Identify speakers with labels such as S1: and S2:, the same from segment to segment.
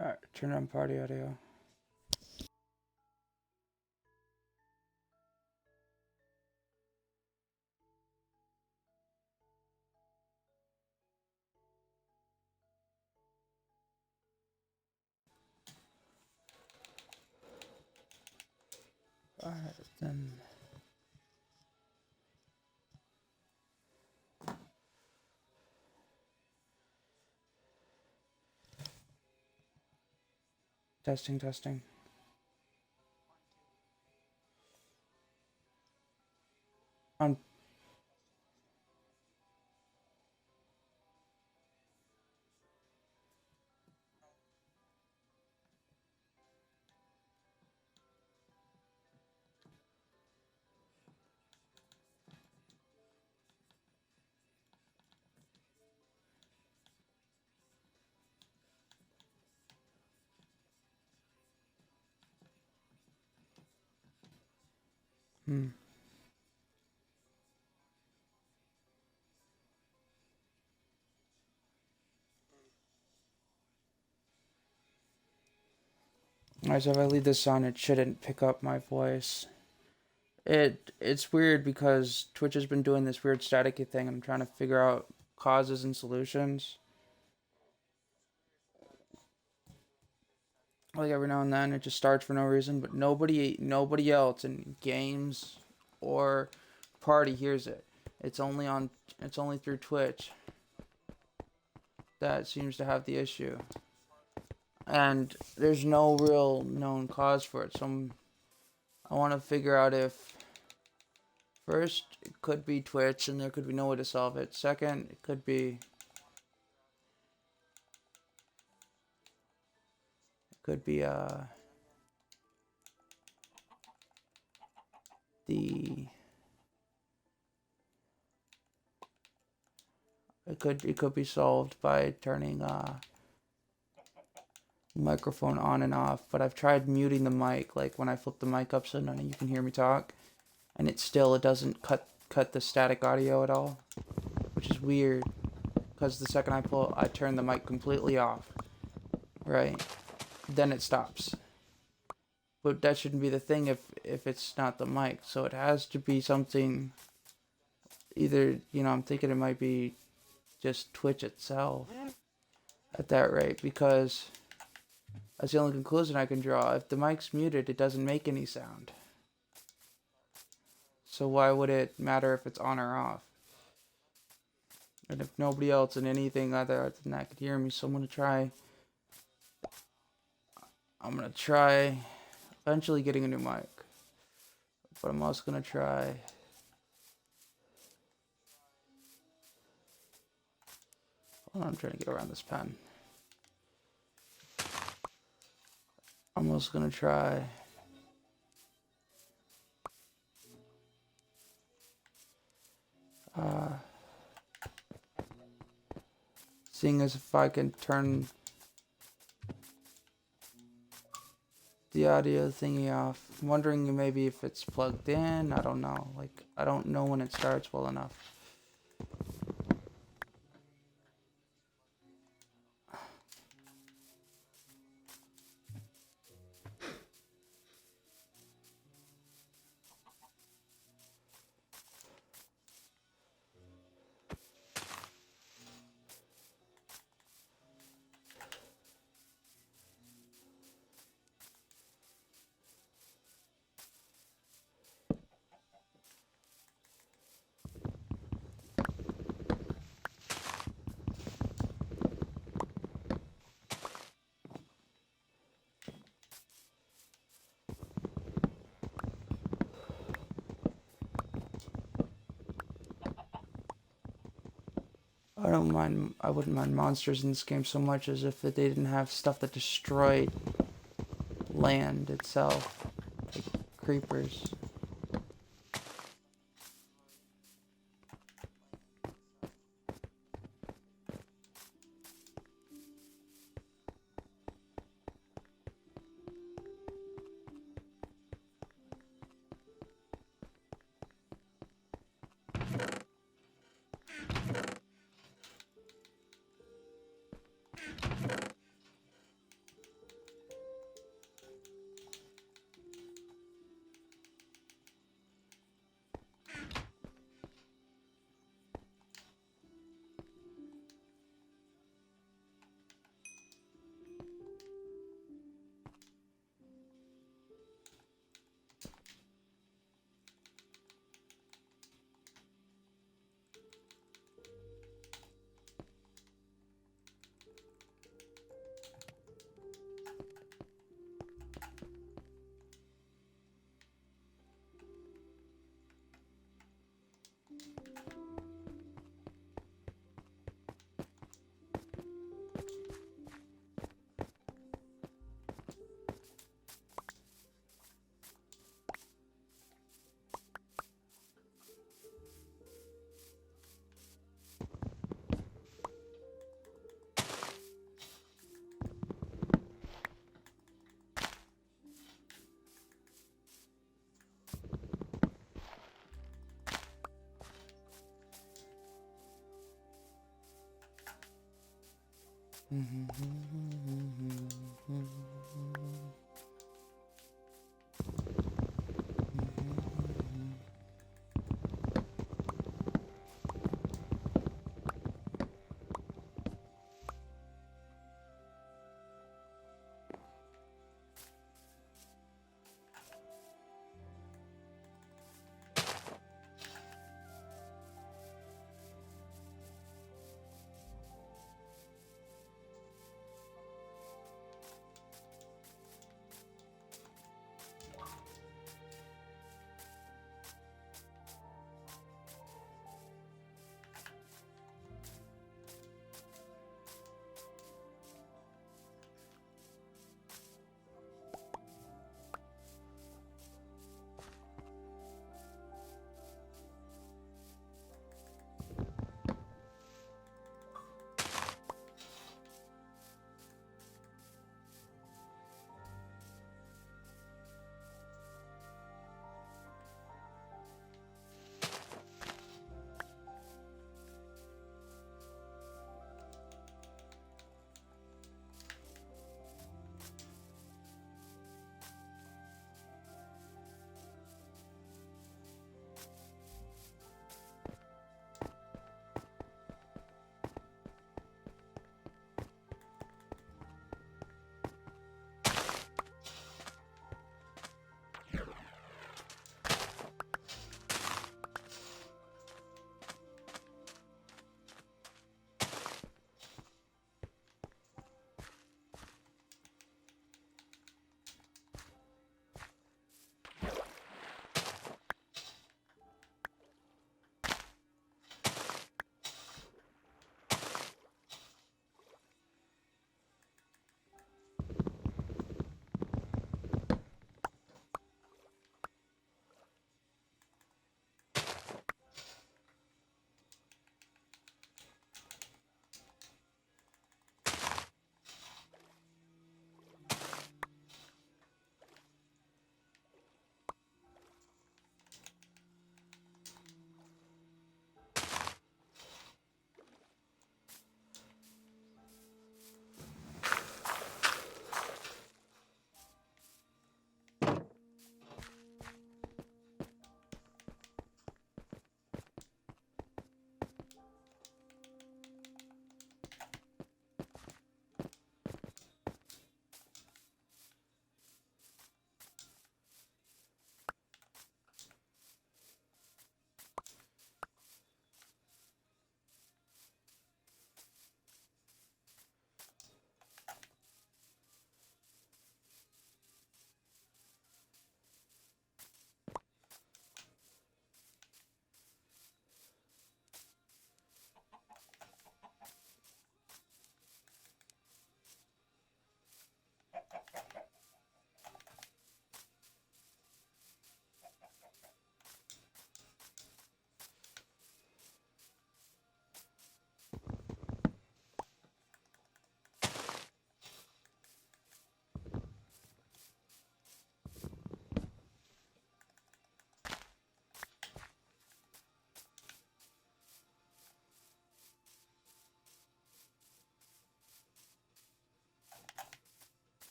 S1: Alright, turn on party audio. Alright, then. Testing, testing. On. Alright, so if I leave this on, it shouldn't pick up my voice. It's weird because Twitch has been doing this weird staticky thing. I'm trying to figure out causes and solutions. Like every now and then it just starts for no reason, but nobody else in games or party hears it. It's only through Twitch that seems to have the issue. And there's no real known cause for it. So I want to figure out if first it could be Twitch and there could be no way to solve it. Second, it could be the it could be solved by turning microphone on and off, but I've tried muting the mic, like when I flip the mic up so none of you can hear me talk, and it doesn't cut the static audio at all, which is weird because the second I turn the mic completely off, right, then it stops. But that shouldn't be the thing if it's not the mic, so it has to be something. Either, I'm thinking it might be just Twitch itself at that rate, because that's the only conclusion I can draw. If the mic's muted, it doesn't make any sound. So why would it matter if it's on or off? And if nobody else in anything other than that could hear me, so I'm gonna try eventually getting a new mic. But I'm also gonna try I'm trying to get around this pen. I'm also gonna try seeing as if I can turn the audio thingy off. I'm wondering maybe if it's plugged in. I don't know. Like, I don't know when it starts well enough. I wouldn't mind monsters in this game so much as if they didn't have stuff that destroyed land itself, like creepers.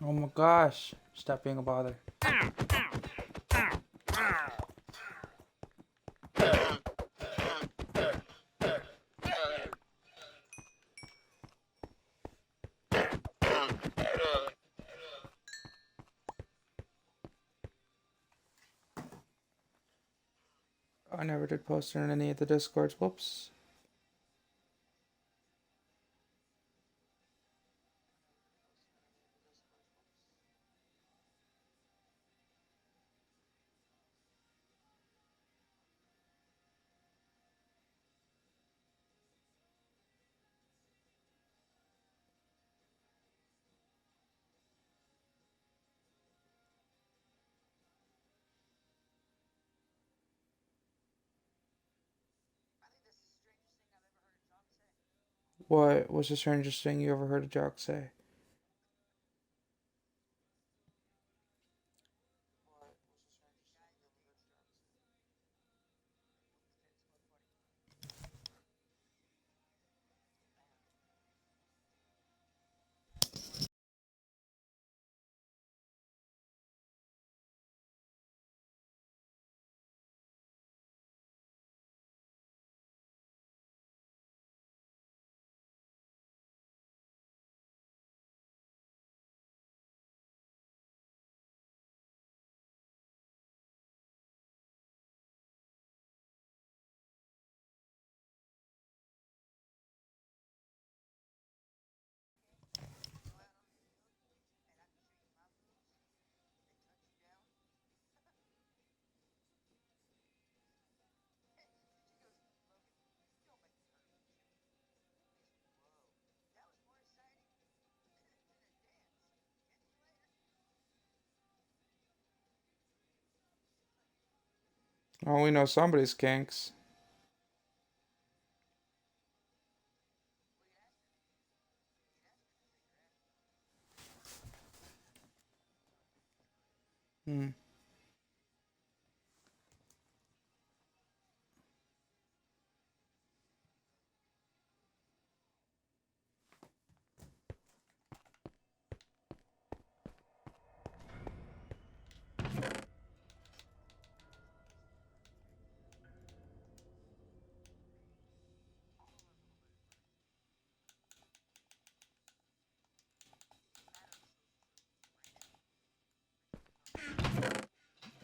S1: Oh my gosh. Stop being a bother. I never did post it in any of the Discords. Whoops. What was the strangest thing you ever heard a jock say? Oh, we know somebody's kinks. Hmm.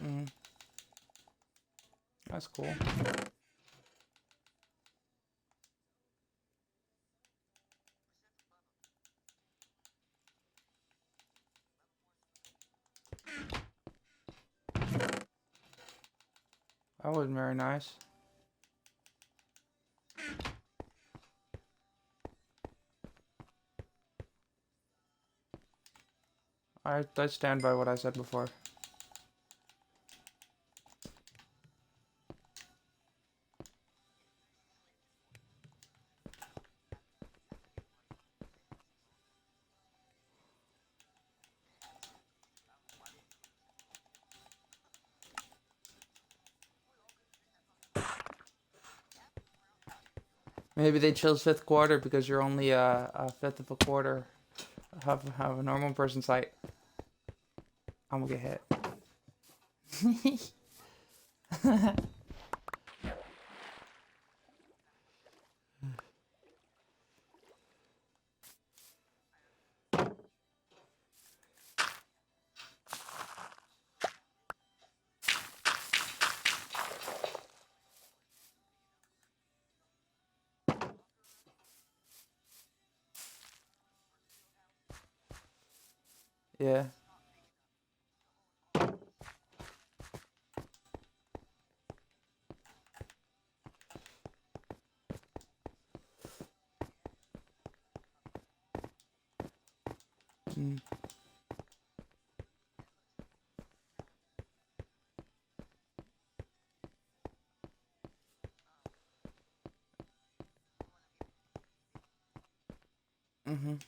S1: Hmm. That's cool. That was very nice. I stand by what I said before. Maybe they chose fifth quarter because you're only a fifth of a quarter. Have a normal person's height. I'm gonna get hit. Yeah. Mm. Mhm.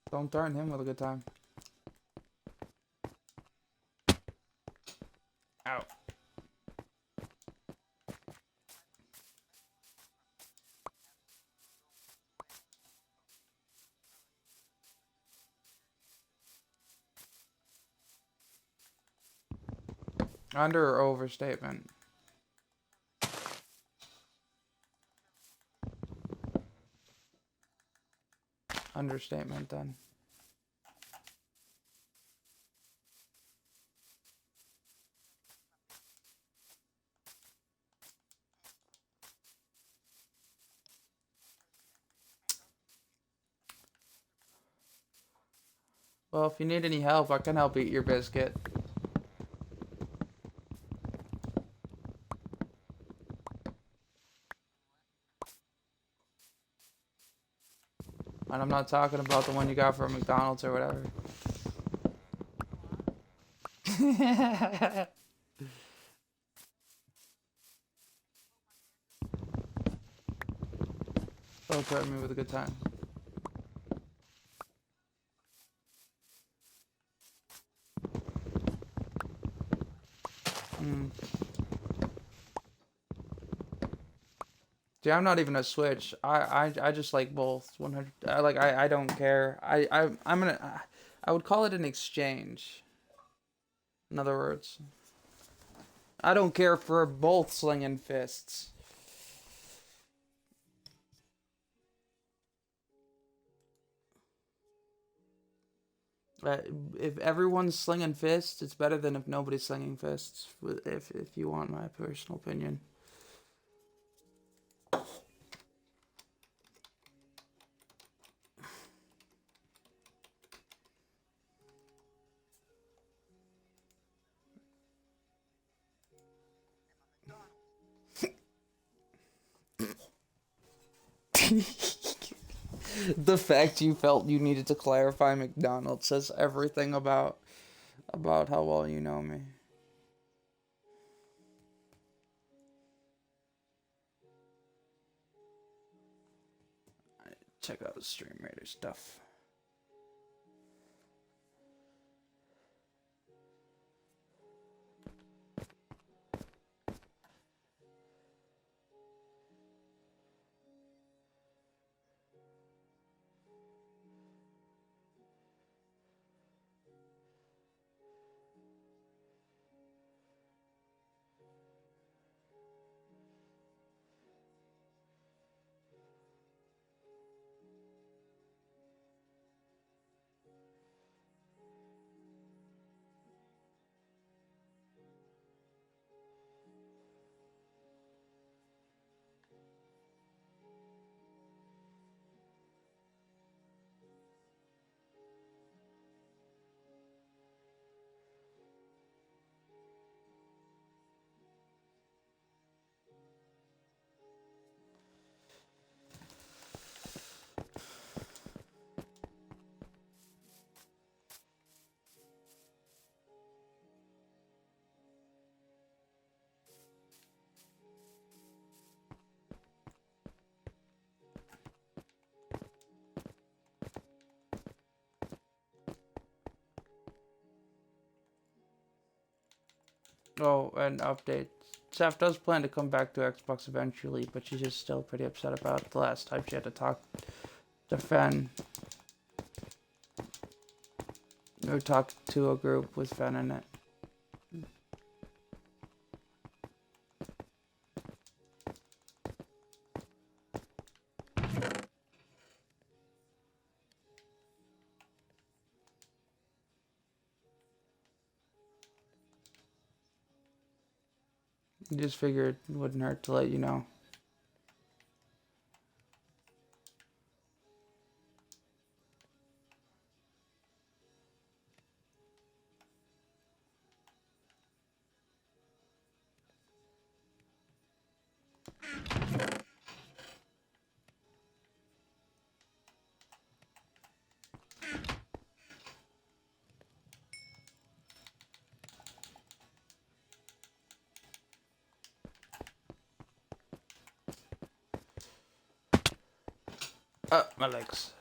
S1: Don't threaten him with a good time. Out. Under or overstatement? Understatement then. Well, if you need any help, I can help eat your biscuit. And I'm not talking about the one you got from McDonald's or whatever. Don't threaten me with a good time. See, I'm not even a switch. I just like both. 100. I don't care. I would call it an exchange. In other words, I don't care for both slinging fists. If everyone's slinging fists, it's better than if nobody's slinging fists. If you want my personal opinion. The fact you felt you needed to clarify McDonald's says everything about how well you know me. Check out the Stream Raider stuff. Oh, and update. Seth does plan to come back to Xbox eventually, but she's just still pretty upset about the last time she had to talk to Fen. Or talk to a group with Fen in it. Just figured it wouldn't hurt to let you know. My legs.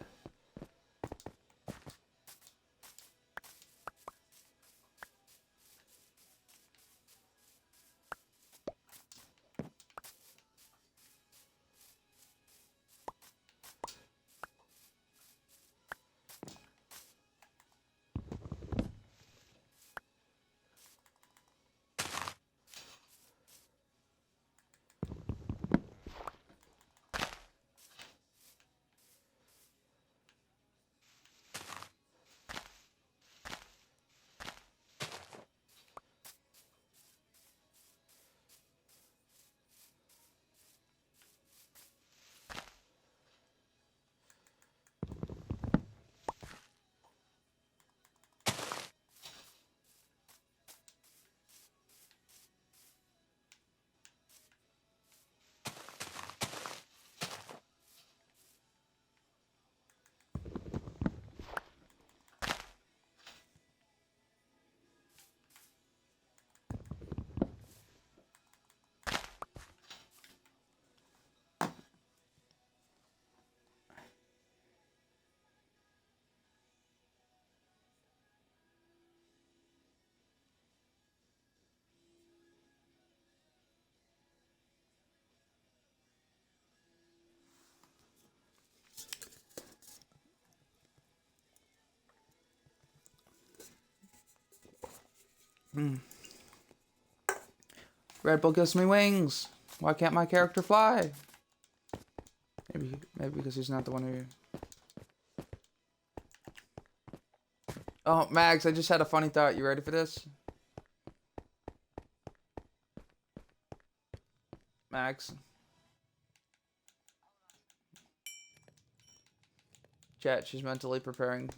S1: Red Bull gives me wings. Why can't my character fly? Maybe because he's not the one who... Oh, Mags, I just had a funny thought. You ready for this? Max. Chat, she's mentally preparing.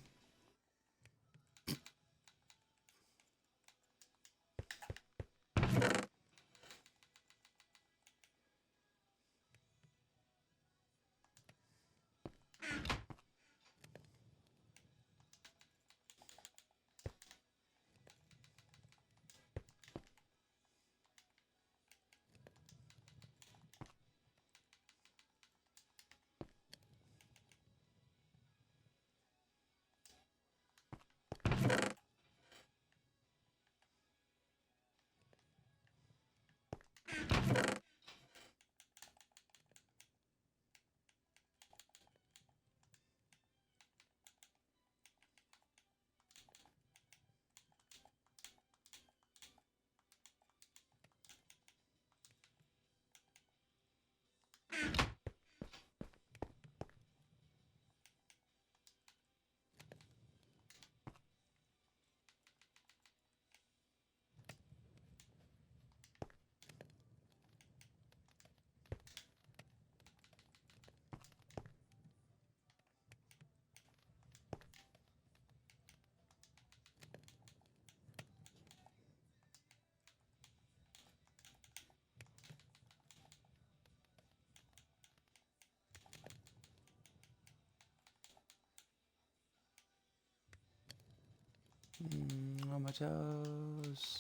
S1: On my toes.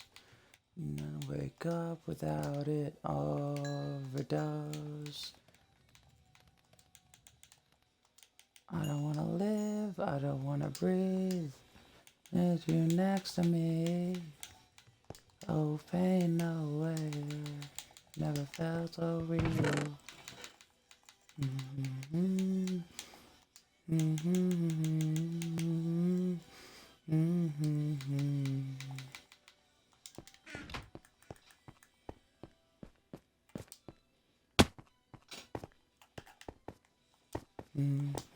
S1: And wake up without it. Overdose. I don't wanna live. I don't wanna breathe. Need you next to me. Oh, pain, no way. Never felt so real. Mm-hmm. Mm-hmm. Mm-hmm.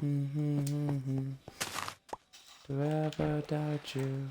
S1: Mm-hmm. Forever doubt you.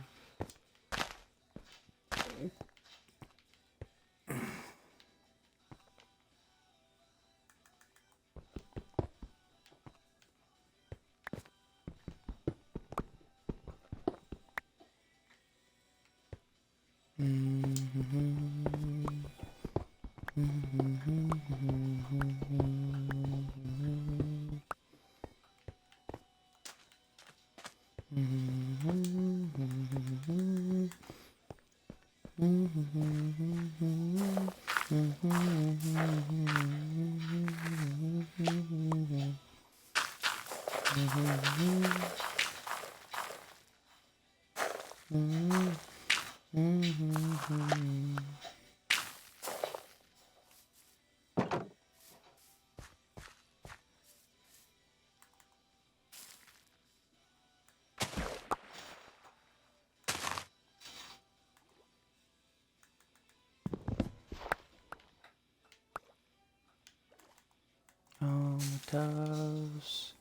S1: Comatose.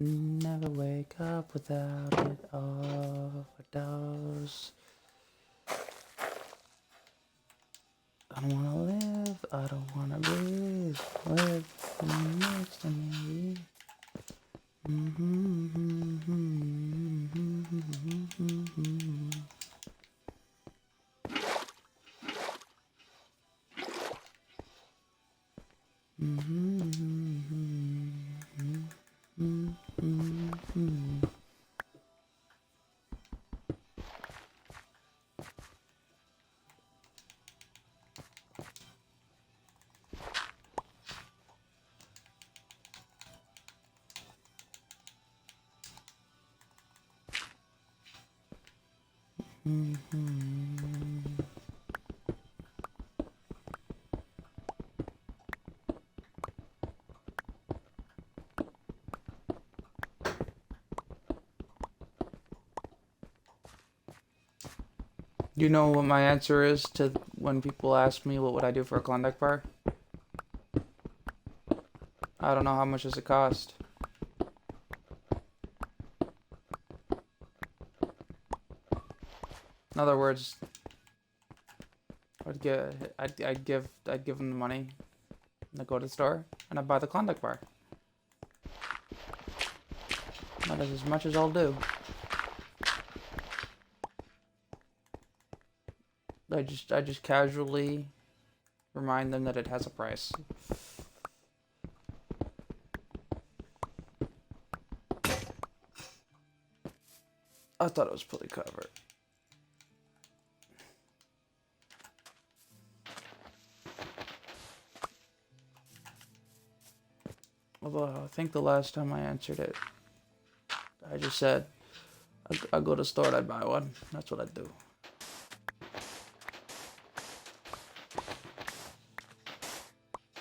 S1: Never wake up without it. Overdose. I don't wanna live. I don't wanna breathe. Live next to me. You know what my answer is to when people ask me what would I do for a Klondike bar? I don't know, how much does it cost? In other words, I'd give them the money. And I go to the store and I buy the Klondike bar. That is as much as I'll do. I just casually remind them that it has a price. I thought it was pretty clever. Although I think the last time I answered it, I just said I'd go to the store and I'd buy one. That's what I'd do.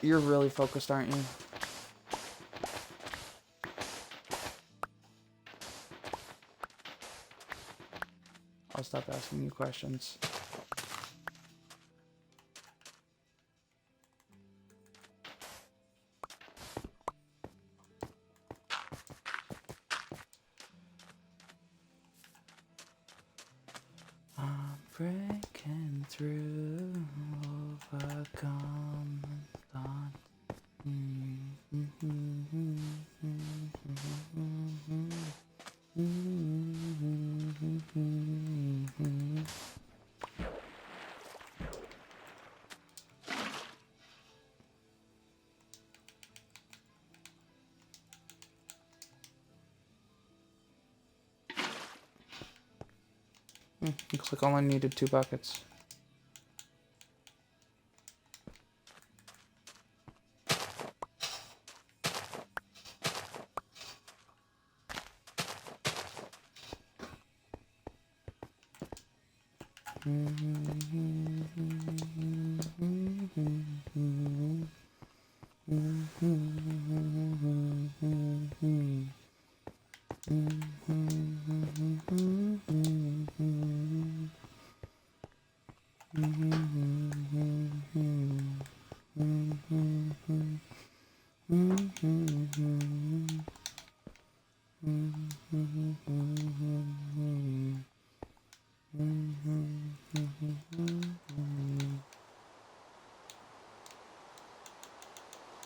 S1: You're really focused, aren't you? I'll stop asking you questions. I'm breaking through, overcome thought. Looks like I only needed 2 buckets.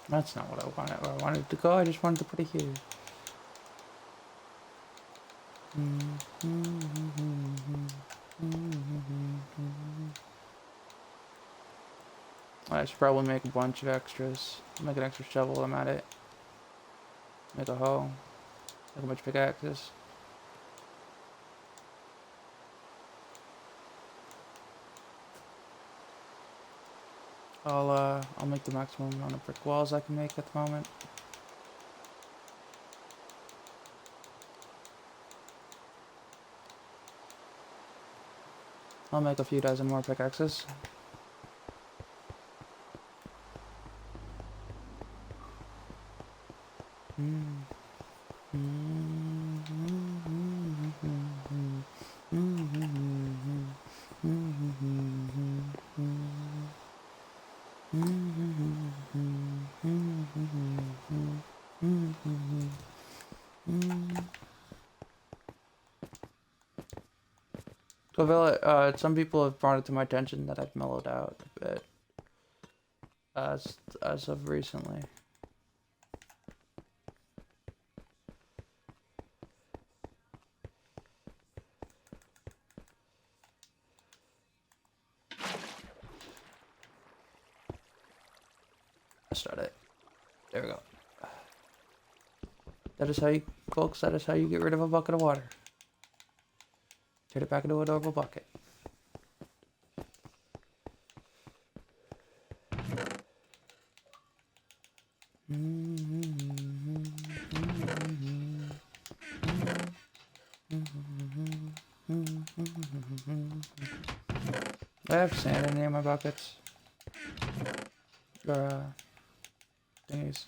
S1: That's not what I wanted. Where I wanted it to go. I just wanted to put it here. I should probably make a bunch of extras. Make an extra shovel while I'm at it. Make a hoe. Make a bunch of pickaxes. I'll make the maximum amount of brick walls I can make at the moment. I'll make a few dozen more pickaxes. So, some people have brought it to my attention that I've mellowed out a bit as of recently. Let's start it. There we go. That is how you, folks, that is how you get rid of a bucket of water. Turn it back into a normal bucket. I have sand in any of my buckets. Or, thingies.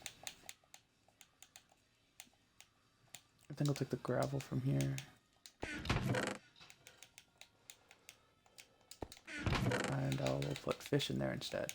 S1: I think I'll take the gravel from here. fish in there instead.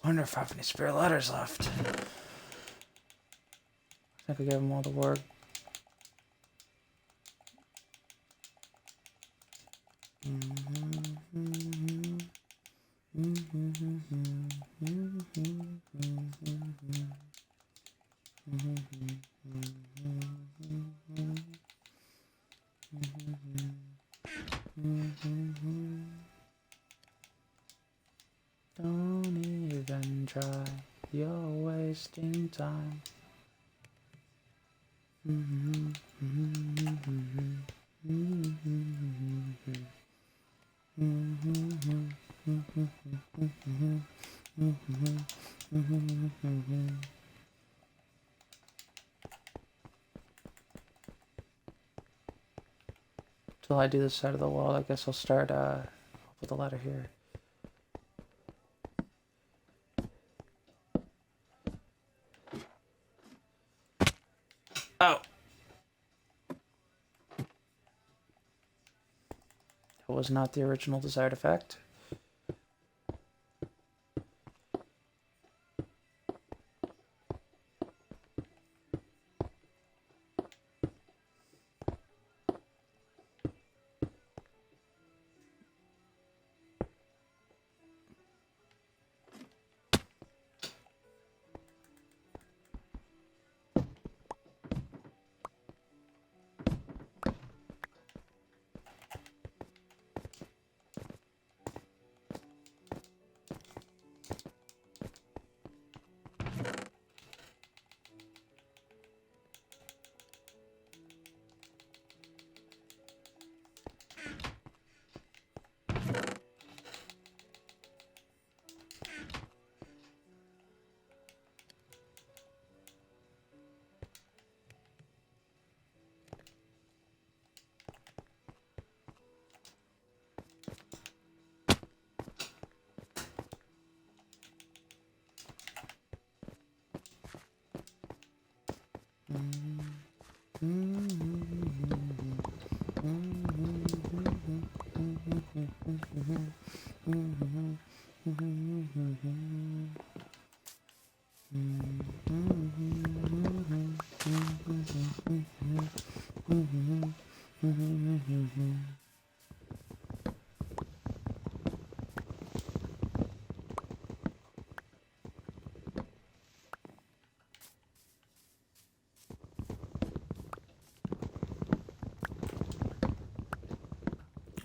S1: Wonder if I have any spare letters left. I think I gave them all to work. Don't even try, you're wasting time. Till I do this side of the wall, I guess I'll start with the ladder here. Oh! That was not the original desired effect.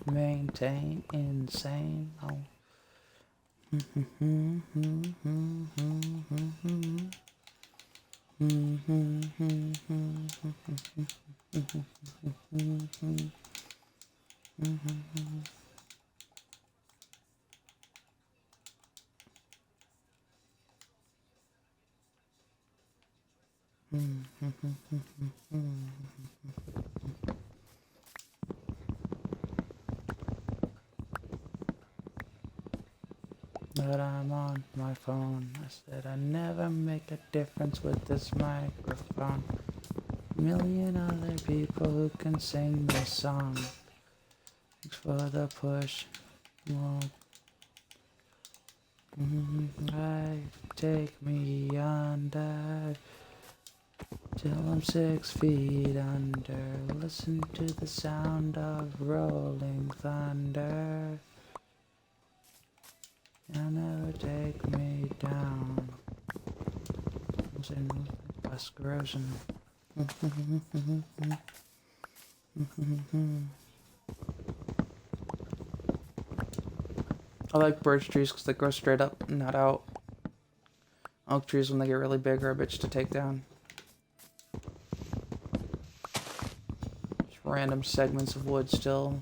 S1: Maintain insane. Oh. But I'm on my phone. I said I never make a difference with this microphone. Million other people who can sing this song. Thanks for the push. Well, I take me under till I'm 6 feet under. Listen to the sound of rolling thunder. You'll never take me down. Bus corrosion. I like birch trees because they grow straight up, not out. Oak trees, when they get really big, are a bitch to take down. Just random segments of wood still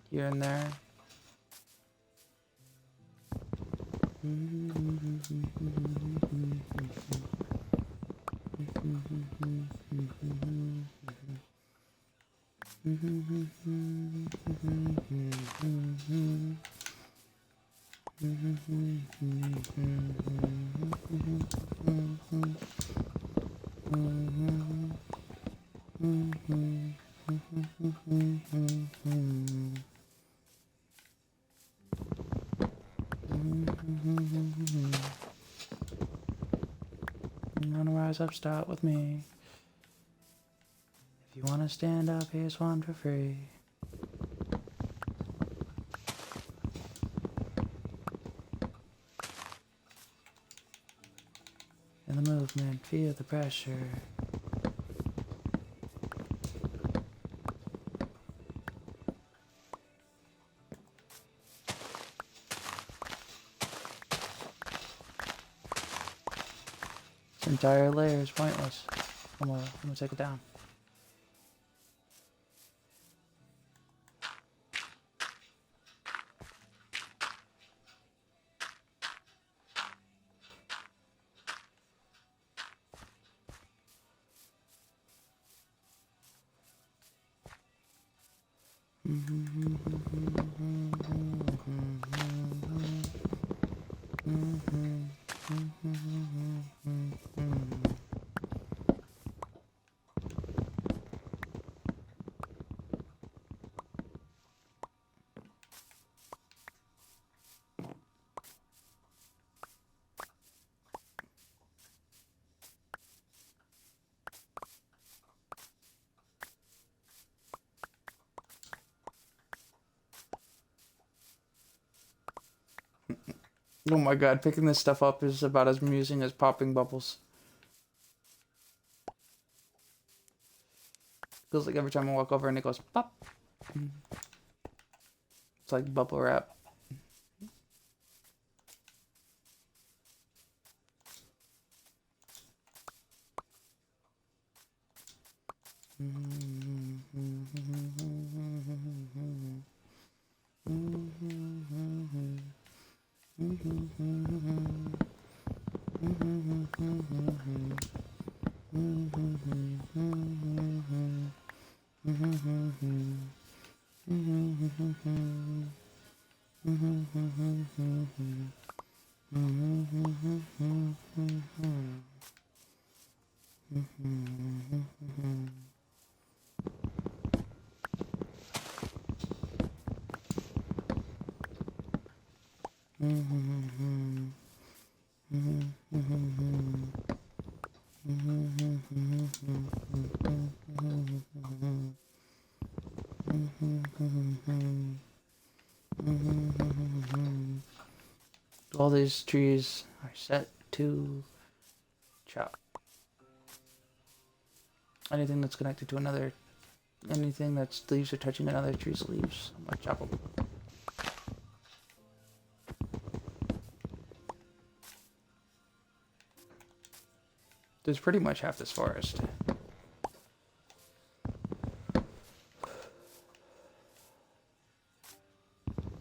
S1: here and there. You wanna rise up, start with me. If you wanna stand up, here's one for free. In the movement, feel the pressure. This entire layer is pointless. I'm gonna take it down. Oh my god, picking this stuff up is about as amusing as popping bubbles. Feels like every time I walk over and it goes pop. It's like bubble wrap. All these trees are set to chop. Anything that's connected to another, anything that's leaves are touching another tree's leaves, I'm gonna chop them. There's pretty much half this forest.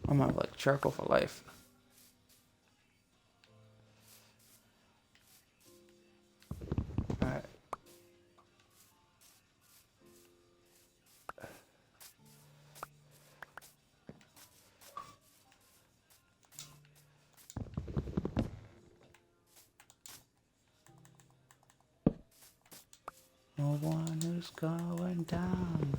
S1: I'm gonna have like charcoal for life. Alright. No one is going down.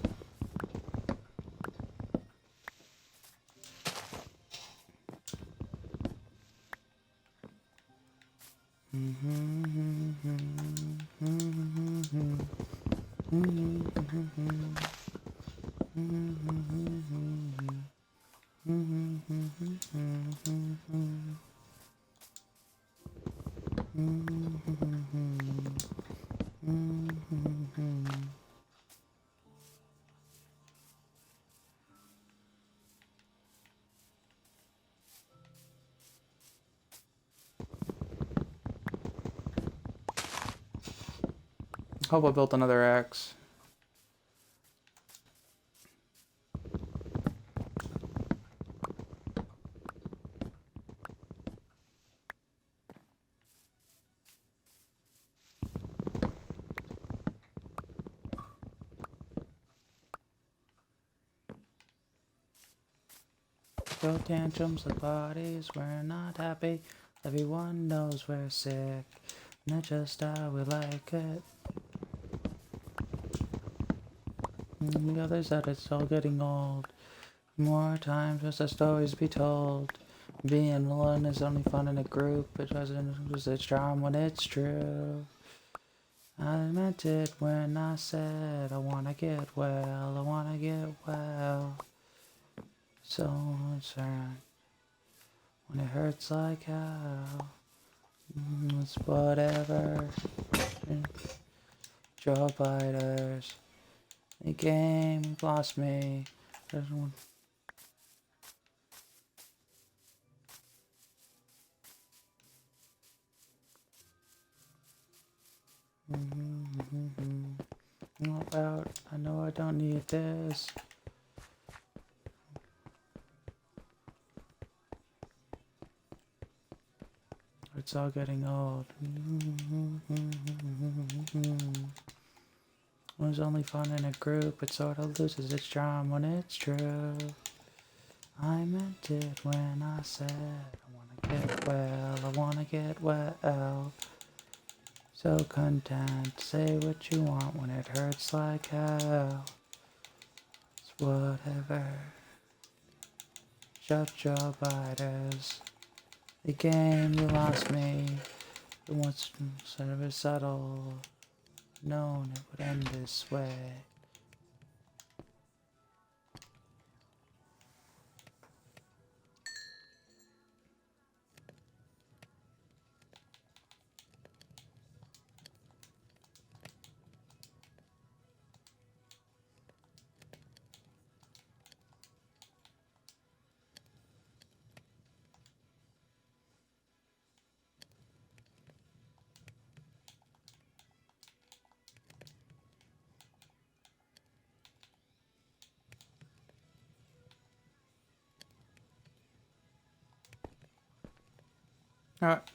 S1: Hope I built another axe. Throw tantrums like parties, we're not happy. Everyone knows we're sick, and that's just how we like it. And the others that it's all getting old. More times must the stories be told. Being alone is only fun in a group. It doesn't lose its charm when it's true. I meant it when I said I wanna get well, I wanna get well. So concerned when it hurts like hell. It's whatever. Jaw biters. The game lost me. There's one. Not out. I know I don't need this. It's all getting old. It was only fun in a group. It sort of loses its charm when it's true. I meant it when I said I wanna get well. I wanna get well. So content. Say what you want when it hurts like hell. It's whatever. Shut your biters. The game, you lost me. It once sort of subtle. Known it would end this way.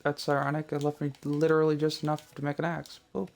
S1: That's ironic. It left me literally just enough to make an axe. Oh.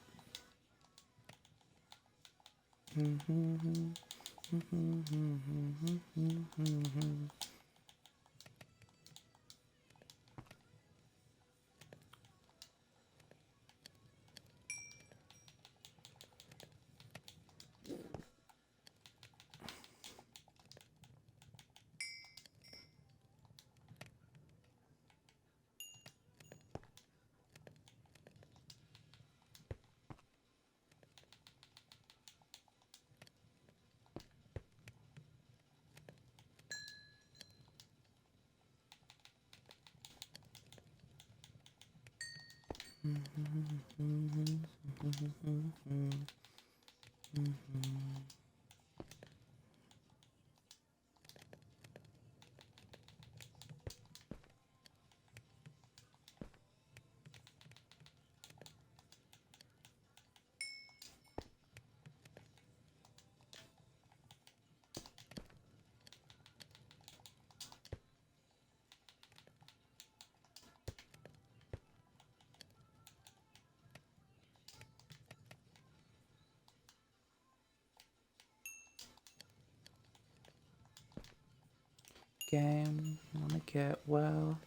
S1: Game, wanna get well.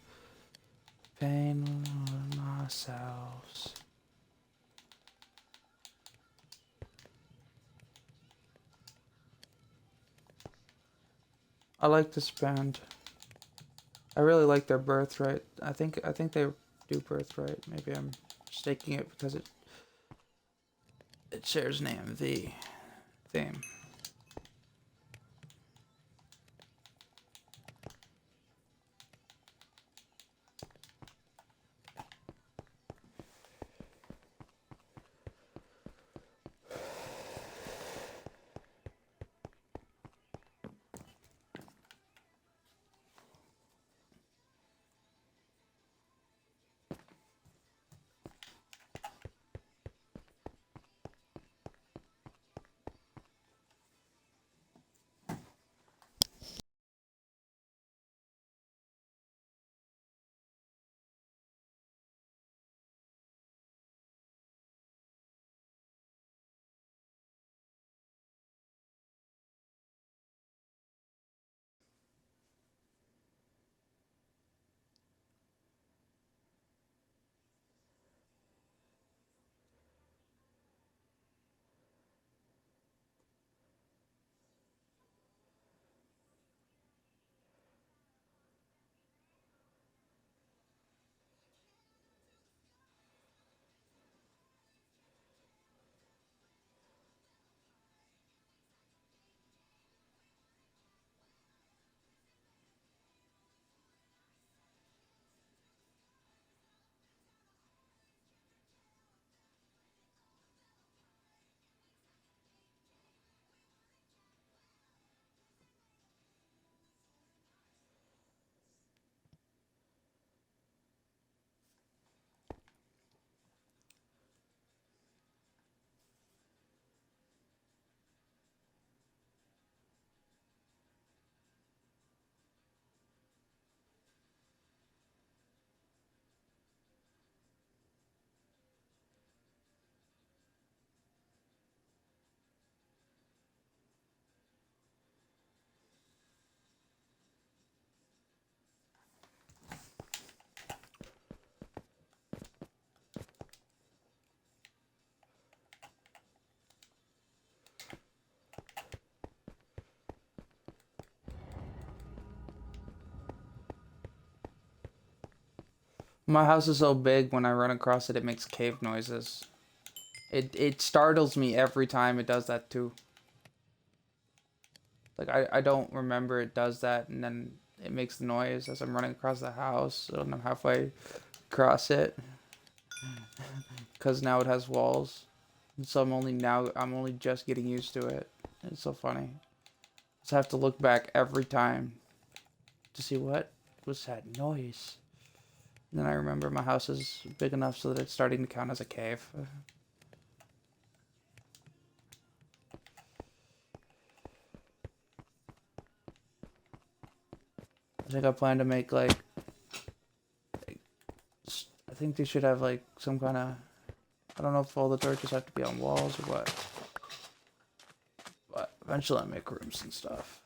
S1: Pain on ourselves. I like this band. I really like their Birthright. I think they do Birthright. Maybe I'm mistaking it because it it shares an AMV theme. My house is so big, when I run across it, it makes cave noises. It startles me every time it does that too. Like I don't remember it does that, and then it makes the noise as I'm running across the house, and I'm halfway across it. Because now it has walls. And so I'm only just getting used to it. It's so funny. So I have to look back every time to see what was that noise. And then I remember my house is big enough so that it's starting to count as a cave. I think I plan to make like I think they should have like some kind of, I don't know if all the torches have to be on walls or what. But eventually I'll make rooms and stuff.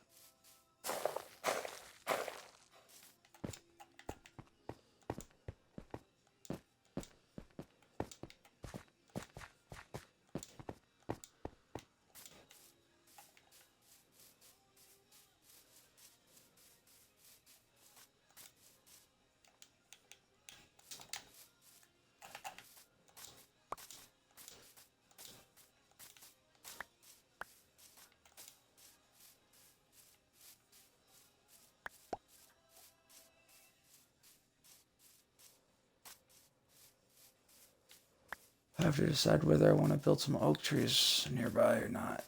S1: I have to decide whether I want to build some oak trees nearby or not.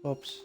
S1: Whoops.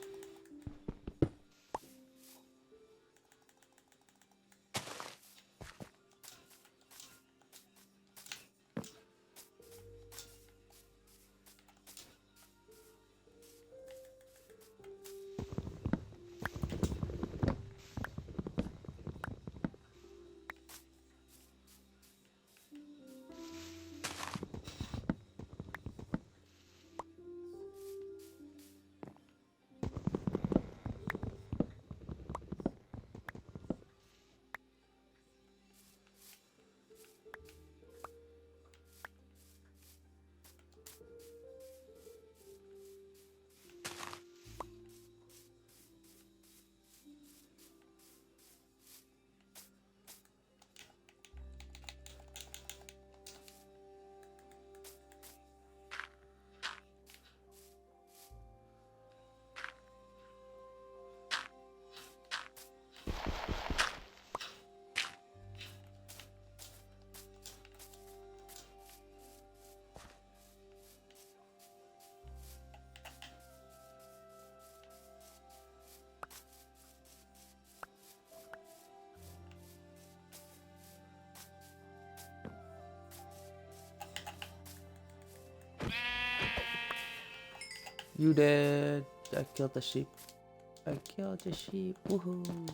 S1: You did. I killed the sheep. I killed the sheep. Woohoo.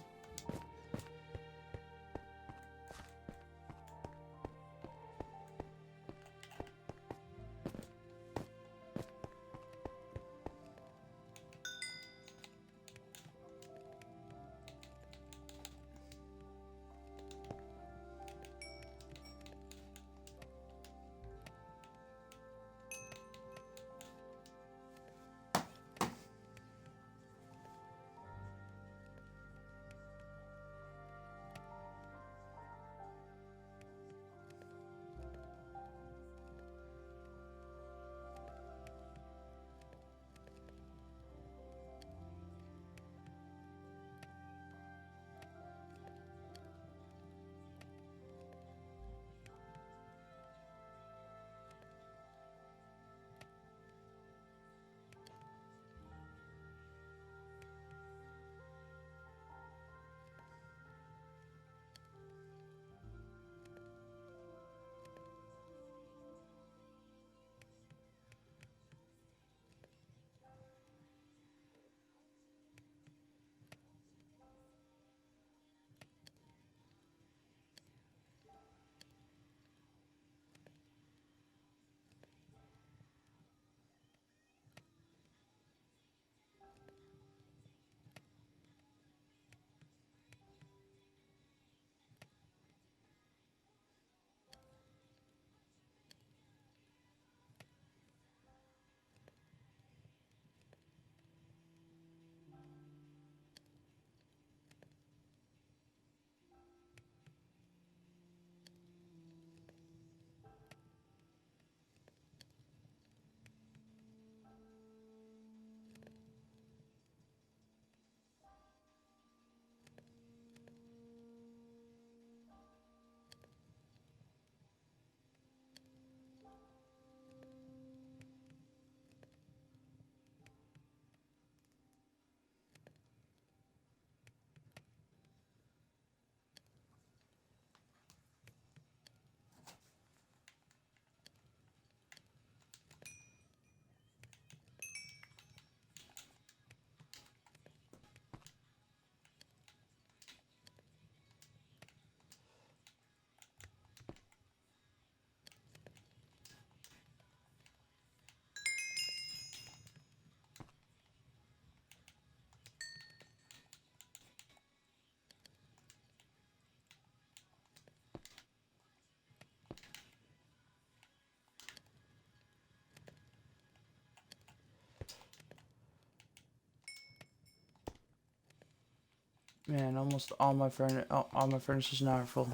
S1: Man, almost all my furnitures now are full.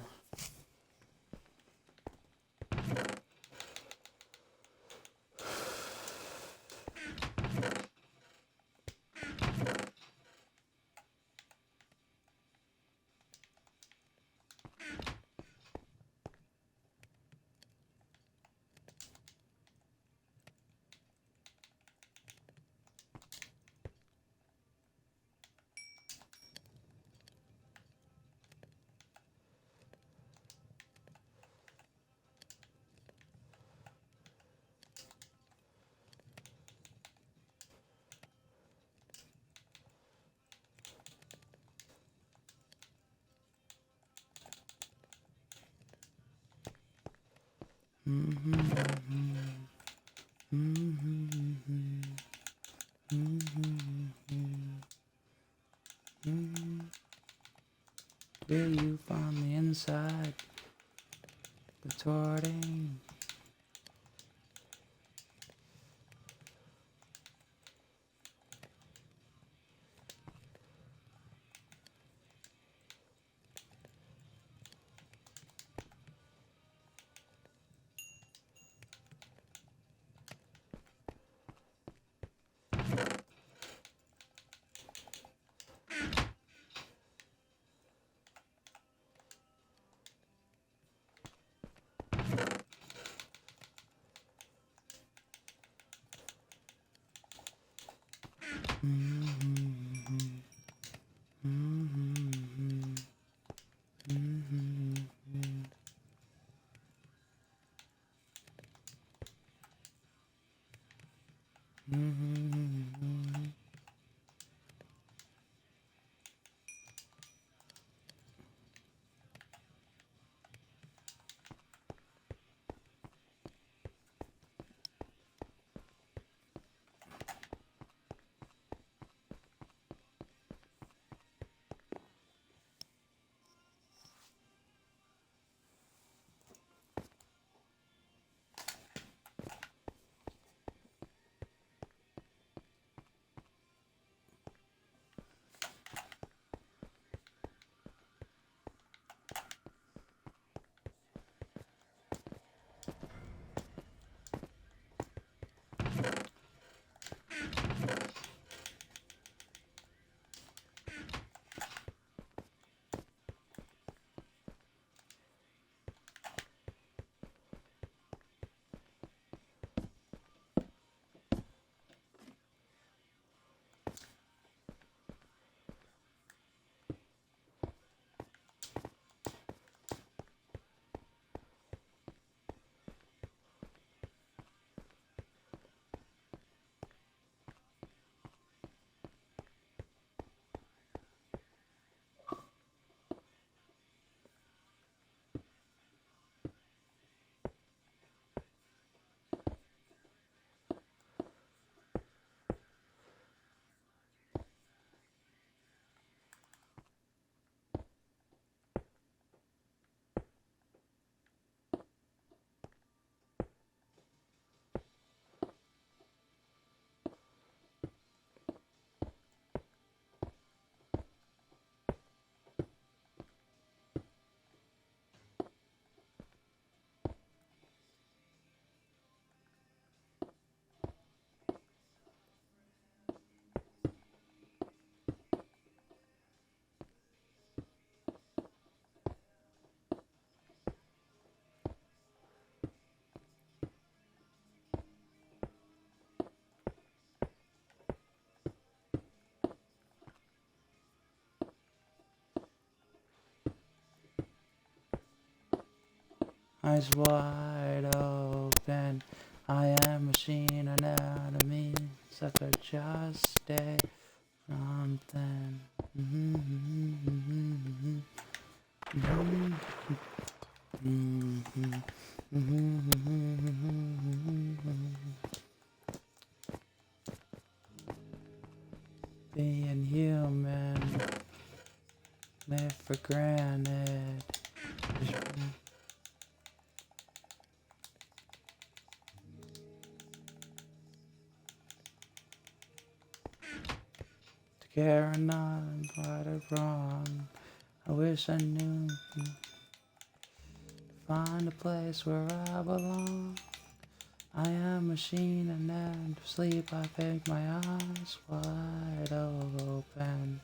S1: Will you find me inside, contorting? Eyes wide open, I am machine anatomy, sucker just stay something. Being human, live for granted. To care or not, right or wrong, I wish I knew. Find a place where I belong. I am a machine and then to sleep I make my eyes wide open.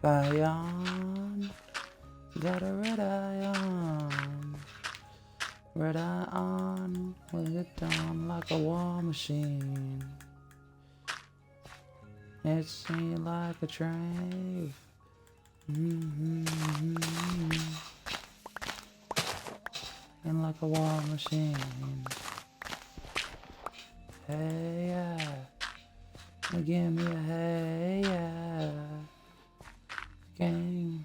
S1: Eye on, got a red eye on. Red eye on, with it down like a war machine. It's ain't like a train. And like a war machine. Hey yeah, give me a hey yeah. Game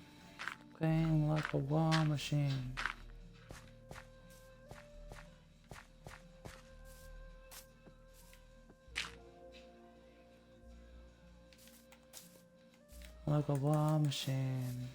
S1: like a war machine. Like a war machine.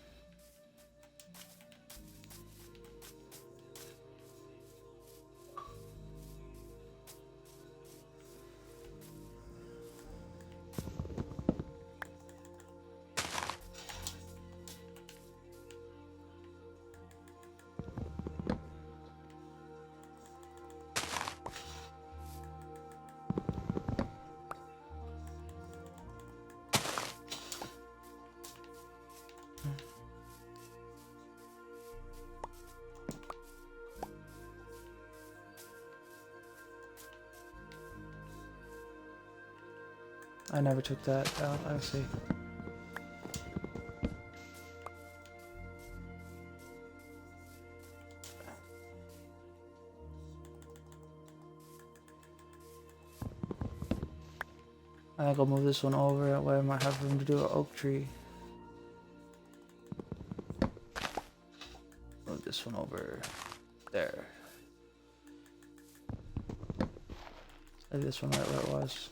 S1: I never took that out, I see. I think I'll move this one over, that way I might have room to do an oak tree. Move this one over there. Leave this one right where it was.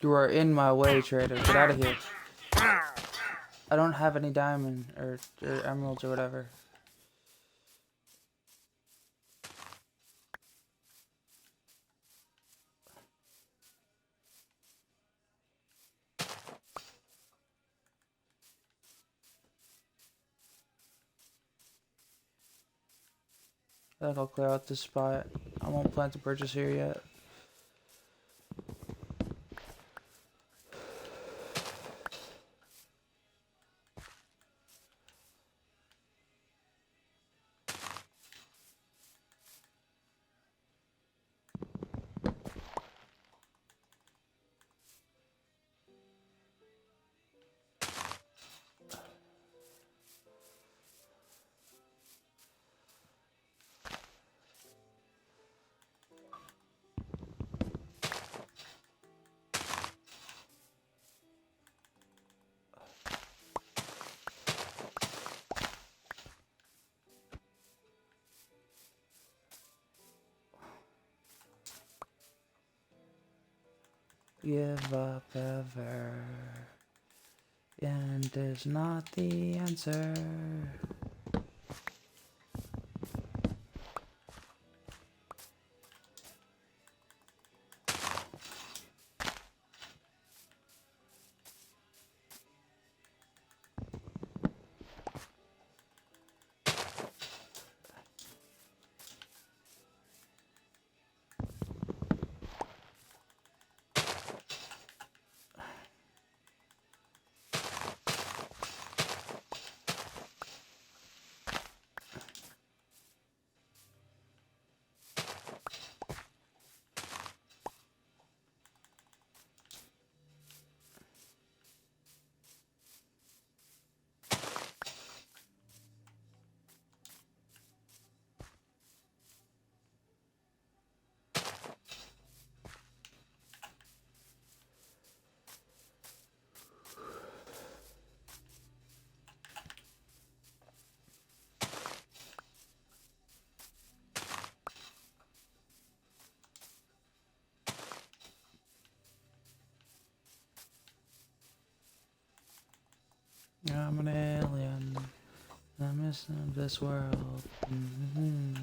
S1: You are in my way, trader. Get out of here. I don't have any diamond or emeralds or whatever. I think I'll clear out this spot. I won't plan to purchase here yet. give up ever. And is not the answer. I'm an alien. I'm missing this world. Mm-hmm.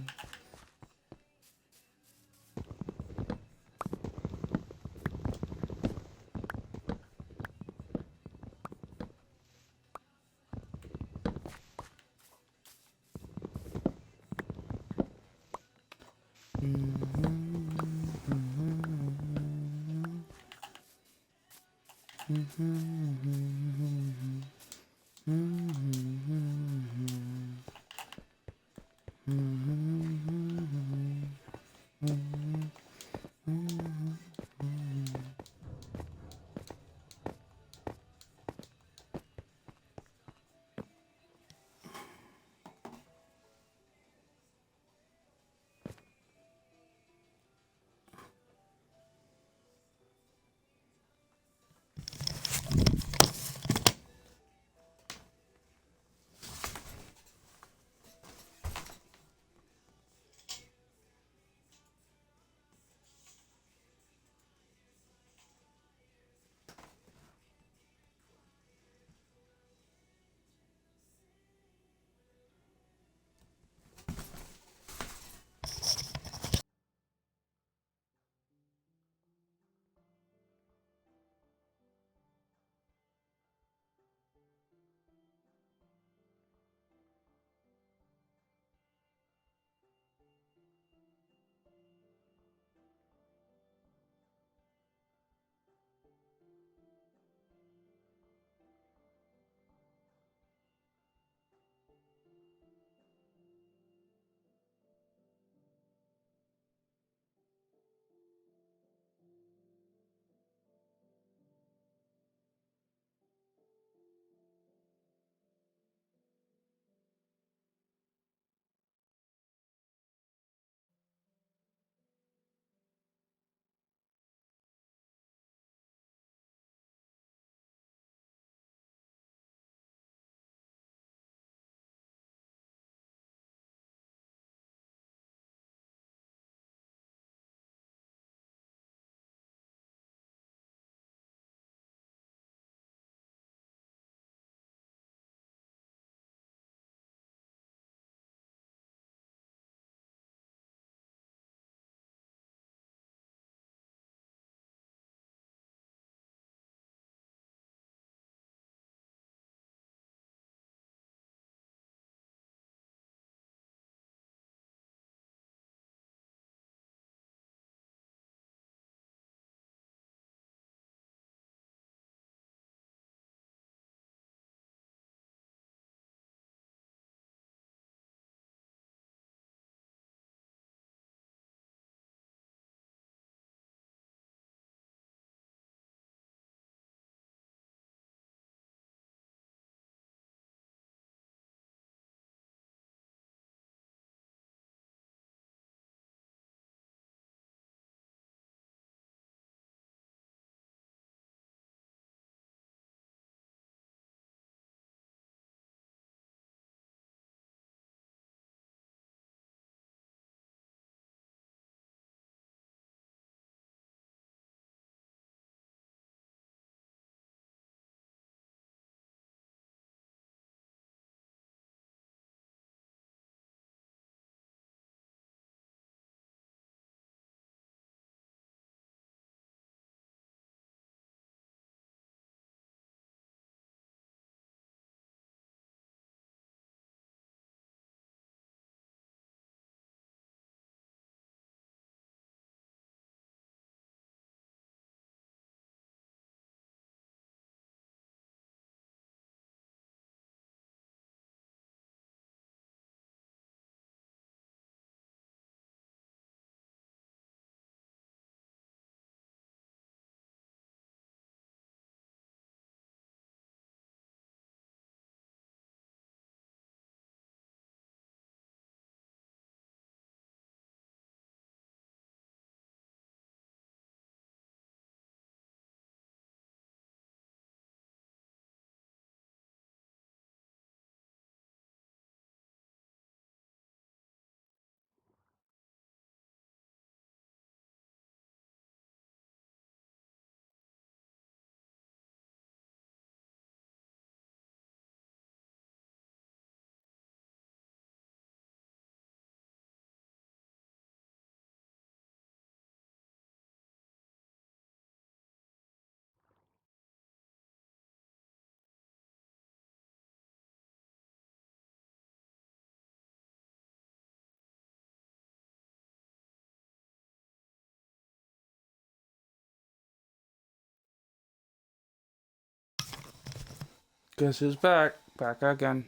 S1: Guess who's back? Back again.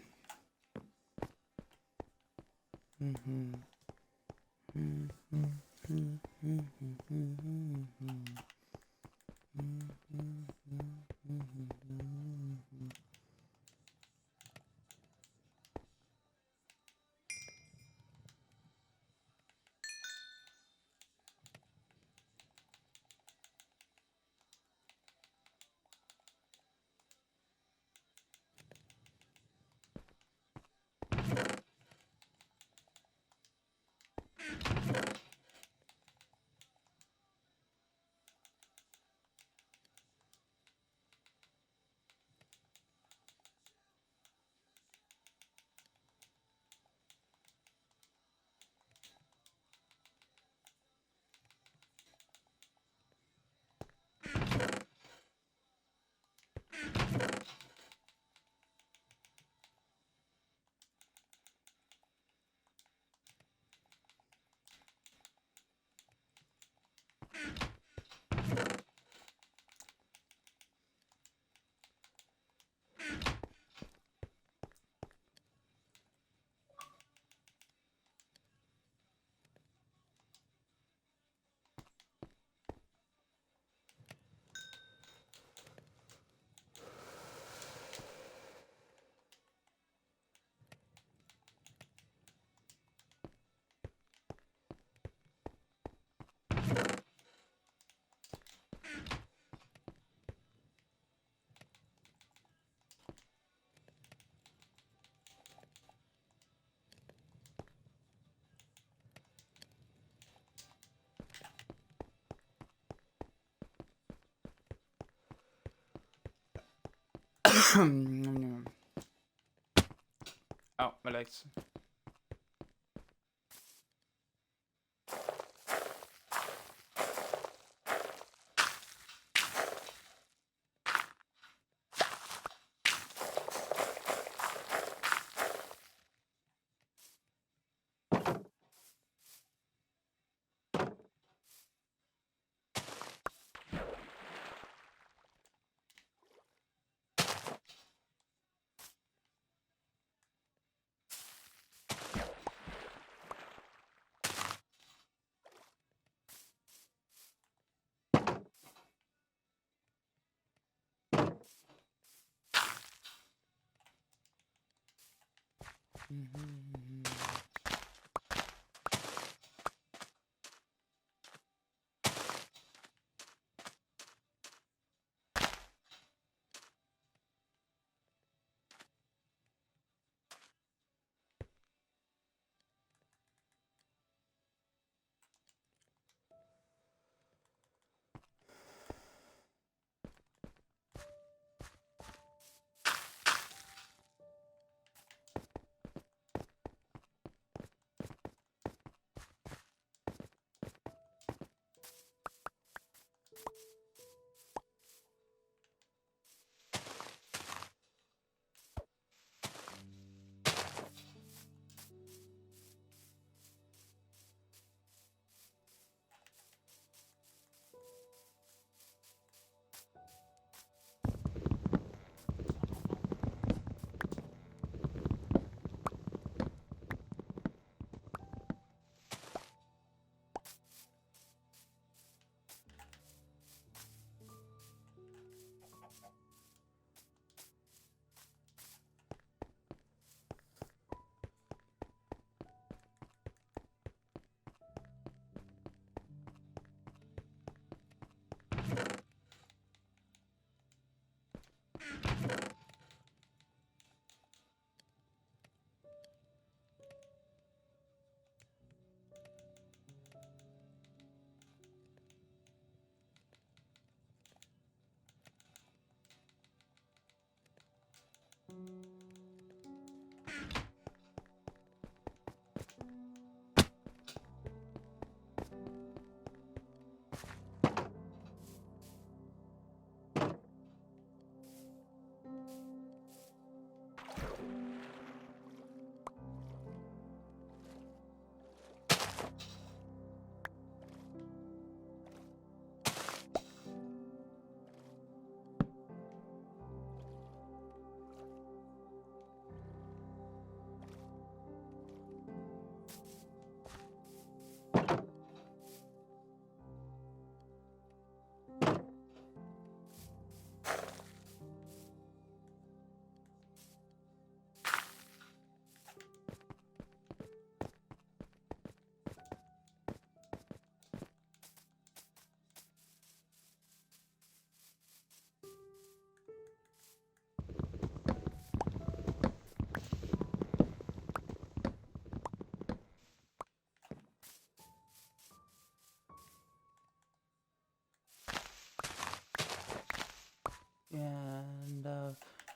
S1: Oh, my legs.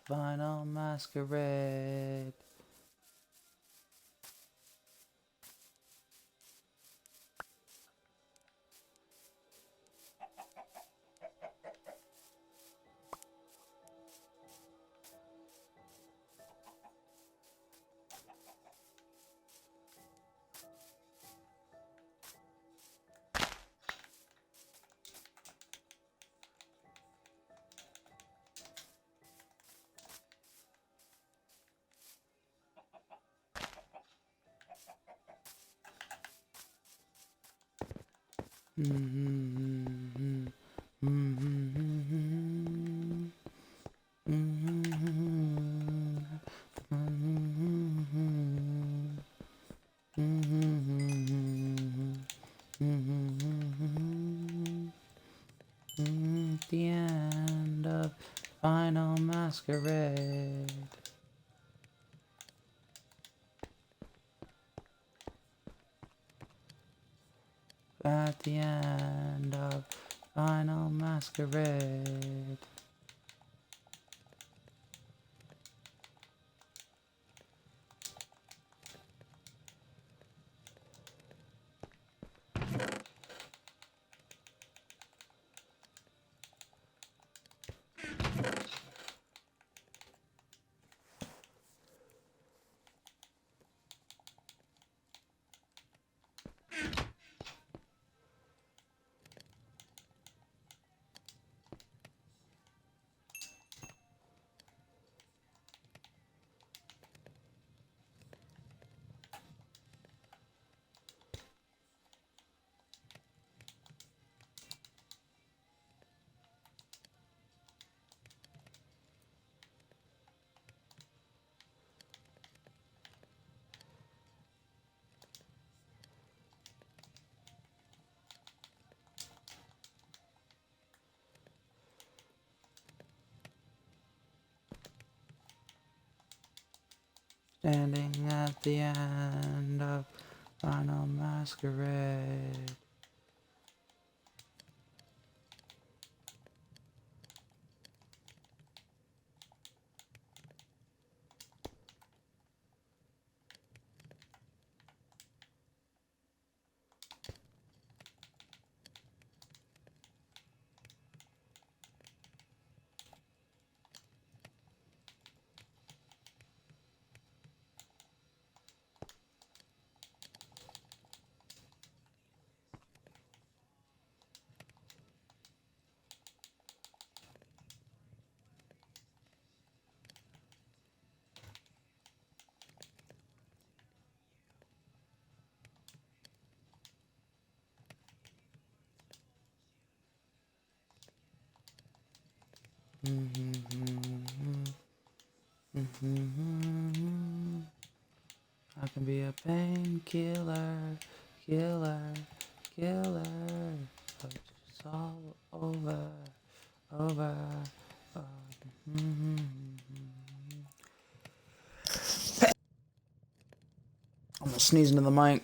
S1: Final Masquerade. The end of Final Masquerade. At the end of Final Masquerade. Standing at the end of Final Masquerade. I can be a painkiller, killer, but it's all over. I'm sneezing in the mic.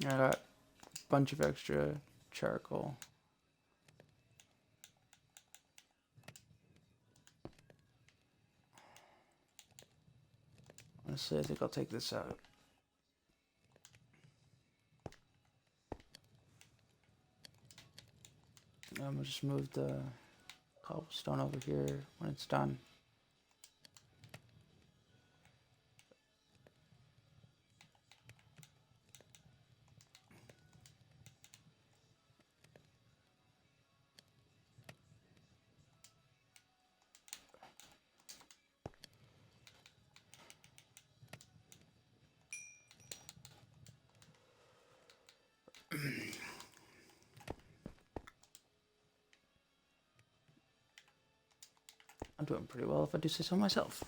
S1: I got a bunch of extra charcoal. Honestly, I think I'll take this out. I'm gonna just move the cobblestone over here when it's done. I'm doing pretty well if I do say so myself.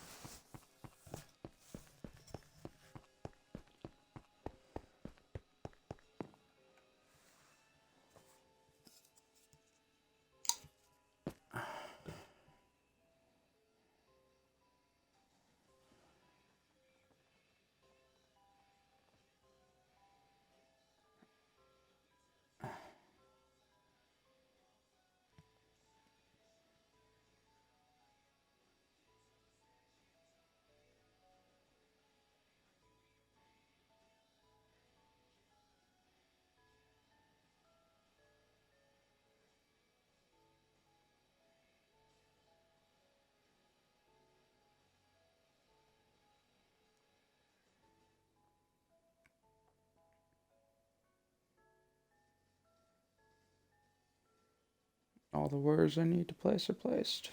S1: All the words I need to place are placed.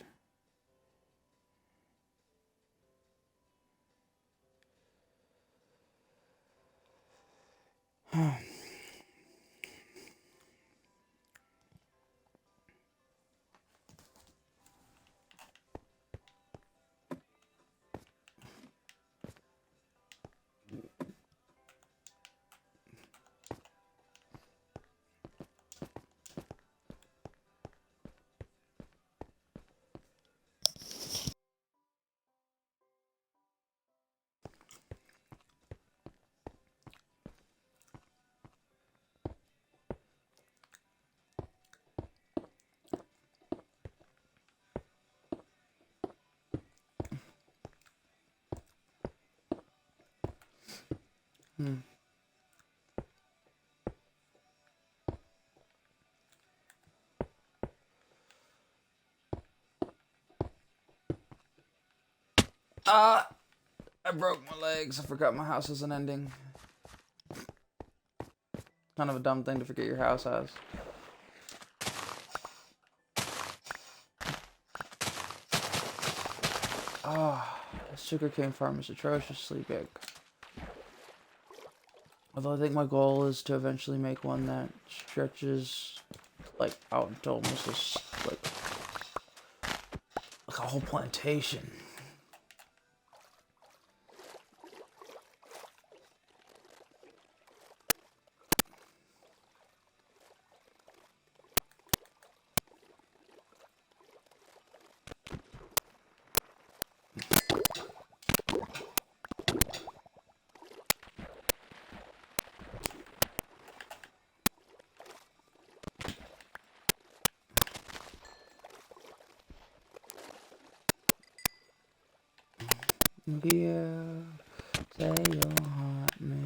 S1: Ah! I broke my legs. I forgot my house has an ending. Kind of a dumb thing to forget your house has. Ah, the sugarcane farm is atrociously big. Although I think my goal is to eventually make one that stretches like out into almost like a whole plantation. Yeah, say you'll haunt me.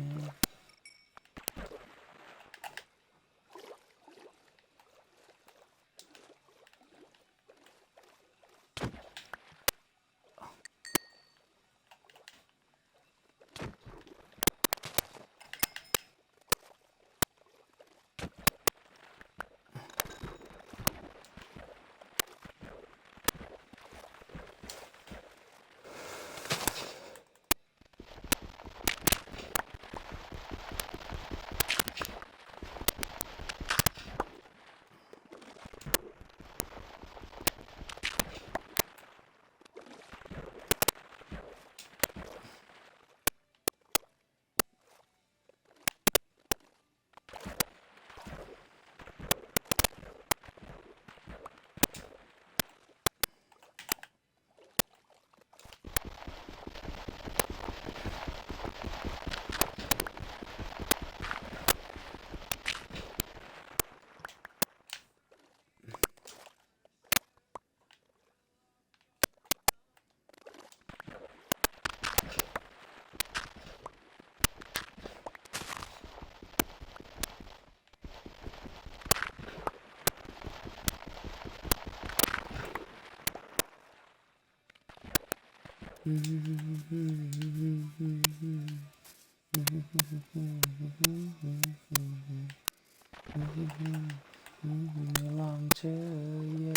S1: Belong to you,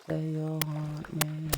S1: say you'll haunt me.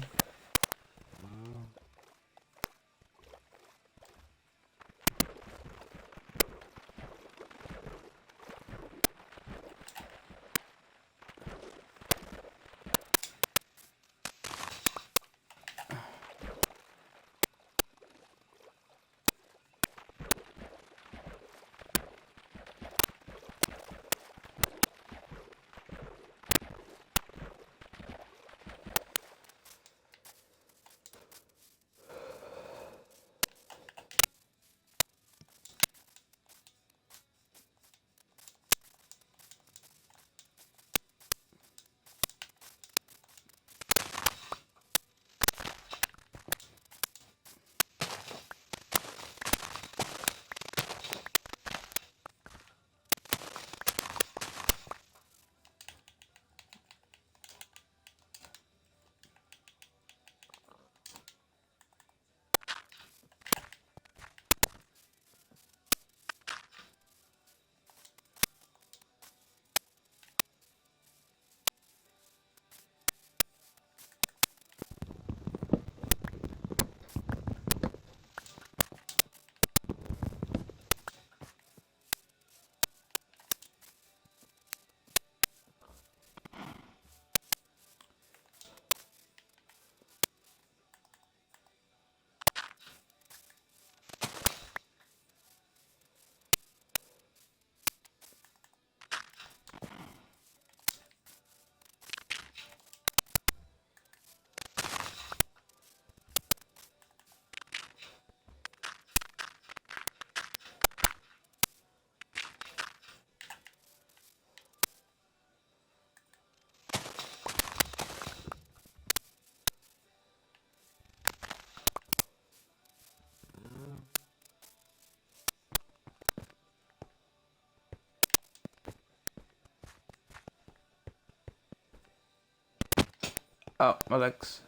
S1: Oh, Alex.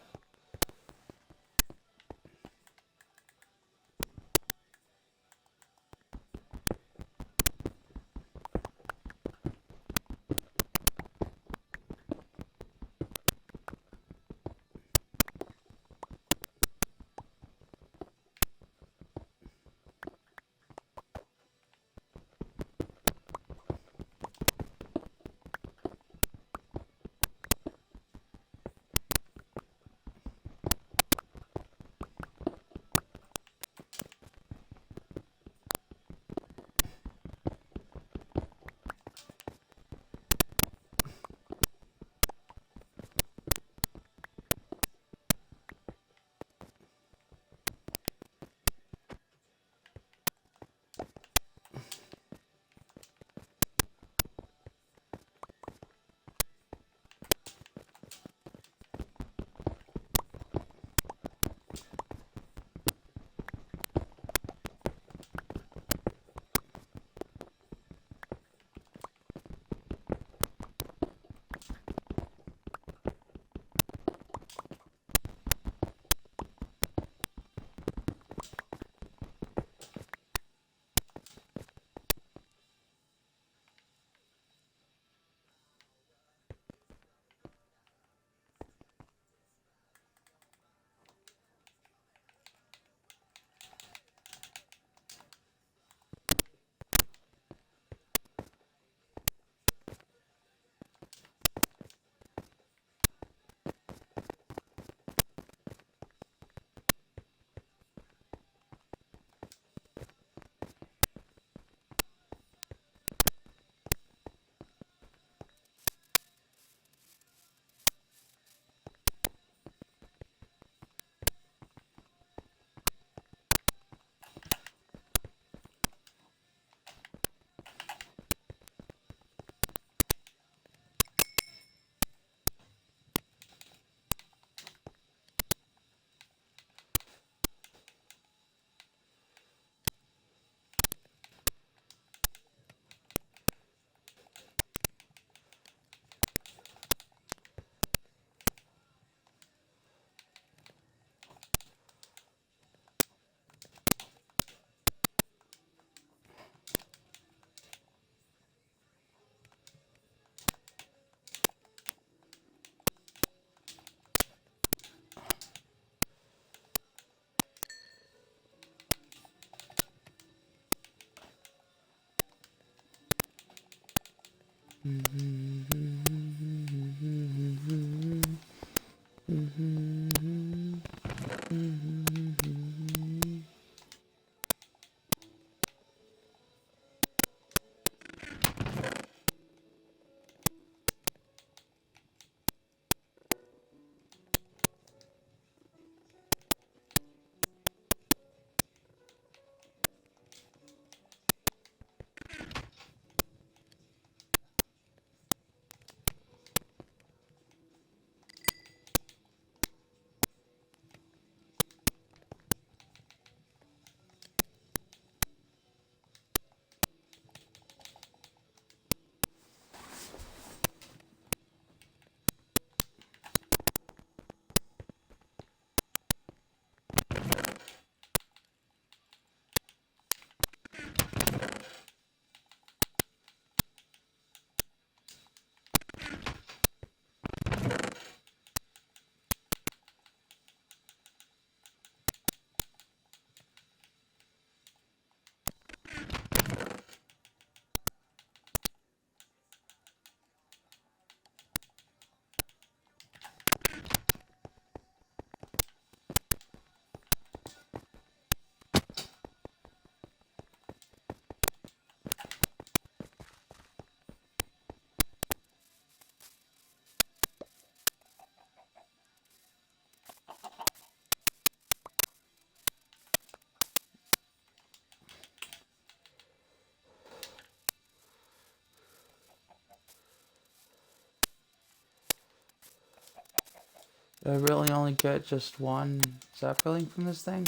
S1: Do I really only get just one sapling from this thing?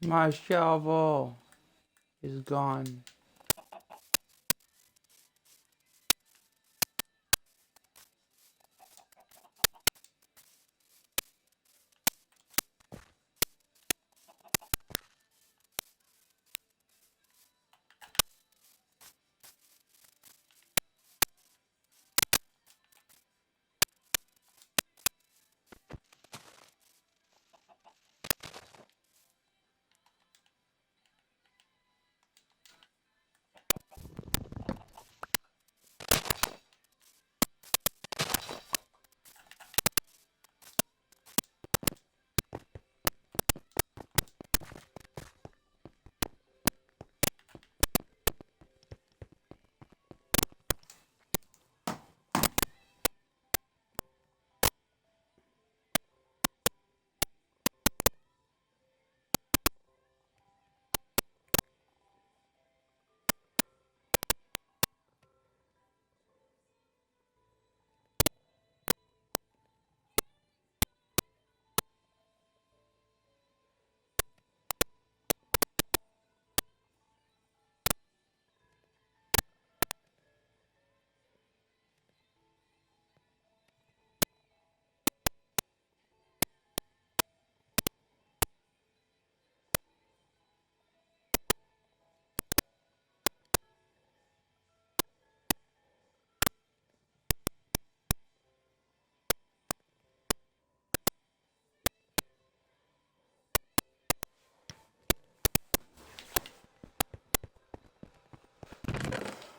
S1: My shovel is gone.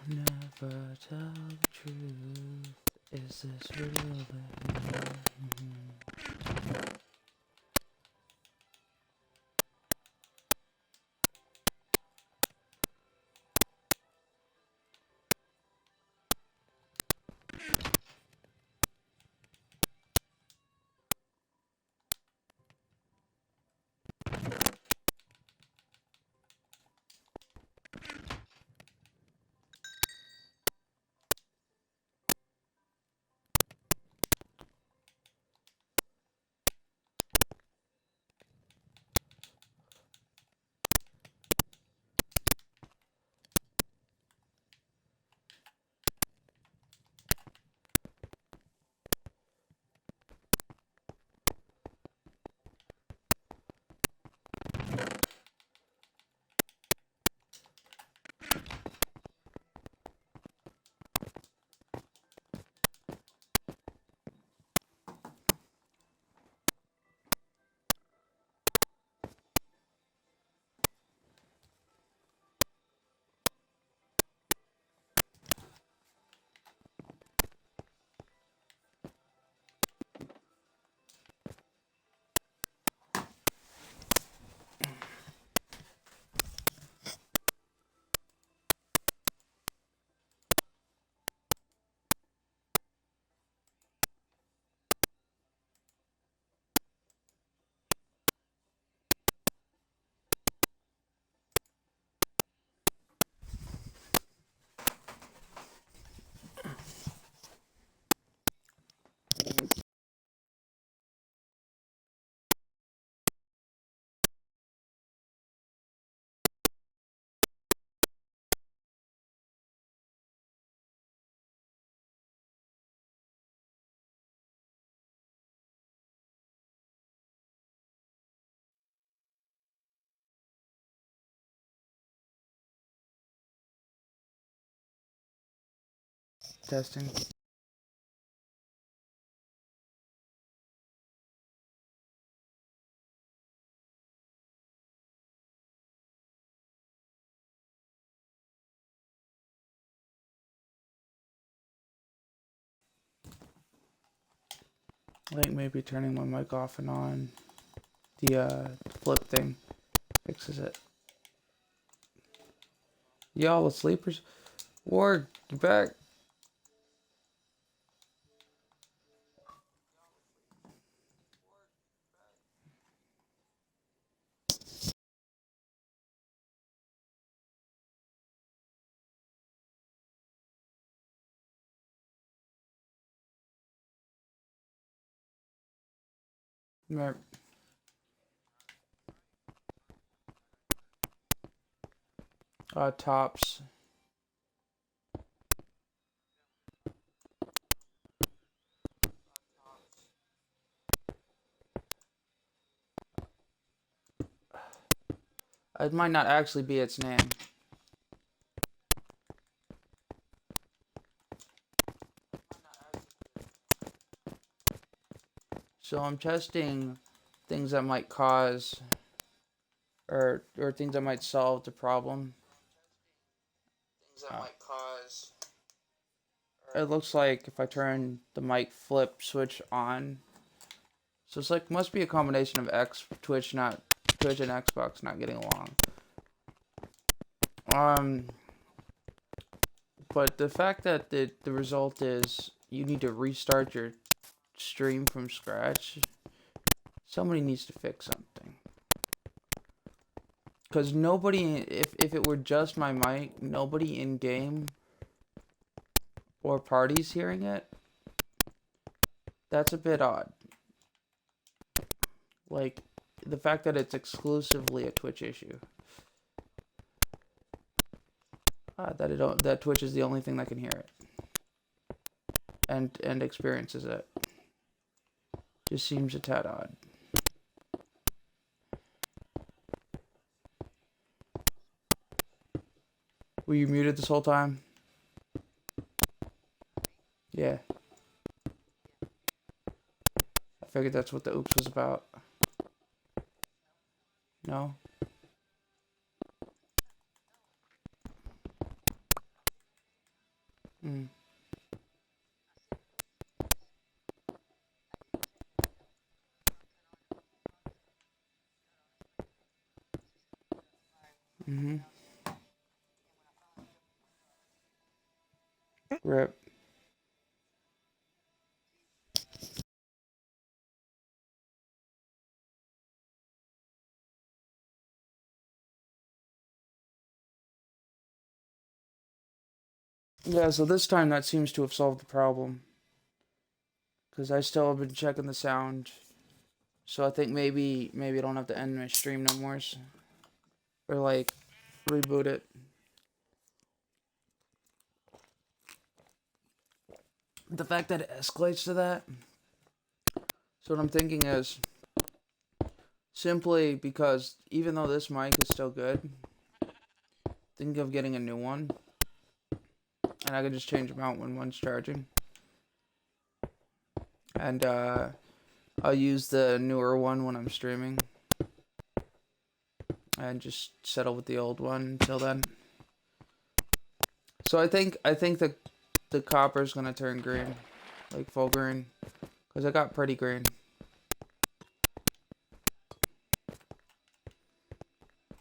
S1: Never tell the truth. Is this real? Testing. I think maybe turning my mic off and on the flip thing fixes it. Y'all the sleepers. Ward, you back? Right. Tops. It might not actually be its name. So I'm testing things that might cause or things that might solve the problem. It looks like if I turn the mic flip switch on, so it's like must be a combination of Twitch and Xbox not getting along. But the fact that the result is you need to restart your stream from scratch, somebody needs to fix something. Because nobody, if it were just my mic, nobody in game or parties hearing it, that's a bit odd. Like, the fact that it's exclusively a Twitch issue. That Twitch is the only thing that can hear it. And experiences it. Just seems a tad odd. Were you muted this whole time? Yeah. I figured that's what the oops was about. No? Mm. Mm-hmm. Rip. Yeah, so this time that seems to have solved the problem. Because I still have been checking the sound. So I think maybe I don't have to end my stream no more. Or like reboot it. The fact that it escalates to that. So what I'm thinking is simply because even though this mic is still good, think of getting a new one. And I can just change them out when one's charging. And I'll use the newer one when I'm streaming. And just settle with the old one until then. So I think the copper's gonna turn green. Like full green. Because I got pretty green.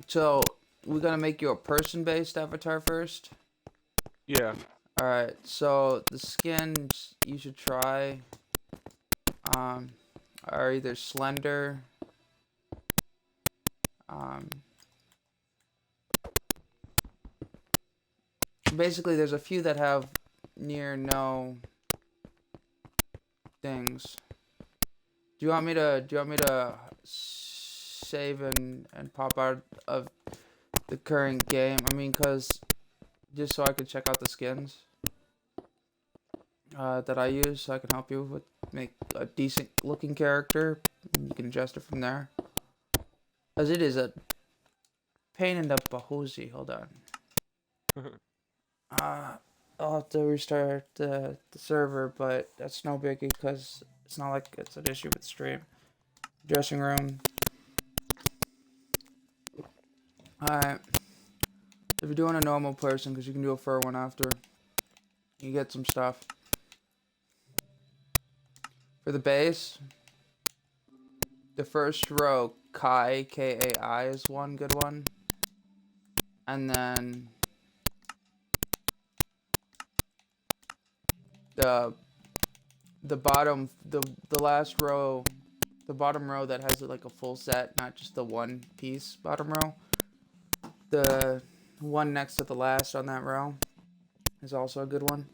S1: So, we're gonna make you a person-based avatar first?
S2: Yeah.
S1: Alright, so the skins you should try are either Slender, basically there's a few that have near no things. Do you want me to save and pop out of the current game? I mean, cause just so I can check out the skins that I use, so I can help you with make a decent looking character. And you can adjust it from there. As it is a pain in the bahoozy. Hold on. I'll have to restart the server, but that's no biggie because it's not like it's an issue with stream. Dressing room. Alright. If you're doing a normal person, because you can do a fur one after, you get some stuff. For the base, the first row, Kai, Kai, is one good one. And then the bottom, the last row, the bottom row that has like a full set, not just the one piece bottom row. The one next to the last on that row is also a good one.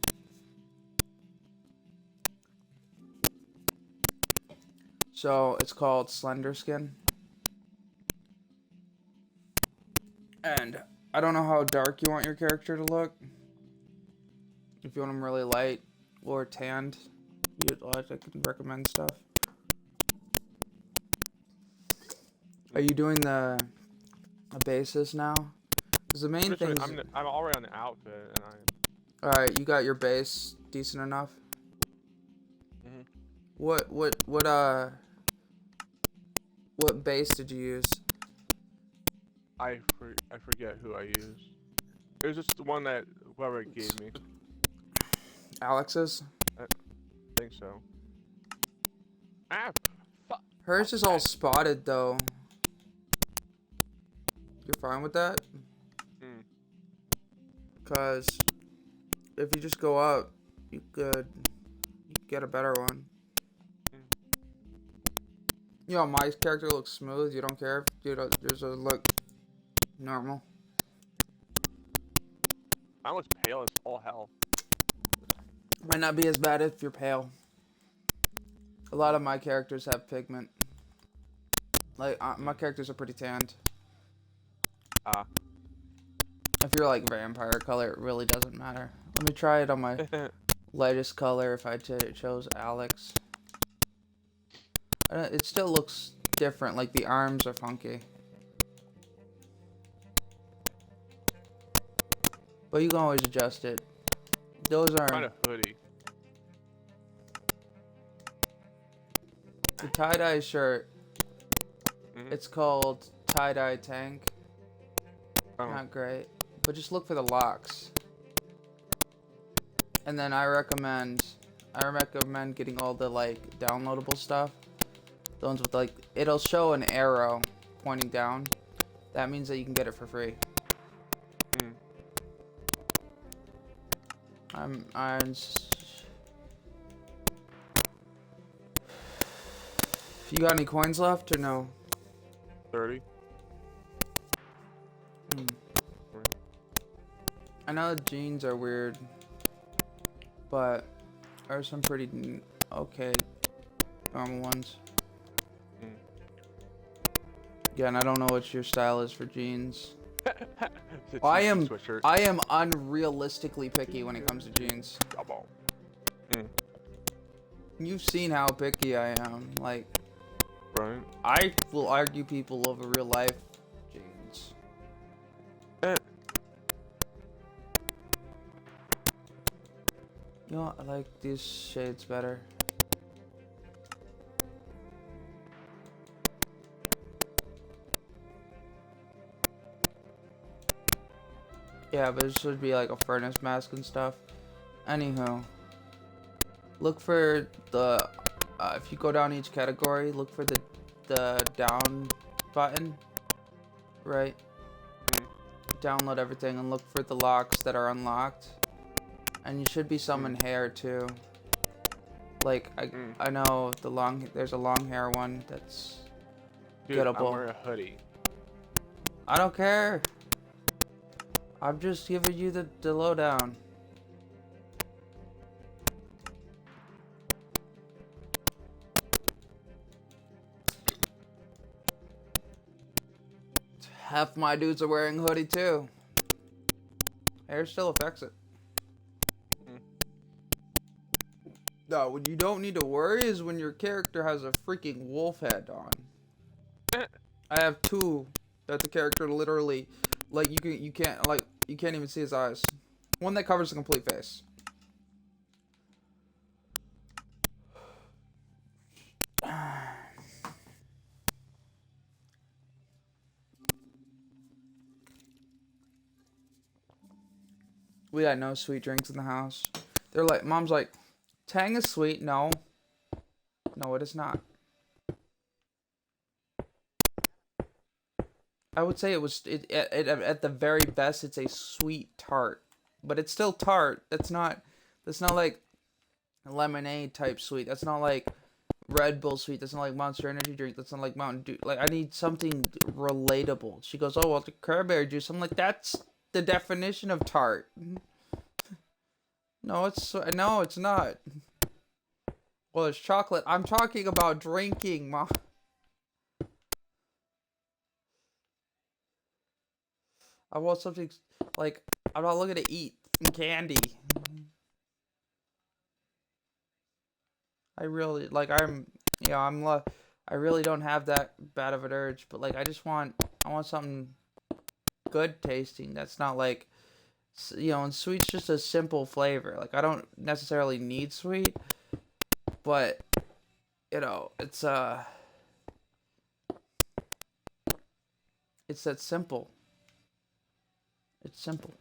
S1: So it's called Slender Skin. And I don't know how dark you want your character to look. If you want them really light or tanned, I can recommend stuff. Are you doing the basis now? Because the main thing.
S2: I'm already on the outfit, and I.
S1: All right, you got your base decent enough.
S2: Mhm.
S1: What base did you use?
S2: I forget who I used. It was just the one that whoever gave me.
S1: Alex's?
S2: I think so. Ah, fuck.
S1: Hers is all spotted though. You're fine with that? Cause if you just go up, you could get a better one. You know, my character looks smooth. You don't care if yours look normal.
S2: I was pale as all hell.
S1: Might not be as bad if you're pale. A lot of my characters have pigment. Like, my characters are pretty tanned. If you're like vampire color, it really doesn't matter. Let me try it on my lightest color if I chose Alex. It still looks different, like the arms are funky. But you can always adjust it. Those are...
S2: Find a hoodie.
S1: The tie-dye shirt. It's called tie-dye tank. Not great. But just look for the locks. And then I recommend getting all the like downloadable stuff. The ones with like, it'll show an arrow pointing down. That means that you can get it for free. You got any coins left or no?
S2: 30.
S1: I know the jeans are weird, but there are some pretty okay normal ones. Yeah, and I don't know what your style is for jeans. I am unrealistically picky when it comes to jeans. You've seen how picky I am. Like,
S2: right?
S1: I will argue people over real life jeans. You know, I like these shades better. Yeah, but it should be like a furnace mask and stuff. Anywho, look for the if you go down each category, look for the down button, right? Download everything and look for the locks that are unlocked. And you should be some in hair too. Like I know there's a long hair one that's gettable.
S2: I'm wearing a hoodie.
S1: I don't care. I'm just giving you the lowdown. Half my dudes are wearing hoodie too. Hair still affects it. No, what you don't need to worry is when your character has a freaking wolf head on. I have two that the character literally, like you can't even see his eyes. One that covers the complete face. We got no sweet drinks in the house. They're like, Mom's like, Tang is sweet. No. No, it is not. I would say at the very best, it's a sweet tart. But it's still tart. That's not like lemonade type sweet. That's not like Red Bull sweet. That's not like Monster Energy drink. That's not like Mountain Dew. Like, I need something relatable. She goes, oh, well, the cranberry juice. I'm like, that's the definition of tart. No, it's not. Well, it's chocolate. I'm talking about drinking, Mom. I want something like I'm not looking to eat candy. I really like I really don't have that bad of an urge, but like I want something good tasting that's not like and sweet's just a simple flavor. Like I don't necessarily need sweet, but it's that simple. It's simple.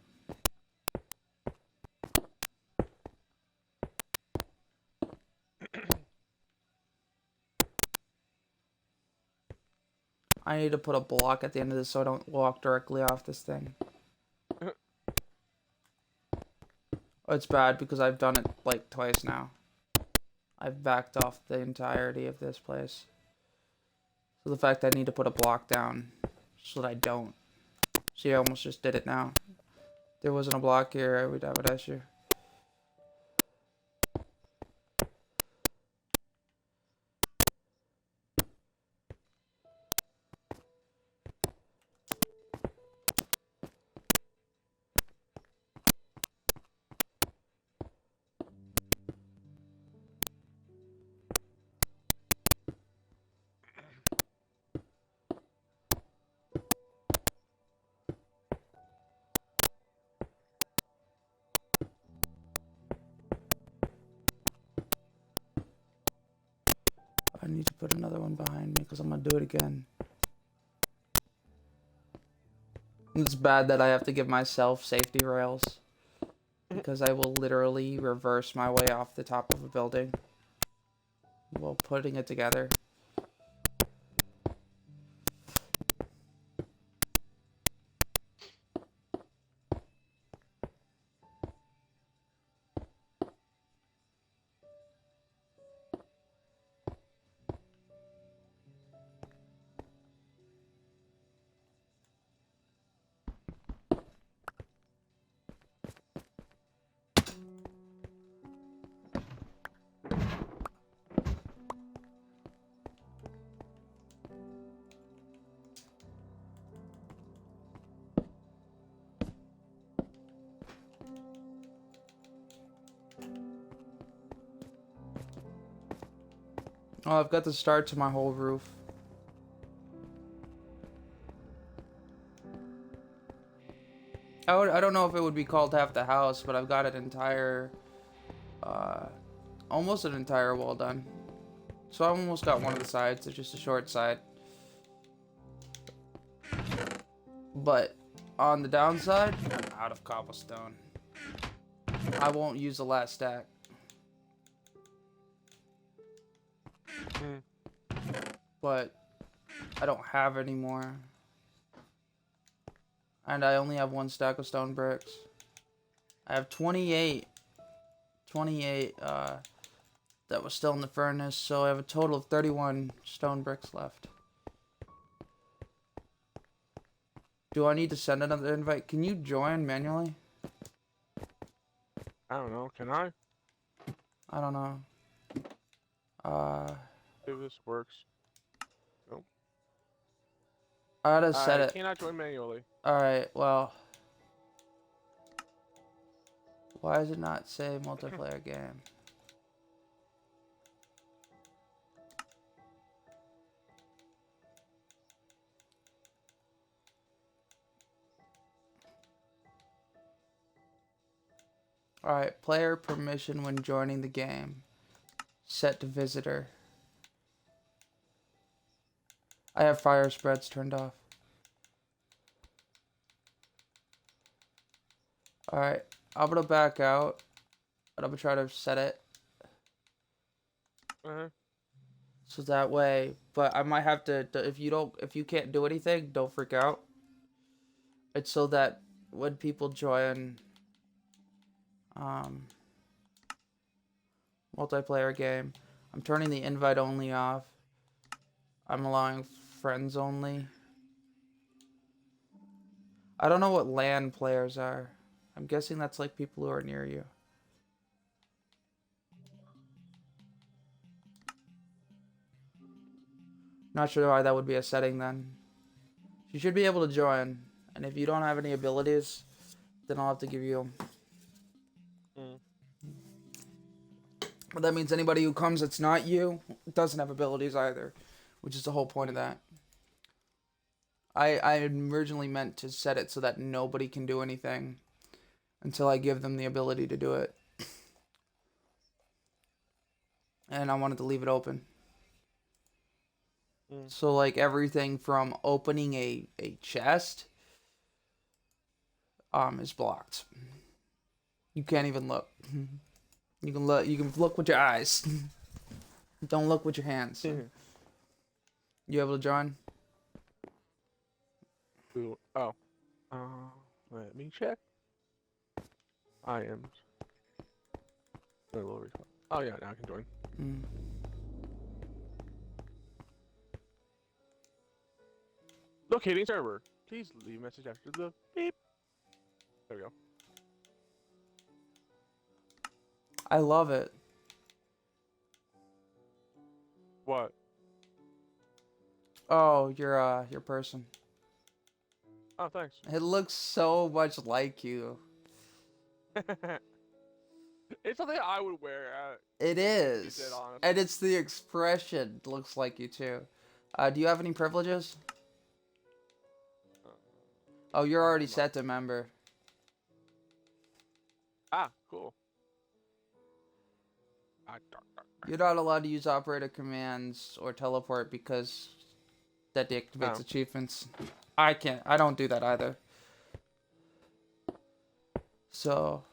S1: I need to put a block at the end of this so I don't walk directly off this thing. Oh, it's bad because I've done it like twice now. I've backed off the entirety of this place. So the fact that I need to put a block down so that I don't. See, I almost just did it now. If there wasn't a block here, I would have an issue. I need to put another one behind me because I'm going to do it again. It's bad that I have to give myself safety rails because I will literally reverse my way off the top of a building while putting it together. Oh, I've got the start to my whole roof. I don't know if it would be called half the house, but I've got an entire, almost an entire wall done. So I almost got one of the sides. It's just a short side. But on the downside, I'm out of cobblestone. I won't use the last stack. But I don't have any more. And I only have one stack of stone bricks. I have 28 that was still in the furnace, so I have a total of 31 stone bricks left. Do I need to send another invite? Can you join manually?
S2: I don't know. Can I?
S1: I don't know.
S2: If this works. Nope.
S1: I gotta set it.
S2: I cannot join manually.
S1: Alright, well. Why does it not say multiplayer game? Alright, player permission when joining the game. Set to visitor. I have fire spreads turned off. Alright, I'm gonna back out. And I'm gonna try to set it. So that way, but I might have to, if you can't do anything, don't freak out. It's so that when people join, multiplayer game, I'm turning the invite only off. I'm allowing friends only. I don't know what LAN players are. I'm guessing that's like people who are near you. Not sure why that would be a setting then. You should be able to join. And if you don't have any abilities, then I'll have to give you them. But that means anybody who comes that's not you doesn't have abilities either, which is the whole point of that. I originally meant to set it so that nobody can do anything until I give them the ability to do it. And I wanted to leave it open. So like everything from opening a chest is blocked. You can't even look. You can look with your eyes. Don't look with your hands. You able to join?
S2: Ooh, oh. Let me check. I am. Oh yeah, now I can join. Locating server. Please leave a message after the beep. There we go.
S1: I love it.
S2: What?
S1: Oh, your person.
S2: Oh, thanks.
S1: It looks so much like you.
S2: It's something I would wear.
S1: It is. And it's the expression looks like you too. Do you have any privileges? Oh, you're already set to member.
S2: Ah, cool.
S1: You're not allowed to use operator commands or teleport because that deactivates achievements. I don't do that either. So.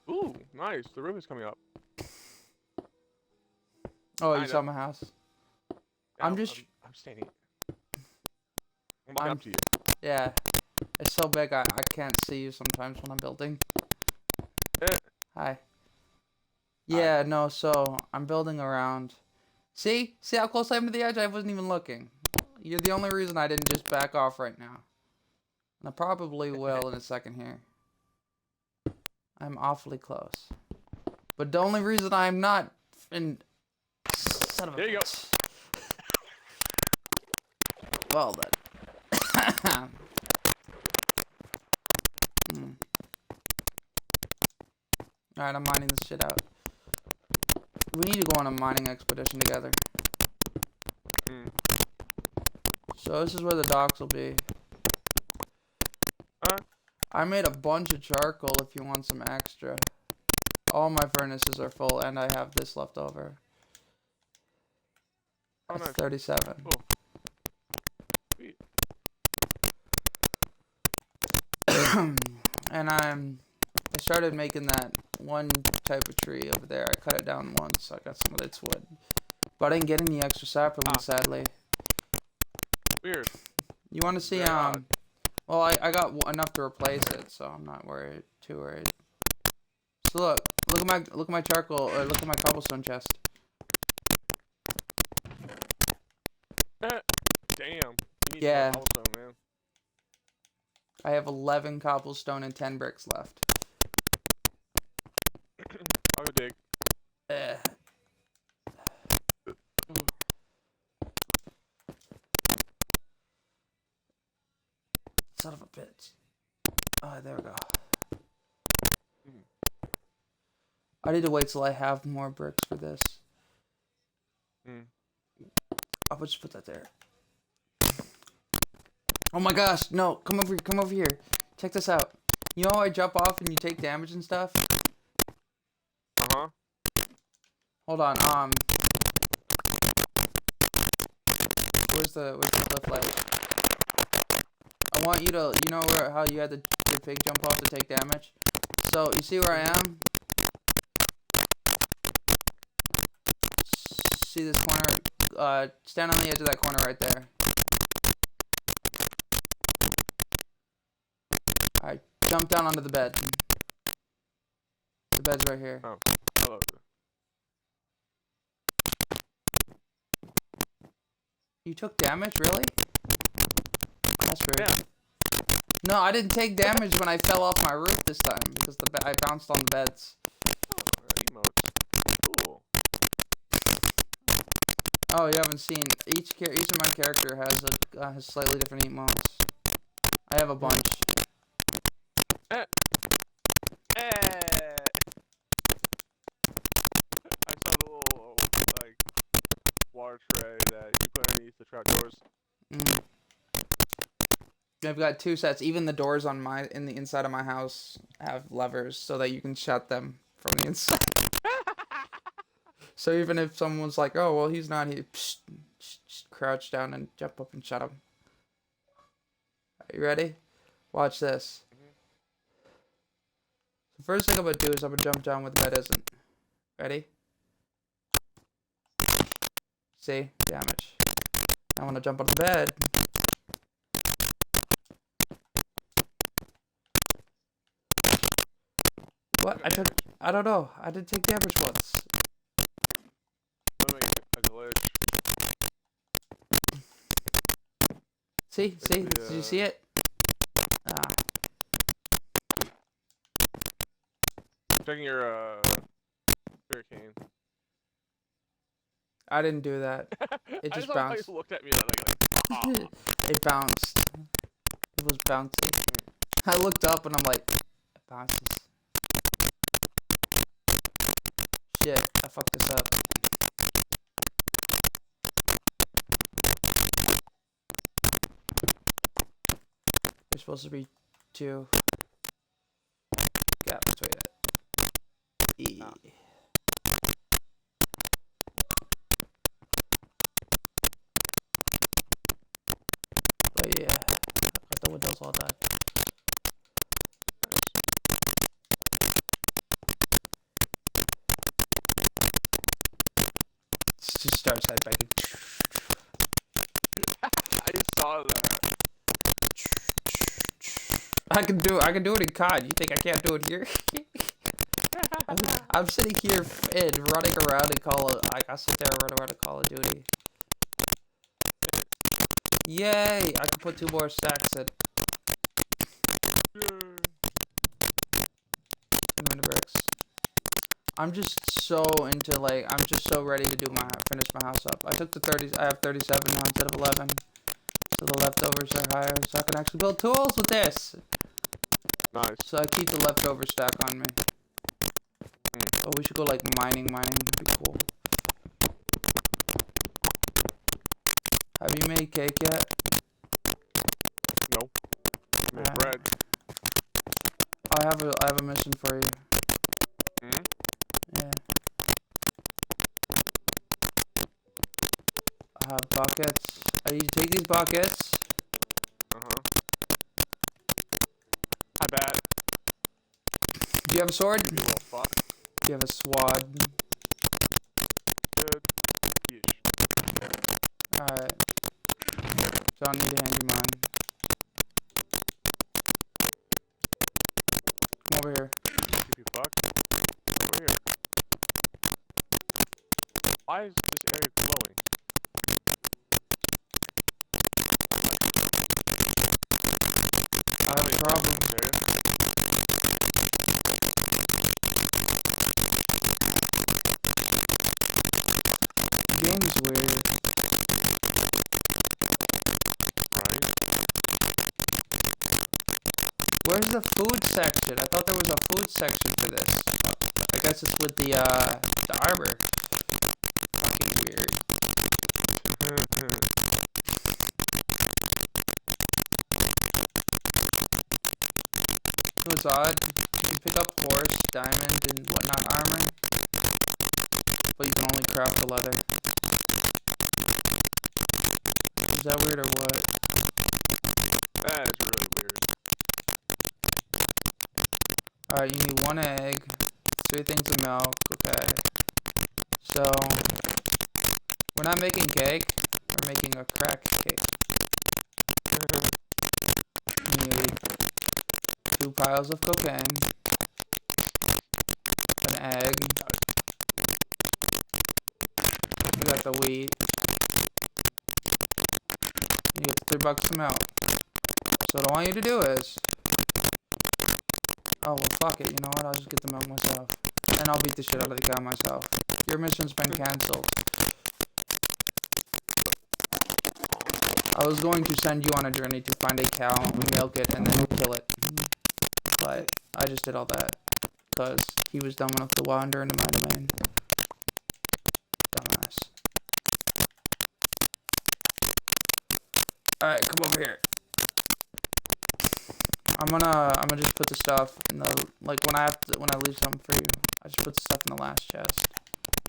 S2: Ooh, nice. The roof is coming up.
S1: Oh, you saw my house?
S2: Yeah,
S1: I'm
S2: standing. I'm looking up to you.
S1: Yeah. It's so big I can't see you sometimes when I'm building. Hi. Yeah, no, so I'm building around. See how close I am to the edge? I wasn't even looking. You're the only reason I didn't just back off right now. And I probably will in a second here. I'm awfully close. But the only reason I'm not in... Son of a
S2: There you
S1: bitch. Well then. Alright, I'm mining this shit out. We need to go on a mining expedition together. So this is where the docks will be. I made a bunch of charcoal if you want some extra. All my furnaces are full and I have this left over. That's nice. 37.
S2: Cool. Sweet.
S1: And I started making that one type of tree over there. I cut it down once, so I got some of its wood. But I didn't get any extra saplings, sadly.
S2: Weird.
S1: You want to see, well, I got enough to replace it, so I'm not too worried. So look at my charcoal, or look at my cobblestone chest.
S2: Damn. You need
S1: Yeah.
S2: cobblestone, man.
S1: I have 11 cobblestone and 10 bricks left.
S2: I'll go dig.
S1: Son of a bitch. Oh, there we go. I need to wait till I have more bricks for this. I'll just put that there. Oh my gosh, no, come over here. Check this out. You know how I jump off and you take damage and stuff? Hold on, where's the cliff ledge? I want you to, you know how you had your pig jump off to take damage? So, you see where I am? See this corner? Stand on the edge of that corner right there. Alright, jump down onto the bed. The bed's right here.
S2: Oh, hello.
S1: You took damage, really? That's weird.
S2: Yeah.
S1: No, I didn't take damage when I fell off my roof this time because I bounced on the beds.
S2: Oh, emotes. Cool.
S1: Oh, you haven't seen each of my character has slightly different emotes. I have a bunch.
S2: archway that you put underneath the trapdoors.
S1: Mm. I've got 2 sets. Even the doors on in the inside of my house have levers so that you can shut them from the inside. So even if someone's like, "Oh, well, he's not here," crouch down and jump up and shut him. Are you ready? Watch this. The first thing I'm gonna do is I'm gonna jump down where the bed isn't. Ready? See? Damage. I want to jump on the bed. What? I don't know. I didn't take damage once.
S2: That makes it a glitch.
S1: See? Did you see it? Ah.
S2: Checking your hurricane.
S1: I didn't do that. It just bounced.
S2: You looked at me like ah.
S1: It bounced. It was bouncing. I looked up and I'm like, it bounces. Shit, I fucked this up. There's supposed to be 2 gap between it. E.
S2: Ah.
S1: But yeah, got the windows all done. It just starts headbanging.
S2: I saw that.
S1: I can do it in COD. You think I can't do it here? I'm sitting here and running around and I sit there and run around and Call of Duty. Yay! I can put 2 more stacks in. The bricks. I'm just so into I'm just so ready to finish my house up. I took the 30s. I have 37 now instead of 11. So the leftovers are higher, so I can actually build tools with this.
S2: Nice.
S1: So I keep the leftover stack on me. Oh, we should go mining. That'd be cool. Have you made cake yet?
S2: No. Made bread.
S1: I have a mission for you. Yeah. I have buckets. I need to take these buckets.
S2: I bet.
S1: Do you have a sword?
S2: You little fuck.
S1: Do you have a swad?
S2: Good. Yeesh.
S1: Alright. So I'll need to hand you mine. Come over here.
S2: You fuck. Over here. Why is this area glowing?
S1: I have a problem. The game's weird.
S2: Right.
S1: Where's the food section? I thought there was a food section for this. I guess it's with the armor. Fucking weird. So it's odd. You can pick up horse, diamond, and whatnot armor, but you can only craft the leather. Is that weird or what?
S2: That is really weird.
S1: Alright, you need 1 egg, 3 things of milk, okay. So, we're not making cake, we're making a crack cake. You need 2 piles of cocaine, an egg, we got the wheat, you get $3 from milk. So what I want you to do is, oh well fuck it, you know what, I'll just get the milk myself. And I'll beat the shit out of the cow myself. Your mission's been cancelled. I was going to send you on a journey to find a cow, milk it, and then kill it. But I just did all that. Because he was dumb enough to wander into my domain. Dumbass. Alright, come over here. I'm gonna just put the stuff in the, like, when I leave something for you, I just put the stuff in the last chest.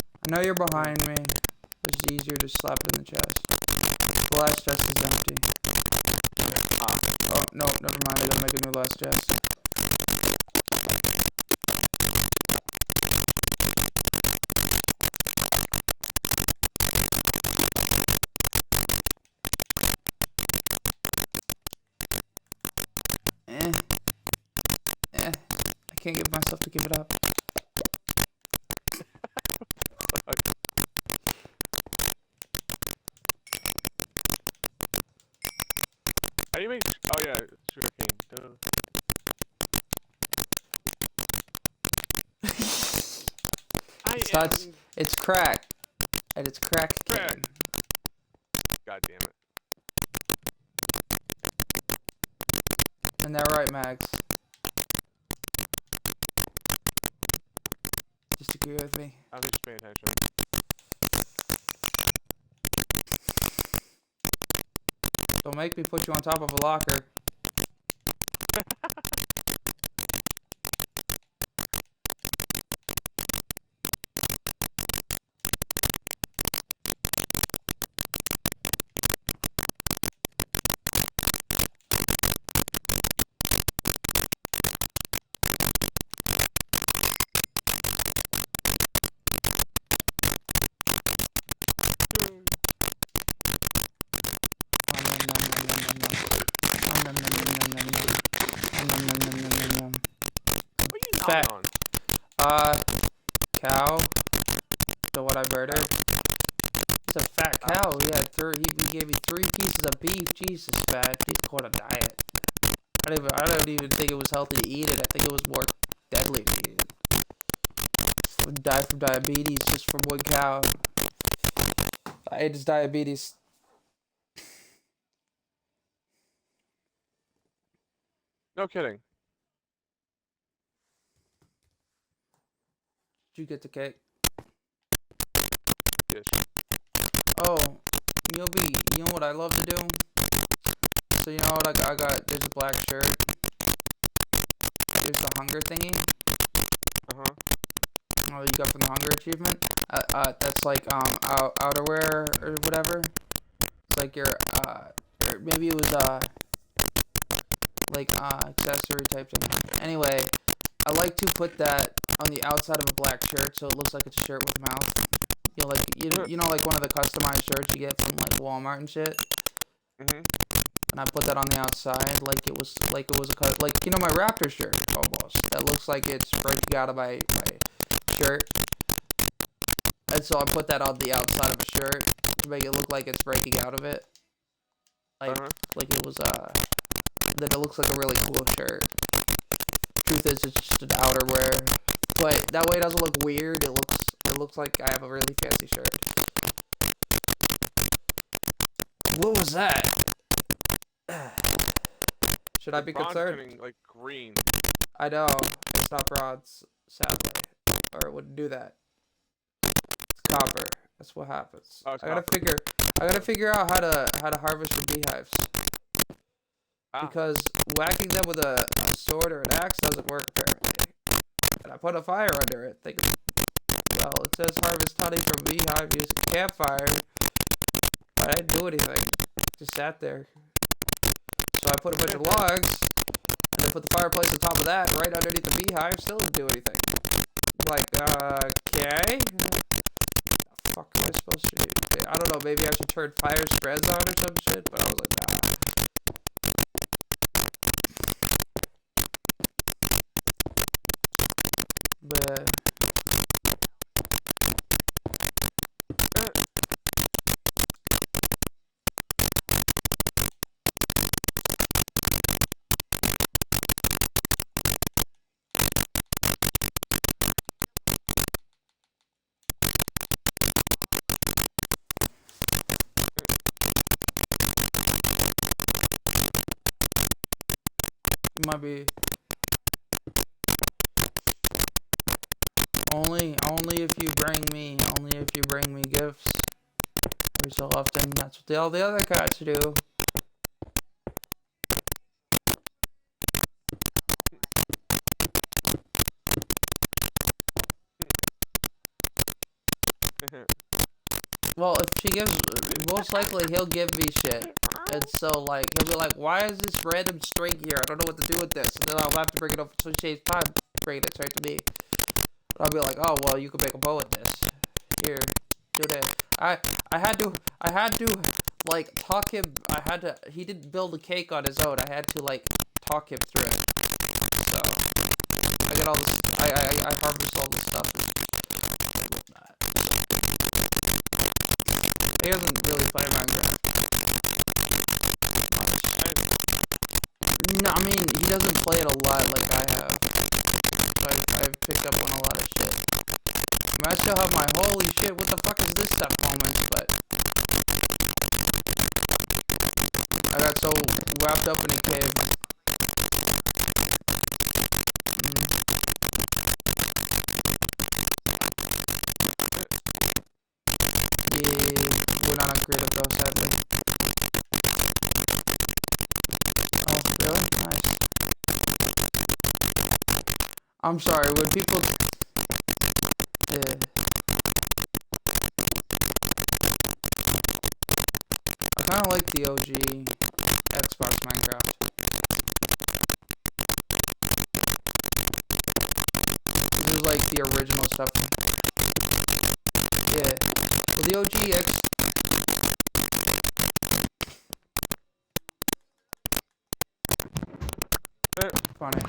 S1: I know you're behind me. It's easier to slap it in the chest. The last chest is empty. Oh, no, never mind. I gotta make a new last chest. I can't get myself to give it up.
S2: How do you make? Oh yeah, sugarcane. Duh.
S1: It's crack. And it's crack cane.
S2: God damn it.
S1: And they're right, Mags. Just agree with me.
S2: I'm just paying attention.
S1: Don't make me put you on top of a locker. Fat. Cow. So what I murdered? It's a fat cow. He gave me 3 pieces of beef. Jesus, fat. He's caught a diet. I don't even think it was healthy to eat it. I think it was more deadly to eat it. I would die from diabetes just from one cow. I ate his diabetes.
S2: No kidding.
S1: Did you get the cake?
S2: Yes.
S1: Oh, you know what I love to do? So you know what I got? There's a black shirt. There's the hunger thingy. Oh, you got from the hunger achievement. That's like outerwear or whatever. It's like your or maybe it was like accessory type thing. Anyway, I like to put that on the outside of a black shirt so it looks like it's a shirt with mouth. You know, like you know, like one of the customized shirts you get from like Walmart and shit. And I put that on the outside, like it was a like you know my Raptor shirt almost. That looks like it's breaking out of my shirt. And so I put that on the outside of a shirt to make it look like it's breaking out of it. Like it was then it looks like a really cool shirt. Truth is, it's just an outerwear, but that way it doesn't look weird. It looks like I have a really fancy shirt. What was that? Should I be concerned?
S2: Turning, like green.
S1: I know. It's not bronze, sadly, or it wouldn't do that. It's copper. That's what happens.
S2: Oh,
S1: I gotta figure out how to harvest your beehives. Because whacking them with a sword or an axe doesn't work apparently. And I put a fire under it, thinking, well, it says harvest honey from beehive using campfire. But I didn't do anything. Just sat there. So I put a bunch of logs, and I put the fireplace on top of that, right underneath the beehive, still didn't do anything. Like, okay? What the fuck am I supposed to do? I don't know, maybe I should turn fire spreads on or some shit, but I was like, nah. But it might be only if you bring me gifts every so often. That's what all the other cats do. Well, if she gives, most likely he'll give me shit. And so, like, he'll be like, why is this random string here? I don't know what to do with this. And then I'll have to bring it over so she saves time bringing it straight to me. And I'll be like, oh, well, you can make a bow with this. Here, do this. I had to, like, talk him, he didn't build a cake on his own. I had to, like, talk him through it. So, I get all this, I harvest all this stuff. He doesn't really play Minecraft. No, I mean, he doesn't play it a lot like I have. So I've picked up on a lot of shit. I mean, I still have my holy shit, what the fuck is this stuff moments, but I got so wrapped up in the caves. Yeah, we're not on creative though, sadly. Oh, really? Nice. I'm sorry, when people... Yeah. I kinda like the OG Xbox Minecraft. This is like the original stuff. Yeah. Well, the OG funny.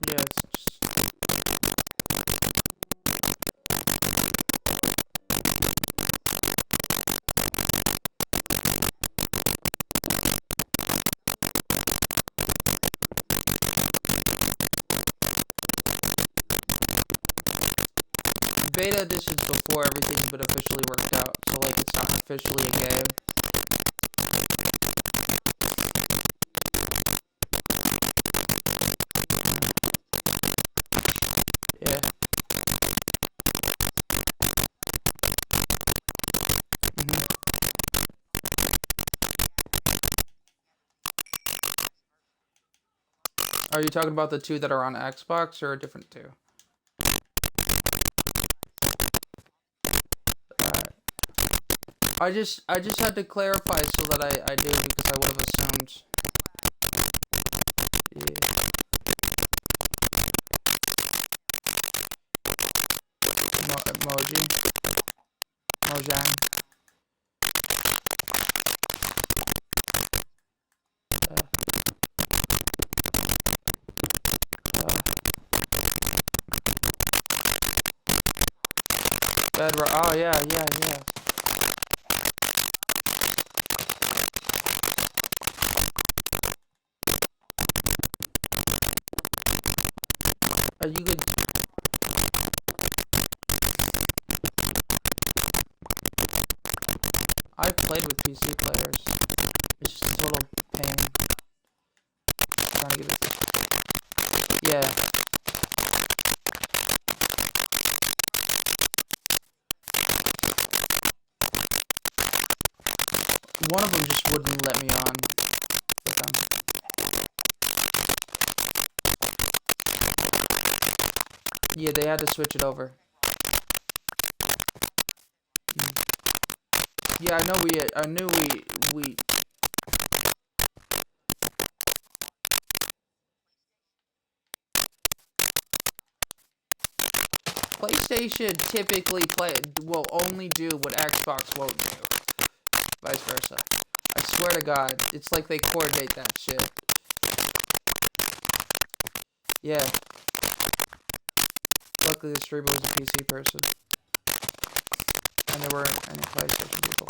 S1: Yeah, it's just... Beta editions before everything's been officially worked out, so like it's not officially a game. Yeah. Are you talking about the two that are on Xbox or a different two? I just had to clarify so that I did because I would have assumed. Yeah. Emoji. Mojang. Bedrock. Oh yeah. You could. I've played with PC players. It's just a little pain. Trying to get it. Yeah. One of them just wouldn't let me on with them. Yeah, they had to switch it over. Yeah, I knew we PlayStation typically will only do what Xbox won't do. Vice versa. I swear to God, it's like they coordinate that shit. Yeah. Luckily the streamer was a PC person. And there weren't any PlayStation people.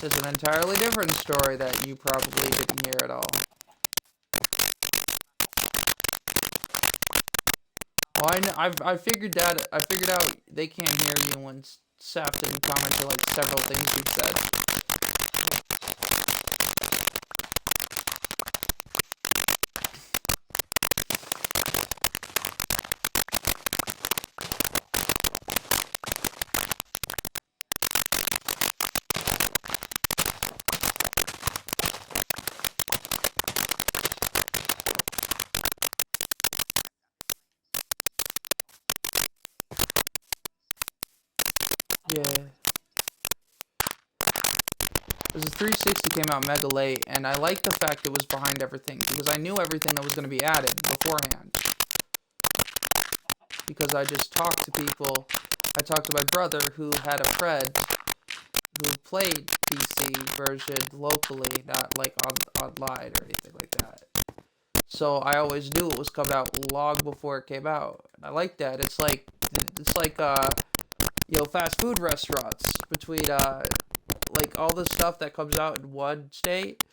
S1: is an entirely different story that you probably didn't hear at all. Well, I figured that I figured out they can't hear you when Sap didn't comment to like several things you said. Yeah. Because the 360 came out mega late, and I like the fact it was behind everything, because I knew everything that was going to be added beforehand. Because I just talked to people. I talked to my brother, who had a friend who played PC version locally, not like online or anything like that. So I always knew it was coming out long before it came out. And I like that. It's like you know, fast food restaurants between like all the stuff that comes out in one state.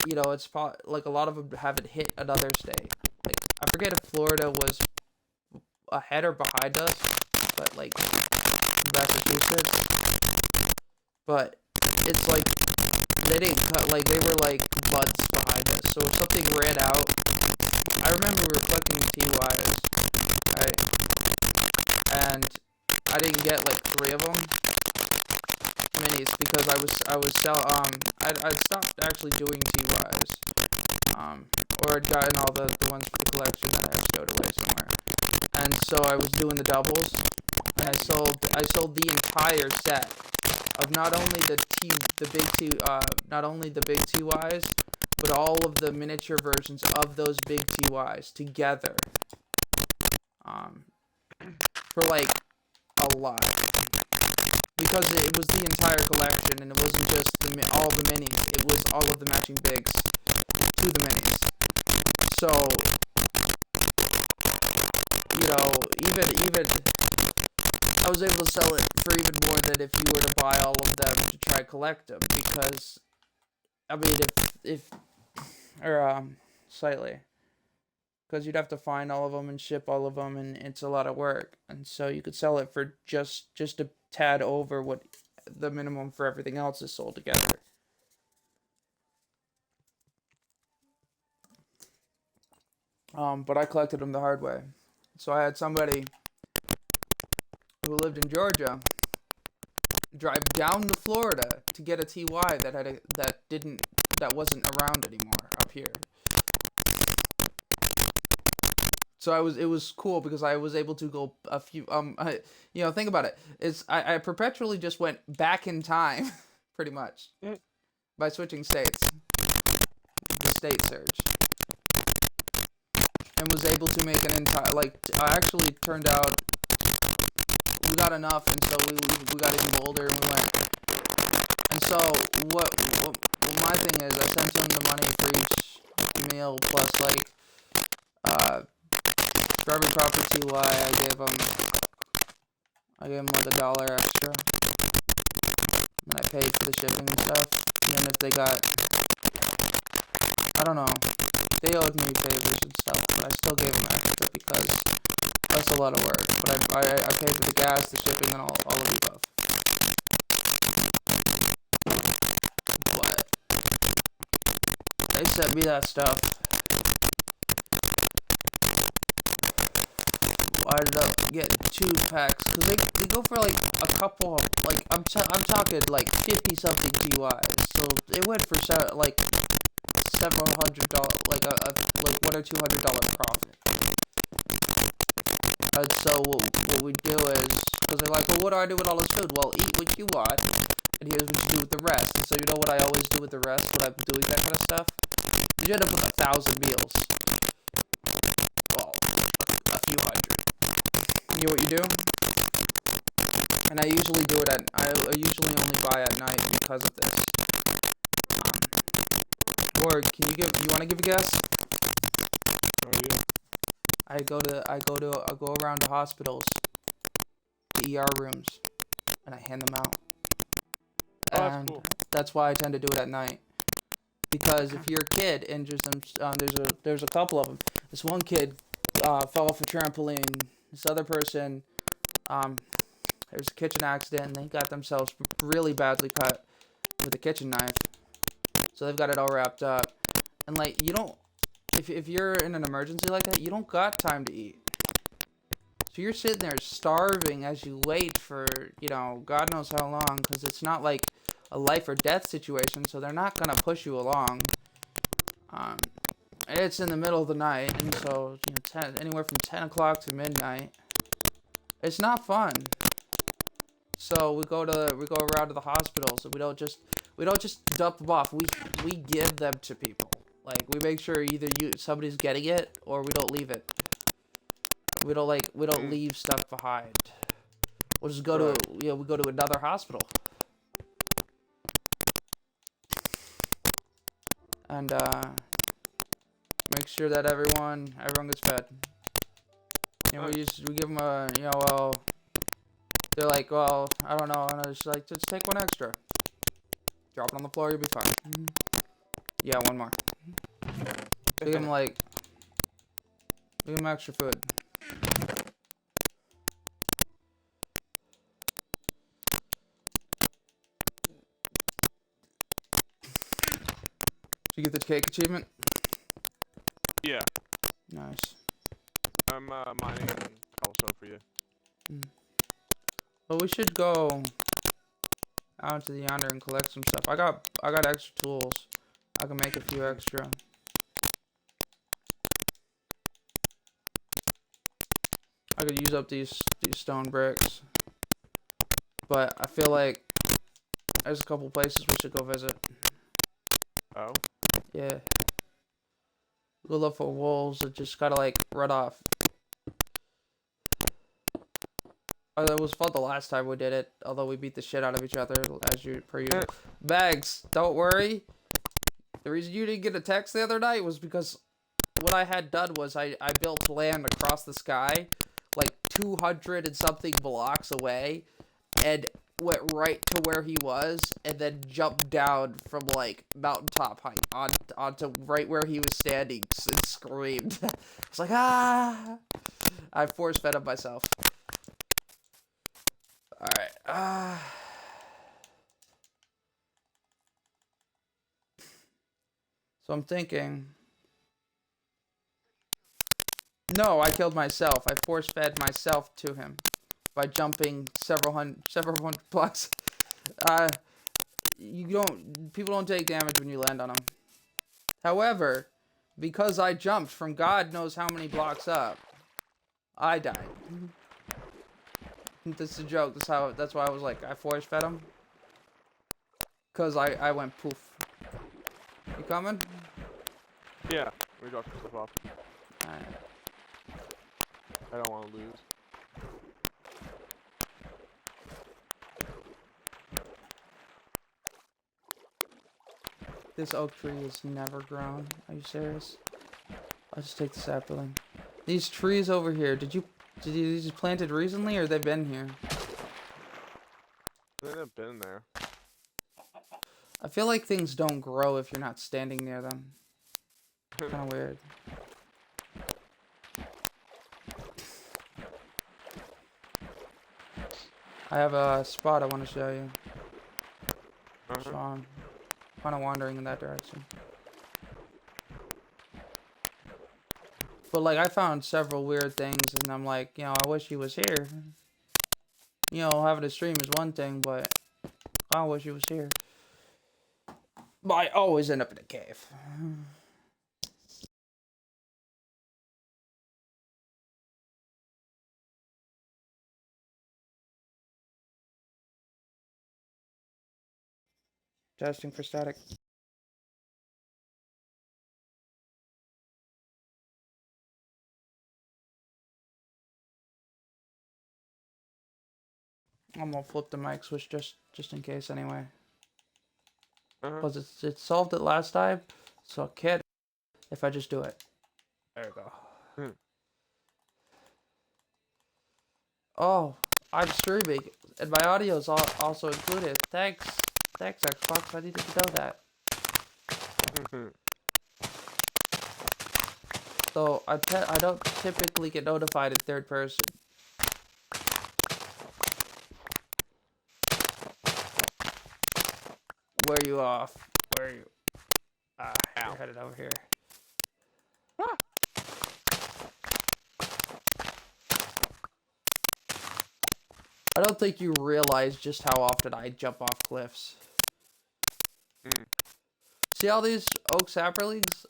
S1: You know, it's like a lot of them haven't hit another state. Like I forget if Florida was ahead or behind us, but like Massachusetts. But it's like they didn't cut, like they were like months behind us. So if something ran out, I remember we were collecting TYs, right? And I didn't get like 3 of them minis because I'd stopped actually doing TYs. Or I'd gotten all the ones for the collection that I had stowed away somewhere. And so I was doing the doubles, and I sold the entire set of not only the big TYs, but all of the miniature versions of those big TYs together. For like a lot. Because it was the entire collection, and it wasn't just all the minis, it was all of the matching bigs to the minis. So, you know, even I was able to sell it for even more than if you were to buy all of them to try to collect them, because, I mean, slightly. Because you'd have to find all of them and ship all of them, and it's a lot of work. And so you could sell it for just a tad over what the minimum for everything else is sold together. But I collected them the hard way. So I had somebody who lived in Georgia drive down to Florida to get a TY that wasn't around anymore up here. So it was cool because I was able to go a few, you know, think about it. I perpetually just went back in time, pretty much, by switching states, the state search, and was able to make an entire, like, I actually turned out, we got enough, and so we got even older, and we went, and so what my thing is, I sent him the money for each meal, plus, like, for every proper TY, I gave him like $1 extra. And I paid for the shipping and stuff. And then if they got, I don't know, they owed me favors and stuff, but I still gave them extra because that's a lot of work. But I paid for the gas, the shipping, and all of the above. But they sent me that stuff. I ended up getting 2 packs, because they go for like a couple, like, I'm talking like 50 something TYs, so it went for like several $100, like like $100 or $200 profit. And so what we do is, because they're like, well, what do I do with all this food? Well, eat what you want, and here's what you do with the rest. And so you know what I always do with the rest when I'm doing that kind of stuff? You end up with 1,000 meals. Well, a few hundred. You know what you do? And I usually do it I usually only buy at night because of this. Or you want to give a guess?
S2: Oh yeah.
S1: I go around to hospitals, the ER rooms, and I hand them out.
S2: Oh, that's
S1: and
S2: cool.
S1: that's why I tend to do it at night. Because if your kid injures them, there's a couple of them. This one kid fell off a trampoline. This other person, there was a kitchen accident, and they got themselves really badly cut with a kitchen knife. So they've got it all wrapped up. And like, you don't, if you're in an emergency like that, you don't got time to eat. So you're sitting there starving as you wait for, God knows how long, because it's not like a life or death situation, so they're not gonna push you along. And it's in the middle of the night, and so anywhere from 10 o'clock to midnight. It's not fun. So we go around to the hospitals, and we don't just dump them off. We give them to people. Like, we make sure either somebody's getting it or we don't leave it. We don't leave stuff behind. We'll just go we go to another hospital. And make sure that everyone gets fed. We give them a, they're like, well, I don't know, and I just like, just take one extra. Drop it on the floor, you'll be fine. Yeah, one more. So give them extra food. Did you get the cake achievement?
S2: Yeah.
S1: Nice.
S2: I'm mining cobblestone for you.
S1: Well, we should go out into the yonder and collect some stuff. I got extra tools. I can make a few extra. I could use up these stone bricks. But I feel like there's a couple places we should go visit.
S2: Oh?
S1: Yeah. Go look for wolves that just gotta like run off. It was fun the last time we did it, although we beat the shit out of each other per usual. Bags, don't worry. The reason you didn't get a text the other night was because what I had done was I built land across the sky, like 200 and something blocks away, and went right to where he was, and then jumped down from like mountaintop height onto right where he was standing and screamed. I was like, ah! I force fed him myself. Alright, so I'm thinking... No, I killed myself. I force-fed myself to him by jumping several hundred blocks. People don't take damage when you land on them. However, because I jumped from God knows how many blocks up, I died. That's a joke. That's why I was like, I force-fed him. Cause I went poof. You coming?
S2: Yeah. We dropped stuff off.
S1: Alright.
S2: I don't want to lose.
S1: This oak tree is never grown. Are you serious? I'll just take the sapling. These trees over here, did you just planted recently or they've been here?
S2: They've been there.
S1: I feel like things don't grow if you're not standing near them. Kind of weird. I have a spot I want to show you. So I'm kind of wandering in that direction. But like, I found several weird things, and I'm like, I wish he was here. Having a stream is one thing, but I wish he was here. But I always end up in a cave. Testing for static. I'm gonna flip the mic switch just in case anyway. Because it solved it last time, so I can't if I just do it. There we go. Oh, I'm streaming, and my audio is also included. Thanks thanks, Xbox. I needed to know that. So I don't typically get notified in third person. Where are you off? Where are you? You're headed over here.
S2: Ah.
S1: I don't think you realize just how often I jump off cliffs. See all these oak saplings?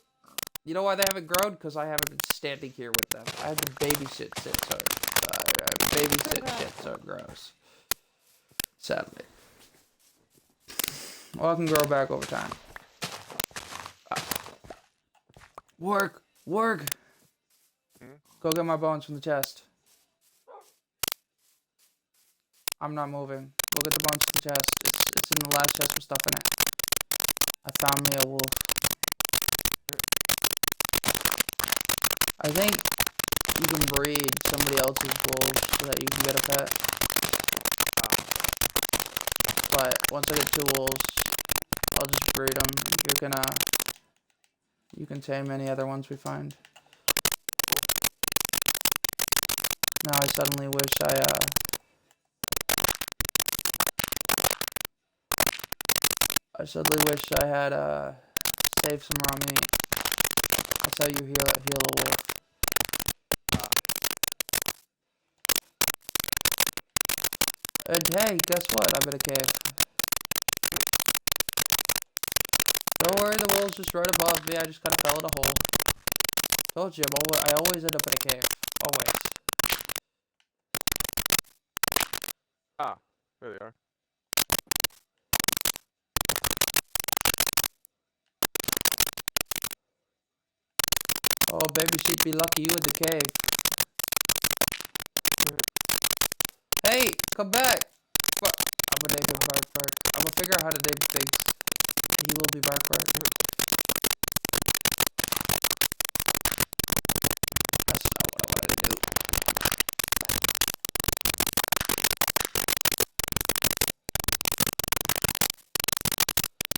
S1: You know why they haven't grown? Because I haven't been standing here with them. I had to babysit shit, so it grows. Sadly. Well, I can grow back over time. Work! Go get my bones from the chest. I'm not moving. Go get the bones from the chest. It's in the last chest with stuff in it. I found me a wolf. I think you can breed somebody else's wolves so that you can get a pet. But once I get 2 wolves, I'll just breed them. You can tame any other ones we find. Now I suddenly wish I had saved some raw meat. That's how you heal a wolf. And hey, guess what? I'm in a cave. Don't worry, the wolf's just right above me. I just kind of fell in a hole. Told you, I always end up in a cave. Always.
S2: Ah, there they are.
S1: Oh, baby sheep, be lucky you in the cave. Hey, come back! I'm gonna name him Bark Bark. I'm gonna figure out how to name things. He will be Bark Bark. That's not what I wanted to do.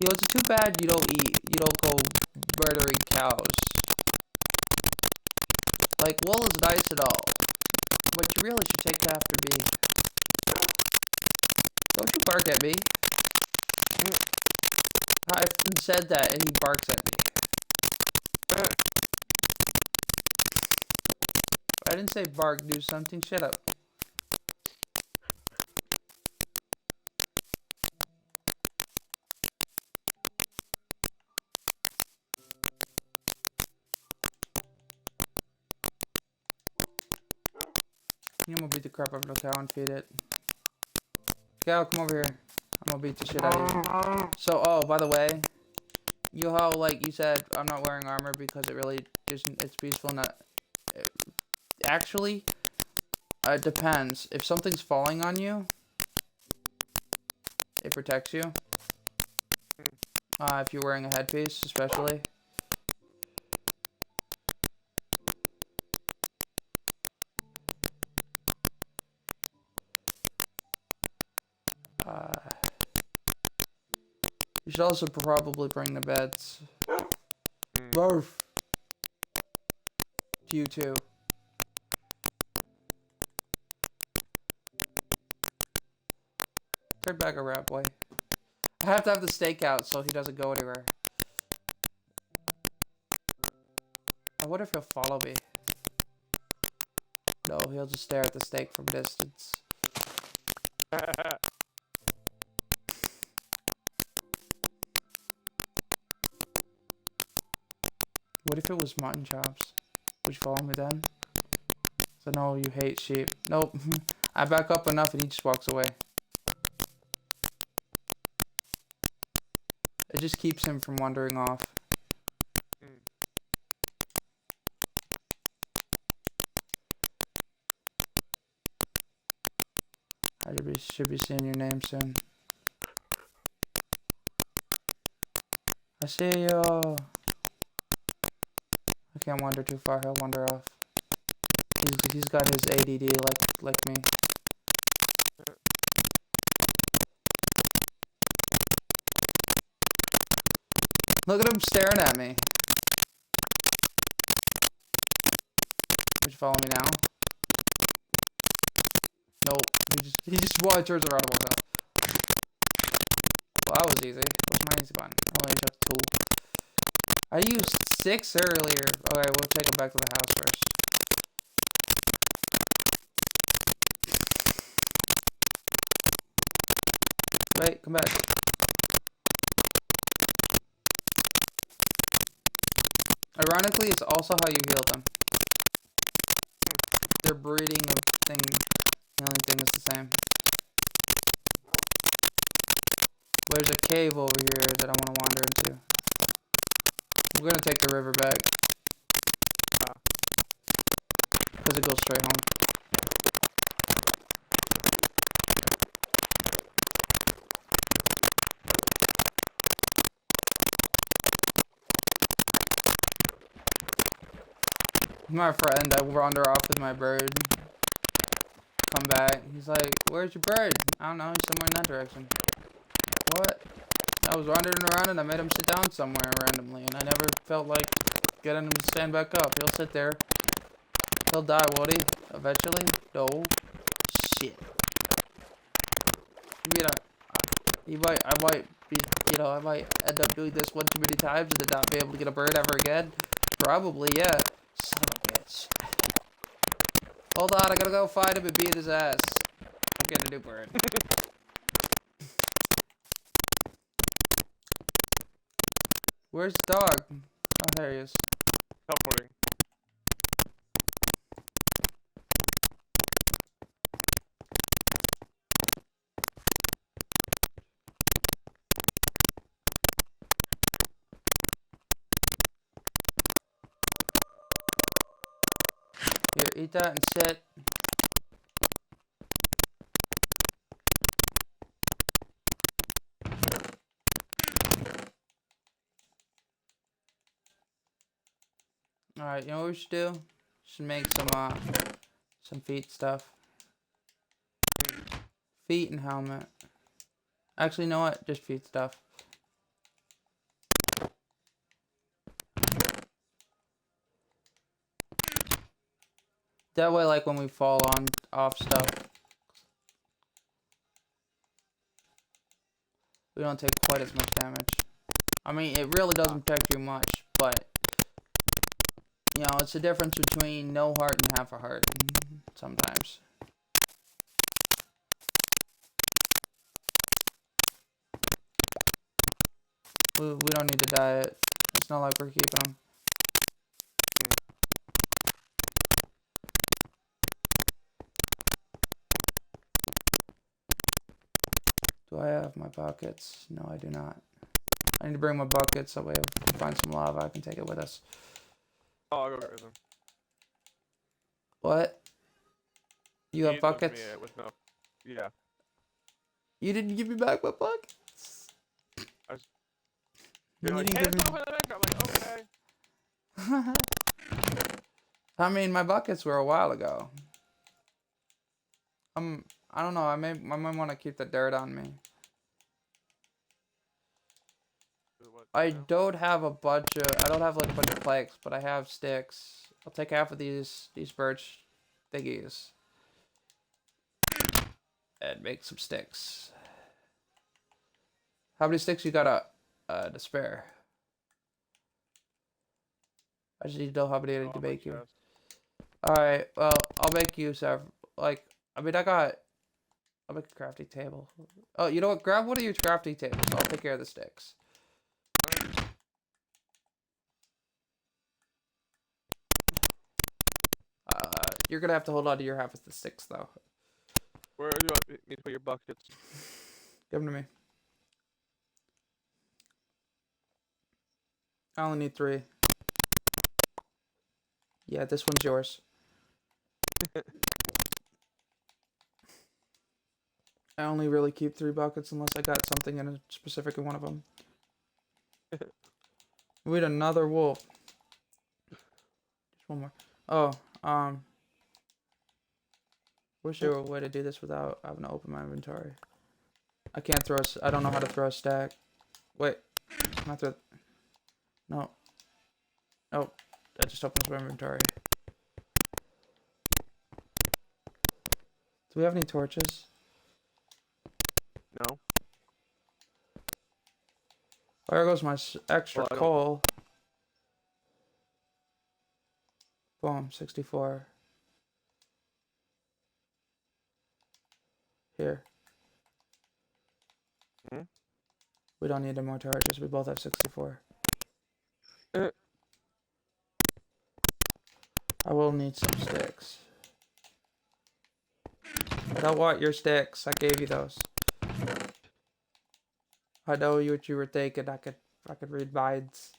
S1: You know, it's too bad you don't go murdering cows. Like, wool is nice and all, but you really should take after me. Don't you bark at me. I said that and he barks at me. I didn't say bark, do something. Shut up. I'm gonna beat the crap out of the cow and feed it. Cow, come over here. I'm gonna beat the shit out of you. So, oh, by the way, you know how, like, you said, I'm not wearing armor because it really isn't, it's peaceful, not... Actually, it depends. If something's falling on you, it protects you. If you're wearing a headpiece, especially. You should also probably bring the beds. Barf. To you too. Turn back around, boy. I have to have the stake out so he doesn't go anywhere. I wonder if he'll follow me. No, he'll just stare at the stake from distance. What if it was mutton chops? Would you follow me then? So no, you hate sheep. Nope. I back up enough and he just walks away. It just keeps him from wandering off. I should be seeing your name soon. I see you. I can't wander too far, he'll wander off. He's got his ADD like me. Look at him staring at me. Would you follow me now? Nope. He just turns around and walks out. Well, that was easy. What's my easy button? Oh, I took 2. I used 6 earlier. Okay, we'll take it back to the house first. Wait, come back. Ironically, it's also how you heal them. Their breeding of thing, healing thing is the same. There's a cave over here that I want to wander into. We're gonna take the river back. Because it goes straight home. My friend, I wander off with my bird. Come back. He's like, where's your bird? I don't know, he's somewhere in that direction. What? I was wandering around and I made him sit down somewhere randomly, and I never felt like getting him to stand back up. He'll sit there. He'll die, won't he? Eventually? No. Shit. You know, I might be, I might end up doing this one too many times and then not be able to get a bird ever again. Probably, yeah. Son of a bitch. Hold on, I gotta go find him and beat his ass. I'm getting a new bird. Where's the dog? Oh, there he is.
S2: Teleporting.
S1: Here, eat that and sit. Alright, you know what we should do? Should make some feet stuff. Feet and helmet. Actually, you know what? Just feet stuff. That way, like, when we fall off stuff, we don't take quite as much damage. I mean, it really doesn't protect you much, but, you know, it's the difference between no heart and half a heart, sometimes. We don't need to diet. It's not like we're keeping them. Do I have my buckets? No, I do not. I need to bring my buckets so that way if we find some lava, I can take it with us.
S2: Oh, I'll go get them.
S1: What? You have
S2: Need them,
S1: buckets?
S2: yeah, with no. Yeah.
S1: You didn't give me back my buckets?
S2: They're
S1: You
S2: like,
S1: didn't
S2: hey,
S1: give me...
S2: I'm like, okay.
S1: I mean, my buckets were a while ago. I don't know, I might want to keep the dirt on me. I don't have a bunch of, I don't have like a bunch of planks, but I have sticks. I'll take half of these birch thingies. And make some sticks. How many sticks you got to spare? I just need to know how many I need to make you. Alright, well, I'll make you several, like, I mean, I'll make a crafting table. Oh, you know what? Grab one of your crafting tables. I'll take care of the sticks. You're gonna have to hold on to your half of the sticks, though.
S2: Where do you want me to put your buckets?
S1: Give them to me. I only need 3. Yeah, this one's yours. I only really keep 3 buckets unless I got something in a specific in one of them. We had another wolf. Just one more. Oh, what's your way to do this without having to open my inventory? I can't throw I don't know how to throw a stack. Wait, can I throw... No. Nope. That just opens my inventory. Do we have any torches?
S2: No.
S1: There goes my extra
S2: Well, I don't-
S1: coal. Boom, 64. Here.
S2: Hmm?
S1: We don't need any more torches. We both have 64. I will need some sticks. I don't want your sticks. I gave you those. I know what you were thinking. I could read minds.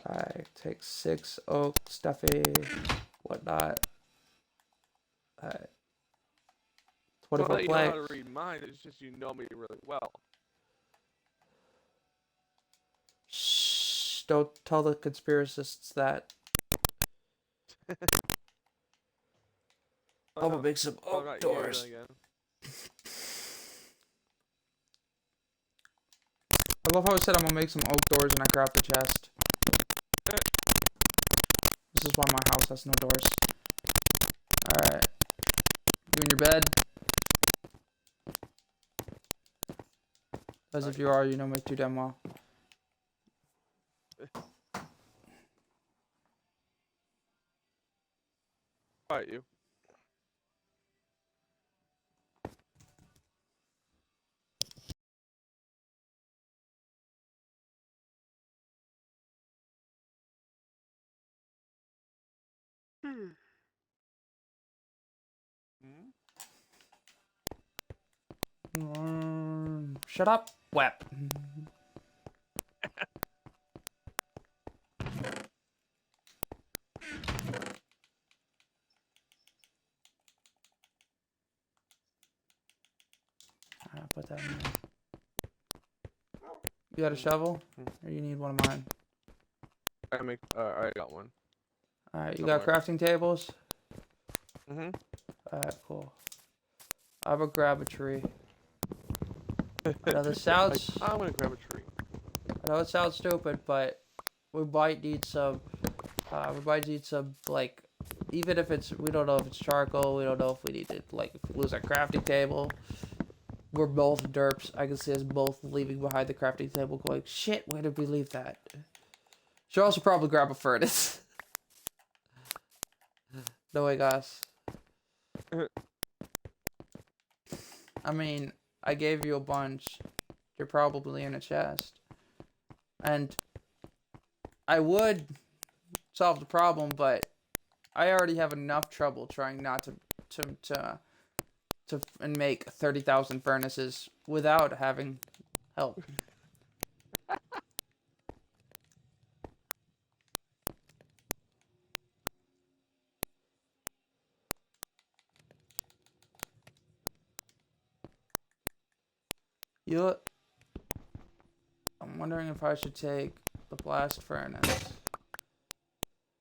S1: I take 6 oak, stuffy, whatnot. 24
S2: Well, you know how to
S1: planks.
S2: read mine. It's just you know me really well.
S1: Shh! Don't tell the conspiracists that. I'm gonna make some oak
S2: not
S1: doors.
S2: You, then again.
S1: I love how I said I'm gonna make some oak doors and I craft the chest. This is why my house has no doors. Alright. You in your bed? As if you are, you know me too damn well.
S2: Alright, you. Hmm.
S1: Shut up, Wep. I'll put that in there. You got a shovel? Or you need one of mine?
S2: I got one.
S1: Alright, you got crafting tables?
S2: Mm-hmm.
S1: Alright, cool. I will grab a tree. I know this sounds...
S2: I'm gonna grab a tree.
S1: I know it sounds stupid, but we might need some... like... Even if it's... We don't know if it's charcoal, we don't know if we need to, like, if we lose our crafting table. We're both derps. I can see us both leaving behind the crafting table going, shit, where did we leave that? Should also probably grab a furnace. No way, guys. I mean, I gave you a bunch. You're probably in a chest. And I would solve the problem, but I already have enough trouble trying not to make 30,000 furnaces without having help. I'm wondering if I should take the blast furnace.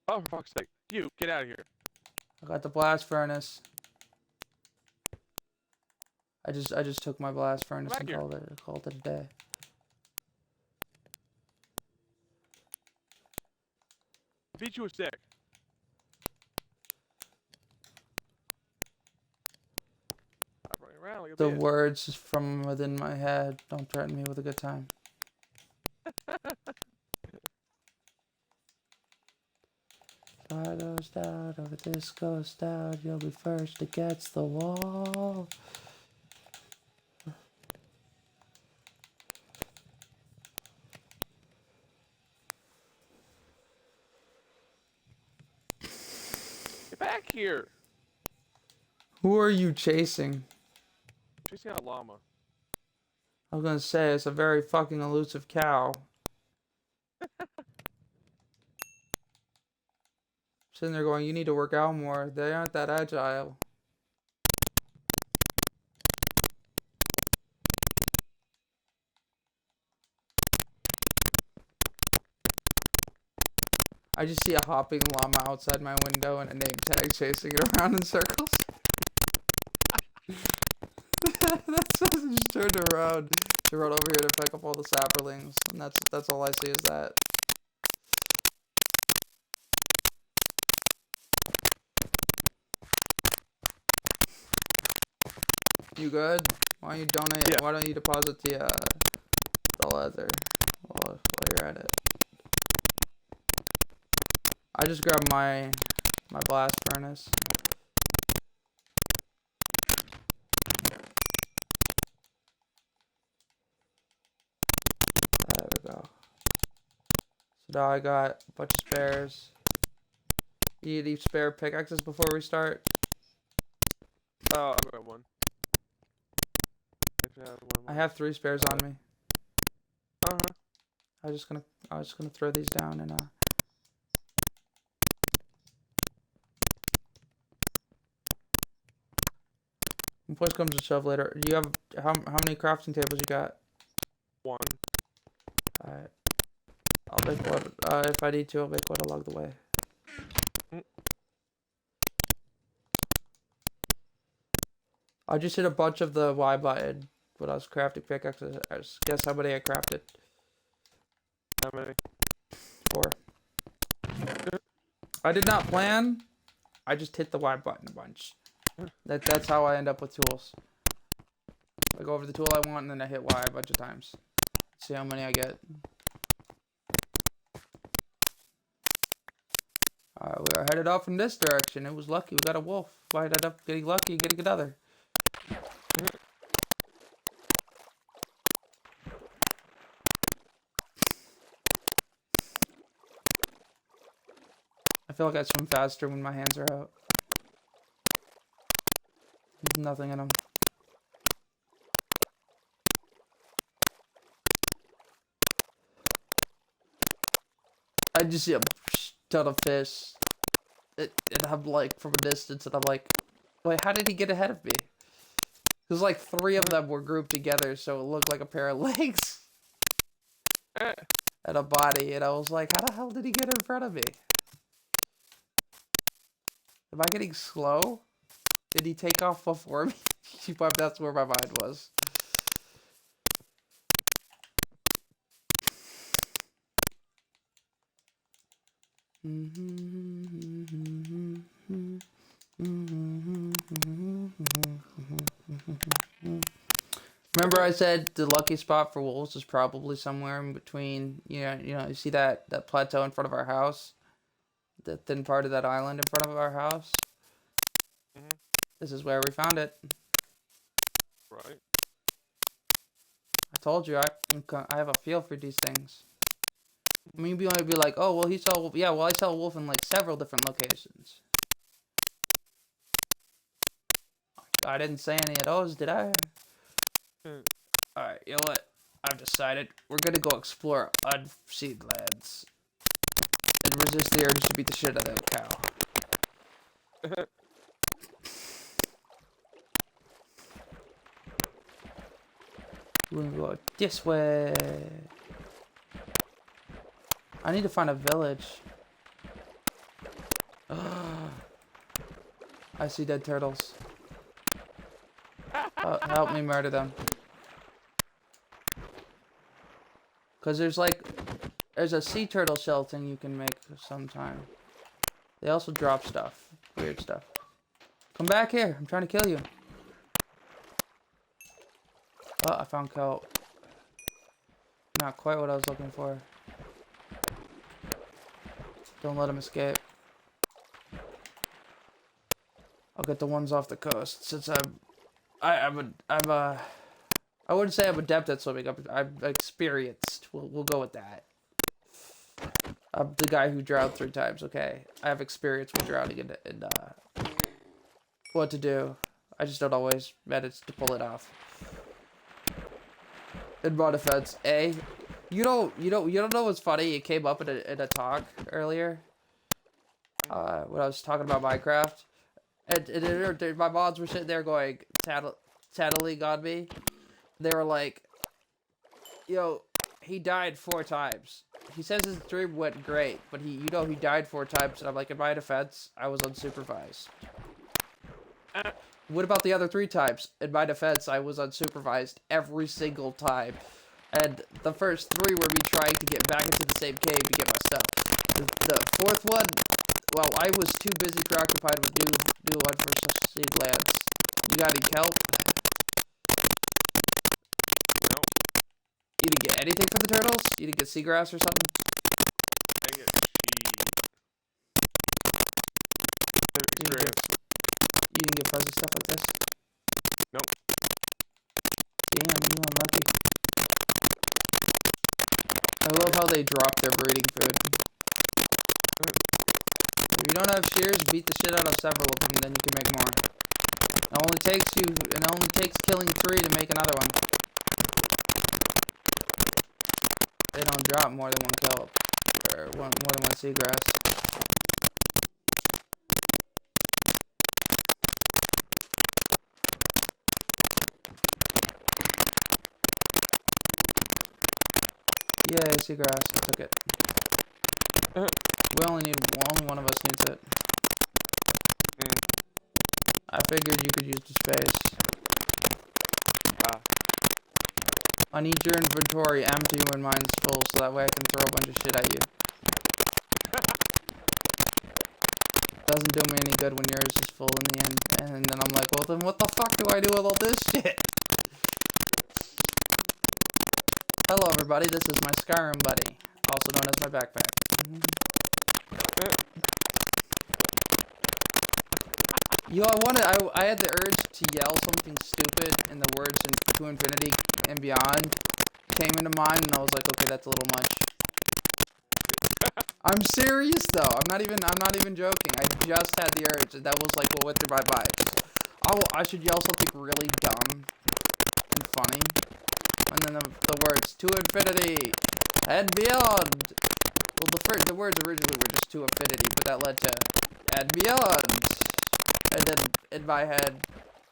S2: Oh, for fuck's sake. You, get out of here.
S1: I got the blast furnace. I just took my blast furnace and called it a day.
S2: Feed you a stick. I'm running around like a
S1: The
S2: bitch.
S1: words from within my head don't threaten me with a good time. Fire goes down over this goes down. You'll be first against the wall.
S2: Get back here.
S1: Who are you chasing?
S2: Chasing a llama.
S1: I was gonna say it's a very fucking elusive cow. Sitting there going, you need to work out more. They aren't that agile. I just see a hopping llama outside my window and a name tag chasing it around in circles. just turned around to run over here to pick up all the sapperlings, and that's all I see is that. You good? Why don't you donate?
S2: Yeah.
S1: Why don't you deposit the leather while you're at it? I just grabbed my blast furnace. There we go. So now I got a bunch of spares. You need any spare pickaxes before we start?
S2: Oh, I got one. Actually,
S1: I have 3 spares on me.
S2: Uh-huh.
S1: I was just gonna throw these down and when push comes to shove later. Do you have how many crafting tables you got?
S2: 1.
S1: Alright. I'll make one. If I need to, I'll make one along the way. I just hit a bunch of the Y button when I was crafting pickaxes. Guess how many I crafted?
S2: How many?
S1: 4. I did not plan. I just hit the Y button a bunch. That's how I end up with tools. I go over the tool I want and then I hit Y a bunch of times. See how many I get. Alright, we are headed off in this direction. It was lucky. We got a wolf. If I ended up getting lucky, getting another. I feel like I swim faster when my hands are out. There's nothing in them. I just see a ton of fish. And I'm like, from a distance, and I'm like, wait, how did he get ahead of me? Because like 3 of them were grouped together, so it looked like a pair of legs. And a body, and I was like, how the hell did he get in front of me? Am I getting slow? Did he take off before me? That's where my mind was. Remember I said the lucky spot for wolves is probably somewhere in between, you see that plateau in front of our house? The thin part of that island in front of our house?
S2: Mm-hmm.
S1: This is where we found it.
S2: Right.
S1: I told you, I have a feel for these things. I mean, you might be like, oh, well, he saw a wolf. Yeah, well, I saw a wolf in, like, several different locations. I didn't say any of those, did I? Alright, you know what? I've decided we're gonna go explore unseen lands. And resist the urge to beat the shit out of that cow. We're gonna go this way. I need to find a village. I see dead turtles. Help me murder them. Cause there's a sea turtle shell thing you can make sometime. They also drop stuff, weird stuff. Come back here! I'm trying to kill you. Oh, I found kelp. Not quite what I was looking for. Don't let him escape. I'll get the ones off the coast since I wouldn't say I'm adept at swimming. I'm experienced. We'll go with that. I'm the guy who drowned 3 times. Okay, I have experience with drowning and what to do. I just don't always manage to pull it off. In my defense, you don't know what's funny? It came up in a talk earlier. When I was talking about Minecraft, and my mods were sitting there going tattling on me. They were like, "Yo, he died 4 times. He says his stream went great, but he died 4 times." And I'm like, in my defense, I was unsupervised. What about the other 3 times? In my defense, I was unsupervised every single time. And the first 3 were me trying to get back into the same cave to get my stuff. The 4th one, well, I was too busy preoccupied with new unforeseen lands. You got any kelp?
S2: Nope.
S1: You didn't get anything for the turtles? You didn't get seagrass or something?
S2: I get experience.
S1: You didn't get fuzzy stuff like this?
S2: Nope.
S1: Damn, you unlucky. I love how they drop their breeding food. If you don't have shears, beat the shit out of several of them, then you can make more. It only takes killing 3 to make another one. They don't drop more than 1 kelp. Or more than 1 seagrass. Yay, seagrass. I took it. Only one of us needs it. I figured you could use the space. I need your inventory empty when mine's full, so that way I can throw a bunch of shit at you. Doesn't do me any good when yours is full in the end. And then I'm like, well then what the fuck do I do with all this shit? Hello everybody, this is my Skyrim buddy, also known as my backpack. Yo, I had the urge to yell something stupid, and the words to infinity and beyond came into mind, and I was like, okay, that's a little much. I'm serious though. I'm not even joking. I just had the urge, and that was like what went through my mind. I should yell something really dumb and funny, and then the words to infinity and beyond. Well, the words originally were just to infinity, but that led to and beyond. And then, in my head,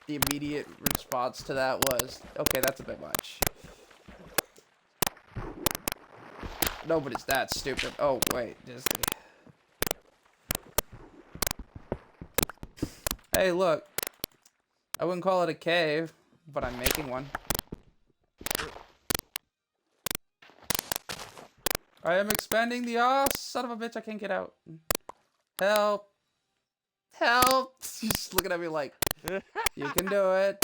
S1: the immediate response to that was, okay, that's a bit much. Nobody's that stupid. Oh, wait, Disney. Hey, look. I wouldn't call it a cave, but I'm making one. I am expanding the... Oh, son of a bitch, I can't get out. Help. Help! She's just looking at me like, you can do it.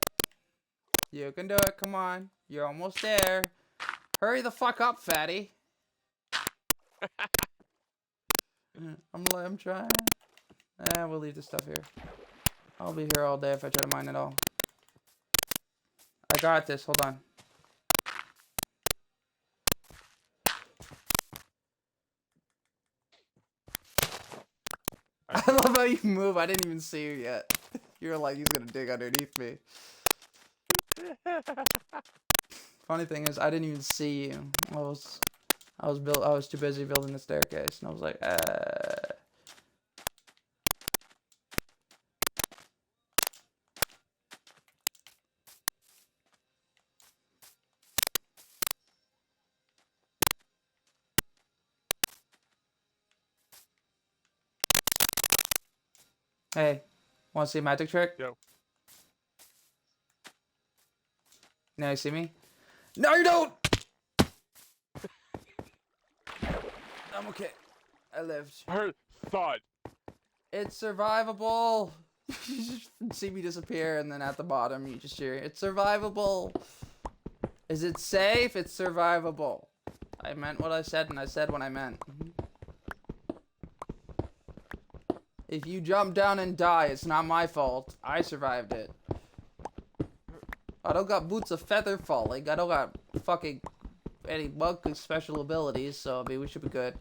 S1: You can do it, come on. You're almost there. Hurry the fuck up, fatty. I'm trying. We'll leave this stuff here. I'll be here all day if I try to mine it all. I got this, hold on. I love how you move. I didn't even see you yet. You were like, he's gonna dig underneath me. Funny thing is, I didn't even see you. I was too busy building the staircase, and I was like, Hey, want to see a magic trick?
S2: Yo.
S1: Now you see me? No, you don't! I'm okay. I lived.
S2: I heard thud.
S1: It's survivable. You just see me disappear, and then at the bottom, you just hear, it's survivable. Is it safe? It's survivable. I meant what I said, and I said what I meant. If you jump down and die, it's not my fault. I survived it. I don't got boots of feather falling. I don't got fucking any bug special abilities, so I mean, we should be good.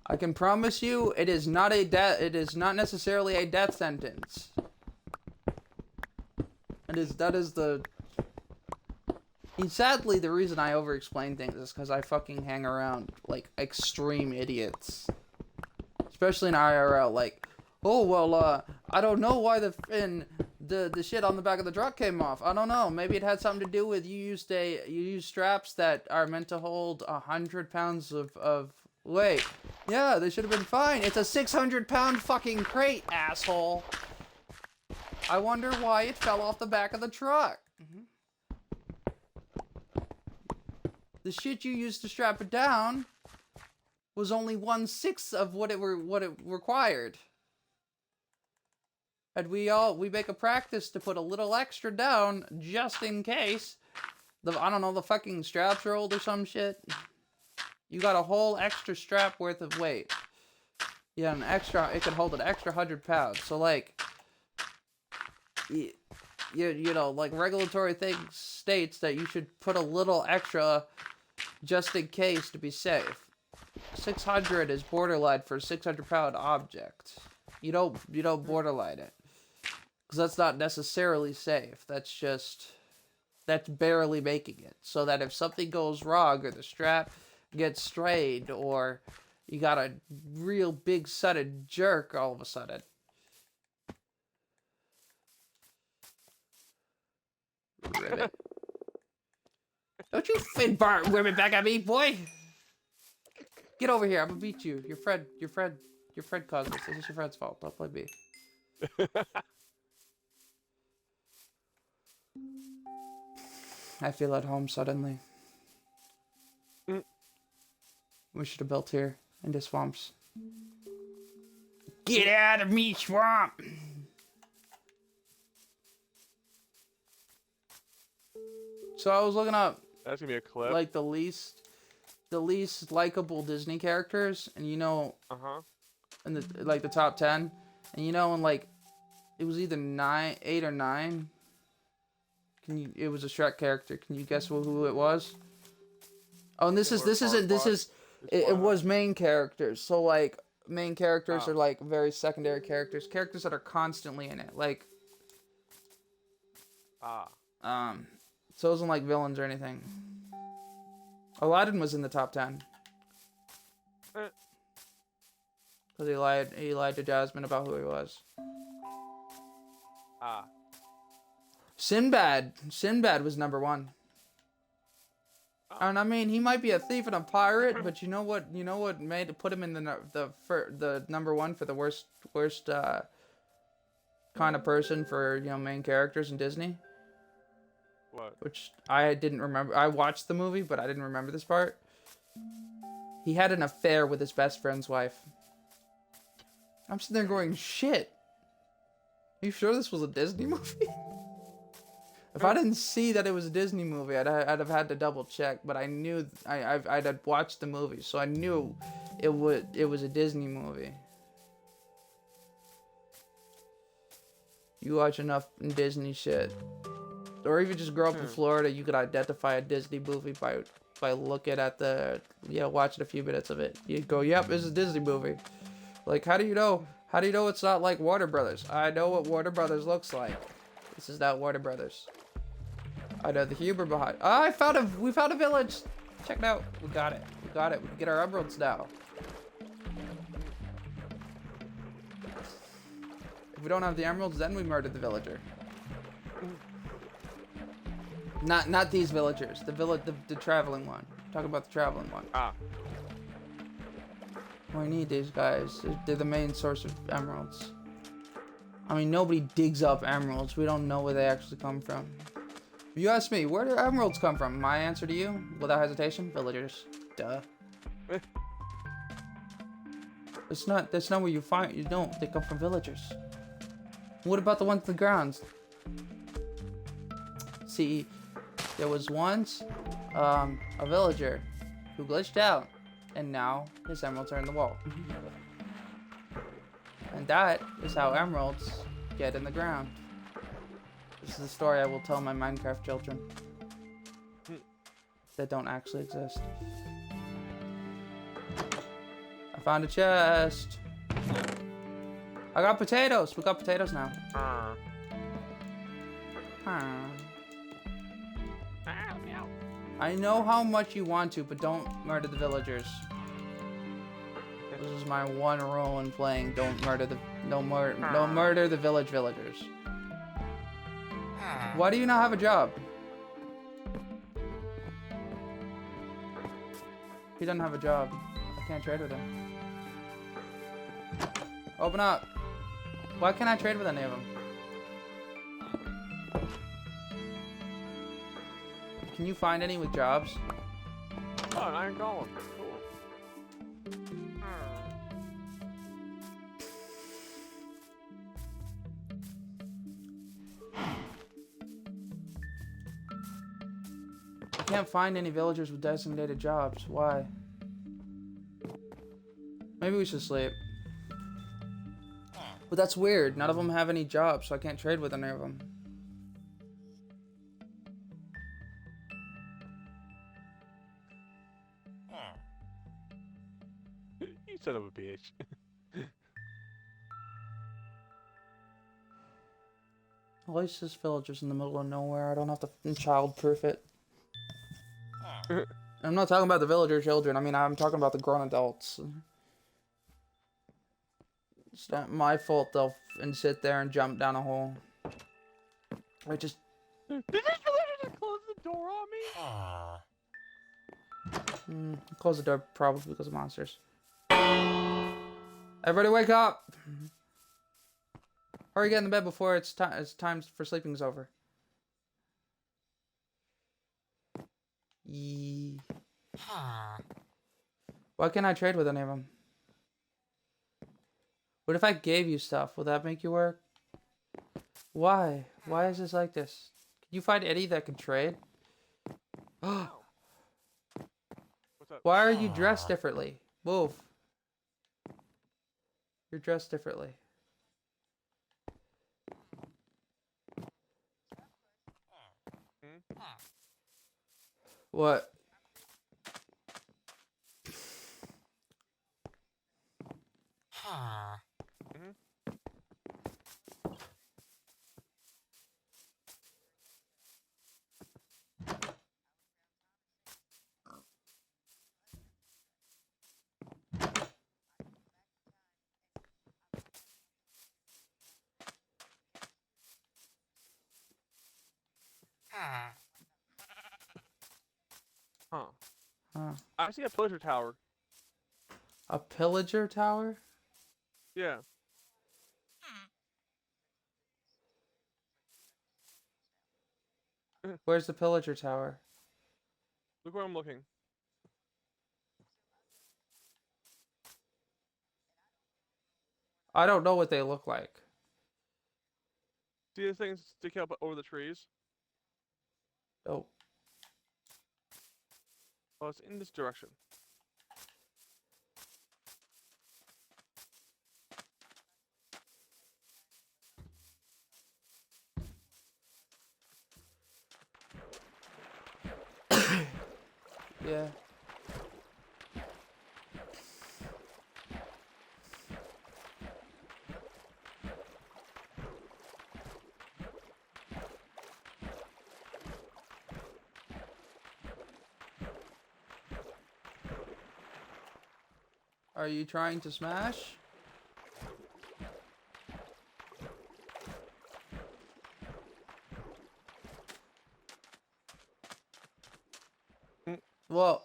S1: I can promise you, it is not necessarily a death sentence. That is the... Sadly, the reason I over-explain things is because I fucking hang around, like, extreme idiots. Especially in IRL, like, oh, well, I don't know why the shit on the back of the truck came off. I don't know. Maybe it had something to do with you used straps that are meant to hold 100 pounds of weight. Yeah, they should have been fine. It's a 600-pound fucking crate, asshole. I wonder why it fell off the back of the truck. The shit you used to strap it down was only 1/6 of what it required. And we make a practice to put a little extra down just in case I don't know, the fucking straps rolled or some shit. You got a whole extra strap worth of weight. Yeah, it could hold an extra 100 pounds. So like, you know, like regulatory thing states that you should put a little extra just in case to be safe. 600 is borderline for a 600-pound object. You don't borderline it. Because that's not necessarily safe. That's barely making it. So that if something goes wrong or the strap gets strained or you got a real big sudden jerk all of a sudden. Ribbit. Don't you fin bar women back at me, boy! Get over here, I'm gonna beat you. Your friend caused this. This is your friend's fault. Don't blame me. I feel at home suddenly. We should have built here into swamps. Get out of me, swamp! So I was looking up
S2: That's gonna be a clip.
S1: like the least likable Disney characters, and you know, in the top 10, and you know, in like it was either 8 or 9. It was a Shrek character. Can you guess who it was? Oh, and it was main characters. So like main characters are like very secondary characters that are constantly in it. Like so it wasn't like villains or anything. Aladdin was in the top 10. Because he lied to Jasmine about who he was. Sinbad was number 1. And I mean, he might be a thief and a pirate, but you know what put him in the number 1 for the worst kind of person for, you know, main characters in Disney?
S2: What?
S1: Which I didn't remember. I watched the movie, but I didn't remember this part. He had an affair with his best friend's wife. I'm sitting there going, shit. Are you sure this was a Disney movie? If I didn't see that it was a Disney movie, I'd have had to double check. But I knew I'd had watched the movie, so I knew it was a Disney movie. You watch enough Disney shit, or even just grow up in Florida, you could identify a Disney movie by looking at watching a few minutes of it. You go, yep, it's a Disney movie. Like, how do you know? How do you know it's not like Warner Brothers? I know what Warner Brothers looks like. This is not Warner Brothers. I know the humor behind. Oh, we found a village. Check it out. We got it. We can get our emeralds now. If we don't have the emeralds, then we murdered the villager. Not these villagers. The traveling one. Talking about the traveling one. We need these guys. They're the main source of emeralds. I mean, nobody digs up emeralds. We don't know where they actually come from. If you ask me, where do emeralds come from? My answer to you, without hesitation, villagers. Duh. That's not where you find. You don't. They come from villagers. What about the ones in the grounds? See, there was once a villager who glitched out, and now his emeralds are in the wall. And that is how emeralds get in the ground. This is the story I will tell my Minecraft children that don't actually exist. I found a chest. I got potatoes. We got potatoes now. I know how much you want to, but don't murder the villagers. This is my one rule in playing. Don't murder the villagers. Why do you not have a job? He doesn't have a job. I can't trade with him. Open up. Why can't I trade with any of them? Can you find any with jobs?
S2: Oh, an iron golem. Cool.
S1: I can't find any villagers with designated jobs. Why? Maybe we should sleep. But that's weird. None of them have any jobs, so I can't trade with any of them.
S2: You son of a bitch.
S1: At least this villager's in the middle of nowhere. I don't have to child-proof it. I'm not talking about the villager children. I mean, I'm talking about the grown adults. It's not my fault they'll sit there and jump down a hole. I just...
S2: Did this villager just close the door on me?
S1: Close the door probably because of monsters. Everybody wake up! Hurry, get in the bed before it's time for sleeping is over. Why can't I trade with any of them? What if I gave you stuff? Will that make you work? Why? Why is this like this? Can you find any that can trade?
S2: What's up?
S1: Why are you dressed differently? Move. You're dressed differently. What?
S2: Huh.
S1: Huh.
S2: I see a pleasure tower.
S1: A pillager tower?
S2: Yeah.
S1: Where's the pillager tower?
S2: Look where I'm looking.
S1: I don't know what they look like.
S2: See the things stick up over the trees?
S1: Oh.
S2: Oh, it's in this direction.
S1: Yeah. Are you trying to smash? Well,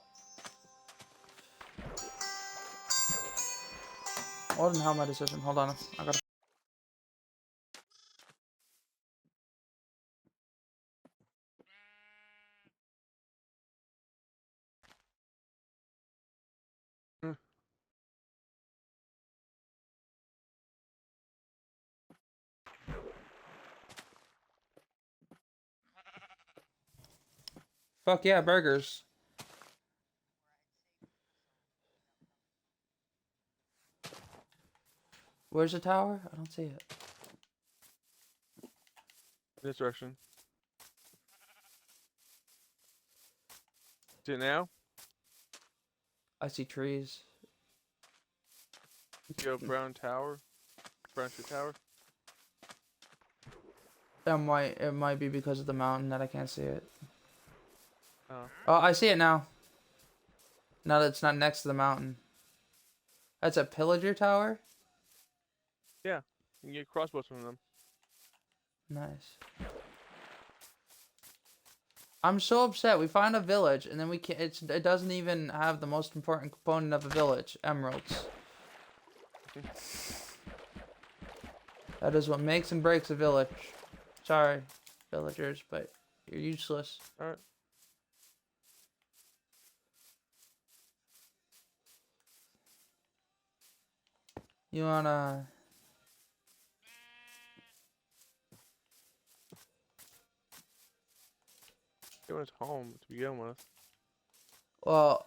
S1: wasn't how my decision. Hold on, I gotta. Fuck yeah, burgers. Where's the tower? I don't see it.
S2: This direction. See it now?
S1: I see trees.
S2: See a brown tower? Brown tree tower?
S1: It might be because of the mountain that I can't see it.
S2: Oh.
S1: Oh, I see it now. Now that it's not next to the mountain. That's a pillager tower?
S2: Yeah. You can get crossbows from them.
S1: Nice. I'm so upset. We find a village and then we can't. It doesn't even have the most important component of a village: emeralds. That is what makes and breaks a village. Sorry, villagers, but you're useless.
S2: Alright.
S1: You wanna...
S2: Everyone's home to begin with.
S1: Well,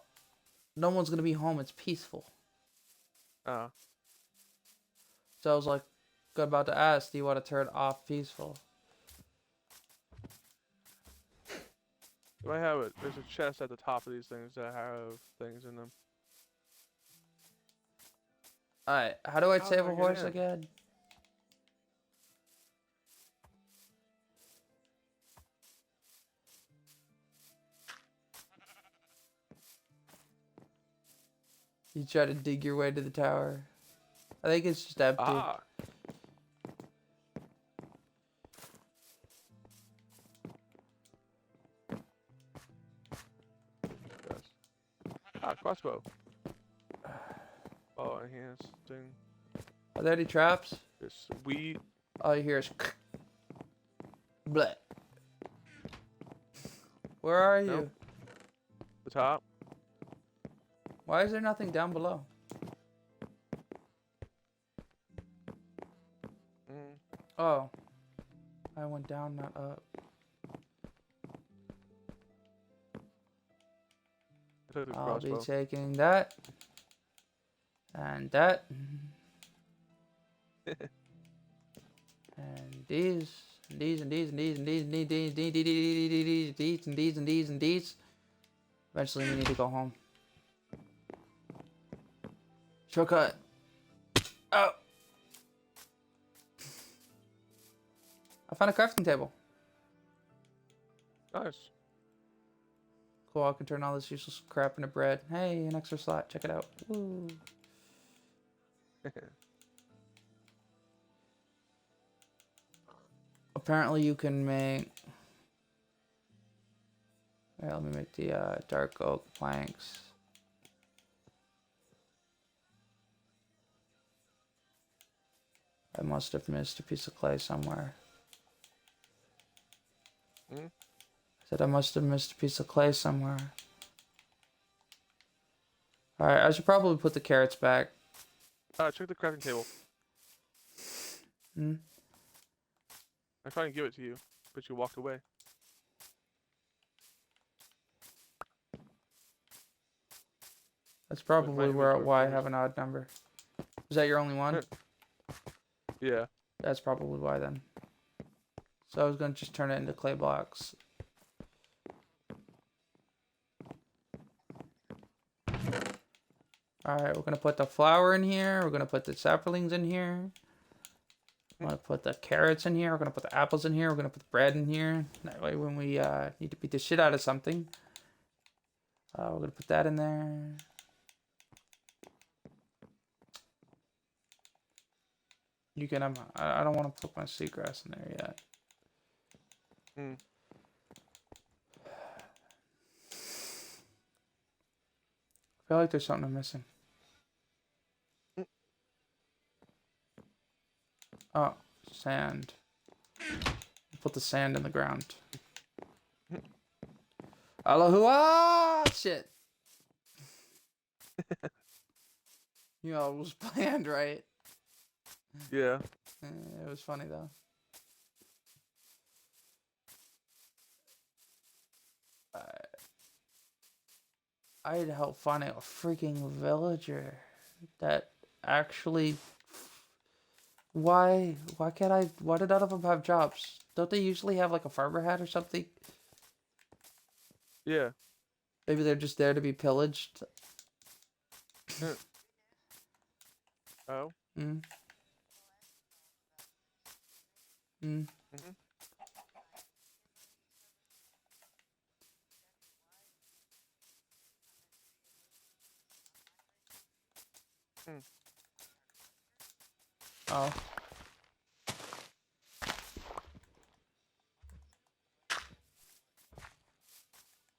S1: no one's gonna be home. It's peaceful.
S2: Oh.
S1: So I was like, about to ask, do you want to turn off peaceful?
S2: Do I have it? There's a chest at the top of these things that have things in them.
S1: Alright, how do I
S2: How
S1: save
S2: do I
S1: a
S2: get
S1: horse
S2: in?
S1: again? You try to dig your way to the tower. I think it's just empty.
S2: Ah. Yes. Ah, crossbow. Oh, enhanced thing.
S1: Are there any traps?
S2: There's wheat.
S1: All you hear is bleh. Where are you?
S2: Nope. The top.
S1: Why is there nothing down below? Oh. I went down, not up.
S2: I took the
S1: I'll be
S2: crossbow.
S1: taking that. And that. And these. And these and these and these and these and these and these and these and these and these and these. Eventually we need to go home. Shortcut. Oh. I found a crafting table.
S2: Nice.
S1: Cool, I can turn all this useless crap into bread. Hey, an extra slot. Check it out. Woo. Apparently you can make... Alright, let me make the dark oak planks. I must have missed a piece of clay somewhere. I said I must have missed a piece of clay somewhere. Alright, I should probably put the carrots back.
S2: Check the crafting table. I tried to give it to you, but you walked away.
S1: That's probably
S2: inventory
S1: why I
S2: for
S1: have an odd number. Is that your only one?
S2: Yeah.
S1: That's probably why then. So I was gonna just turn it into clay blocks. Alright, we're gonna put the flour in here. We're gonna put the saplings in here. I'm gonna put the carrots in here. We're gonna put the apples in here. We're gonna put the bread in here. That way when we need to beat the shit out of something, we're gonna put that in there. You can, I don't want to put my seagrass in there yet. I feel like there's something I'm missing. Oh, sand. Put the sand in the ground. Alahua! Shit. You know, it was planned, right?
S2: Yeah.
S1: It was funny though. I had help finding a freaking villager that actually. Why can't I? Why did none of them have jobs? Don't they usually have like a farmer hat or something?
S2: Yeah.
S1: Maybe they're just there to be pillaged.
S2: Oh.
S1: Oh.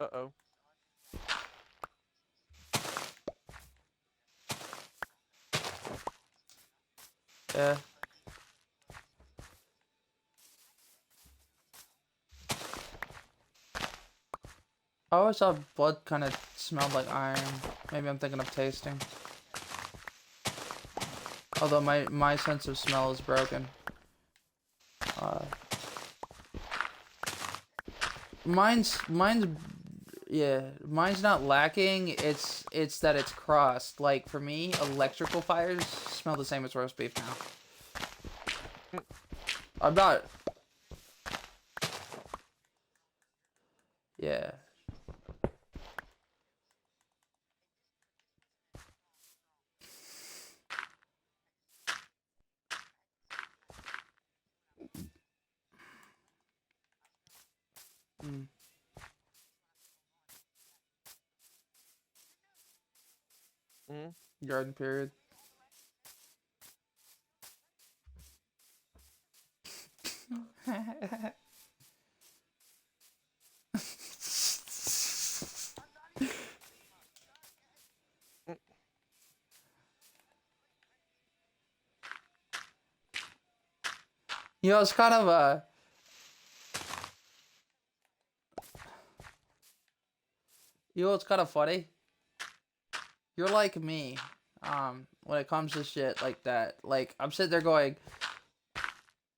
S2: Uh-oh.
S1: Yeah. I always thought blood kind of smelled like iron. Maybe I'm thinking of tasting. Although my sense of smell is broken. Uh, mine's yeah, mine's not lacking. It's that it's crossed. Like for me, electrical fires smell the same as roast beef now. I'm not. Yeah. Mm.
S2: Mm-hmm.
S1: Garden period. You know, it's kind of you know, it's kind of funny. You're like me, when it comes to shit like that. Like I'm sitting there going,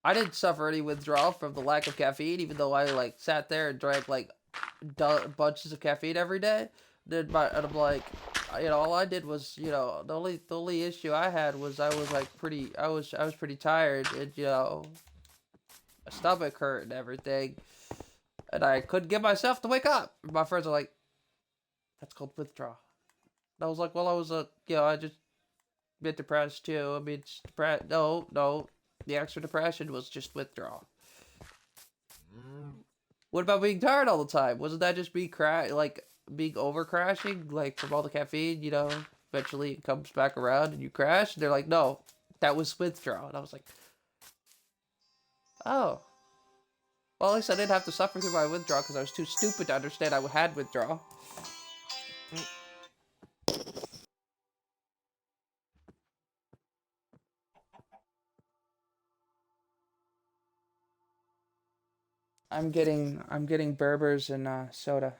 S1: I didn't suffer any withdrawal from the lack of caffeine, even though I like sat there and drank like bunches of caffeine every day. And I'm like, you know, all I did was, you know, the only issue I had was I was like I was pretty tired, and you know, my stomach hurt and everything, and I couldn't get myself to wake up. My friends are like, that's called withdrawal. And I was like, well, I was you know, I just bit depressed too. I mean, it's depressed. No, no, the extra depression was just withdrawal. What about being tired all the time? Wasn't that just like being over crashing, like from all the caffeine? You know, eventually it comes back around and you crash. And they're like, no, that was withdrawal. And I was like, oh, well, at least I didn't have to suffer through my withdrawal because I was too stupid to understand I had withdrawal. I'm getting Berbers and soda.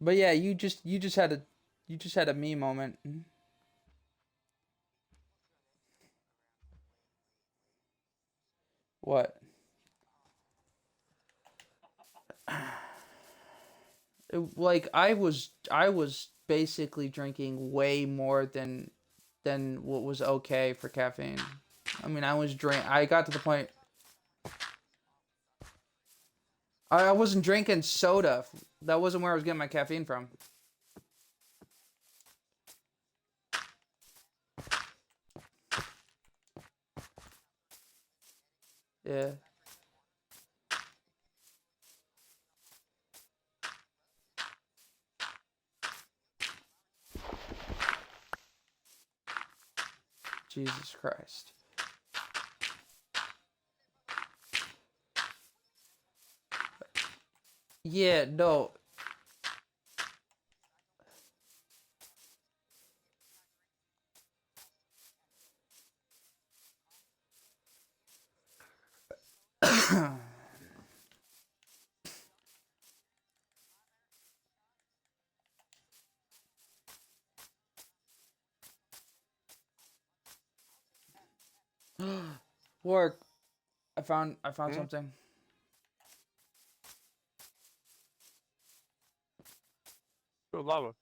S1: But yeah, you just had a me moment. What? Like I was basically drinking way more than what was okay for caffeine. I mean, I got to the point I wasn't drinking soda. That wasn't where I was getting my caffeine from. Yeah. Jesus Christ. Yeah, no. Work. I found
S2: Mm-hmm.
S1: something.
S2: Good lava.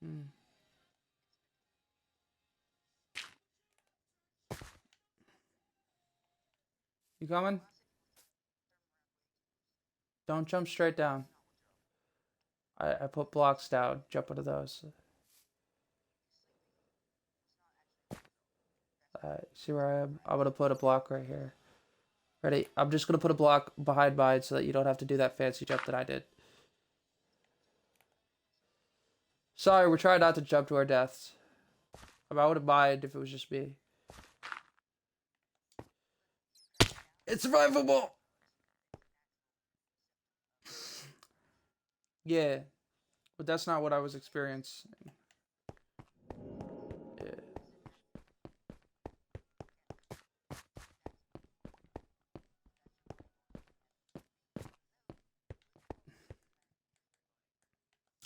S1: Hmm. You coming? Don't jump straight down. I put blocks down. Jump into those. See where I am? I'm gonna put a block right here. Ready? I'm just gonna put a block behind mine so that you don't have to do that fancy jump that I did. Sorry, we're trying not to jump to our deaths. I wouldn't mind if it was just me. It's survivable! Yeah. But that's not what I was experiencing. Yeah.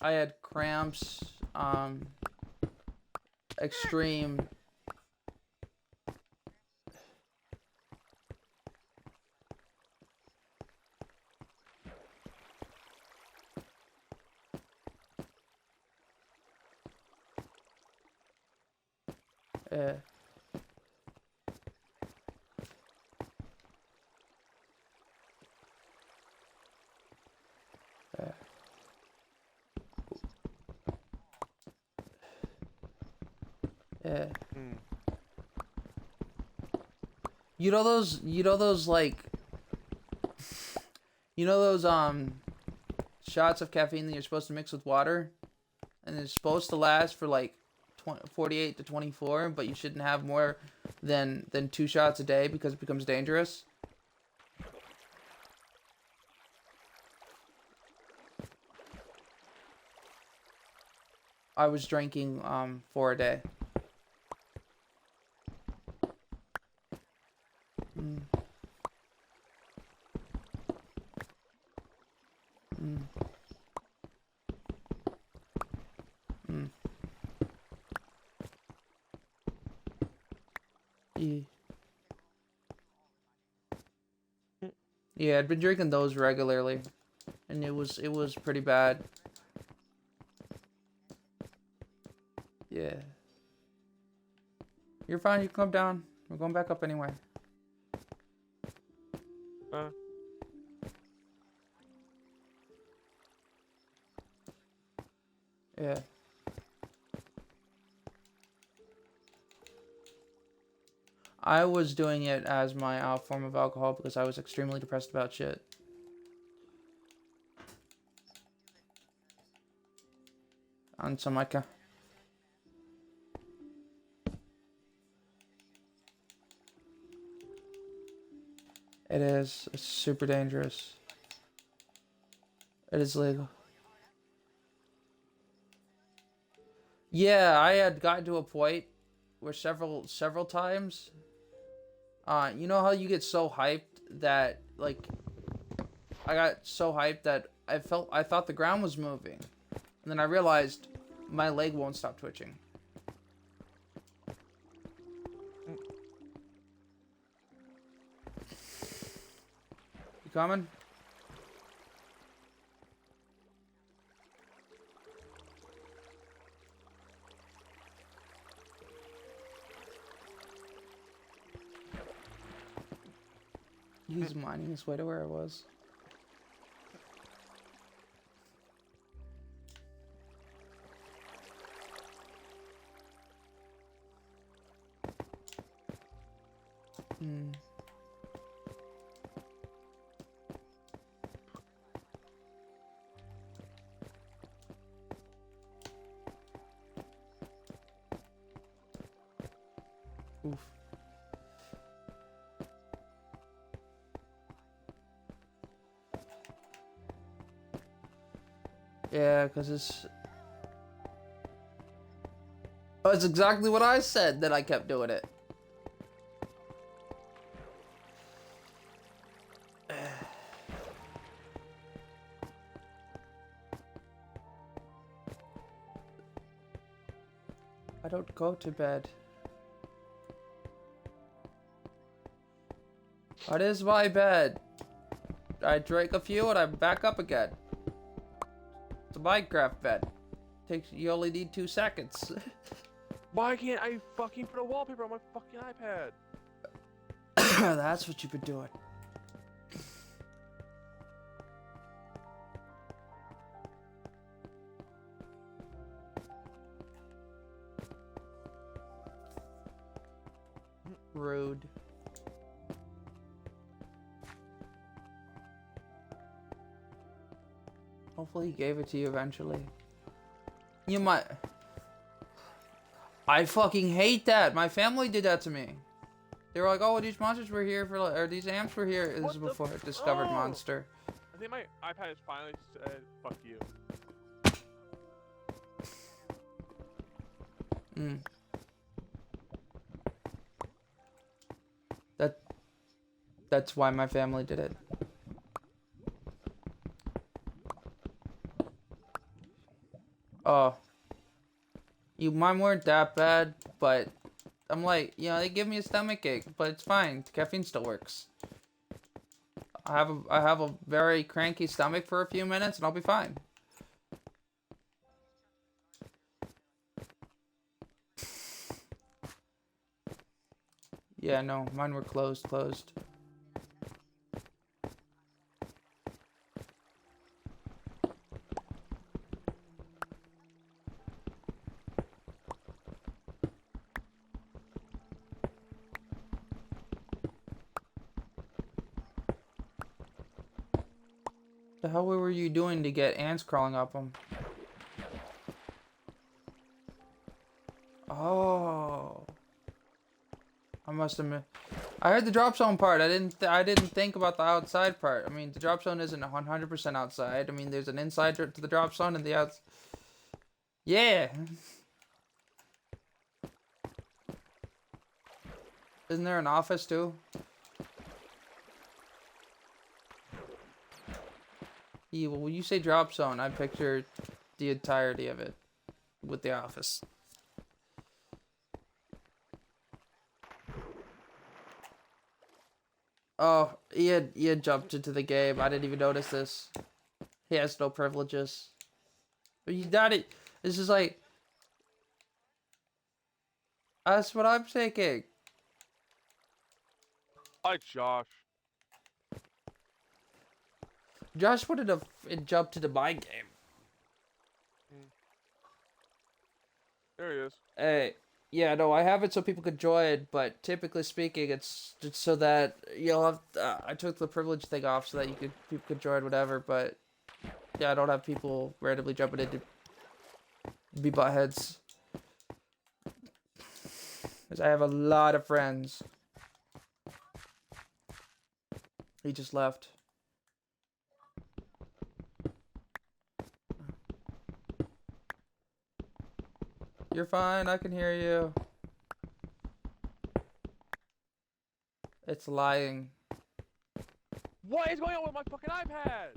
S1: I had cramps, extreme. Yeah. Yeah. Yeah.
S2: Mm.
S1: You know those like, you know those shots of caffeine that you're supposed to mix with water, and it's supposed to last for like 48 to 24, but you shouldn't have more than 2 shots a day because it becomes dangerous. I was drinking 4 a day. Mm. Mm. Mm. Yeah. Yeah, I'd been drinking those regularly, and it was pretty bad. Yeah. You're fine. You can come down. We're going back up anyway. Yeah. I was doing it as my form of alcohol because I was extremely depressed about shit. On some mica. It is. It's super dangerous. It is legal. Yeah, I had gotten to a point where several times, you know how you get so hyped that, like, I got so hyped that I thought the ground was moving, and then I realized my leg won't stop twitching. You coming? He's mining his way to where I was. Hmm. Oof. Yeah, because it's... Oh, it's exactly what I said that I kept doing it. I don't go to bed. What is my bed? I drink a few and I'm back up again. It's a Minecraft bed. You only need 2 seconds.
S2: Why can't I fucking put a wallpaper on my fucking iPad?
S1: That's what you've been doing. Rude. Hopefully he gave it to you eventually. You might. I fucking hate that. My family did that to me. They were like, "Oh, these monsters were here for, or these amps were here." This
S2: What
S1: is
S2: the
S1: before I discovered
S2: oh!
S1: Monster.
S2: I think my iPad has finally said, fuck you.
S1: Mm. That's why my family did it. Oh. Mine weren't that bad, but I'm like, you know, they give me a stomach ache, but it's fine. Caffeine still works. I have a very cranky stomach for a few minutes and I'll be fine. Yeah, no, mine were closed. The hell were you doing to get ants crawling up them? Oh. I must have. I heard the drop zone part. I didn't think about the outside part. I mean, the drop zone isn't 100% outside. I mean, there's an inside to the drop zone and the outs. Yeah. Isn't there an office too? Yeah, well, when you say drop zone, I picture the entirety of it with the office. Oh, he had jumped into the game. I didn't even notice this. He has no privileges. But you got it. This is like. That's what I'm thinking.
S2: Hi, Josh.
S1: Josh wanted to jump to the mind game.
S2: There he is.
S1: Hey, yeah, no, I have it so people could join, but typically speaking, it's just so that you'll have. I took the privilege thing off so that people could join whatever, but yeah, I don't have people randomly jumping in to be buttheads. Because I have a lot of friends. He just left. You're fine, I can hear you. It's lying.
S2: What is going on with my fucking iPad?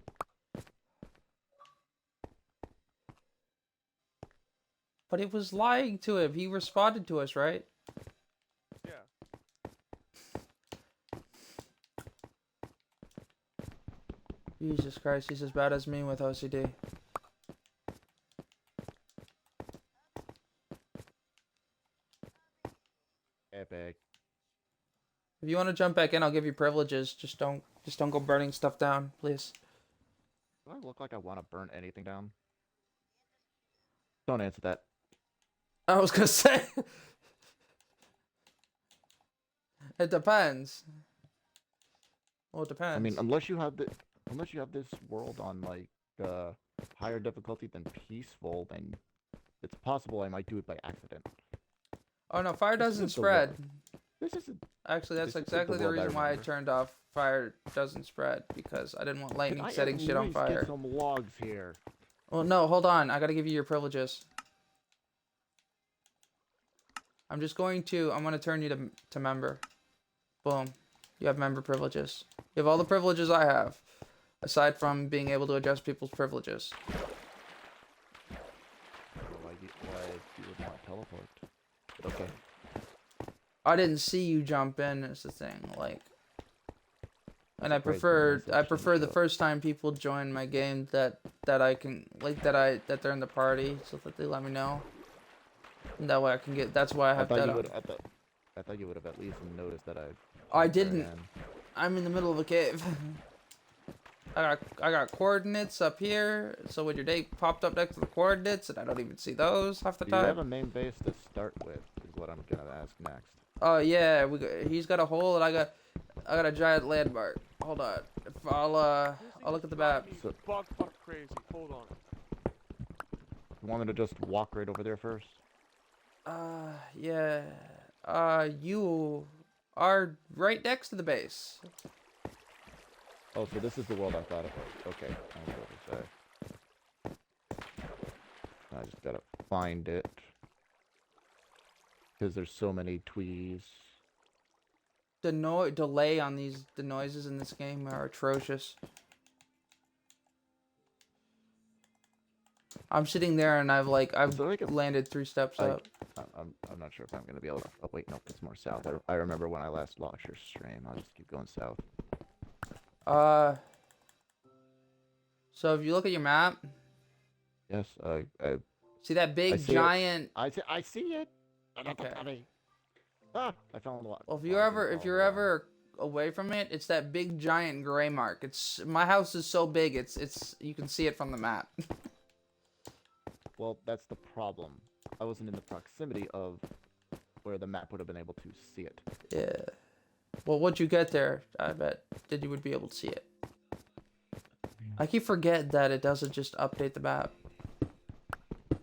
S1: But it was lying to him. He responded to us, right?
S2: Yeah.
S1: Jesus Christ, he's as bad as me with OCD.
S3: Epic.
S1: If you want to jump back in, I'll give you privileges. Just don't go burning stuff down, please.
S3: Do I look like I want to burn anything down? Don't answer that.
S1: I was gonna say. It depends. Well, it depends.
S3: I mean, unless you have this world on like higher difficulty than peaceful, then it's possible I might do it by accident.
S1: Oh no, fire
S3: This
S1: doesn't
S3: isn't the
S1: spread.
S3: world. This isn't.
S1: Actually, that's
S3: this isn't
S1: exactly
S3: the
S1: the
S3: world I
S1: reason why I
S3: remember.
S1: turned off fire doesn't spread, because I didn't want
S3: Can
S1: lightning
S3: I
S1: setting
S3: at
S1: shit on
S3: least
S1: fire.
S3: Get some logs here.
S1: Well, no, hold on. I gotta give you your privileges. I'm gonna turn you to member. Boom. You have member privileges. You have all the privileges I have, aside from being able to adjust people's privileges.
S3: Why you would want to teleport? But okay.
S1: I didn't see you jump in. Is the thing, like. And I
S3: Surprised
S1: prefer
S3: the message didn't
S1: the
S3: show.
S1: first time people join my game that I can that they're in the party, so that they let me know. And that way I can get. That's why I have that on.
S3: I thought you would have at least noticed that I.
S1: I
S3: popped there
S1: didn't.
S3: again.
S1: I'm in the middle of a cave. I got coordinates up here, so when your date popped up next to the coordinates, and I don't even see those half the
S3: Do you have
S1: time.
S3: a main base to start with? Is what I'm gonna ask next.
S1: Oh yeah, he's got a hole, and I got a giant landmark. Hold on, I'll look at the map.
S2: Bug fuck crazy. Hold on.
S3: You want me to just walk right over there first?
S1: Yeah. You are right next to the base.
S3: Oh, so this is the world I thought it was. Okay, I know what to say. I just gotta find it. Because there's so many twees.
S1: The delay on the noises in this game are atrocious. I'm sitting there and I've
S3: So I can-
S1: landed 3 steps
S3: I-
S1: up.
S3: I'm not sure if I'm gonna be able to. Oh wait, no, it's more south. I remember when I last lost your stream. I'll just keep going south.
S1: So if you look at your map,
S3: Yes,
S1: see that big
S3: see it.
S1: giant.
S3: I see it.
S1: Okay.
S3: Ah, I fell in the water.
S1: Well, if
S3: Oh,
S1: you're
S3: I
S1: ever
S3: didn't
S1: if
S3: fall in
S1: you're
S3: the water.
S1: ever away from it, it's that big giant gray mark. My house is so big, it's you can see it from the map.
S3: Well, that's the problem. I wasn't in the proximity of where the map would have been able to see it.
S1: Yeah. Well, once you get there, I bet then you would be able to see it. I keep forgetting that it doesn't just update the map.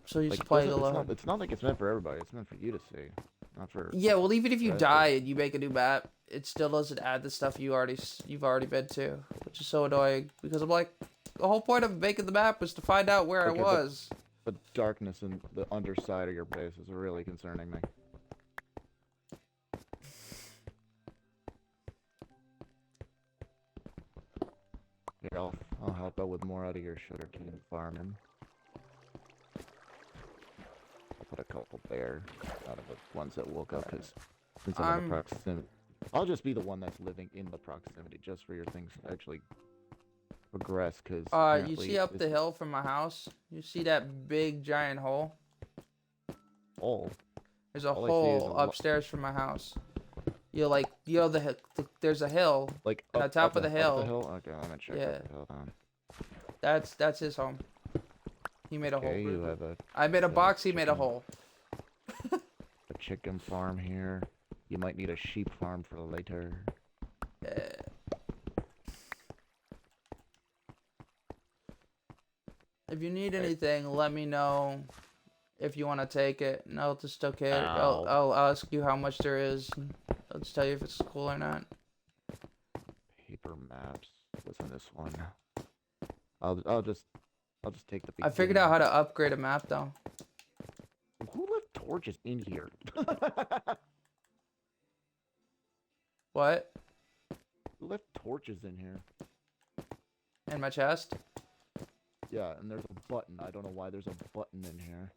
S1: So you just play
S3: doesn't-
S1: alone.
S3: it's not like it's meant for everybody. It's meant for you to see, not for.
S1: Yeah, well, even if you
S3: Right,
S1: die and you make a new map, it still doesn't add the stuff you've already been to, which is so annoying. Because I'm like, the whole point of making the map was to find out where
S3: Okay,
S1: I was.
S3: The darkness in the underside of your base is really concerning me. Here, I'll help out with more out of your sugarcane farming. I'll put a couple there out of the ones that woke up, because since I'm in the proximity, I'll just be the one that's living in the proximity, just for your things to actually progress. Because
S1: You see up the hill from my house? You see that big giant hole?
S3: Oh,
S1: There's a
S3: All I see is
S1: hole
S3: a
S1: upstairs from my house. There's a hill.
S3: like
S1: On
S3: up,
S1: the top
S3: up
S1: of the hill.
S3: Okay, let me check.
S1: Yeah.
S3: Up the hill, then.
S1: That's his home. He made a
S3: Okay,
S1: hole.
S3: you have a
S1: I made a
S3: a
S1: box. He made a
S3: chicken.
S1: hole.
S3: chicken farm here. You might need a sheep farm for later.
S1: Yeah. If you need anything, let me know. If you want to take it, and I'll just okay.
S3: Ow.
S1: I'll ask you how much there is. And I'll just tell you if it's cool or not.
S3: Paper maps. What's in this one? I'll just take the.
S1: I figured out how to upgrade a map though.
S3: Who left torches in here?
S1: What?
S3: Who left torches in here?
S1: In my chest?
S3: Yeah, and there's a button. I don't know why there's a button in here.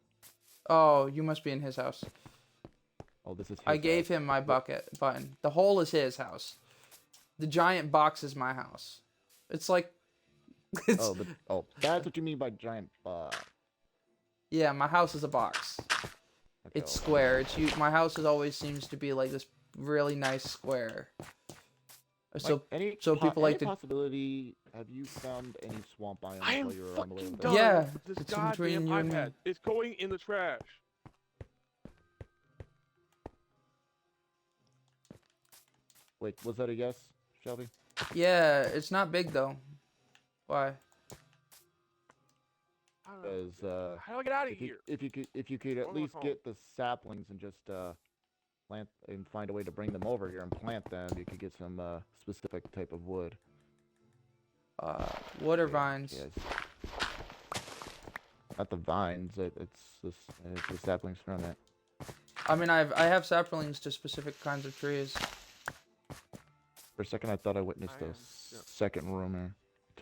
S1: Oh, you must be in his house.
S3: Oh, this is.
S1: I gave him my bucket button. The hole is his house. The giant box is my house. It's like. It's,
S3: That's what you mean by giant.
S1: yeah, my house is a box.
S3: Okay,
S1: It's
S3: hold on.
S1: square. My house always seems to be like this really nice square. So
S3: Any
S1: people like to-
S3: possibility? Have you found any swamp biomes
S2: I am
S3: while you were on the way
S2: fucking
S3: over
S2: done
S3: there?
S1: Yeah,
S2: with this
S1: it's
S2: goddamn
S1: between you and me.
S2: iPad. It's going in the trash.
S3: Wait, was that a yes, Shelby?
S1: yeah, it's not big though. Why?
S2: I don't know.
S3: Because
S2: How do I get out of
S3: if you,
S2: here?
S3: if you could at
S2: Where am I
S3: least
S2: home?
S3: get the saplings and just plant and find a way to bring them over here and plant them, you could get some specific type of wood.
S1: Wood or
S3: Okay,
S1: vines?
S3: yes. Not the vines. It's the saplings from it.
S1: I mean, I have saplings to specific kinds of trees.
S3: For a second, I thought I witnessed
S2: I
S3: a
S2: am, yeah.
S3: second room here.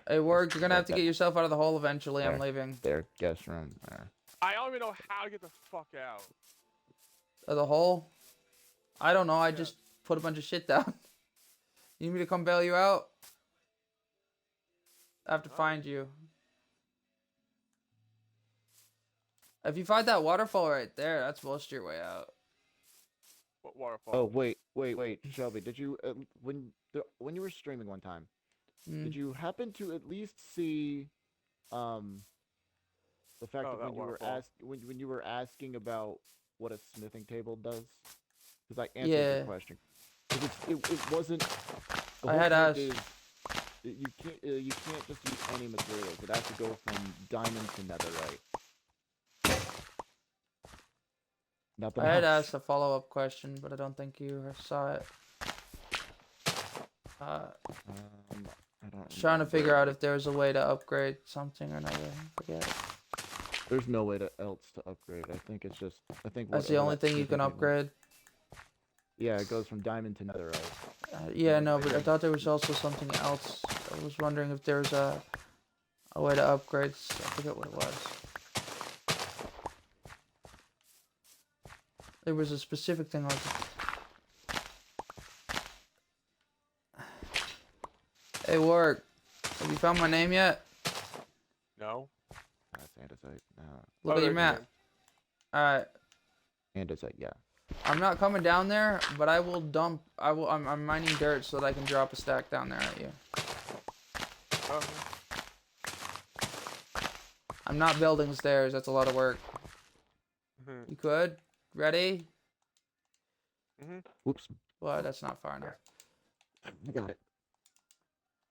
S1: Hey, work. You're gonna have to
S3: That-
S1: get yourself out of the hole eventually. I'm
S3: There.
S1: leaving.
S3: There, guest room. There.
S2: I don't even know how to get the fuck out.
S1: The hole? I don't know. I
S2: Yeah.
S1: just put a bunch of shit down. You need me to come bail you out? I have to
S2: Oh.
S1: find you. If you find that waterfall right there, that's most of your way out.
S2: What waterfall?
S3: Oh wait, Shelby, did you when you were streaming one time?
S1: Mm.
S3: Did you happen to at least see the fact
S2: Oh,
S3: that
S2: that
S3: when you were
S2: waterfall.
S3: when you were asking about what a smithing table does? Because I answered
S1: Yeah.
S3: the question. 'Cause it wasn't. The
S1: I
S3: whole
S1: had
S3: point
S1: asked.
S3: is you can't just use any materials. It has to go from diamond to netherite. Nothing
S1: I had
S3: else.
S1: asked a follow-up question, but I don't think you saw it.
S3: I don't
S1: Just trying to
S3: remember.
S1: figure out if there's a way to upgrade something or another. I forget.
S3: There's no way else to upgrade. I think it's just. I think
S1: That's the only thing you can upgrade.
S3: Yeah, it goes from diamond to netherite.
S1: Yeah, no, but I thought there was also something else. I was wondering if there's a way to upgrade. I forget what it was. There was a specific thing. Hey, Work. Have you found my name yet?
S2: No.
S3: That's andesite.
S1: Look
S2: Oh,
S1: at your
S2: there's
S1: map. Alright.
S3: Andesite, yeah.
S1: I'm not coming down there, but I will dump. I'm mining dirt so that I can drop a stack down there at you. I'm not building stairs. That's a lot of work. You could? Ready?
S3: Whoops.
S1: Well, that's not far enough.
S3: I got it.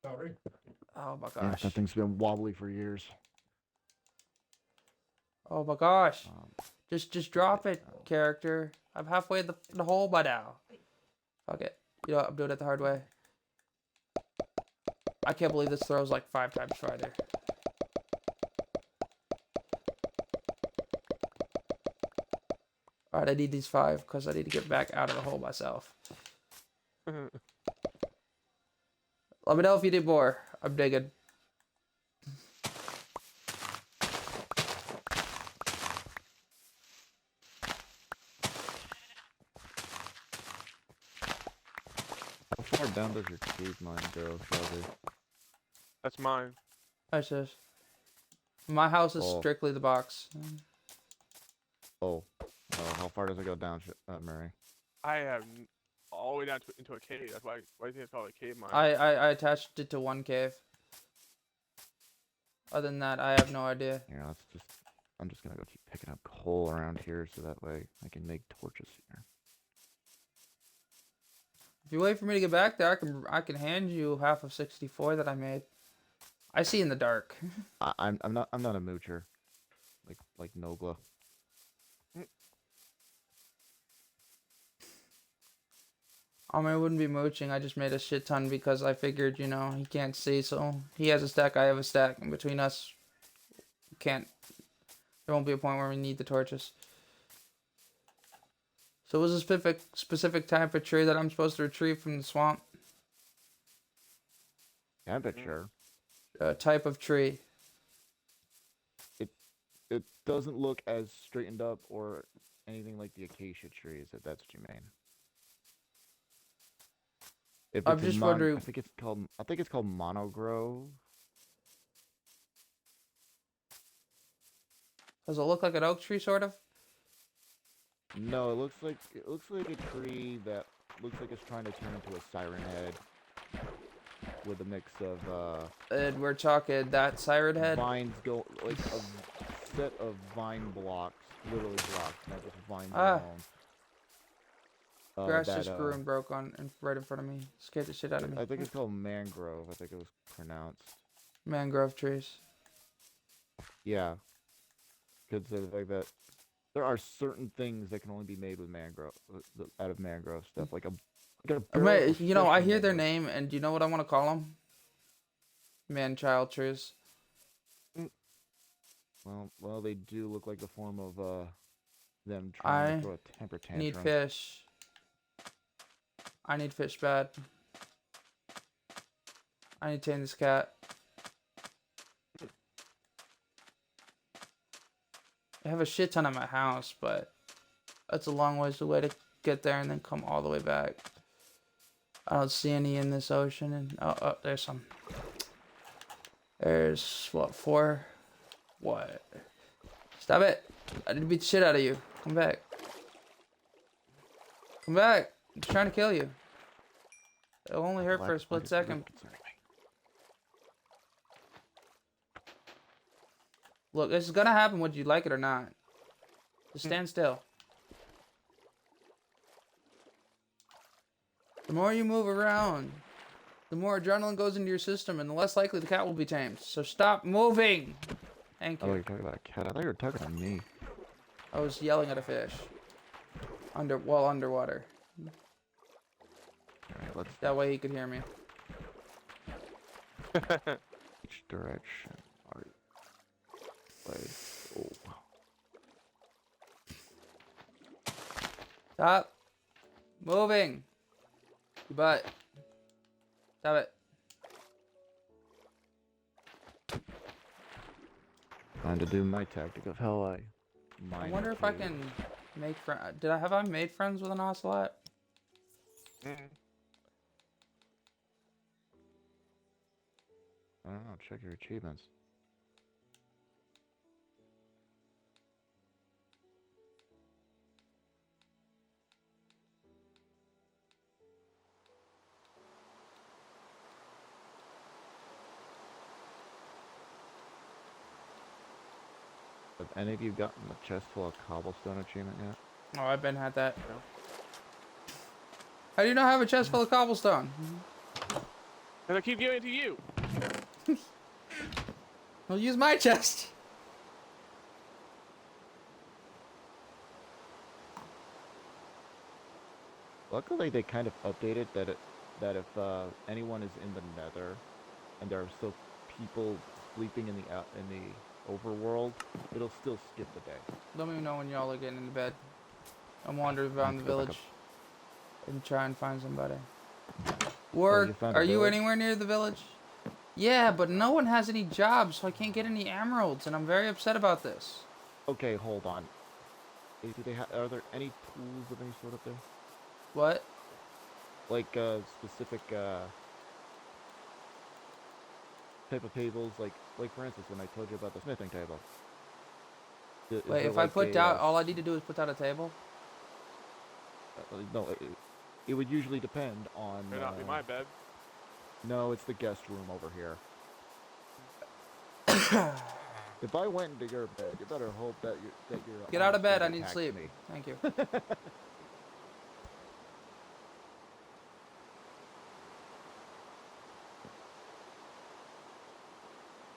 S4: Sorry.
S1: Oh my
S3: Yeah,
S1: gosh.
S3: that thing's been wobbly for years.
S1: Oh my gosh.
S3: Um,
S1: Just drop it, character. I'm halfway the hole by now. Fuck it. You know what? I'm doing it the hard way. I can't believe this throws like 5 times farther. Alright, I need these 5 because I need to get back out of the hole myself. Let me know if you need more. I'm digging.
S3: How far down does your cave mine go, Shelby?
S2: That's mine.
S1: Hi, sis. My house is
S3: Oh.
S1: strictly the box.
S3: Oh. How far does it go down, Murray?
S2: I have all the way down into a cave. That's why do you think it's called a cave mine?
S1: I attached it to one cave. Other than that, I have no idea.
S3: Here, I'm just gonna go keep picking up coal around here so that way I can make torches here.
S1: If you wait for me to get back there, I can hand you half of 64 that I made. I see in the dark.
S3: I'm not a moocher. Like Nogla.
S1: I mean, I wouldn't be mooching. I just made a shit ton because I figured, you know, he can't see, so he has a stack, I have a stack, and between us, there won't be a point where we need the torches. So was a specific type of tree that I'm supposed to retrieve from the swamp?
S3: Temperature.
S1: Type of tree.
S3: It doesn't look as straightened up or anything like the acacia trees, if that's what you mean. If
S1: I'm
S3: it's a
S1: just wondering.
S3: I think it's called monogrove.
S1: Does it look like an oak tree, sort of?
S3: No, it looks like a tree that looks like it's trying to turn into a siren head with a mix of
S1: And we're talking that siren head?
S3: vines go like a set of vine blocks, literally blocks, not just vines
S1: Ah.
S3: alone.
S1: Grass just grew and broke right in front of me. Scared the shit out of me.
S3: I think it's called mangrove. I think it was pronounced.
S1: Mangrove trees.
S3: Yeah, because like that. There are certain things that can only be made with mangrove, out of mangrove stuff, like a barrel of
S1: You know,
S3: fish
S1: I
S3: from
S1: hear their
S3: mangrove.
S1: name, and do you know what I want to call them? Man-child trees.
S3: Well, they do look like the form of them trying to throw a temper tantrum.
S1: Need fish. I need fish bad. I need to tame this cat. I have a shit ton at my house, but that's a long ways away to get there and then come all the way back. I don't see any in this ocean, and oh, there's some. There's what, 4? What? Stop it! I didn't beat the shit out of you. Come back. Come back! I'm trying to kill you. It'll only hurt for a split second. Look, this is gonna happen whether you like it or not. Just stand still. The more you move around, the more adrenaline goes into your system, and the less likely the cat will be tamed. So stop moving! Thank
S3: Oh,
S1: you.
S3: you're talking about a cat. I thought you were talking to me.
S1: I was yelling at a fish. Underwater.
S3: Alright, let's
S1: That way he could hear me.
S3: which direction are you? Place. Oh.
S1: Stop moving. You butt. Stop it.
S3: Trying to do my tactic of how I
S1: I
S3: mine.
S1: wonder
S3: a
S1: if I
S3: cave.
S1: can make friends. Have I made friends with an ocelot?
S2: Mm.
S3: I don't know. Check your achievements. Have any of you gotten the chest full of cobblestone achievement yet?
S1: Oh, I've been had that.
S2: No.
S1: How do you not have a chest full of cobblestone?
S2: And I keep giving it to you.
S1: Well, use my chest.
S3: Luckily, they kind of updated that if anyone is in the Nether, and there are still people sleeping in the overworld, it'll still skip the day.
S1: Let me know when y'all are getting into bed. I'm wandering around the
S3: Let's go back
S1: village and try and find somebody.
S3: you
S1: Work?
S3: found a
S1: Are you
S3: village?
S1: anywhere near the village? Yeah, but no one has any jobs, so I can't get any emeralds, and I'm very upset about this.
S3: Okay, hold on. Are there any tools of any sort up there?
S1: What?
S3: Like specific type of tables, like for instance, when I told you about the smithing table. Is
S1: Wait,
S3: there
S1: if I
S3: like
S1: put
S3: a,
S1: down, all I need to do is put down a table?
S3: no, it would usually depend on.
S2: May not be my bed.
S3: No, it's the guest room over here. If I went into your bed, you better hope that you're.
S1: Get out of bed, I need
S3: attack
S1: sleep.
S3: Me.
S1: Thank you.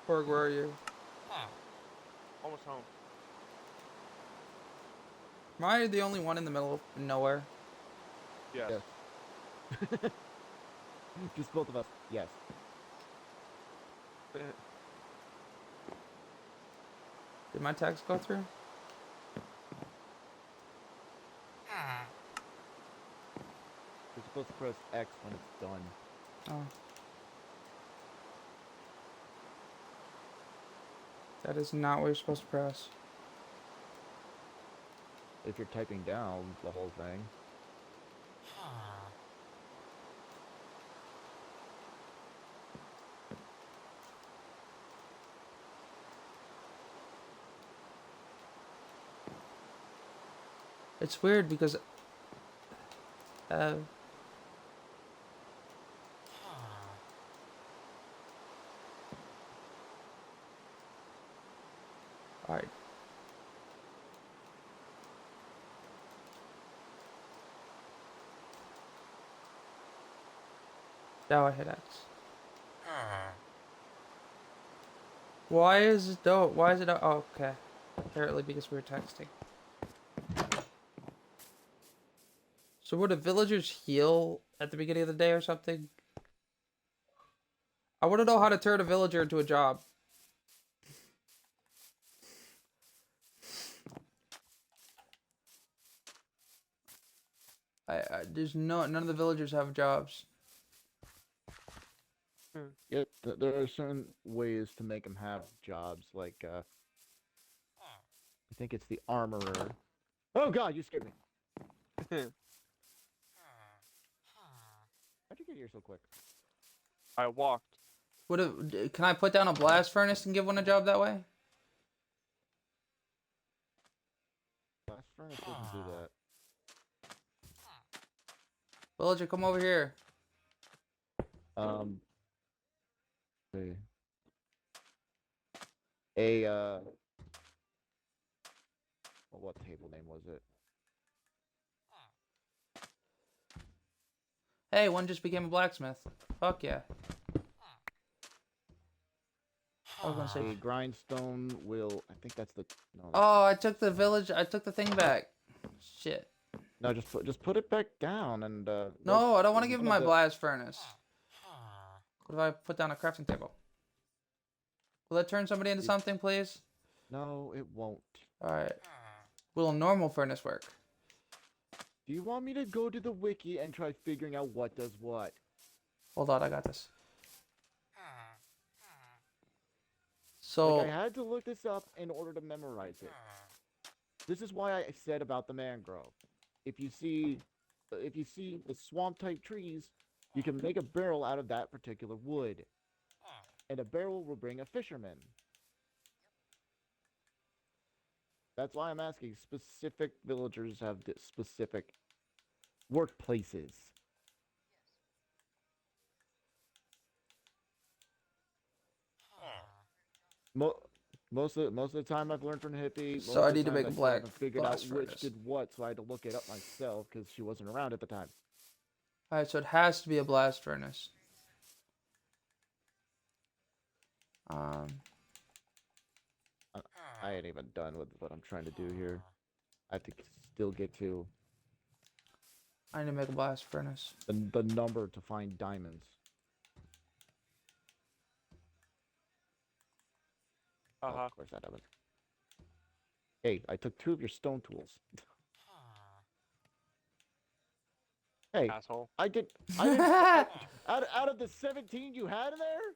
S1: Borg, where are you?
S2: Almost home.
S1: Am I the only one in the middle of nowhere?
S2: Yes.
S3: Yes. Just both of us. Yes.
S1: Did my text go through?
S3: You're supposed to press X when it's done.
S1: Oh. That is not what you're supposed to press.
S3: If you're typing down the whole thing.
S1: It's weird because alright. Now I hit X. Why is it dope? Why is it? Oh, okay. Apparently because we were texting. So would the villagers heal at the beginning of the day or something? I want to know how to turn a villager into a job. There's none of the villagers have jobs.
S3: Yep, there are certain ways to make them have jobs, like, I think it's the armorer. Oh god, you scared me! How'd you get here so quick?
S2: I walked.
S1: Can I put down a blast furnace and give one a job that way?
S3: Blast furnace doesn't do that.
S1: Villager, come over here.
S3: See. Well, what table name was it?
S1: Hey, one just became a blacksmith. Fuck yeah. I was gonna say.
S3: A grindstone will. I think that's the. No,
S1: Oh, I took the thing back. Shit.
S3: No, just put it back down and
S1: No, I don't want to give him
S3: one
S1: my
S3: of the-
S1: blast furnace. What if I put down a crafting table? Will that turn somebody into something, please?
S3: No, it won't.
S1: Alright. Will a normal furnace work?
S3: Do you want me to go to the wiki and try figuring out what does what?
S1: Hold on, I got this. So,
S3: Like, I had to look this up in order to memorize it. This is why I said about the mangrove. If you see the swamp type trees, you can make a barrel out of that particular wood. And a barrel will bring a fisherman. That's why I'm asking. Specific villagers have specific workplaces. Most of the time I've learned from Hippie.
S1: So
S3: most
S1: I
S3: of the
S1: need to
S3: time
S1: make a
S3: still
S1: black
S3: haven't figured out
S1: blast
S3: which
S1: furnace.
S3: did what, so I had to look it up myself because she wasn't around at the time.
S1: alright, so it has to be a blast furnace.
S3: I ain't even done with what I'm trying to do here. I have to still get to
S1: I need to make a blast furnace.
S3: the number to find diamonds. Oh,
S2: Haha.
S3: of course that happens. Hey, I took 2 of your stone tools. Hey,
S2: Asshole.
S3: I did out of the 17 you had in there?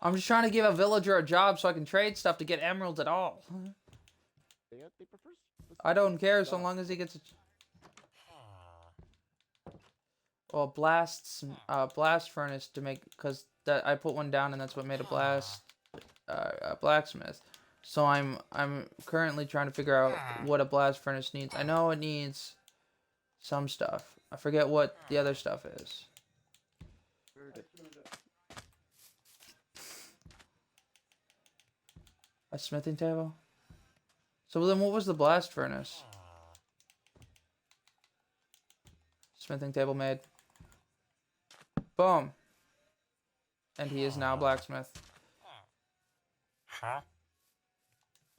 S1: I'm just trying to give a villager a job so I can trade stuff to get emeralds at all.
S3: They prefer
S1: I don't care so
S3: stuff.
S1: long as he gets a... Well, blast furnace to make, because that I put one down and that's what made a blacksmith. So I'm currently trying to figure out what a blast furnace needs. I know it needs some stuff. I forget what the other stuff is. A smithing table? So then what was the blast furnace? Smithing table made. Boom. And he is now a blacksmith.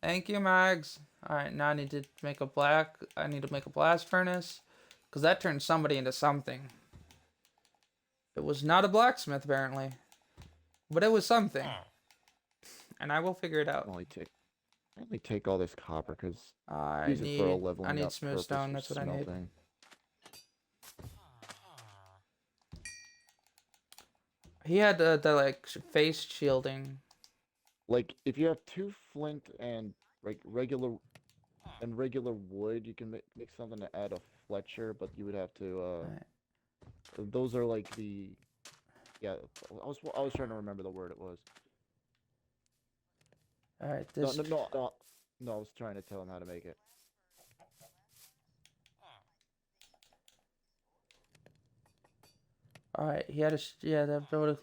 S1: Thank you, Mags. Alright, now I need to make a blast furnace. Because that turned somebody into something. It was not a blacksmith, apparently. But it was something. And I will figure it out.
S3: I only take all this copper because
S1: I
S3: use it for a leveling
S1: need
S3: up
S1: smooth
S3: purpose
S1: stone,
S3: for
S1: that's what I need.
S3: smelting.
S1: He had the like face shielding.
S3: Like if you have 2 flint and regular wood, you can make something to add a Fletcher, but you would have to
S1: Right.
S3: those are like the I was trying to remember the word it was.
S1: Alright, this
S3: No, I was trying to tell him how to make it.
S1: Alright, he had that would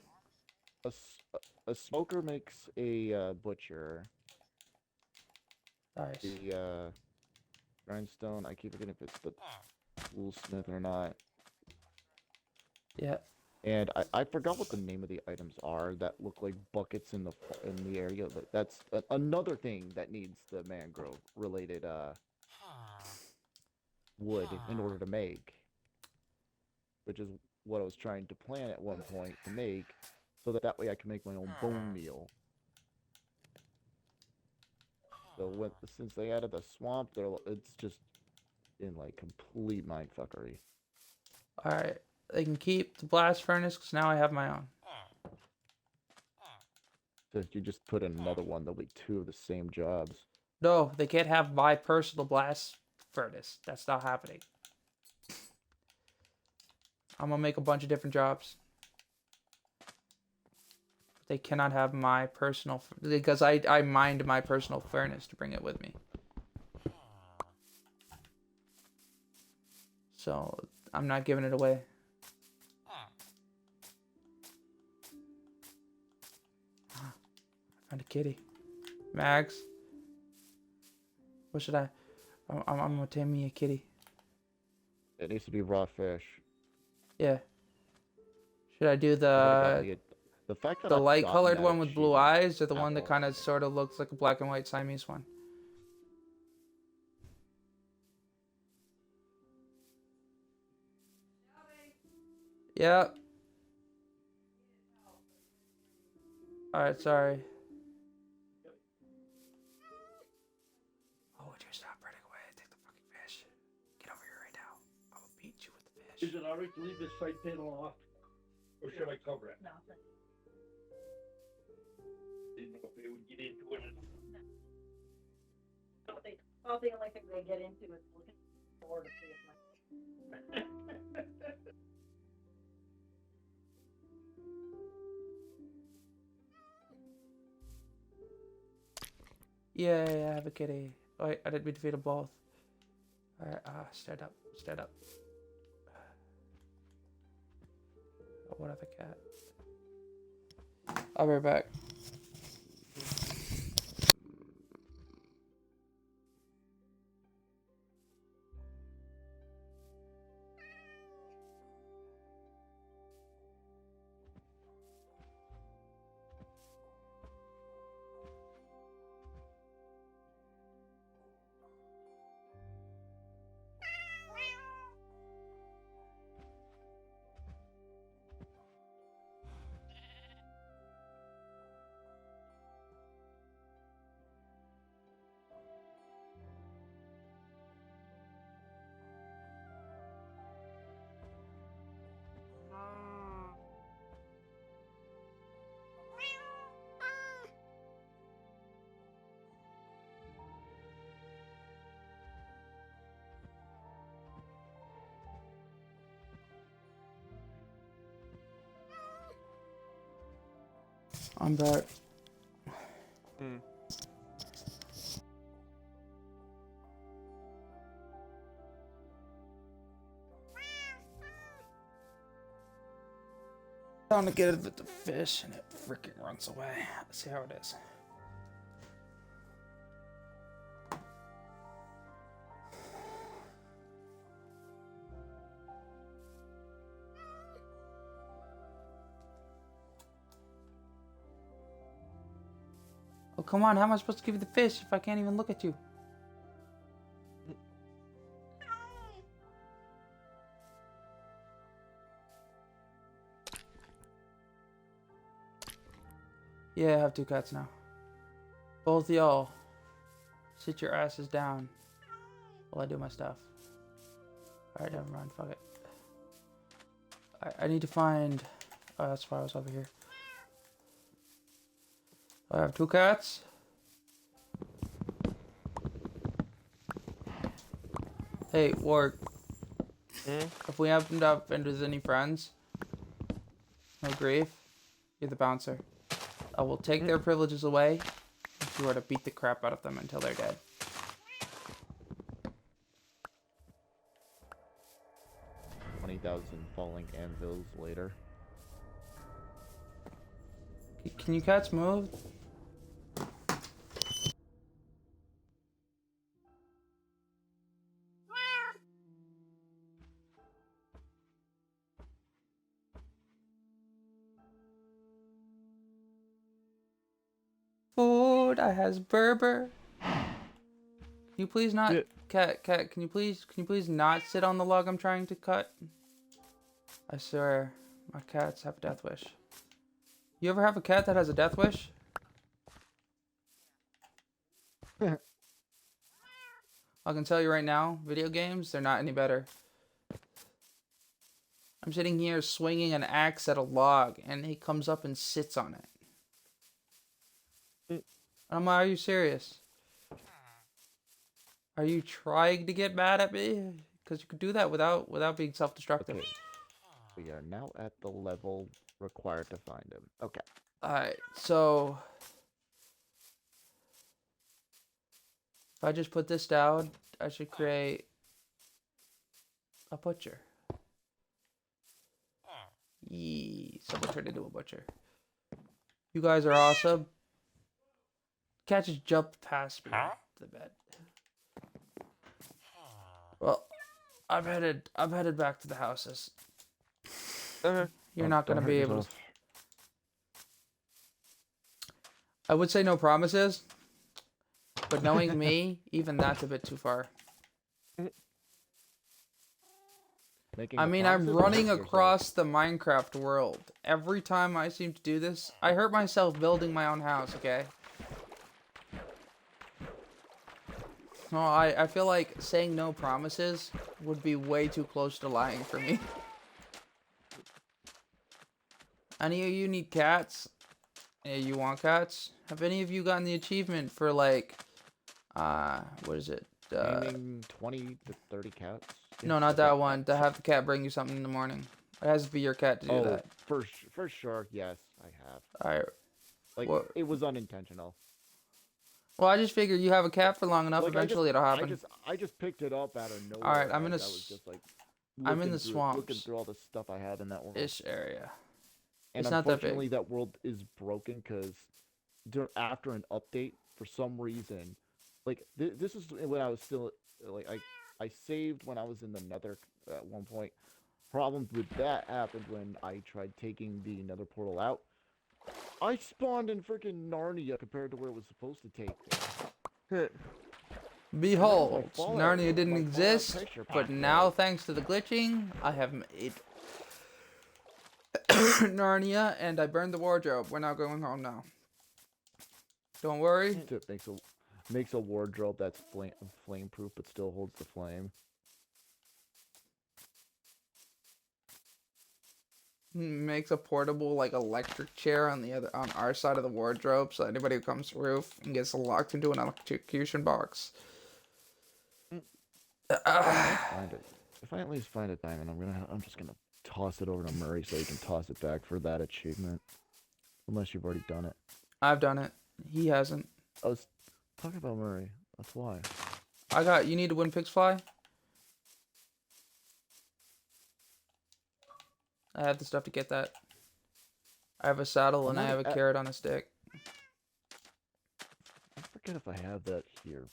S3: A smoker makes a butcher.
S1: nice.
S3: The grindstone, I keep forgetting if it's the toolsmith or not.
S1: Yeah.
S3: And I forgot what the name of the items are that look like buckets in the area. But that's another thing that needs the mangrove related wood in order to make, which is what I was trying to plan at one point to make, so that way I can make my own bone meal. So since they added the swamp, it's just in like complete mindfuckery.
S1: Alright. They can keep the blast furnace because now I have my own.
S3: So if you just put in another one, there'll be 2 of the same jobs.
S1: No, they can't have my personal blast furnace. That's not happening. I'm gonna make a bunch of different jobs. They cannot have my personal because I mined my personal furnace to bring it with me. So I'm not giving it away. I found a kitty. Mags. What should I? I'm gonna tame me a kitty.
S3: It needs to be raw fish.
S1: Yeah. Should I do the
S3: fact that
S1: the
S3: I've
S1: light
S3: gotten
S1: colored
S3: that
S1: one with blue eyes, or the
S3: at
S1: one that
S3: all.
S1: kind of sort of looks like a black and white Siamese one? Yep. Alright, sorry. Oh, would you stop running away? Take the fucking fish. Get over here right now. I will beat you with the fish.
S4: Is it alright to leave this side panel off? Or should I cover it?
S5: No.
S4: Didn't know if they would get into it.
S5: Well, the only thing they get into is looking forward to see if my.
S1: Yay, I have a kitty. Oh, wait, I didn't mean to feed them both. Alright, stand up. Stand up. Oh, what other cat? I'll be right back. I'm back.
S2: Hmm.
S1: Trying to get it with the fish and it freaking runs away. Let's see how it is. Oh, come on. How am I supposed to give you the fish if I can't even look at you? Yeah, I have 2 cats now. Both y'all, sit your asses down while I do my stuff. Alright, never mind. Fuck it. I need to find... Oh, that's why I was over here. I have 2 cats. Hey, Ward. If we happen up and there's any friends, no grief, you're the bouncer. I will take their privileges away if you are to beat the crap out of them until they're dead.
S3: $20,000 falling anvils later.
S1: Can you cats move? Food. I has Berber. Can you please not,
S2: Yeah.
S1: cat? Can you please not sit on the log I'm trying to cut? I swear, my cats have a death wish. You ever have a cat that has a death wish? I can tell you right now, video games, they're not any better. I'm sitting here swinging an axe at a log, and he comes up and sits on it. I'm like, are you serious? Are you trying to get mad at me? Because you could do that without being self-destructive.
S3: Okay. We are now at the level required to find him. Okay.
S1: Alright, so... if I just put this down, I should create... a butcher. Yee, someone turned into a butcher. You guys are awesome. Cat just jumped past me to the bed. Well, I'm headed back to the houses.
S2: Okay.
S1: You're not gonna be able to. I would say no promises, but knowing me, even that's a bit too far.
S3: Making
S1: I
S3: the
S1: mean, I'm
S3: promises or
S1: running
S3: hurting yourself?
S1: across the Minecraft world. Every time I seem to do this, I hurt myself building my own house, okay? No, I feel like saying no promises would be way too close to lying for me. Any of you need cats? Yeah, you want cats? Have any of you gotten the achievement for like, what is it?
S3: Naming 20 to 30 cats?
S1: No,
S3: Yes,
S1: not
S3: I've
S1: that
S3: got
S1: one. To have the cat bring you something in the morning. It has to be your cat to do
S3: Oh,
S1: that.
S3: for sure, yes, I have.
S1: Alright.
S3: Like,
S1: What?
S3: it was unintentional.
S1: Well, I just figured you have a cat for long enough.
S3: Like,
S1: Eventually, it'll happen.
S3: I just picked it up out of nowhere.
S1: Alright, I'm in
S3: as
S1: a
S3: I was
S1: s-
S3: just like
S1: I'm in
S3: looking
S1: the
S3: through looking
S1: swamps.
S3: through all the stuff I had in that world.
S1: Ish area.
S3: And
S1: It's not that big.
S3: unfortunately, that world is broken because after an update, for some reason, like this is when I was still like I saved when I was in the Nether at one point. Problems with that happened when I tried taking the Nether portal out. I spawned in freaking Narnia compared to where it was supposed to take me.
S1: Behold,
S3: Fallout-
S1: Narnia didn't
S3: my Fallout
S1: exist,
S3: texture
S1: but
S3: pack
S1: now,
S3: was.
S1: thanks to the glitching, I have made Narnia, and I burned the wardrobe. We're not going home now. Don't worry.
S3: It makes a wardrobe that's flame proof but still holds the flame.
S1: Makes a portable like electric chair on our side of the wardrobe, so anybody who comes to the roof and gets locked into an electrocution box.
S3: Find it. If I at least find a diamond, I'm just gonna toss it over to Murray so he can toss it back for that achievement. Unless you've already done it.
S1: I've done it. He hasn't.
S3: I was talking about Murray. That's why.
S1: You need to win Pixfly? I have the stuff to get that. I have a saddle and I have a carrot on a stick.
S3: I forget if I have that here.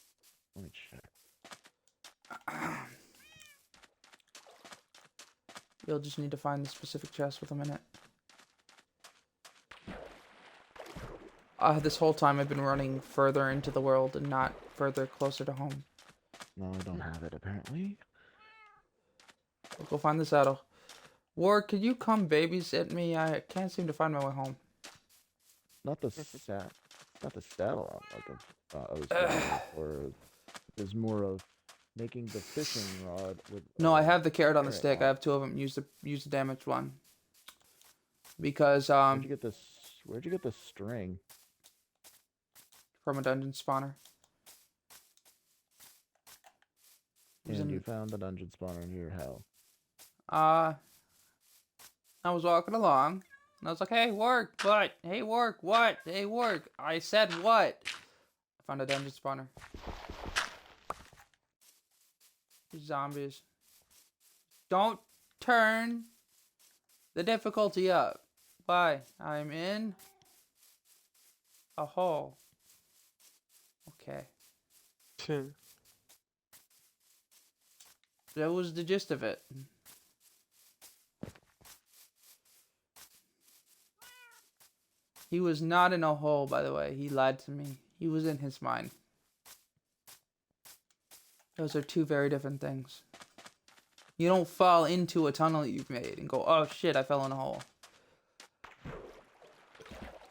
S3: Let me check.
S1: You'll just need to find the specific chest with a minute. This whole time I've been running further into the world and not further closer to home.
S3: No, I don't have it apparently.
S1: I'll go find the saddle. Ward, could you come babysit me? I can't seem to find my way home.
S3: Not the saddle I was going for. It's more of making the fishing rod with.
S1: No, I have the carrot on the
S3: carrot
S1: stick. I
S3: on.
S1: have two of them. Use the damaged one. Because
S3: Where'd you get this? Where'd you get the string?
S1: from a dungeon spawner. It was
S3: And
S1: in-
S3: you found the dungeon spawner in your hell.
S1: I was walking along, and I was like, hey, work, what? Hey, work, what? Hey, work. I said what? I found a dungeon spawner. Zombies. Don't turn the difficulty up. Why? I'm in a hole. Okay. That was the gist of it. He was not in a hole, by the way. He lied to me. He was in his mind. Those are two very different things. You don't fall into a tunnel you've made and go, oh shit, I fell in a hole.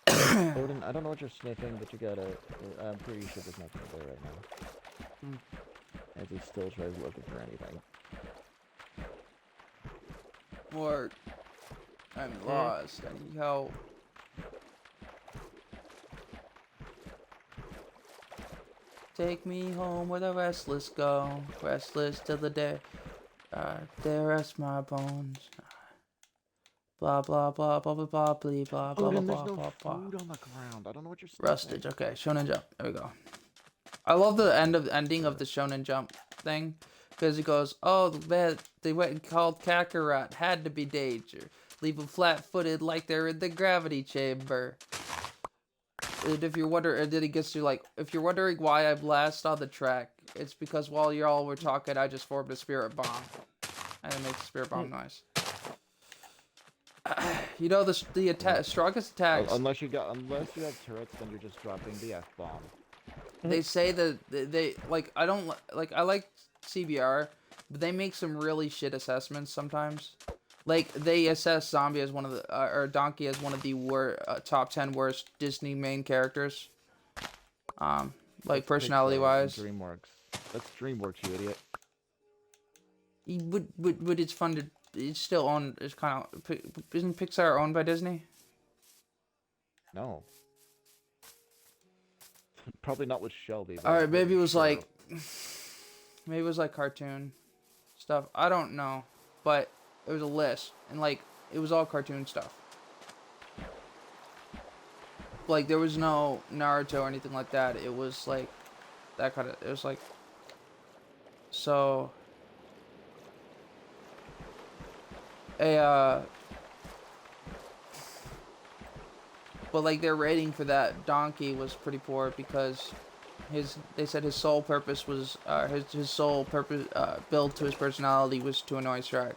S3: Odin, I don't know what you're sniffing, but you gotta. I'm pretty sure there's nothing there right now. As he still tries looking for anything.
S1: Or, I'm lost. I need help. Take me home where the restless go, restless till the day. They rest my bones. Blah blah blah blah blah blah blah blah blah
S3: Odin,
S1: blah
S3: there's no
S1: blah blah.
S3: food on the ground. I don't know what you're sniffing.
S1: Rustage. Okay, Shonen Jump. There we go. I love the ending of the Shonen Jump thing because he goes, "Oh, man, they went and called Kakarot. Had to be danger. Leave them flat-footed like they're in the gravity chamber." And if you're wondering, and then he gets to like, if you're wondering why I blast on the track, it's because while y'all were talking, I just formed a spirit bomb, and it makes a spirit bomb noise. You know the strongest attacks.
S3: Unless you have turrets, then you're just dropping the F-bomb.
S1: They say that they like I don't like I like CBR but they make some really shit assessments sometimes. Like they assess Zombie as one of the or Donkey as one of the top 10 worst Disney main characters. Like
S3: That's
S1: personality
S3: Pixar and
S1: wise.
S3: DreamWorks. That's DreamWorks, you idiot.
S1: But it's fun to. It's still owned. It's kind of. Isn't Pixar owned by Disney?
S3: No. Probably not with Shelby. but
S1: All right,
S3: I'm
S1: maybe it
S3: pretty
S1: was
S3: sure.
S1: like. Maybe it was like cartoon stuff. I don't know, but it was a list, and like it was all cartoon stuff. Like there was no Naruto or anything like that. It was like that kind of. It was like. So. But like their rating for that Donkey was pretty poor because they said his sole purpose was his sole purpose build to his personality was to annoy Shrek.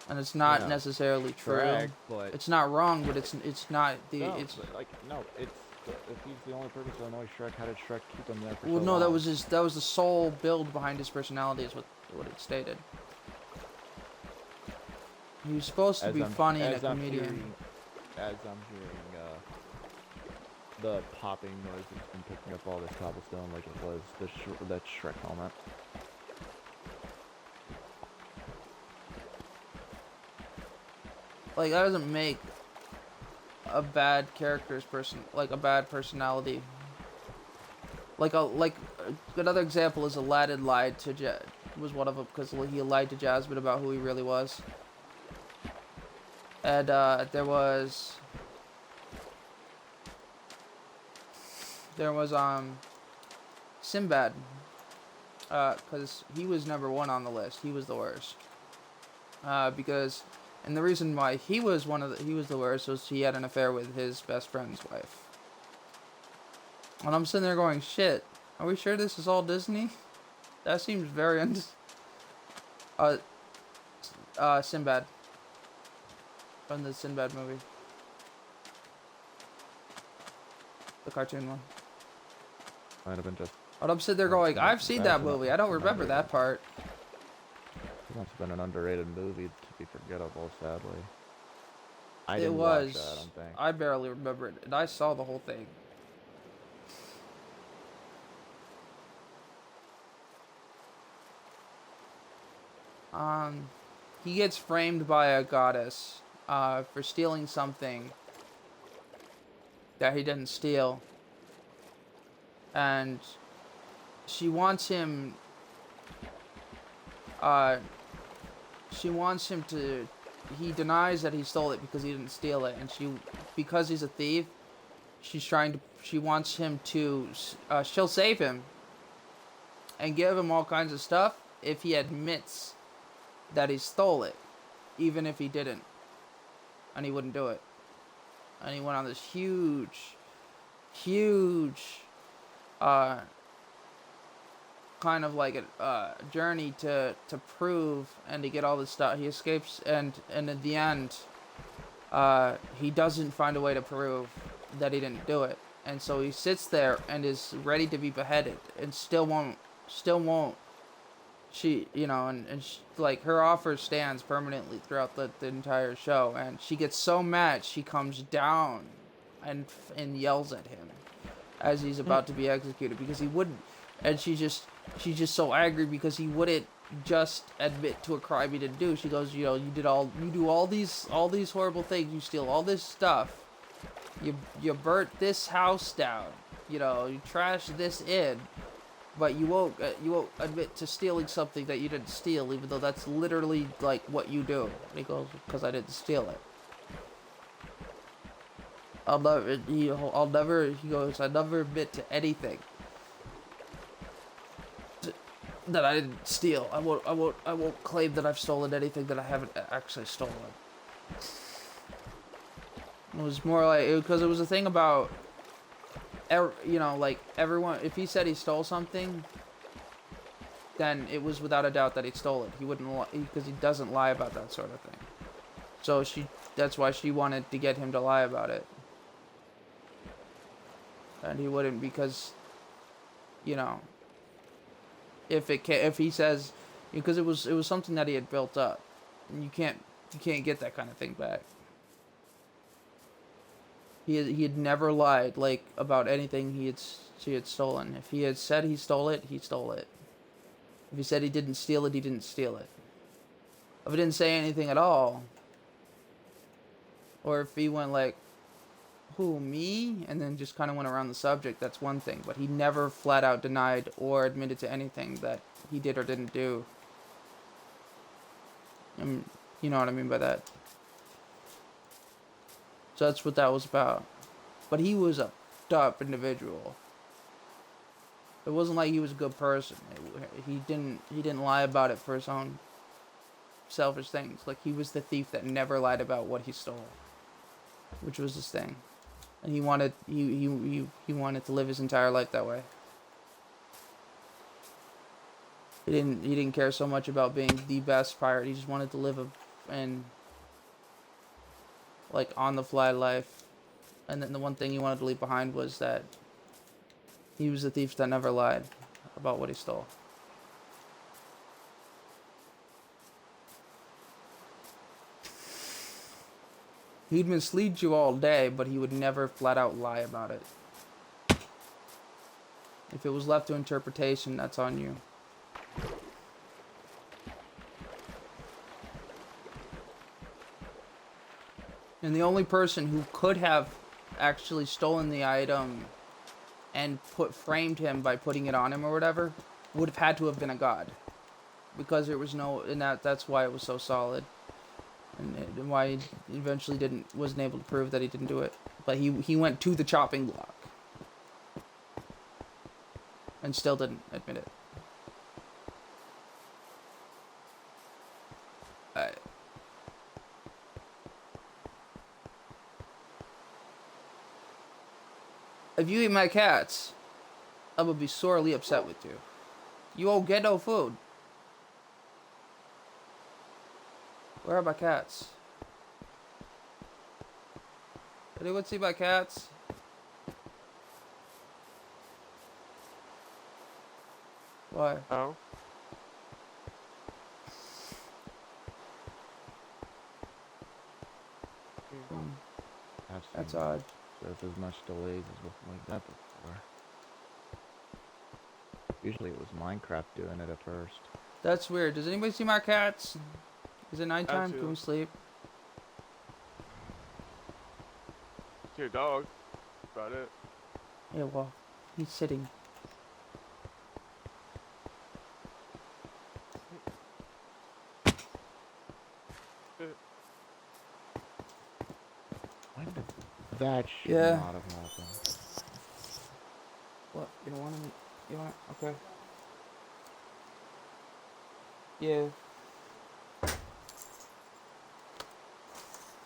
S1: And it's not
S3: Yeah.
S1: necessarily true.
S3: Shrek, but
S1: It's not wrong, but it's not the
S3: no,
S1: it's
S3: but, like no, it's if he's the only purpose to annoy Shrek, how did Shrek keep him there for
S1: well
S3: so
S1: no
S3: long?
S1: that was the sole build behind his personality is what it stated. He was supposed to be funny and a comedian.
S3: As I'm hearing the popping noises from picking up all this cobblestone like it was that Shrek helmet.
S1: Like that doesn't make a bad a bad personality. Like another example is Aladdin was one of them because he lied to Jasmine about who he really was. And there was Sinbad, because he was number 1 on the list. He was the worst. And the reason why he was the worst was he had an affair with his best friend's wife. And I'm sitting there going, shit, are we sure this is all Disney? That seems very Sinbad. From the Sinbad movie. The cartoon one.
S3: Might have been just.
S1: But I'm sitting there going, I've seen that movie. I don't remember that part.
S3: It must have been an underrated movie to be forgettable, sadly. I
S1: It
S3: didn't
S1: was.
S3: watch that, I don't think.
S1: I barely remember it, and I saw the whole thing. He gets framed by a goddess, for stealing something that he didn't steal. And she wants him to, he denies that he stole it because he didn't steal it, and because he's a thief, she wants him to, she'll save him and give him all kinds of stuff if he admits that he stole it, even if he didn't. And he wouldn't do it. And he went on this huge, kind of like a journey to prove and to get all this stuff. He escapes, and in the end, he doesn't find a way to prove that he didn't do it. And so he sits there and is ready to be beheaded, and still won't. She, and she, like, her offer stands permanently throughout the entire show, and she gets so mad she comes down and yells at him as he's about to be executed because he wouldn't, and she's just so angry because he wouldn't just admit to a crime he didn't do. She goes, you do all these horrible things, you steal all this stuff, you burnt this house down, you trashed this inn. But you won't admit to stealing something that you didn't steal, even though that's literally like what you do. And he goes, because I didn't steal it. He goes, I never admit to anything that I didn't steal. I won't claim that I've stolen anything that I haven't actually stolen. It was more like, because it was a thing about, like everyone, if he said he stole something, then it was without a doubt that he stole it. He wouldn't, because he doesn't lie about that sort of thing. So that's why she wanted to get him to lie about it. And he wouldn't because, if he says, because it was something that he had built up, and you can't get that kind of thing back. He had never lied like about anything he had stolen. If he had said he stole it, he stole it. If he said he didn't steal it, he didn't steal it. If he didn't say anything at all, or if he went like, who, me? And then just kind of went around the subject, that's one thing. But he never flat out denied or admitted to anything that he did or didn't do. And you know what I mean by that. So that's what that was about. But he was a f***ed-up individual. It wasn't like he was a good person. He didn't lie about it for his own selfish things. Like, he was the thief that never lied about what he stole, which was his thing. And he wanted to live his entire life that way. He didn't care so much about being the best pirate. He just wanted to live like on the fly life. And then the one thing he wanted to leave behind was that he was the thief that never lied about what he stole. He'd mislead you all day, but he would never flat out lie about it. If it was left to interpretation, that's on you. And the only person who could have actually stolen the item and framed him by putting it on him or whatever would have had to have been a god, because there was no, and that's why it was so solid, and why he eventually wasn't able to prove that he didn't do it. But he went to the chopping block and still didn't admit it. If you eat my cats, I will be sorely upset with you. You won't get no food. Where are my cats? Anyone see my cats? Why?
S2: Oh.
S1: That's odd.
S3: Just as much delays as with like that before. Usually it was Minecraft doing it at first.
S1: That's weird. Does anybody see my cats? Is it nighttime?
S2: do.
S1: Can we sleep?
S2: It's your dog. That's about it.
S1: Yeah, well, he's sitting.
S3: Why did that should
S1: Yeah.
S3: not have happened?
S1: What? You don't want to? You want? Okay. Yeah.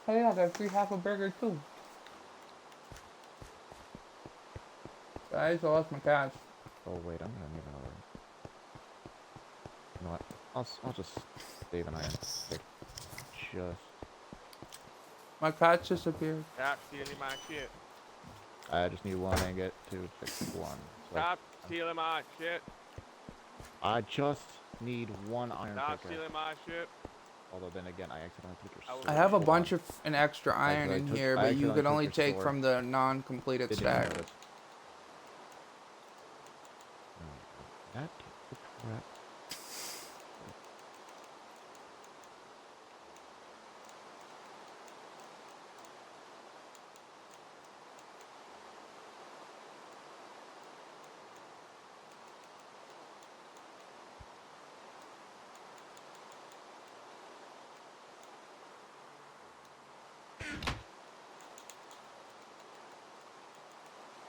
S1: Oh yeah, that free half a burger too. Guys, I lost my cats.
S3: Oh wait, I'm gonna need another. You know what? I'll just save an iron. Pick. Just.
S1: My cats disappeared.
S2: Stop stealing my shit.
S3: I just need one ingot to fix one. So
S2: Stop stealing my shit.
S3: I just need one iron
S2: Stop
S3: picker.
S2: stealing my shit.
S3: Although then again, I accidentally took your sword.
S1: I have a
S3: Hold
S1: bunch
S3: on.
S1: of an extra iron
S3: I
S1: in
S3: took-
S1: here,
S3: I
S1: but you
S3: accidentally
S1: can
S3: took
S1: only
S3: your
S1: take
S3: sword.
S1: from the non-completed
S3: Didn't
S1: stack.
S3: notice. That took the crap.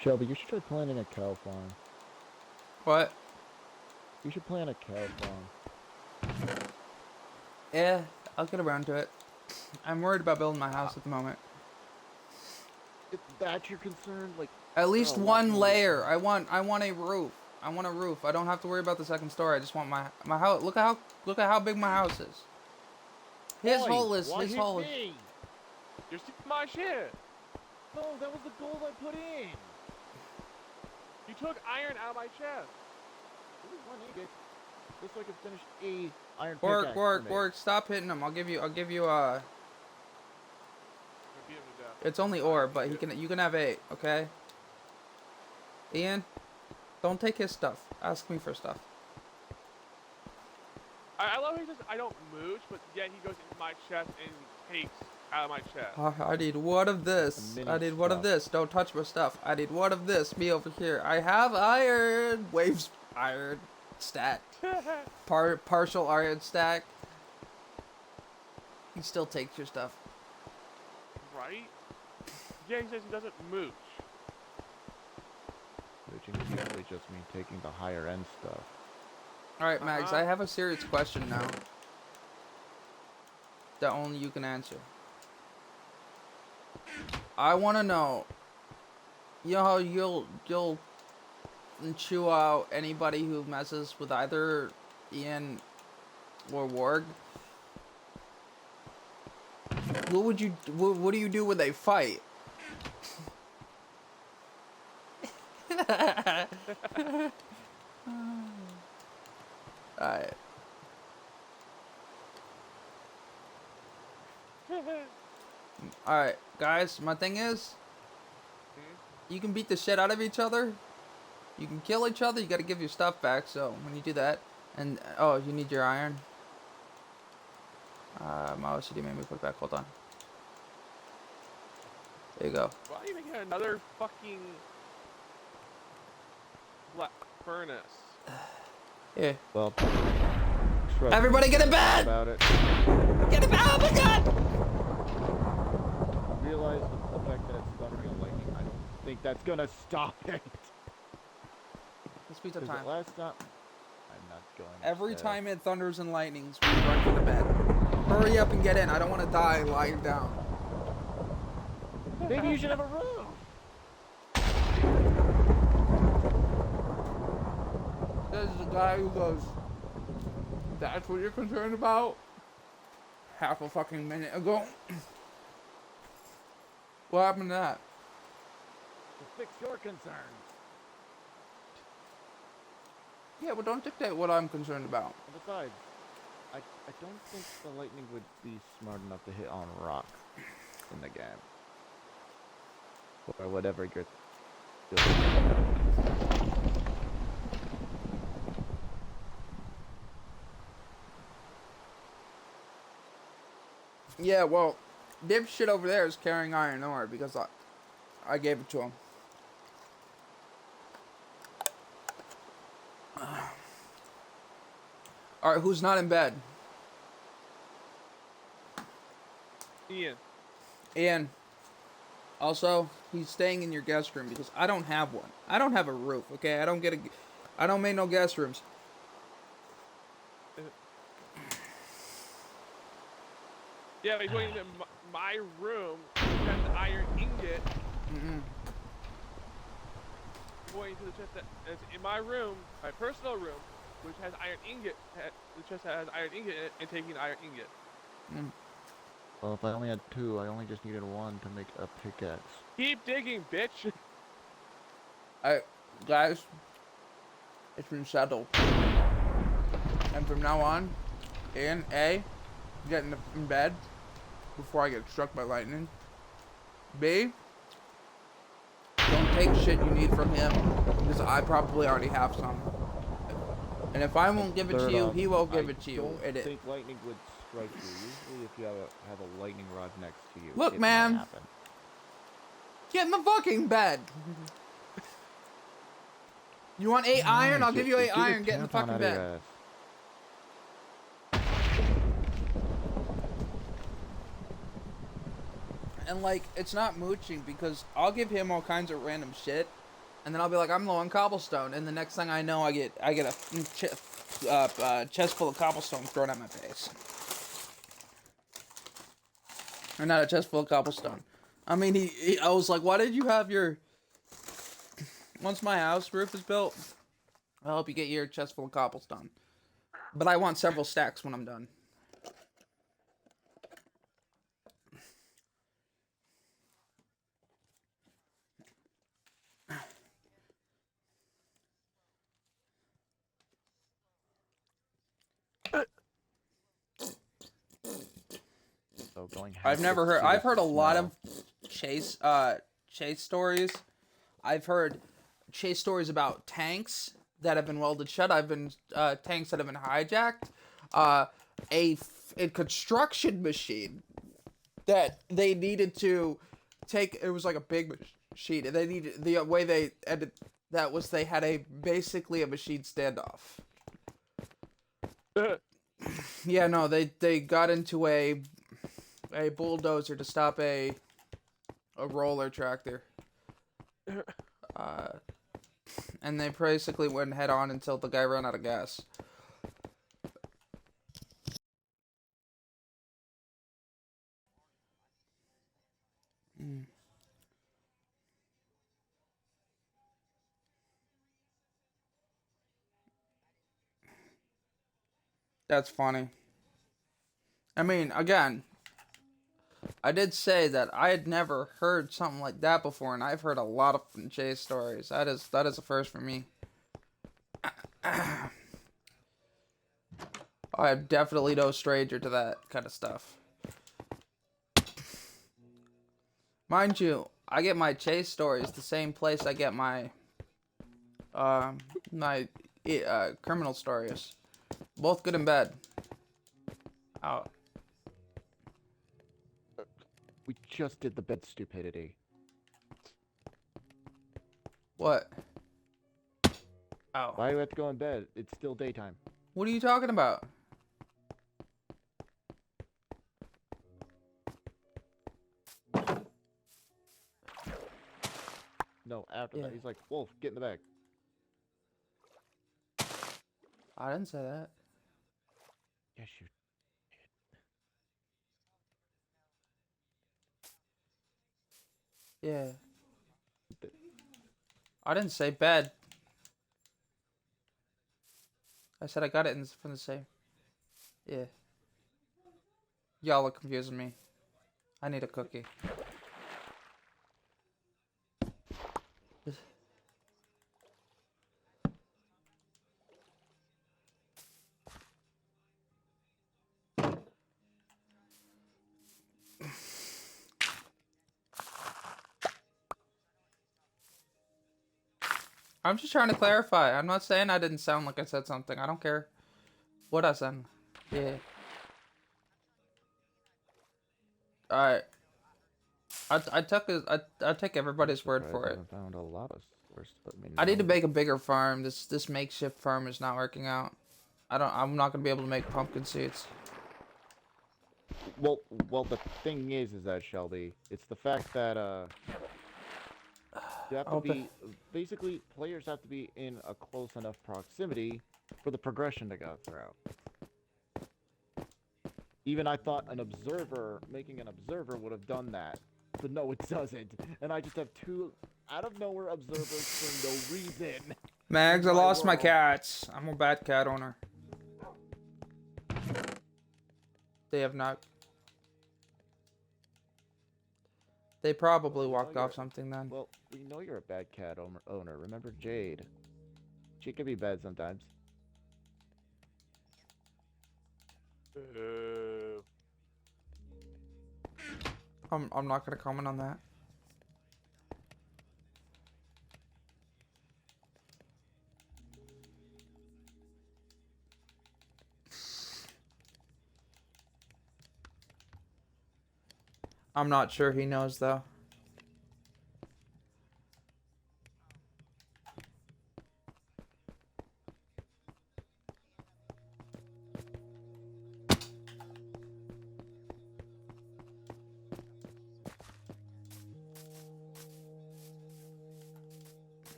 S3: Shelby, you should try planting a cow farm.
S1: What?
S3: You should plant a cow farm.
S1: Yeah, I'll get around to it. I'm worried about building my house at the moment.
S3: If that's your concern, like
S1: At least
S3: Oh,
S1: one
S3: wow.
S1: layer. I want a roof. I want a roof. I don't have to worry about the second story. I just want my house. Look at how big my house is. His
S3: Oi,
S1: hole is
S3: why
S1: his
S3: hit
S1: hole is.
S3: me?
S2: You're stealing my shit.
S3: No, that was the gold I put in.
S2: You took iron out of my chest.
S3: It was one ingot. just so I can finish a iron
S1: Work,
S3: pickaxe
S1: work,
S3: for me.
S1: work. Stop hitting him. I'll give you,
S2: I beat him to death.
S1: it's only ore, but you can have 8, okay? Ian, don't take his stuff. Ask me for stuff.
S2: I love how he says I don't mooch, but yet he goes into my chest and takes out of my chest.
S1: I need one of this.
S3: mini
S1: I need one of
S3: stuff.
S1: this. Don't touch my stuff. I need one of this. Me over here. I have iron. Waves iron stack. Partial iron stack. He still takes your stuff.
S2: Right? Yeah, he says he doesn't mooch.
S3: Which is usually just me taking the higher end stuff.
S1: Alright, Mags,
S2: Uh-huh.
S1: I have a serious question now. That only you can answer. I want to know, you know how you'll chew out anybody who messes with either Ian or Warg? What do you do when they fight? Alright. Alright, guys, my thing is, you can beat the shit out of each other. You can kill each other, you gotta give your stuff back, so when you do that, and, oh, you need your iron. My OCD made me put it back, hold on. There you go.
S2: Why are you making another fucking black furnace?
S1: Here.
S3: Well, trust
S1: Everybody
S3: me,
S1: get in bed!
S3: about it.
S1: Get him out, oh my god!
S3: Realize the fact that it's thunder and lightning, I don't think that's gonna stop it.
S1: Let's beat the
S3: 'Cause
S1: time.
S3: the last time, I'm not going.
S1: Every
S3: to-
S1: time it thunders and lightnings, we run for the bed. Hurry up and get in. I don't want to die lying down.
S3: Maybe you should have a room.
S1: This is the guy who goes, "That's what you're concerned about?" Half a fucking minute ago. What happened to that?
S3: To fix your concerns.
S1: Yeah, well, don't dictate what I'm concerned about.
S3: And besides, I don't think the lightning would be smart enough to hit on rock in the game. Or whatever you're doing.
S1: Yeah, well, dipshit over there is carrying iron ore because I gave it to him. Alright, who's not in bed?
S2: Ian.
S1: Ian. Also, he's staying in your guest room because I don't have one. I don't have a roof, okay? I don't make no guest rooms.
S2: Yeah, but he's going into my room, which has an iron ingot,
S1: Mm-mm.
S2: going to the chest that is in my room, my personal room, which has iron ingot, the chest that has iron ingot in it, and taking the iron ingot.
S1: Mm.
S3: Well, if I only had 2, I only just needed 1 to make a pickaxe.
S2: Keep digging, bitch!
S1: Guys, it's been settled. And from now on, Ian, A, get in bed before I get struck by lightning. B, don't take shit you need from him because I probably already have some. And if I won't give it to
S3: Third
S1: you,
S3: off,
S1: he won't give
S3: I
S1: it to you.
S3: don't think lightning would strike you. Usually, if you have a lightning rod next to you,
S1: Look,
S3: it
S1: man.
S3: might happen.
S1: Get in the fucking bed. You want 8 iron? I'll give you 8 iron. Get in the fucking bed. And like, it's not mooching because I'll give him all kinds of random shit, and then I'll be like, I'm low on cobblestone, and the next thing I know, I get a chest full of cobblestone thrown at my face. Or not a chest full of cobblestone. I mean, I was like, why did you have your? Once my house roof is built, I'll help you get your chest full of cobblestone. But I want several stacks when I'm done.
S3: going.
S1: I've never heard. I've heard a lot of chase stories. I've heard chase stories about tanks that have been welded shut. I've been tanks that have been hijacked. A construction machine that they needed to take. It was like a big machine, and they needed the way they ended. That was they had basically a machine standoff. Yeah, no, they got into a bulldozer to stop a roller tractor. And they basically went head on until the guy ran out of gas. That's funny. I mean, again, I did say that I had never heard something like that before, and I've heard a lot of chase stories. That is a first for me. I'm definitely no stranger to that kind of stuff. Mind you, I get my chase stories the same place I get my criminal stories. Both good and bad. Oh.
S3: We just did the bed stupidity.
S1: What? Oh.
S3: Why do we have to go in bed? It's still daytime.
S1: What are you talking about?
S3: No, after
S1: Yeah.
S3: that, he's like, Wolf, get in the bag.
S1: I didn't say that.
S3: Yes, you.
S1: Yeah. I didn't say bed. I said I got it from the same. Yeah. Y'all are confusing me. I need a cookie. I'm just trying to clarify. I'm not saying I didn't sound like I said something. I don't care what I said. Yeah. Alright. I take everybody's word for it.
S3: I found a lot of sources.
S1: I need to make a bigger farm. This makeshift farm is not working out. I'm not gonna be able to make pumpkin seeds.
S3: Well, the thing is that Shelby, it's the fact that you have to be basically players have to be in a close enough proximity for the progression to go through. Even I thought making an observer would have done that, but no, it doesn't. And I just have two out of nowhere observers for no reason.
S1: Mags, I lost my cats. I'm a bad cat owner. They have not. They probably walked off something then.
S3: Well, we know you're a bad cat owner. Remember Jade? She can be bad sometimes.
S1: I'm not gonna comment on that. I'm not sure he knows though.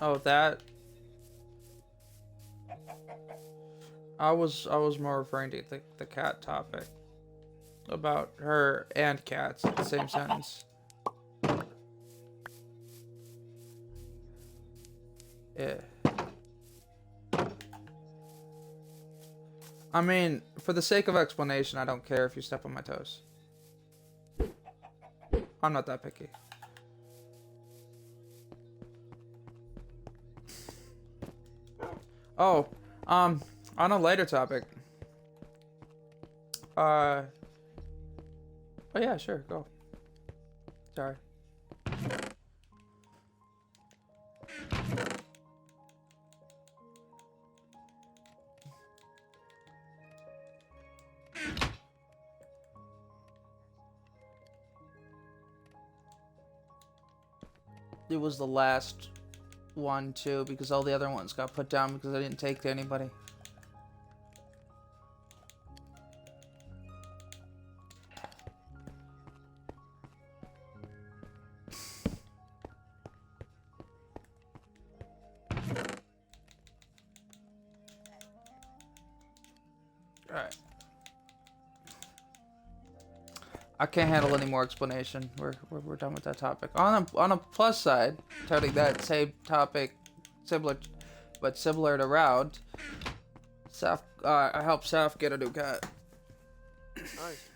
S1: Oh, that. I was more referring to the cat topic. About her and cats in the same sentence. Yeah. I mean, for the sake of explanation, I don't care if you step on my toes. I'm not that picky. Oh, on a lighter topic. Oh yeah, sure, go. Sorry. It was the last one too, because all the other ones got put down because I didn't take to anybody. Alright. I can't handle any more explanation. We're done with that topic. On a plus side, touting that same topic, similar to Round, Saf, I helped Saf get a new cat.
S2: Nice.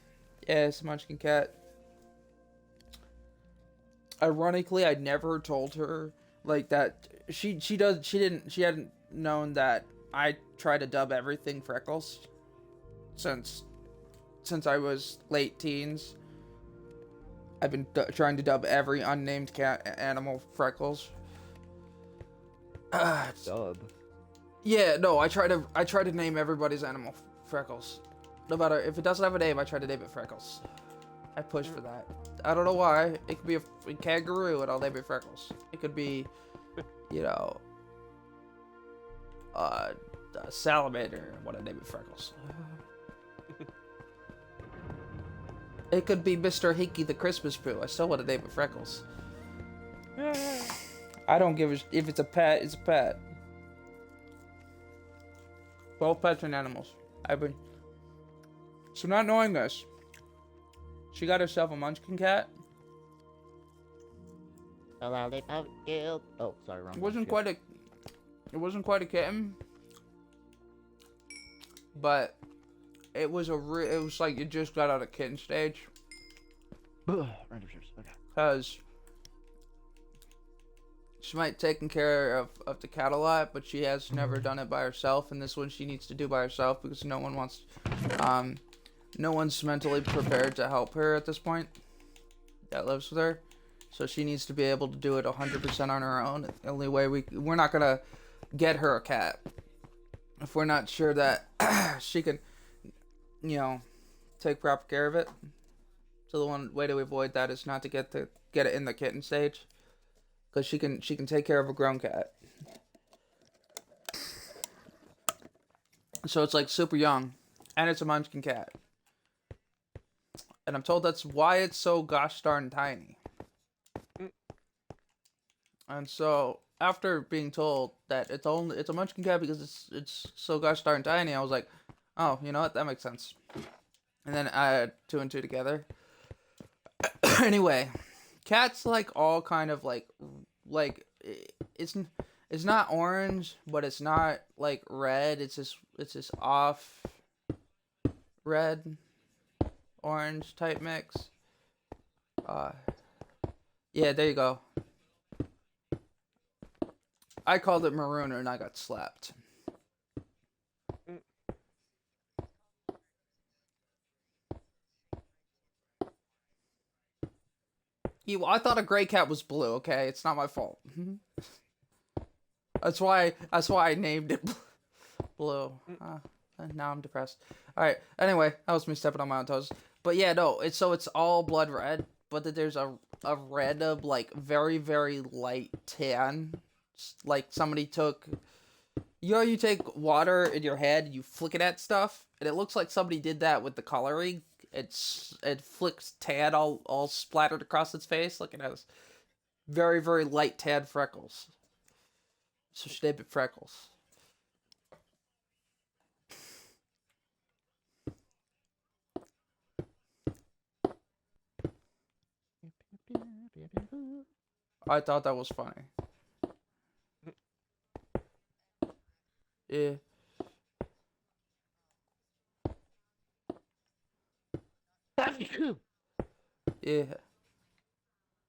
S1: Yeah, it's a Munchkin cat. Ironically, I never told her like that. She hadn't known that I try to dub everything Freckles since I was late teens. I've been trying to dub every unnamed cat animal Freckles.
S3: Dub.
S1: Yeah, no, I try to name everybody's animal Freckles. No matter if it doesn't have a name, I try to name it Freckles. I push for that. I don't know why. It could be a kangaroo and I'll name it Freckles. It could be, you know, a salamander and I want to name it Freckles. It could be Mr. Hinky the Christmas Poo. I still want to name it Freckles. I don't give a if it's a pet, it's a pet. Both pets and animals. So not knowing this, she got herself a Munchkin cat.
S3: A lollipop guild. Oh, sorry, wrong.
S1: It wasn't quite a kitten, but it was like it just got out of kitten stage.
S3: Random shares. Okay.
S1: Cause she might taken care of the cat a lot, but she has never done it by herself, and this one she needs to do by herself because no one's mentally prepared to help her at this point that lives with her. So she needs to be able to do it 100% on her own. The only way we're not gonna get her a cat if we're not sure that she can, you know, take proper care of it. So the one way to avoid that is not to get it in the kitten stage, because she can take care of a grown cat. So it's like super young, and it's a Munchkin cat, and I'm told that's why it's so gosh darn tiny. And so after being told that it's a Munchkin cat because it's so gosh darn tiny, I was like, oh, you know what, that makes sense. And then I had two and two together. Anyway, cats like all kind of like it's not orange, but it's not like red. It's just off red orange type mix. Yeah, there you go. I called it marooner and I got slapped. I thought a gray cat was blue. Okay, it's not my fault. That's why I named it blue. Now I'm depressed. All right. Anyway, that was me stepping on my own toes. But yeah, no. It's all blood red, but that there's a red of like very very light tan, like somebody took. You take water in your head, you flick it at stuff, and it looks like somebody did that with the coloring. It flicks tan all splattered across its face, like it has very very light tan freckles. So she named it Freckles. I thought that was funny. Yeah. Yeah.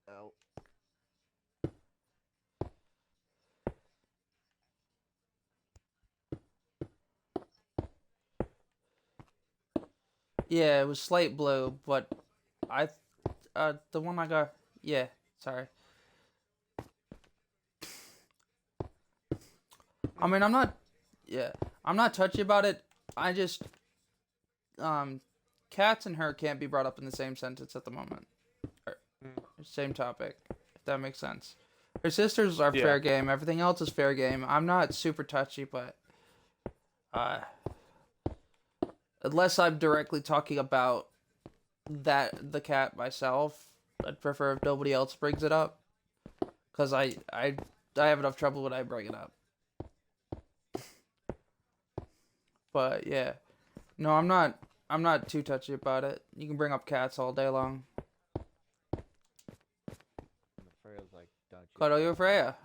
S3: Oh.
S1: Yeah, it was slate blue, but I, the one I got, yeah, sorry. I mean, I'm not touchy about it. I just, cats and her can't be brought up in the same sentence at the moment. Or, same topic, if that makes sense. Her sisters are
S2: Yeah.
S1: fair game. Everything else is fair game. I'm not super touchy, but, unless I'm directly talking about the cat myself, I'd prefer if nobody else brings it up. Cause I have enough trouble when I bring it up. But yeah, no, I'm not too touchy about it. You can bring up cats all day long.
S3: And the Freya's like, don't you?
S1: Cuddle your Freya.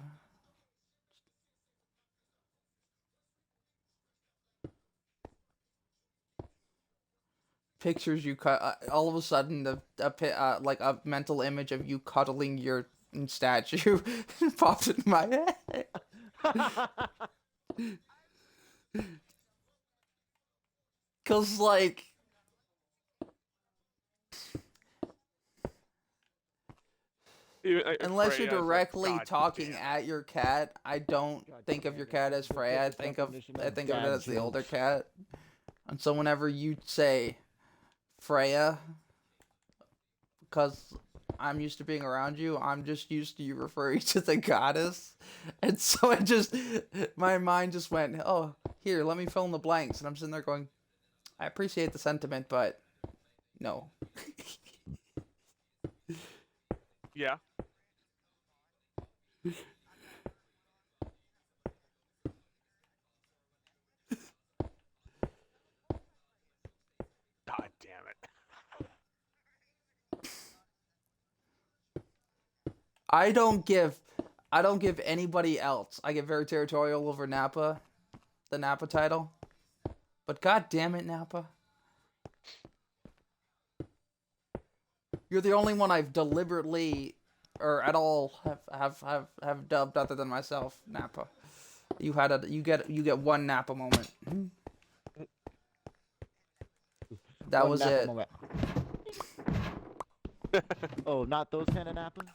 S1: Pictures you cut. All of a sudden, like a mental image of you cuddling your statue popped in my head. Cause like, unless you're
S2: Freya's like,
S1: directly
S2: "God
S1: talking
S2: damn."
S1: at your cat, I don't
S3: God
S1: think of
S3: damn
S1: your
S3: it,
S1: cat
S3: this
S1: as
S3: is the
S1: Freya. I
S3: perfect
S1: think of
S3: definition
S1: I
S3: of
S1: think of it
S3: dad
S1: as the older
S3: jokes.
S1: cat. And so whenever you say Freya, because I'm used to being around you, I'm just used to you referring to the goddess, and so it just my mind just went, oh, here, let me fill in the blanks, and I'm sitting there going, I appreciate the sentiment, but no.
S2: Yeah. God damn it.
S1: I don't give anybody else. I get very territorial over Nappa, the Nappa title. But god damn it, Nappa. You're the only one I've deliberately or at all have dubbed other than myself, Nappa. You get one Nappa moment. That
S3: One
S1: was
S3: Napa
S1: it.
S3: moment. Oh, not those kind of Nappas?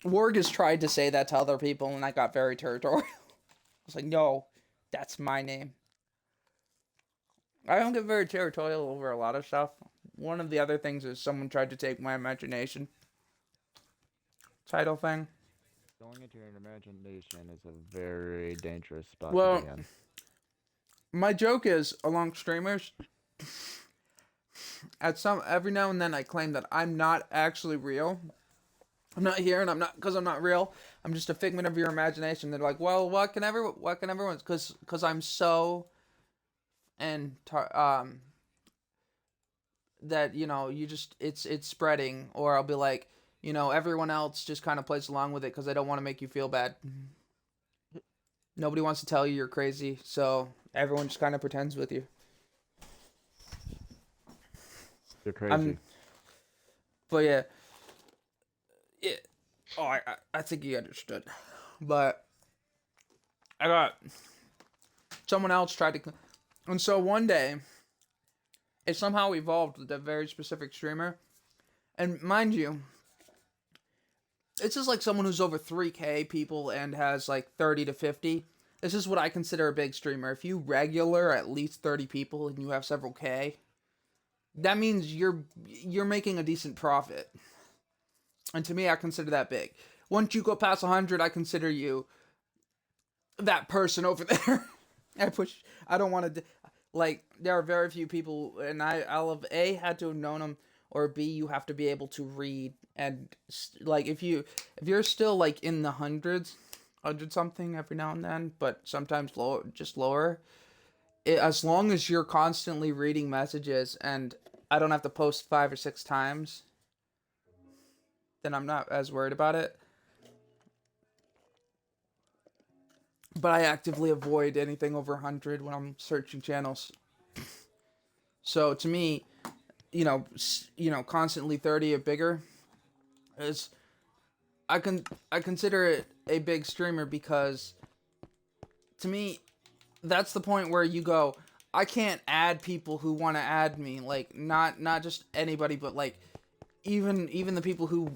S1: Warg has tried to say that to other people, and I got very territorial. I was like, no, that's my name. I don't get very territorial over a lot of stuff. One of the other things is someone tried to take my imagination. Title thing.
S3: Going into your imagination is a very dangerous spot
S1: Well,
S3: to be in.
S1: my joke is, along streamers, every now and then I claim that I'm not actually real. I'm not here, and I'm not real. I'm just a figment of your imagination. They're like, well, what can everyone? Because I'm so, and that you just it's spreading, or I'll be like, everyone else just kind of plays along with it because they don't want to make you feel bad. Nobody wants to tell you you're crazy, so everyone just kind of pretends with you.
S3: You're crazy.
S1: But yeah. Oh, I think you understood. But I got someone else tried to, and so one day it somehow evolved with a very specific streamer, and mind you, it's just like someone who's over 3K people and has like 30 to 50. This is what I consider a big streamer. If you regular at least 30 people and you have several K, that means you're making a decent profit. And to me, I consider that big. Once you go past 100, I consider you that person over there. I don't want to, like, there are very few people, and I'll have A, had to have known them, or B, you have to be able to read. And, like, if you're still, like, in the hundreds, 100 something every now and then, but sometimes lower, as long as you're constantly reading messages and I don't have to post 5 or 6 times, then I'm not as worried about it. But I actively avoid anything over 100 when I'm searching channels. So to me, constantly 30 or bigger is I consider it a big streamer because to me that's the point where you go, I can't add people who want to add me, like not just anybody, but like even the people who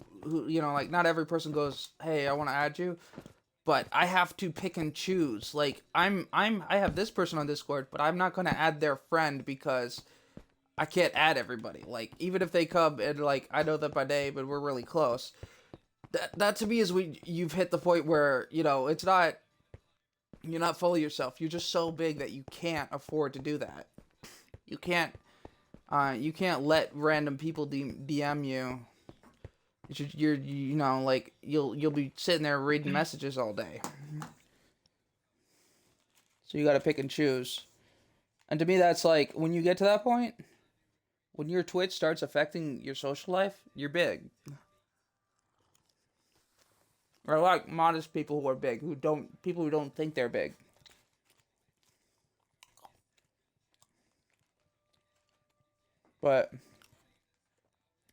S1: you know, like not every person goes, hey, I want to add you, but I have to pick and choose. Like I have this person on Discord, but I'm not going to add their friend because I can't add everybody. Like even if they come and like I know that by name and we're really close, that to me is you've hit the point where, you know, it's not, you're not full of yourself. You're just so big that you can't afford to do that. You can't let random people DM you. You're you know, like you'll be sitting there reading messages all day. So you got to pick and choose. And to me, that's like when you get to that point, when your Twitch starts affecting your social life, you're big. Or like modest people who are big, people who don't think they're big. But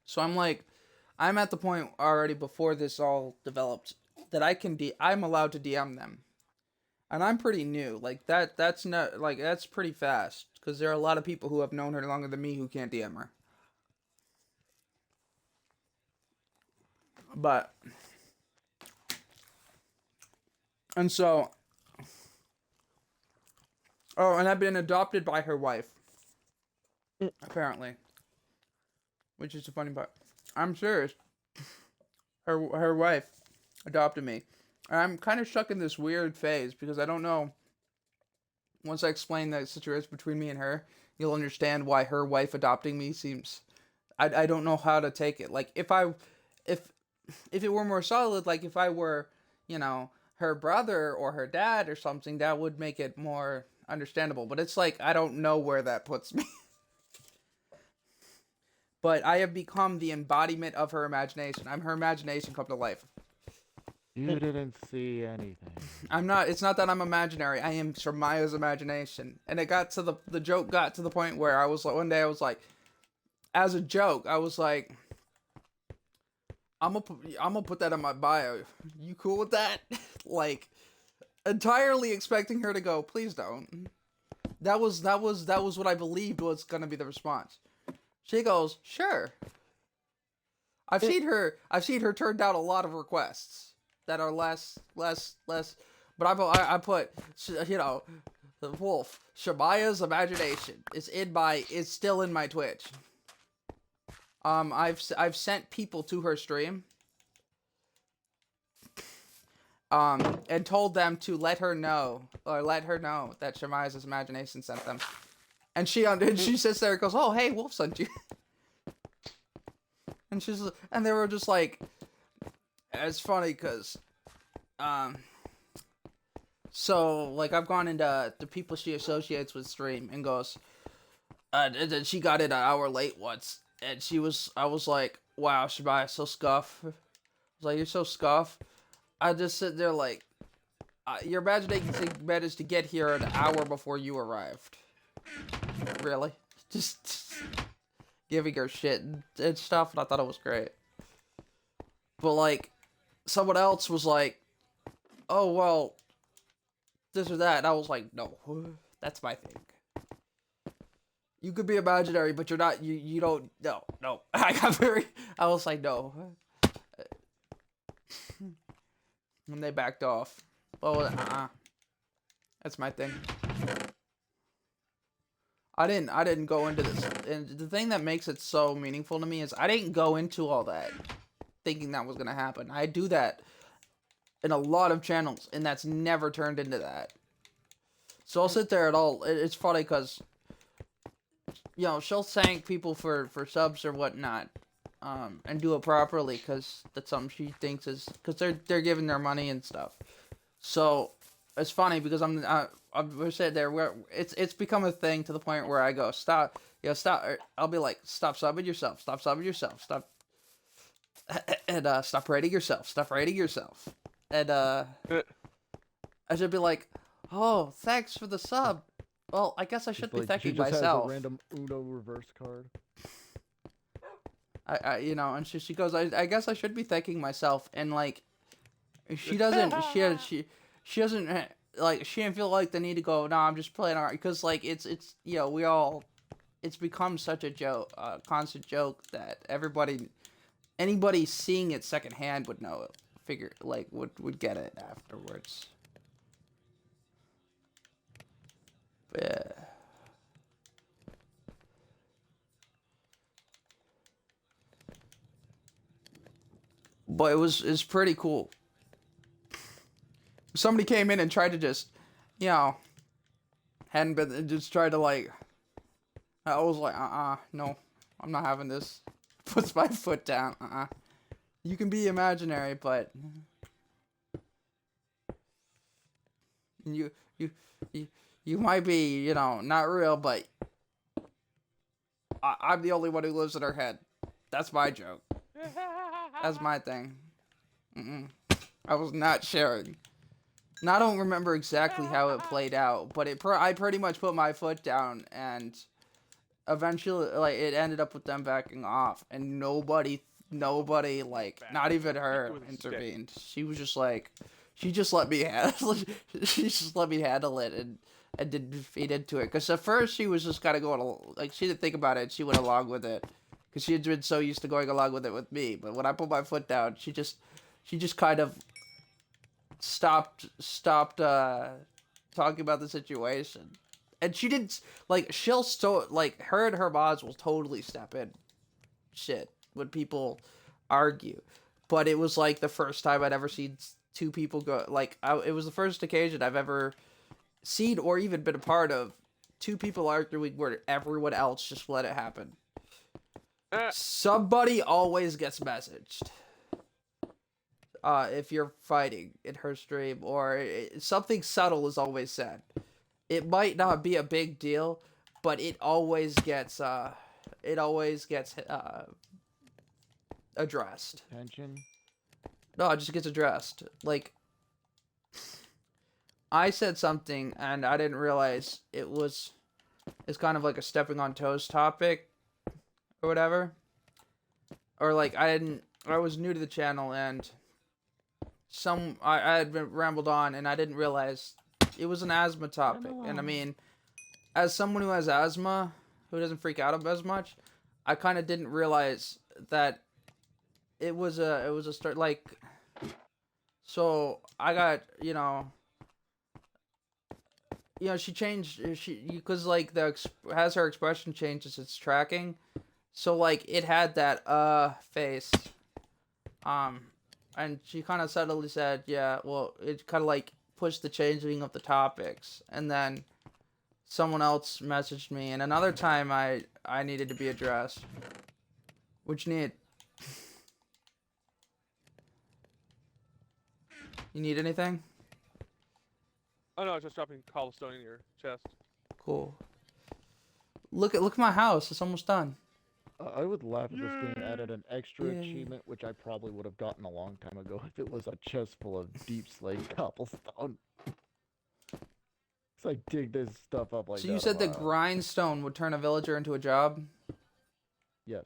S1: so I'm at the point already before this all developed that I'm allowed to DM them. And I'm pretty new. Like that's not like that's pretty fast because there are a lot of people who have known her longer than me who can't DM her. But and so, oh, and I've been adopted by her wife, apparently, which is the funny part. I'm serious. Her wife adopted me, and I'm kind of stuck in this weird phase because I don't know. Once I explain the situation between me and her, you'll understand why her wife adopting me seems. I don't know how to take it. Like if it were more solid, like if I were, you know, her brother or her dad or something, that would make it more understandable. But it's like, I don't know where that puts me. But I have become the embodiment of her imagination. I'm her imagination come to life.
S3: You didn't see anything.
S1: It's not that I'm imaginary. I am Shemaya's imagination. And it got to the joke got to the point where I was like, one day I was like, as a joke, I was like, I'm gonna put that in my bio. You cool with that? Like, entirely expecting her to go, please don't. That was what I believed was gonna be the response. She goes, sure. I've seen her turn down a lot of requests that are less. But I put, you know, the wolf Shemaya's imagination is still in my Twitch. I've sent people to her stream, and told them to let her know that Shemaya's imagination sent them, and she sits there and goes, "Oh, hey, Wolf sent you," and they were just like, it's funny because, so like I've gone into the people she associates with stream and goes, she got it an hour late once. And I was like, wow, Shemaya, so scuff. I was like, you're so scuff. I just sit there like, your imagination managed to get here an hour before you arrived. Really? Just giving her shit and stuff, and I thought it was great. But like, someone else was like, oh, well, this or that. And I was like, no, that's my thing. You could be imaginary, but you're not, you don't, no. I was like, no. And they backed off. Oh, that's my thing. I didn't go into this, and the thing that makes it so meaningful to me is I didn't go into all that thinking that was gonna happen. I do that in a lot of channels, and that's never turned into that. So I'll sit there at all, it's funny because, you know, she'll thank people for subs or whatnot, and do it properly because that's something she thinks is because they're giving their money and stuff. So it's funny because we're sitting there it's become a thing to the point where I go stop. I'll be like stop subbing yourself, stop and stop rating yourself, and I should be like, oh, thanks for the sub. Well, I guess I should be thanking myself.
S3: Has a random Uno reverse card.
S1: I you know, and she goes, I guess I should be thanking myself, and like, she doesn't, she doesn't, like she didn't feel like the need to go. No, I'm just playing art because like it's you know we all. It's become such a joke, constant joke that anybody seeing it secondhand would know it. Would get it afterwards. Yeah. But it's pretty cool. Somebody came in and tried to just, you know, hadn't been just tried to like. I was like, no, I'm not having this. Puts my foot down. You can be imaginary, but you might be, you know, not real, but I'm the only one who lives in her head. That's my joke. That's my thing. I was not sharing. Now, I don't remember exactly how it played out, but I pretty much put my foot down, and eventually, like, it ended up with them backing off, and nobody, like, not even her, intervened. She was just like, she just let me handle it, and didn't feed into it. Because at first, she was just kind of going, like, she didn't think about it, she went along with it. Because she had been so used to going along with it with me. But when I put my foot down, she just kind of stopped talking about the situation. And she didn't, like, she'll still, like, her and her mods will totally step in shit when people argue. But it was, like, the first time I'd ever seen two people go, like, it was the first occasion I've ever seen or even been a part of two people arguing where everyone else just let it happen. Somebody always gets messaged. If you're fighting in her stream, or something subtle is always said. It might not be a big deal, but it always gets addressed.
S3: Attention.
S1: No, it just gets addressed. Like, I said something and I didn't realize it's kind of like a stepping on toes topic or whatever. Or like I was new to the channel and I had been rambled on and I didn't realize it was an asthma topic. And I mean, as someone who has asthma, who doesn't freak out as much, I kind of didn't realize that it was a start, like, so I got, she changed, because, like, has her expression changes, it's tracking, so, like, it had that, face, and she kind of subtly said, yeah, well, it kind of, like, pushed the changing of the topics, and then someone else messaged me, and another time I needed to be addressed. What you need? You need anything?
S2: Oh no, I was just dropping cobblestone in your chest.
S1: Cool. Look at my house. It's almost done.
S3: I would laugh if this game added an extra
S1: Yay.
S3: achievement, which I probably would have gotten a long time ago if it was a chest full of deep slate cobblestone. It's like dig this stuff up like that.
S1: So you said the grindstone would turn a villager into a job?
S3: Yes.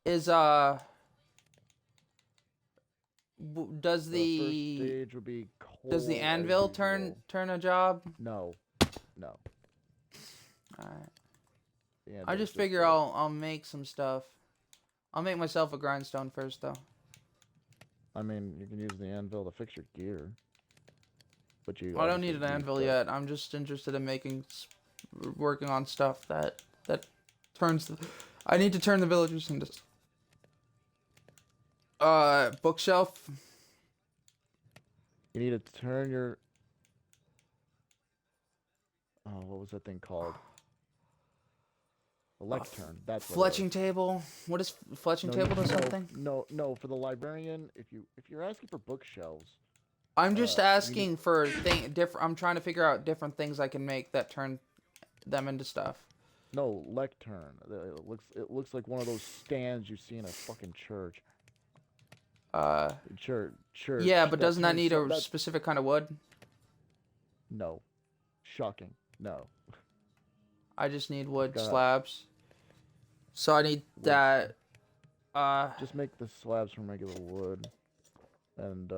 S1: Does
S3: The first stage would be coal
S1: does the
S3: as
S1: anvil
S3: usual.
S1: turn a job?
S3: No. No.
S1: Alright.
S3: The
S1: I
S3: anvil's
S1: just figure
S3: a-
S1: I'll make some stuff. I'll make myself a grindstone first though.
S3: I mean, you can use the anvil to fix your gear. But you
S1: I don't need an
S3: obviously
S1: anvil
S3: the-
S1: yet. I'm just interested in working on stuff that turns I need to turn the villagers into bookshelf.
S3: You need to turn your... Oh, what was that thing called? A lectern. That's what it
S1: Fletching table. What is fletching table to something?
S3: No. For the librarian, if you're asking for bookshelves,
S1: I'm just
S3: you
S1: asking for different. I'm trying to figure out different things I can make that turn them into stuff.
S3: no lectern. It looks like one of those stands you see in a fucking church. Church.
S1: Yeah, but doesn't that
S3: turns
S1: need
S3: so-
S1: a
S3: that-
S1: specific kind of wood?
S3: No. Shocking. No.
S1: I just need wood
S3: God.
S1: slabs. So I need
S3: Wood
S1: that.
S3: Just make the slabs from regular wood, and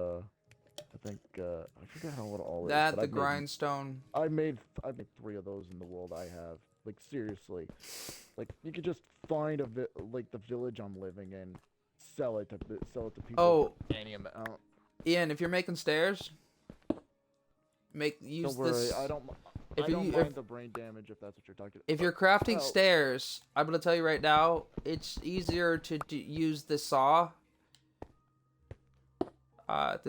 S3: I think I forget how what all
S1: That
S3: is.
S1: the grindstone.
S3: I made 3 of those in the world I have. Like seriously, like you could just find like the village I'm living in, sell it to people.
S1: Oh,
S3: For any amount.
S1: Ian, if you're making stairs, use
S3: Don't worry,
S1: this.
S3: I don't
S1: If
S3: mind
S1: if
S3: the brain damage if that's what you're talking about.
S1: if you're crafting
S3: Well,
S1: stairs, I'm gonna tell you right now, it's easier to use the saw.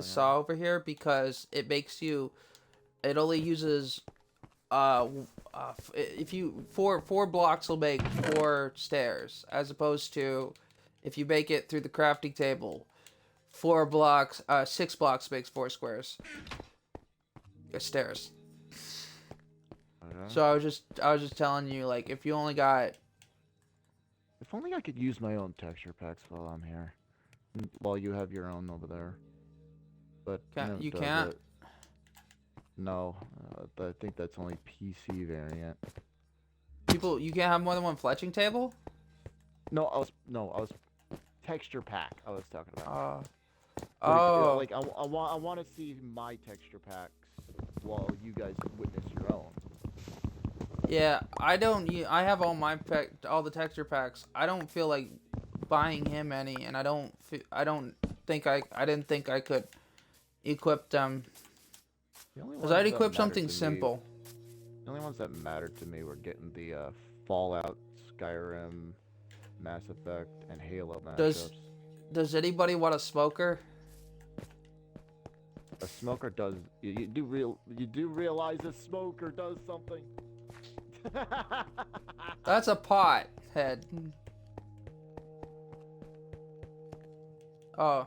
S1: Saw over here because it makes you. It only uses. If you four blocks will make 4 stairs, as opposed to if you make it through the crafting table, 6 blocks makes 4 squares. Stairs.
S3: okay.
S1: So I was just telling you, like, if you only got.
S3: If only I could use my own texture packs while I'm here, while you have your own over there. But
S1: You
S3: does
S1: can't?
S3: it. No, I think that's only PC variant.
S1: You can't have more than one fletching table?
S3: No, I was texture pack. I was talking about.
S1: Oh.
S3: Like I want to see my texture packs while you guys witness your own.
S1: Yeah, I have all the texture packs. I don't feel like buying him any, and I didn't think I could equip them. Because I'd equip something simple.
S3: The only ones that mattered to me were getting the Fallout, Skyrim, Mass Effect, and Halo matchups.
S1: Does anybody want a smoker?
S3: A smoker does. You do realize a smoker does something.
S1: That's a pot head. Oh.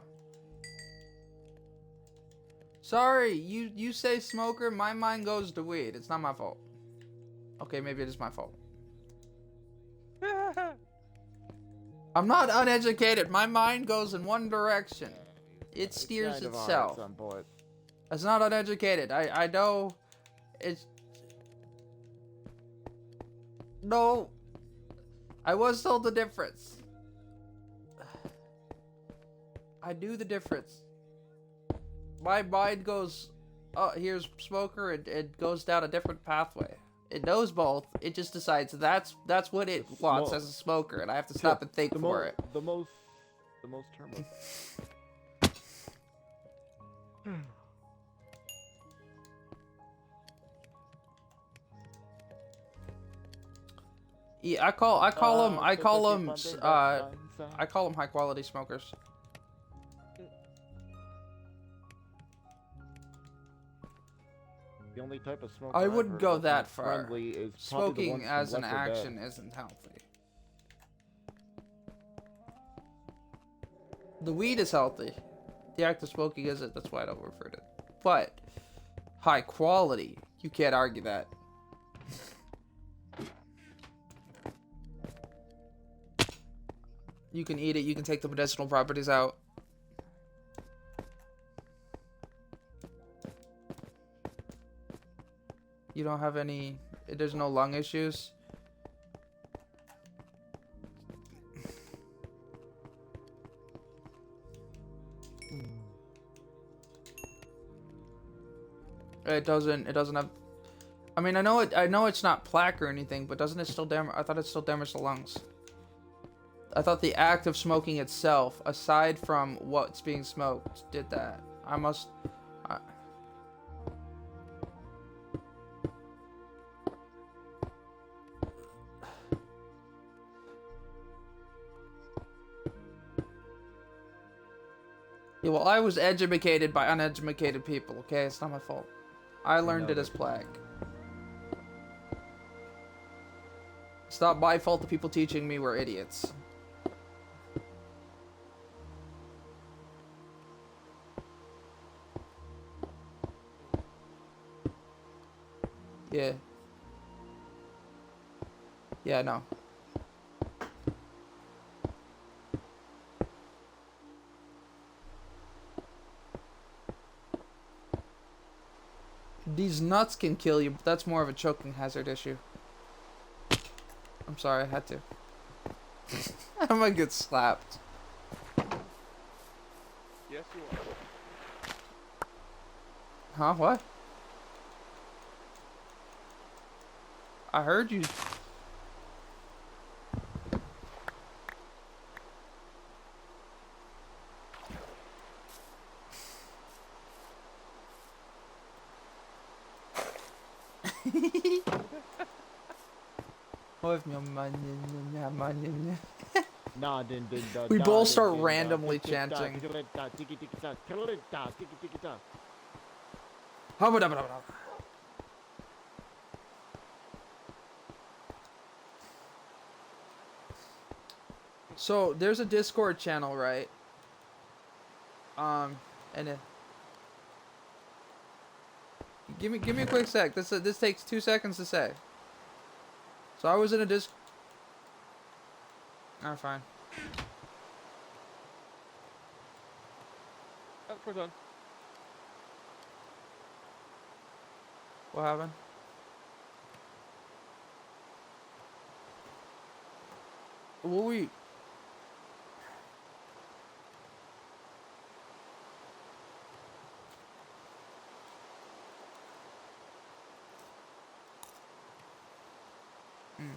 S1: Sorry, you say smoker, my mind goes to weed. It's not my fault. Okay, maybe it is my fault. I'm not uneducated. My mind goes in one direction. It steers
S3: kind of
S1: itself.
S3: at some point.
S1: That's not uneducated. I know it's no. I was told the difference. I knew the difference. My mind goes, oh, here's smoker, and it goes down a different pathway. It knows both. It just decides that's what it wants as a smoker, and I have to stop and think for it.
S3: The most turbo.
S1: Yeah, I call them high quality smokers.
S3: The only type of smoke
S1: I wouldn't go that far.
S3: Is probably the
S1: Smoking
S3: ones from
S1: as an
S3: Left 4 Dead.
S1: action isn't healthy. The weed is healthy. The act of smoking isn't. That's why I don't refer to it. But high quality, you can't argue that. You can eat it. You can take the medicinal properties out. You don't have any. There's no lung issues. It doesn't have. I mean, I know it's not plaque or anything, but doesn't it still damage? I thought it still damaged the lungs. I thought the act of smoking itself, aside from what's being smoked, did that. Yeah, well, I was educated by uneducated people, okay? It's not my fault. I learned it as plague. It's not my fault the people teaching me were idiots. Yeah. Yeah, no. These nuts can kill you, but that's more of a choking hazard issue. I'm sorry, I had to. I might get slapped.
S2: Yes, you are.
S1: Huh? What? I heard you.
S3: Nah, din din da.
S1: We
S3: da,
S1: both
S3: din,
S1: start
S3: din, da,
S1: randomly
S3: tick, tick, da,
S1: chanting.
S3: tick, tick, da, tick, tick, da, tick, tick, da, tick, tick, da.
S1: So there's a Discord channel, right? And it, give me a quick sec. This takes 2 seconds to say. So I was in a Ah, fine.
S2: Oh, we're done.
S1: What happened? What were you? Mm.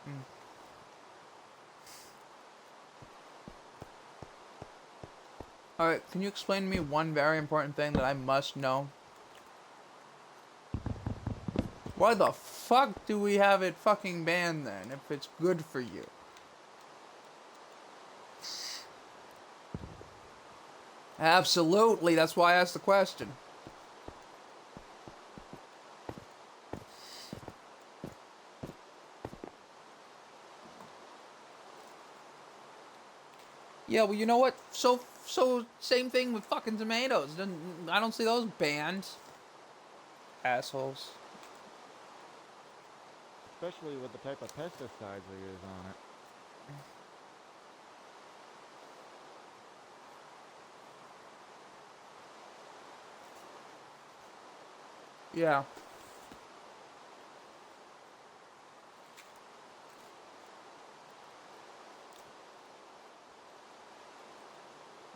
S1: Mm. Alright, can you explain to me one very important thing that I must know? Why the fuck do we have it fucking banned then, if it's good for you? Absolutely, that's why I asked the question. Yeah, well, you know what? So same thing with fucking tomatoes. I don't see those banned. Assholes.
S3: Especially with the type of pesticides they use on it.
S1: Yeah.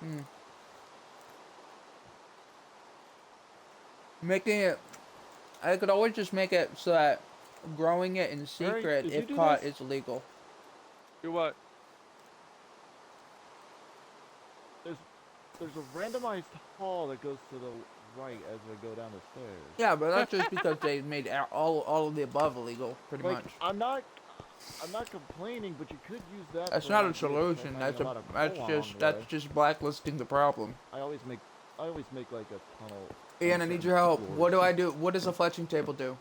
S1: Hmm. Making it, I could always just make it so that growing it in secret,
S3: did you
S1: if
S3: do
S1: caught,
S3: this?
S1: is illegal.
S2: Do what?
S3: There's a randomized hall that goes to the right as we go down the stairs.
S1: Yeah, but that's just because they made all of the above illegal, pretty
S3: Like,
S1: much.
S3: I'm not complaining, but you could use that.
S1: That's
S3: for
S1: not
S3: an
S1: a
S3: idea
S1: solution.
S3: of having
S1: That's
S3: lot of
S1: just blacklisting the problem.
S3: I always make like a tunnel.
S1: Ian, I
S3: on
S1: need
S3: certain
S1: your help.
S3: floors.
S1: What do I do? What does a fletching table do?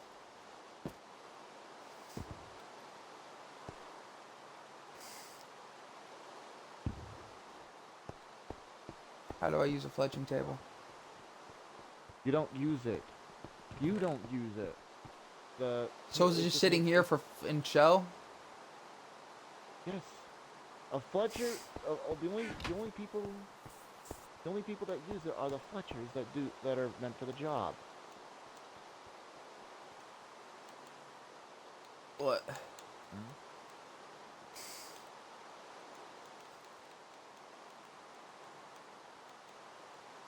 S1: How do I use a fletching table?
S3: You don't use it. You don't use it.
S1: So is it just sitting here for in show?
S3: Yes. A Fletcher. The only people that use it are the Fletchers that are meant for the job.
S1: What?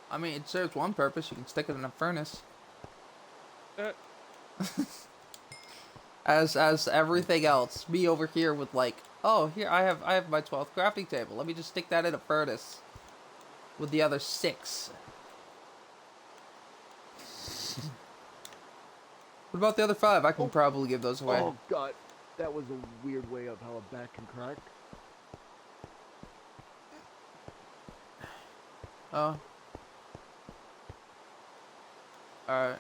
S1: I mean, it serves one purpose. You can stick it in a furnace. As everything else. Me over here with like, oh, here I have my 12th crafting table. Let me just stick that in a furnace with the other 6. What about the other 5? I can probably give those away.
S3: Oh god, that was a weird way of how a bat can crack.
S1: Oh. Alright.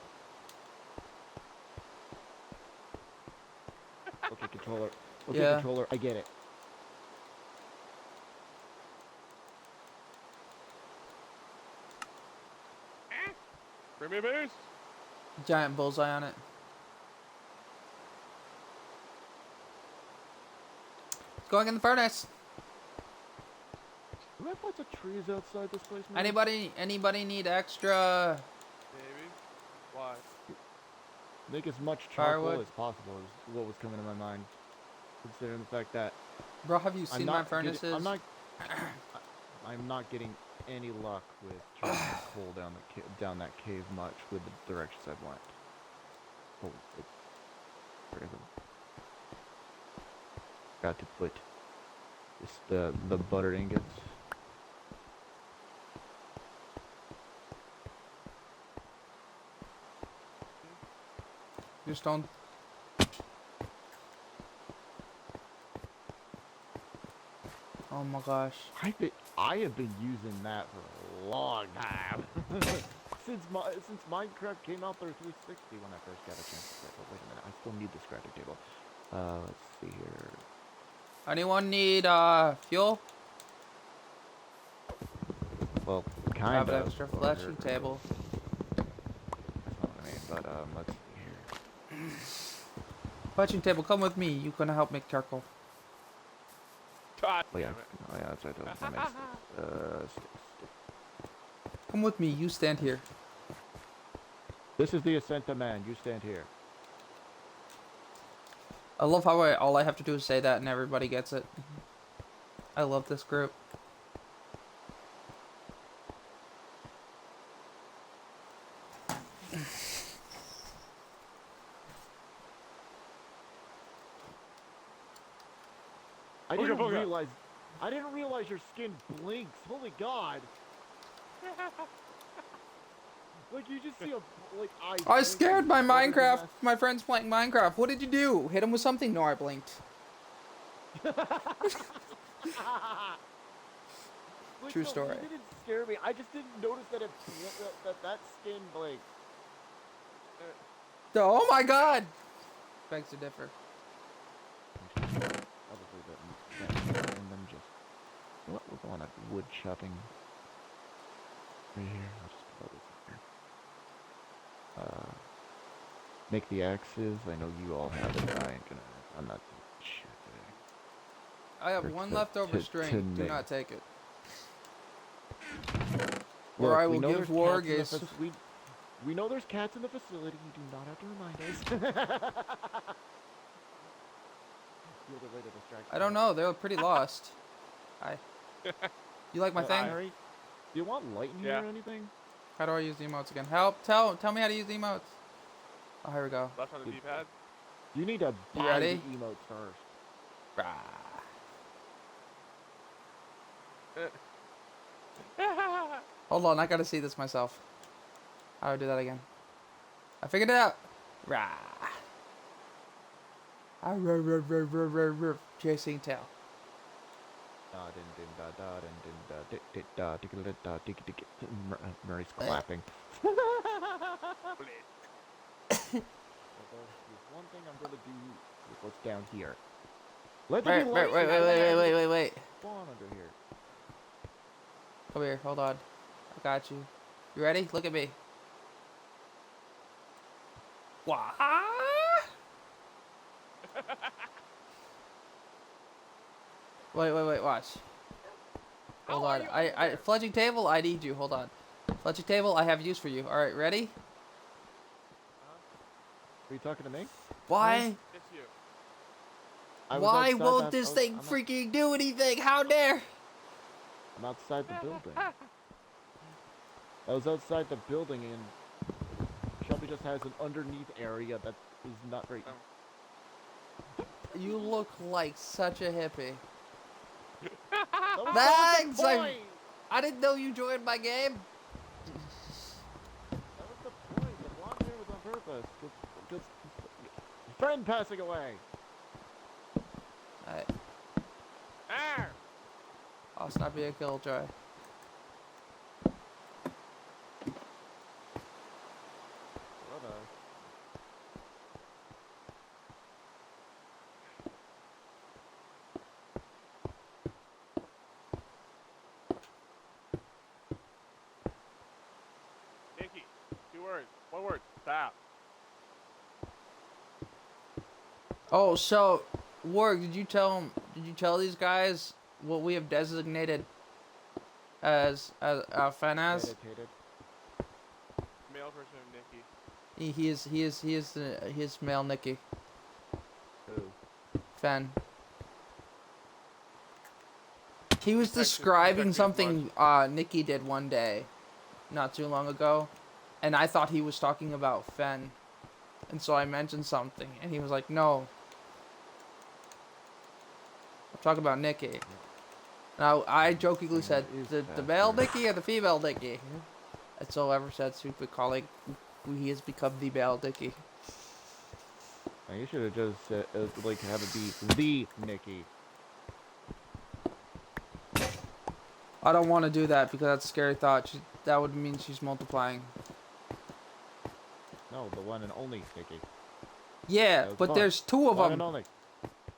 S3: Okay, controller. Okay,
S1: Yeah.
S3: controller. I get it.
S2: Bring me a boost.
S1: Giant bullseye on it. It's going in the furnace.
S3: Can I plant some trees outside this place, man?
S1: Anybody need extra
S2: Maybe. Why?
S3: Make as much charcoal
S1: firewood?
S3: as possible is what was coming to my mind. Considering the fact that
S1: Bro, have you seen my furnaces?
S3: I'm not getting any luck with trying to pull down that cave much with the directions I've went. Oh, where is it? Got to put the butter ingots.
S1: Just don't. Oh my gosh.
S3: I have been using that for a long time. since Minecraft came out for 360 when I first got a chance to play. But wait a minute, I still need this crafting table. Let's see here.
S1: Anyone need fuel?
S3: Well,
S1: I
S3: kind
S1: have
S3: of.
S1: an extra fleshing table.
S3: That's not what I mean, but let's see here.
S1: Fletching table, come with me. You gonna help make charcoal.
S2: God
S3: Oh yeah,
S2: damn it.
S3: oh yeah, that's right. That makes sense.
S1: Come with me. You stand here.
S3: This is the Ascenta man. You stand here.
S1: I love how all I have to do is say that and everybody gets it. I love this group.
S3: I
S2: Booga
S3: didn't
S2: booga.
S3: realize. I didn't realize your skin blinks. Holy God! Like you just see a eyes.
S1: I
S3: blink
S1: scared
S3: and
S1: my
S3: covered in
S1: Minecraft.
S3: that.
S1: My friends playing Minecraft. What did you do? Hit him with something? No, I blinked.
S3: Like,
S1: True
S3: no,
S1: story.
S3: It didn't scare me. I just didn't notice that that skin blinked.
S1: Oh my God! Begs to differ.
S3: Probably that and then just. What we're going at wood chopping. Right here. I'll just put all this in here. Make the axes. I know you all have it. I'm not doing shit today.
S1: I have
S3: Or
S1: one
S3: to-
S1: leftover
S3: to
S1: string. Do
S3: make.
S1: not take it.
S3: Look,
S1: Or I
S3: we
S1: will
S3: know
S1: give
S3: there's
S1: Warg
S3: cats in the
S1: a.
S3: we know there's cats in the facility. You do not have to remind us. The other way to distract
S1: I don't know. They're pretty lost. Hi. You like my thing?
S3: Harry, do you want light in
S2: Yeah.
S3: here or anything?
S1: How do I use the emotes again? Help! Tell me how to use the emotes. Oh, here we go.
S2: Left on the D-pad.
S3: You need to
S1: You
S3: buy
S1: ready?
S3: the emotes first.
S1: Rah. Hold on, I gotta see this myself. How do I do that again? I figured it out. Rah. Ah, ruh, ruh, ruh, ruh, ruh, ruh. Chasing tail.
S3: Murray's clapping.
S2: Blade.
S3: There's one thing I'm gonna do with what's down here. Let there be
S1: Wait,
S3: light
S1: wait.
S3: spawn under here.
S1: Come here, hold on. I got you. You ready? Look at me. Wah! Wait, watch. Hold
S2: How are
S1: on.
S2: you
S1: I
S2: under
S1: fledging table, I need you. Hold on. Fledging table, I have use for you. Alright, ready?
S3: Are you talking to me?
S1: Why?
S2: It's you.
S3: I was
S1: Why
S3: outside
S1: won't
S3: that-
S1: this
S3: I was-
S1: thing
S3: I'm out-
S1: freaking do anything? How dare?
S3: I'm outside the building. I was outside the building and Shelby just has an underneath area that is not very.
S1: You look like such a hippie.
S3: That was
S1: Thanks,
S3: the
S1: I-
S3: point!
S1: I didn't know you joined my game.
S3: That was the point. The blonde hair was on purpose. Just friend passing away.
S1: Alright.
S2: Arr!
S1: Must not be a killjoy.
S3: Brother.
S2: Nikki, 2 words. 1 word. Stop.
S1: Oh, so, Warg, did you tell these guys what we have designated as Fen as?
S3: Meditated.
S2: Male version of Nikki.
S1: He is male Nikki.
S3: Who?
S1: Fen. He was
S2: Texas-
S1: describing
S2: Texas
S1: something Nikki did one day, not too long ago, and I thought he was talking about Fen, and so I mentioned something, and he was like, "No, I'm talking about Nikki." Now I jokingly said,
S3: is
S1: "The male
S3: bastard.
S1: Nikki or the female Nikki?" And so ever since we've been calling, he has become the male Nikki.
S3: Now, you should have just like have it be the Nikki.
S1: I don't want to do that because that's a scary thought. That would mean she's multiplying.
S3: No, the one and only Nikki.
S1: Yeah,
S3: That was
S1: but
S3: fun.
S1: there's two of
S3: One
S1: them.
S3: and only.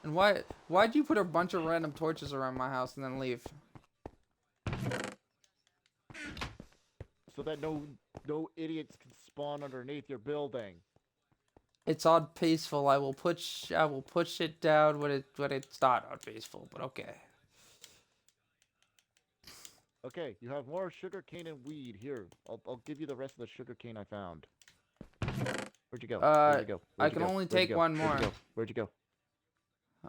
S1: And why'd you put a bunch of random torches around my house and then leave?
S3: So that no idiots can spawn underneath your building.
S1: It's on peaceful. I will push it down when it's not on peaceful, but okay.
S3: Okay, you have more sugar cane and weed. Here, I'll give you the rest of the sugar cane I found. Where'd you go? Where'd you go?
S1: I
S3: Where'd you
S1: can
S3: go?
S1: only
S3: Where'd you
S1: take
S3: go?
S1: one
S3: Where'd you
S1: more.
S3: go? Where'd you go?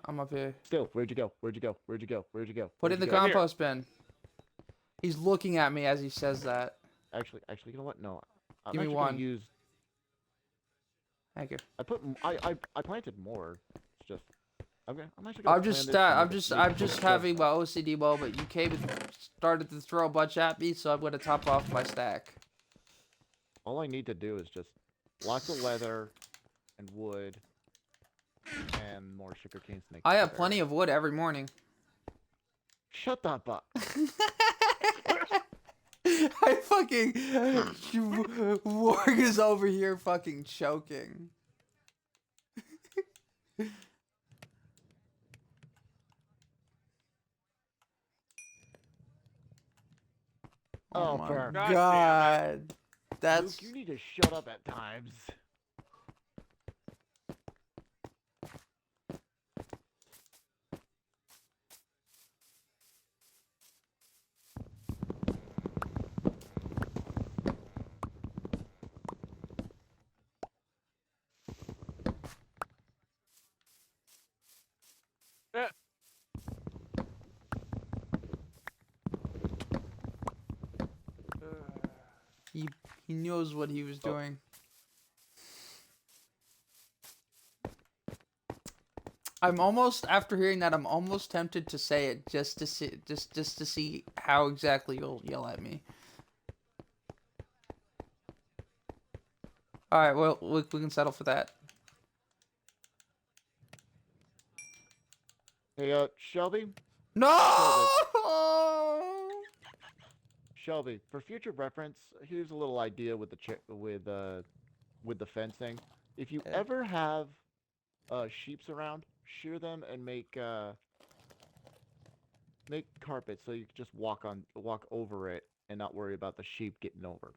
S1: I'm up here.
S3: Still, where'd you go? Where'd you go? Where'd you go? Where'd you go?
S1: Put
S3: Where'd
S1: in the
S3: you go?
S2: Here.
S1: compost bin. He's looking at me as he says that.
S3: Actually, you know what? No, I'm
S1: Give me
S3: actually
S1: one.
S3: gonna use.
S1: Thank you.
S3: I planted more. It's just. I'm actually gonna.
S1: I'm just
S3: plan this
S1: I'm just having my OCD moment. You came and started to throw a bunch at me, so I'm gonna top off my stack.
S3: All I need to do is just lots of leather, and wood, and more sugarcane snake.
S1: I have
S3: sugar.
S1: plenty of wood every morning.
S3: Shut up.
S1: I fucking Warg is over here fucking choking.
S3: Oh,
S1: my
S3: for
S2: God
S1: god. That's
S3: Luke, you need to shut up at times.
S1: he knows what he was doing. I'm almost, after hearing that, I'm almost tempted to say it just to see how exactly you'll yell at me. All right, well we can settle for that.
S3: Hey, Shelby.
S1: No.
S3: Shelby, for future reference, here's a little idea with the fencing. If you
S1: Yeah.
S3: ever have sheeps around, shear them and make carpet so you can just walk over it and not worry about the sheep getting over.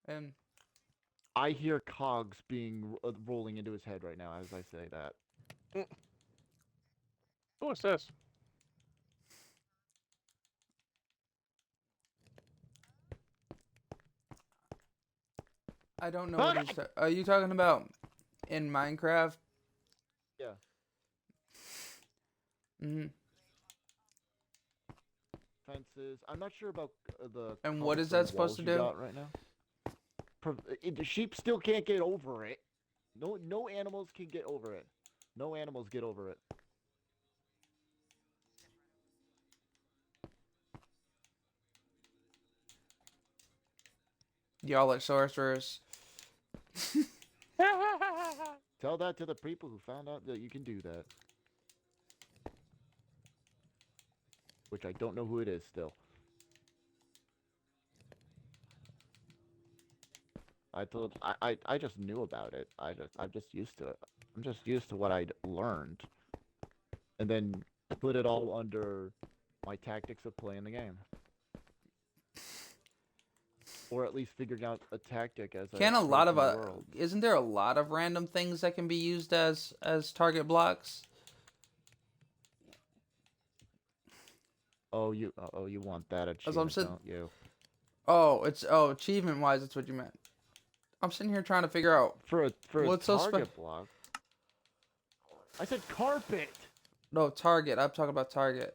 S1: And
S3: I hear cogs being rolling into his head right now as I say that.
S2: What's this?
S1: I don't know what are you talking about in Minecraft?
S3: Yeah.
S1: Mhm.
S3: Fences. I'm not sure about the.
S1: And what is
S3: cobblestone
S1: that supposed to
S3: walls you
S1: do?
S3: got right now. The sheep still can't get over it. No animals can get over it. No animals get over it.
S1: Y'all are sorcerers.
S3: Tell that to the people who found out that you can do that. Which I don't know who it is still. I just knew about it. I'm just used to it. I'm just used to what I'd learned. And then put it all under my tactics of playing the game. Or at least figuring out a tactic as I
S1: Can a lot of
S3: approach the world.
S1: isn't there a lot of random things that can be used as target blocks?
S3: Oh, you want that
S1: That's what I'm
S3: achievement,
S1: saying.
S3: don't you?
S1: Oh, achievement wise, that's what you meant. I'm sitting here trying to figure out.
S3: For a
S1: What's so
S3: target block. I said carpet.
S1: No, target. I'm talking about target.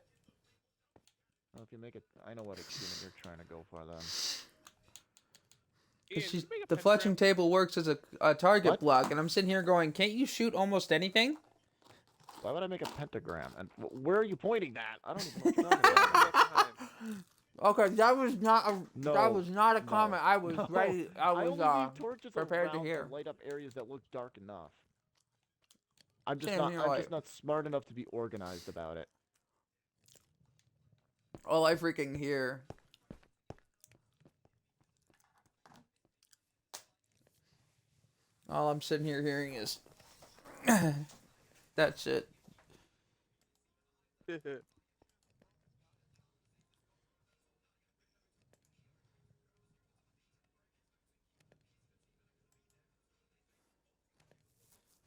S3: Well, if you make it, I know what achievement you're trying to go for then.
S2: Ian,
S1: Cause
S2: did you make a
S1: the
S2: pentagram?
S1: fletching table works as a target
S3: What?
S1: block, and I'm sitting here going, can't you shoot almost anything?
S3: Why would I make a pentagram? And where are you pointing that? I don't even know what you're talking about.
S2: Left behind.
S1: Okay, that was not a
S3: No,
S1: a
S3: no,
S1: comment. I was
S3: no.
S1: ready. I was
S3: only need torches
S1: prepared to
S3: around
S1: hear.
S3: light up areas that look dark enough. I'm just
S1: Same
S3: not.
S1: here,
S3: I'm
S1: like-
S3: just not smart enough to be organized about it.
S1: all I freaking hear. All I'm sitting here hearing is that shit.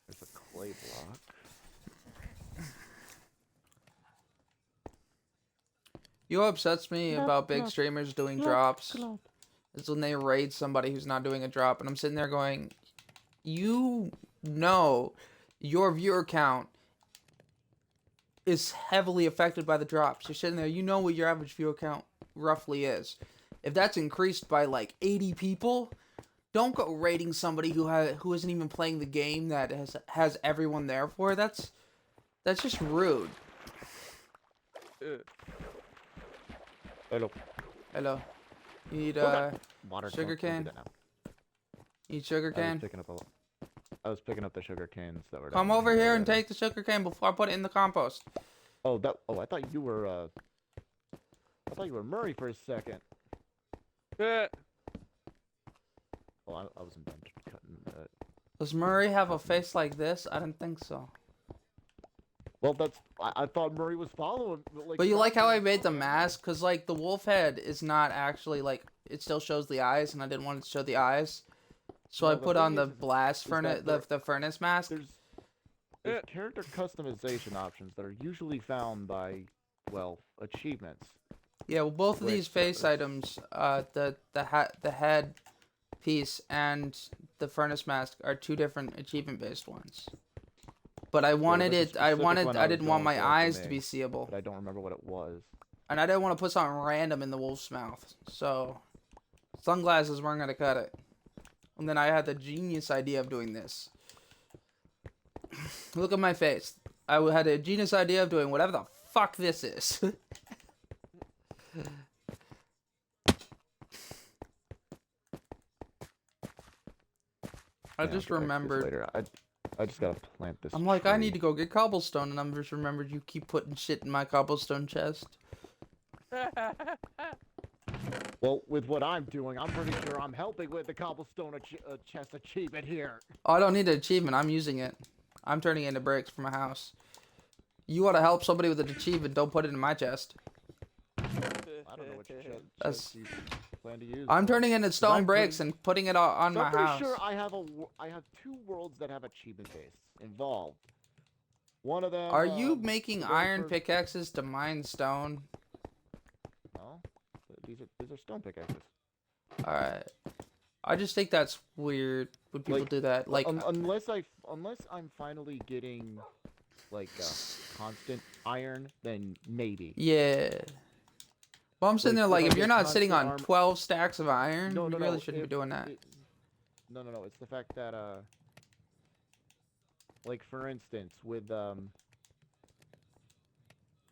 S3: There's a clay block.
S1: You know what upsets me about big
S3: Glop,
S1: streamers doing
S3: glop,
S1: drops
S3: glop.
S1: is when they raid somebody who's not doing a drop, and I'm sitting there going, you know your viewer count is heavily affected by the drops. You're sitting there, you know what your average viewer count roughly is. If that's increased by like 80 people, don't go raiding somebody who isn't even playing the game that has everyone there for. That's just rude.
S3: Hello.
S1: Hello. You need
S3: Okay. Water.
S1: sugar
S3: don't do
S1: cane?
S3: that now.
S1: need sugar cane?
S3: I was picking up the sugar canes that were.
S1: Come
S3: down
S1: over here and
S3: already.
S1: take the sugar cane before I put it in the compost.
S3: Oh, I thought you were. I thought you were Murray for a second.
S2: Eh,
S3: Oh, I wasn't done cutting that.
S1: Does Murray have a face like this? I didn't think so.
S3: Well, I thought Murray was following.
S1: But you like how I
S3: following-
S1: made the mask? Because, like, the wolf head is not actually, like, it still shows the eyes, and I didn't want it to show the eyes. So
S3: No,
S1: I
S3: the
S1: put
S3: thing
S1: on the
S3: is
S1: blast
S3: that
S1: furnace, the furnace mask.
S3: There's character customization options that are usually found by, well, achievements.
S1: Yeah, well, both of
S3: Wait,
S1: these face
S3: what?
S1: items, the head piece and the furnace mask are two different achievement-based ones. But I wanted
S3: that's the
S1: I
S3: specific
S1: wanted,
S3: one
S1: I
S3: I was
S1: didn't want
S3: going
S1: my
S3: for
S1: eyes to
S3: me.
S1: be seeable.
S3: But I don't remember what it was.
S1: And I didn't want to put something random in the wolf's mouth. So, sunglasses weren't going to cut it. And then I had the genius idea of doing this. Look at my face. I had a genius idea of doing whatever the fuck this is. I
S3: Yeah,
S1: just
S3: I'll get back to this
S1: remembered.
S3: later. I just gotta plant this.
S1: I'm like, I
S3: tree.
S1: need to go get cobblestone, and I'm just remembered you keep putting shit in my cobblestone chest.
S3: Well, with what I'm doing, I'm pretty sure I'm helping with the cobblestone chest achievement here.
S1: Oh, I don't need an achievement. I'm using it. I'm turning it into bricks for my house. You want to help somebody with an achievement? Don't put it in my chest.
S3: I don't know what
S1: That's-
S3: chest you plan to use.
S1: I'm turning it into stone
S3: I'm
S1: bricks
S3: pretty-
S1: and putting it on
S3: So
S1: my
S3: I'm pretty
S1: house.
S3: sure I have two worlds that have achievement based involved. One of them.
S1: Are you making
S3: going
S1: iron
S3: for-
S1: pickaxes to mine stone?
S3: No, these are stone pickaxes.
S1: Alright. I just think that's weird when people
S3: Like,
S1: do that. Like,
S3: unless I'm finally getting like constant iron, then maybe.
S1: yeah. Well, I'm sitting
S3: Like,
S1: there
S3: if
S1: like,
S3: I
S1: if you're
S3: get
S1: not sitting on
S3: constant
S1: 12 stacks of iron,
S3: No,
S1: you
S3: no,
S1: really
S3: no.
S1: shouldn't be doing that.
S3: No. It's the fact that like for instance, with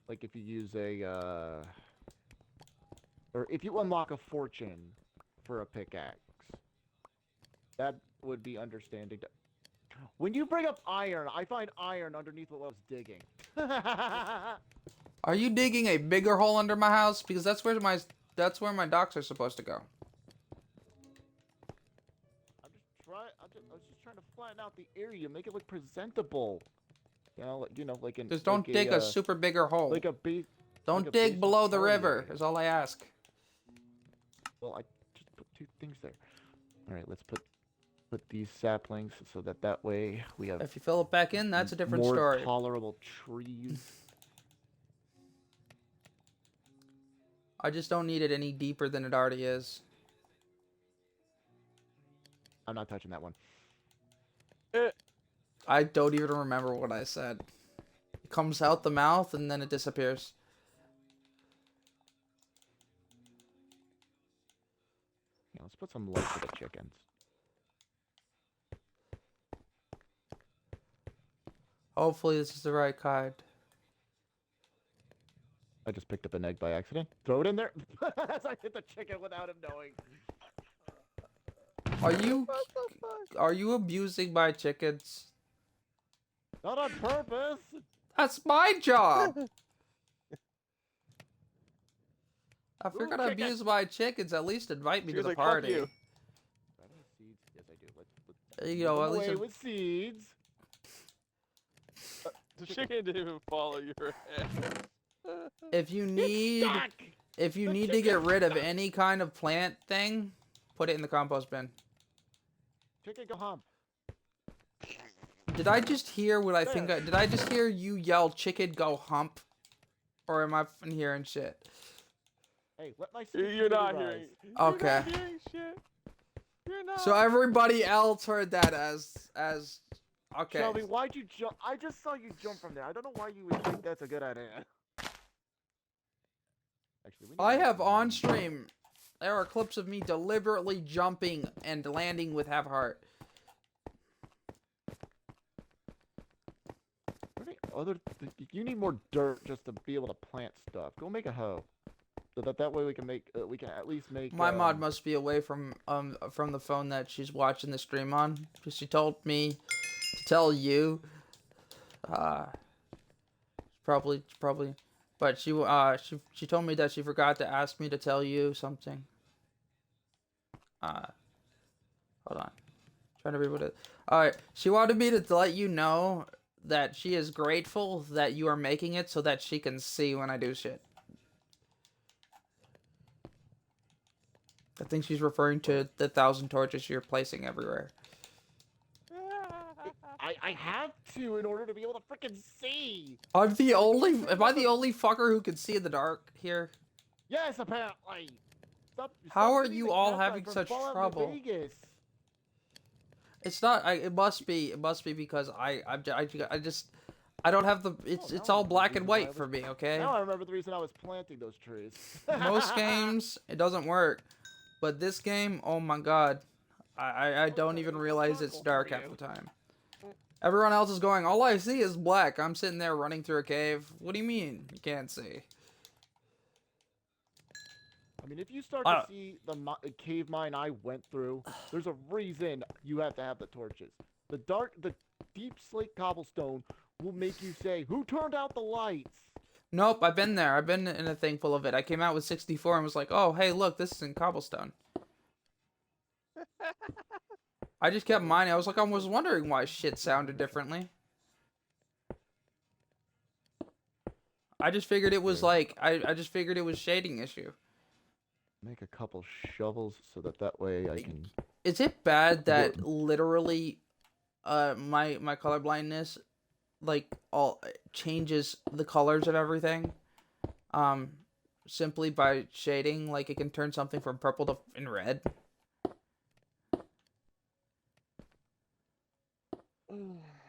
S3: like if you use or if you unlock a fortune for a pickaxe, that would be understanding. When you bring up iron, I find iron underneath what I was digging.
S1: Are you digging a bigger hole under my house? Because that's where my docks are supposed to go.
S3: I was just trying to flatten out the area, make it look presentable. Like in.
S1: Just don't
S3: like
S1: dig a super bigger hole.
S3: Like a base.
S1: Don't
S3: like a
S1: dig
S3: basic
S1: below the
S3: party
S1: river,
S3: area.
S1: is all I ask.
S3: Well, I just put two things there. All right, let's put these saplings so that way we have
S1: If you fill it back in, that's a different
S3: more
S1: story.
S3: tolerable trees.
S1: I just don't need it any deeper than it already is.
S3: I'm not touching that one.
S1: I don't even remember what I said. It comes out the mouth and then it disappears.
S3: Yeah, let's put some light for the chickens.
S1: Hopefully this is the right kind.
S3: I just picked up an egg by accident. Throw it in there. As I hit the chicken without him knowing.
S1: Are you abusing my chickens?
S3: Not on purpose.
S1: That's my job. If you're
S3: Ooh,
S1: gonna
S3: chicken.
S1: abuse my chickens, at least invite me
S2: She
S1: to
S2: was
S1: the
S2: like, "Fuck
S1: party.
S2: you."
S3: Do I have any seeds? Yes, I do. Let's
S1: You know,
S3: put
S1: at
S3: them
S1: least
S3: away with seeds.
S2: The chicken didn't even follow your head.
S1: if you need
S3: Stuck!
S1: if you need to get rid of any kind of plant thing, put it in the compost bin.
S3: Chicken, go hump.
S1: Did I just hear what I think? Did I just hear you yell "chicken go hump"? Or am I hearing shit?
S3: Hey, let my seeds
S2: You're not
S3: rise.
S2: hearing.
S1: Okay.
S2: You're not hearing shit. You're not.
S1: So everybody else heard that as okay.
S3: Shelby, why'd you jump? I just saw you jump from there. I don't know why you would think that's a good idea. Actually, we need
S1: I
S3: to-
S1: have on stream. There are clips of me deliberately jumping and landing with half heart.
S3: You need more dirt just to be able to plant stuff. Go make a hoe, so that way we can make we can at least make.
S1: My mod must be away from the phone that she's watching the stream on, because she told me to tell you. Probably, but she told me that she forgot to ask me to tell you something. Hold on, trying to read what it. All right, she wanted me to let you know that she is grateful that you are making it so that she can see when I do shit. I think she's referring to the 1,000 torches you're placing everywhere.
S3: I have to in order to be able to freaking see.
S1: Am I the only fucker who can see in the dark here?
S3: Yes, apparently.
S1: How are
S3: sitting
S1: you
S3: in the
S1: all
S3: campsite
S1: having
S3: from
S1: such
S3: Fallout New
S1: trouble?
S3: Vegas.
S1: It's not. It must be because I don't have the. It's
S3: now I
S1: all
S3: remember
S1: black
S3: the
S1: and
S3: reason why I
S1: white
S3: was-
S1: for me. Okay.
S3: Now I remember the reason I was planting those trees.
S1: Most games it doesn't work, but this game, oh my god, I don't even realize it's dark half the time. Everyone else is going, all I see is black. I'm sitting there running through a cave. What do you mean you can't see?
S3: I mean, if you start to see the cave mine I went through, there's a reason you have to have the torches. The deep slate cobblestone will make you say, "Who turned out the lights?"
S1: Nope, I've been there. I've been in a thing full of it. I came out with 64 and was like, oh, hey, look, this is in cobblestone. I just kept mining. I was wondering why shit sounded differently. I just figured it was like, I just figured it was shading issue.
S3: Make a couple shovels so that way I can.
S1: Is it bad that literally, my colorblindness, like, all changes the colors of everything, simply by shading? Like, it can turn something from purple to in red.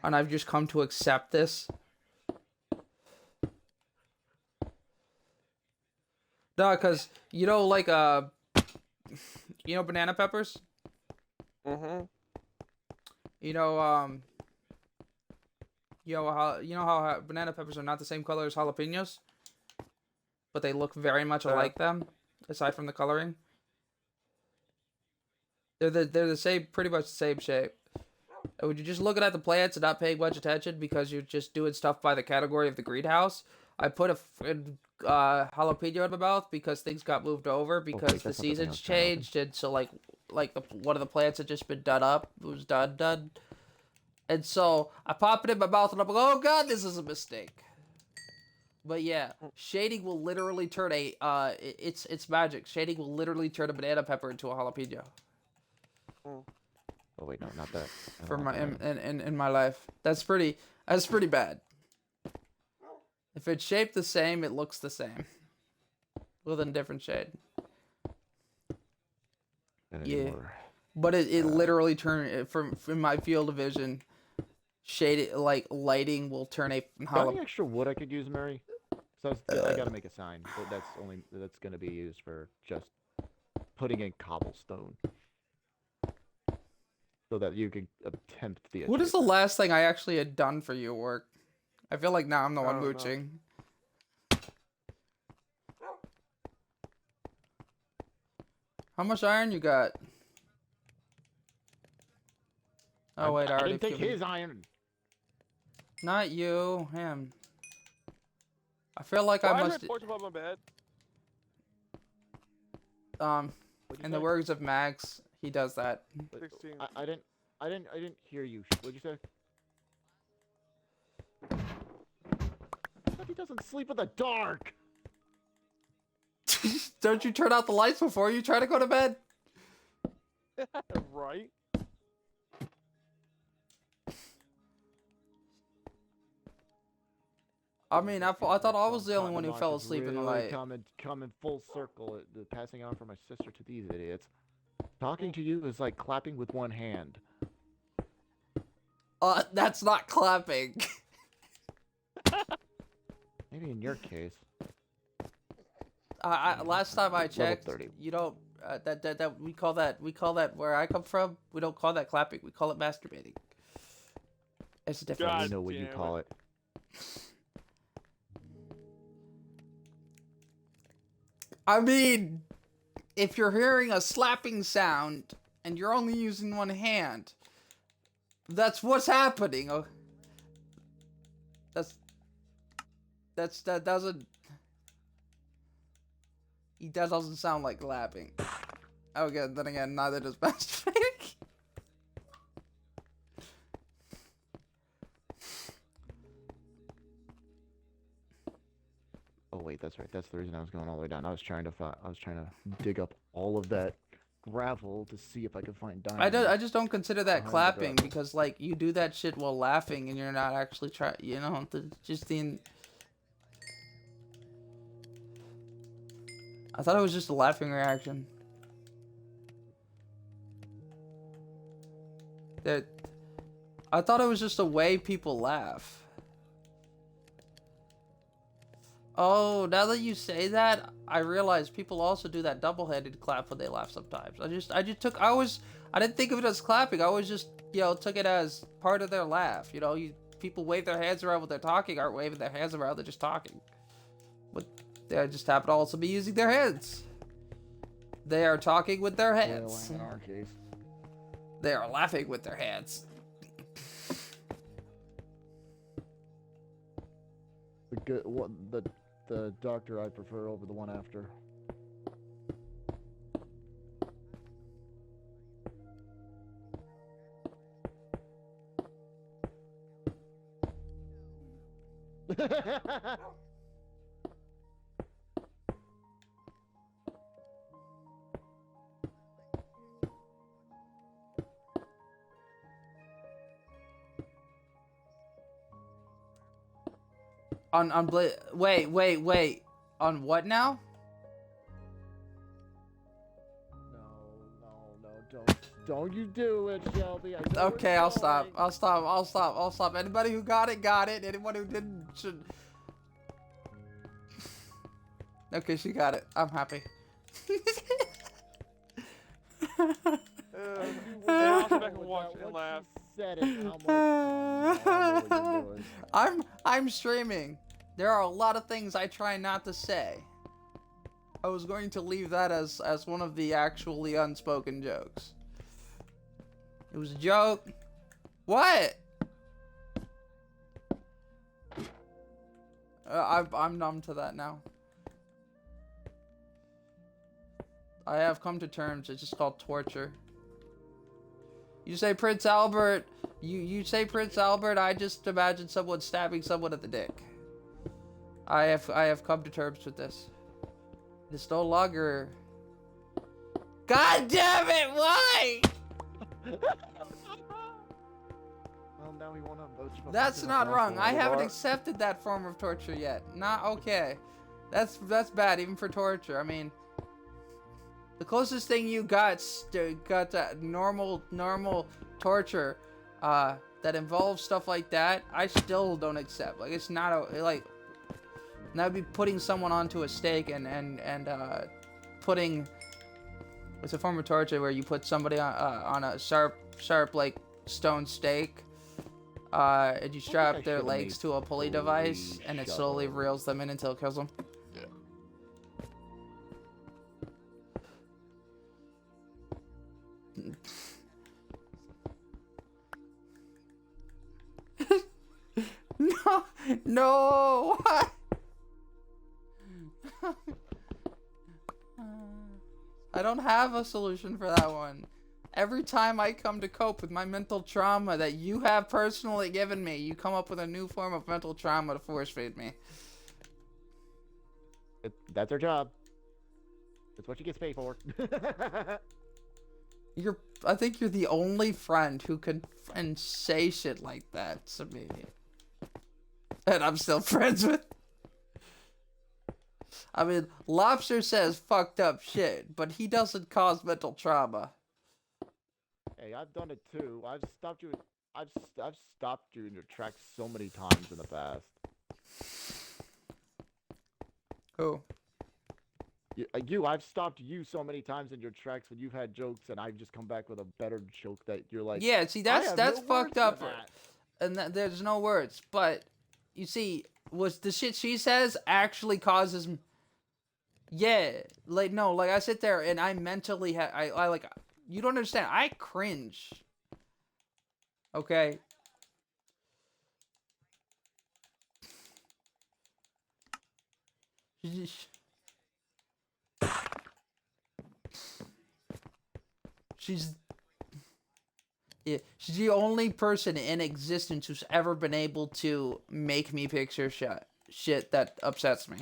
S1: And I've just come to accept this. No, because, you know, like, you know banana peppers?
S2: Mm-hmm.
S1: You know how banana peppers are not the same color as jalapenos, but they look very much like them, aside from the coloring. They're the same, pretty much the same shape. And when you're just looking at the plants and not paying much attention because you're just doing stuff by the category of the greenhouse, I put a jalapeno in my mouth because things got moved over because the seasons changed, and so like one of the plants had just been done up. It was done. And so I pop it in my mouth and I'm like, oh god, this is a mistake. But yeah, shading will literally turn it's magic. Shading will literally turn a banana pepper into a jalapeno.
S3: Oh wait, no, not that.
S1: For my in my life. That's pretty bad. If it's shaped the same, it looks the same. with a different shade.
S3: And
S1: Yeah.
S3: anymore.
S1: But it literally turn from my field of vision, shade like lighting will turn a
S3: Got any extra wood I could use, Mary? So I gotta make a sign. That's gonna be used for just putting in cobblestone, so that you can attempt the.
S1: What is the last thing I actually had done for you at work? I feel like now I'm the
S2: I
S1: one
S2: don't know.
S1: mooching. How much iron you got? Oh wait, I
S3: I
S1: already
S3: didn't take
S1: given-
S3: his iron.
S1: Not you, him. I feel like
S2: Why
S1: I
S2: is
S1: must.
S2: there a torch above my bed?
S3: What'd you
S1: In the
S3: say?
S1: words of Max, he does that.
S2: 16.
S3: I didn't hear you. What'd you say? But he doesn't sleep in the dark.
S1: Don't you turn out the lights before you try to go to bed?
S2: Right?
S1: I mean, I thought I was the only
S3: Cotton
S1: one who
S3: Mosh
S1: fell
S3: is
S1: asleep in the
S3: really
S1: light.
S3: Coming full circle, passing on from my sister to these idiots. Talking to you is like clapping with one hand.
S1: That's not clapping.
S3: Maybe in your case.
S1: Last time I checked,
S3: 30.
S1: you don't. That we call that where I come from. We don't call that clapping. We call it masturbating. It's a difference.
S2: God
S3: You know what you
S2: damn
S3: call it.
S1: I mean, if you're hearing a slapping sound and you're only using one hand, that's what's happening. That doesn't. That doesn't sound like clapping. Okay, then again, neither does masturbating.
S3: Oh wait, that's right. That's the reason I was going all the way down. I was trying to dig up all of that gravel to see if I could find diamonds.
S1: I just don't consider that
S3: Behind the
S1: clapping
S3: gravel.
S1: because like you do that shit while laughing and you're not actually trying. You know, just the. I thought it was just a laughing reaction. I thought it was just a way people laugh. Oh, now that you say that, I realize people also do that double-headed clap when they laugh sometimes. I didn't think of it as clapping. I always just, took it as part of their laugh. People wave their hands around when they're talking, aren't waving their hands around, they're just talking. But they just happen to also be using their hands. They are talking with their hands.
S3: Well, in our case.
S1: They are laughing with their hands.
S3: The doctor I prefer over the one after.
S1: Wait. On what now?
S3: No, don't you do it, Shelby. I know where
S1: Okay,
S3: you're
S1: I'll stop.
S3: going.
S1: I'll stop. Anybody who got it. Anyone who didn't should. Okay, she got it. I'm happy.
S2: I'll sit back and watch and
S3: Once
S2: laugh.
S3: you said it, I'm like, oh, no, I know what you're doing.
S1: I'm streaming. There are a lot of things I try not to say. I was going to leave that as one of the actually unspoken jokes. It was a joke. What? I'm numb to that now. I have come to terms. It's just called torture. You say Prince Albert. You say Prince Albert. I just imagine someone stabbing someone at the dick. I have come to terms with this. It's no longer. God damn it! Why?
S3: Well, now we wanna vote you.
S1: That's not wrong. I haven't accepted that form of torture yet. Not okay. That's bad even for torture. I mean, the closest thing you got to normal torture that involves stuff like that, I still don't accept. Like, it's not like, that would be putting someone onto a stake and putting, it's a form of torture where you put somebody on a sharp like stone stake, and you strap their legs to a pulley device, and it slowly reels them in until it kills them. No! I don't have a solution for that one. Every time I come to cope with my mental trauma that you have personally given me, you come up with a new form of mental trauma to force feed me.
S3: That's our job. That's what she gets paid for.
S1: I think you're the only friend who can say shit like that to me. And I'm still friends with. I mean, Lobster says fucked up shit, but he doesn't cause mental trauma.
S3: Hey, I've done it too. I've stopped you in your tracks so many times in the past.
S1: Who?
S3: I've stopped you so many times in your tracks when you've had jokes, and I've just come back with a better joke that you're like.
S1: Yeah, see, that's fucked up. And there's no words, but you see, was the shit she says actually causes. Yeah, like no, like I sit there and I mentally I like, you don't understand. I cringe. Okay. She's the only person in existence who's ever been able to make me picture shit that upsets me.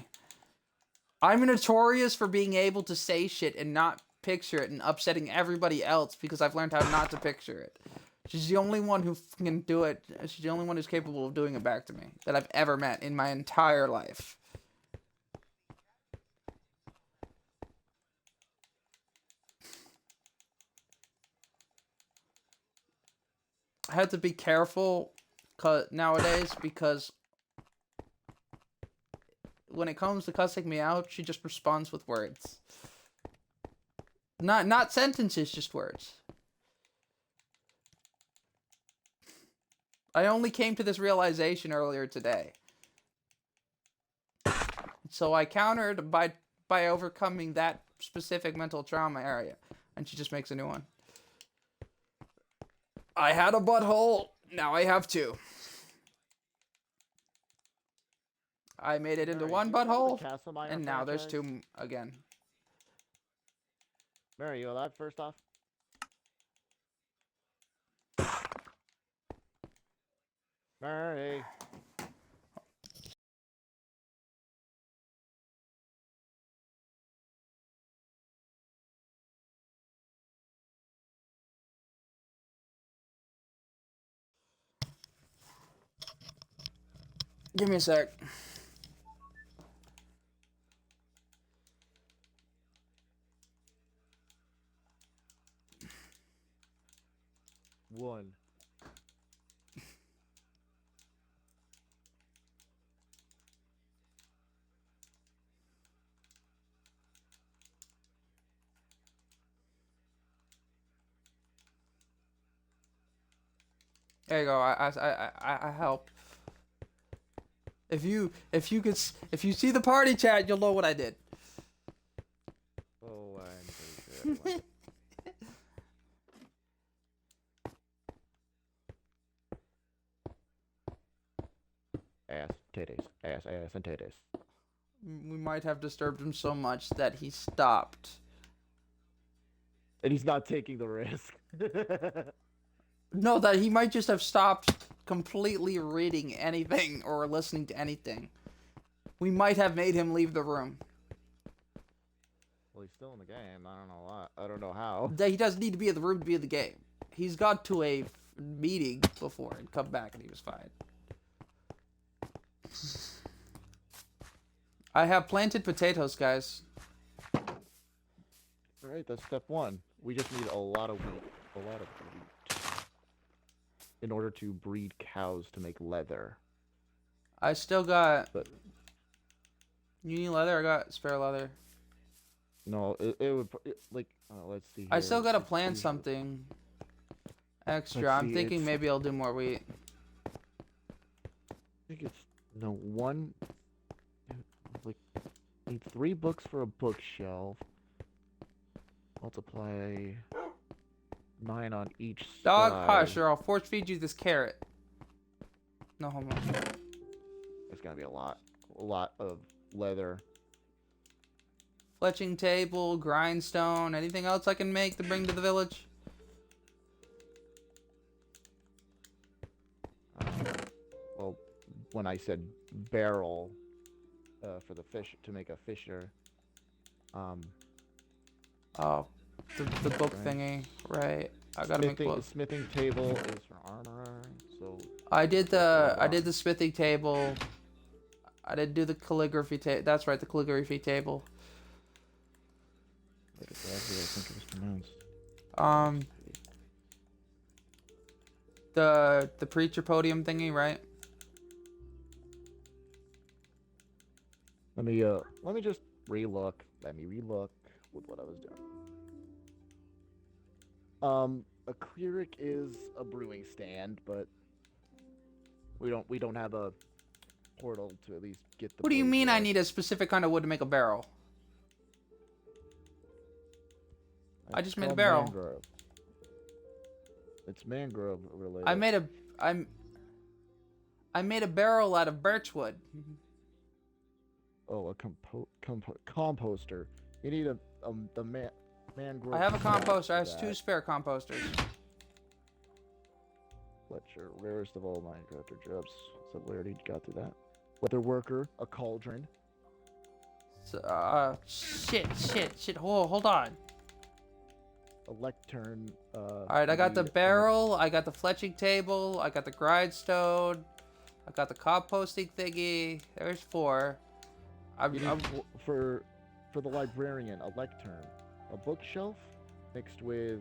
S1: I'm notorious for being able to say shit and not picture it and upsetting everybody else because I've learned how not to picture it. She's the only one who can do it. She's the only one who's capable of doing it back to me that I've ever met in my entire life. I have to be careful nowadays because when it comes to cussing me out, she just responds with words. Not sentences, just words. I only came to this realization earlier today. So I countered by overcoming that specific mental trauma area, and she just makes a new one. I had a butthole, now I have two. I made it into one butthole, and now there's two again.
S3: Mary, you alive first off? Mary.
S1: Give me a sec.
S3: One.
S1: There you go. I help. If you see the party chat, you'll know what I did.
S3: Oh, I'm pretty sure. Ass, titties, ass, and titties.
S1: We might have disturbed him so much that he stopped.
S3: And he's not taking the risk.
S1: No, that he might just have stopped completely reading anything or listening to anything. We might have made him leave the room.
S3: Well, he's still in the game. I don't know why. I don't know how.
S1: He doesn't need to be in the room to be in the game. He's got to a meeting before and come back and he was fine. I have planted potatoes, guys.
S3: Alright, that's step one. We just need a lot of wheat. A lot of wheat. In order to breed cows to make leather.
S1: I still got...
S3: But
S1: You need leather? I got spare leather.
S3: no, it would like let's see.
S1: I
S3: here.
S1: still gotta
S3: It's
S1: plan
S3: usually-
S1: something extra.
S3: Let's
S1: I'm
S3: see,
S1: thinking
S3: it's-
S1: maybe I'll do more wheat.
S3: I think it's no one. Like, need 3 books for a bookshelf. Multiply 9 on each
S1: Dog,
S3: side.
S1: hush, or I'll force feed you this carrot. No homo.
S3: It's gonna be a lot of leather.
S1: Fletching table, grindstone, anything else I can make to bring to the village?
S3: Well, when I said barrel for the fish to make a fisher,
S1: Oh, the book
S3: Right.
S1: thingy, right? I gotta make books.
S3: smithing table is for armor, so
S1: I did the smithing table. I didn't do the calligraphy table. That's right, the calligraphy table.
S3: what exactly I think it was pronounced.
S1: The preacher podium thingy, right?
S3: Let me just relook. Let me relook with what I was doing. A cleric is a brewing stand, but we don't have a portal to at least get the.
S1: What do you
S3: blaze
S1: mean I
S3: there.
S1: need a specific kind of wood to make a barrel? I
S3: It's
S1: just made a
S3: called
S1: barrel.
S3: Mangrove. It's mangrove related.
S1: I made a barrel out of birchwood.
S3: Oh, a composter. You need the mangrove.
S1: I have a
S3: slab
S1: composter.
S3: for
S1: I have
S3: that.
S1: 2 spare composters.
S3: Fletcher, rarest of all Minecrafter jobs. So we already got through that. Weather worker, a cauldron.
S1: Shit. Hold on.
S3: A lectern.
S1: Alright, I got the barrel, I got the fletching table, I got the grindstone, I got the composting thingy. There's 4.
S3: You need for the librarian, a lectern, a bookshelf mixed with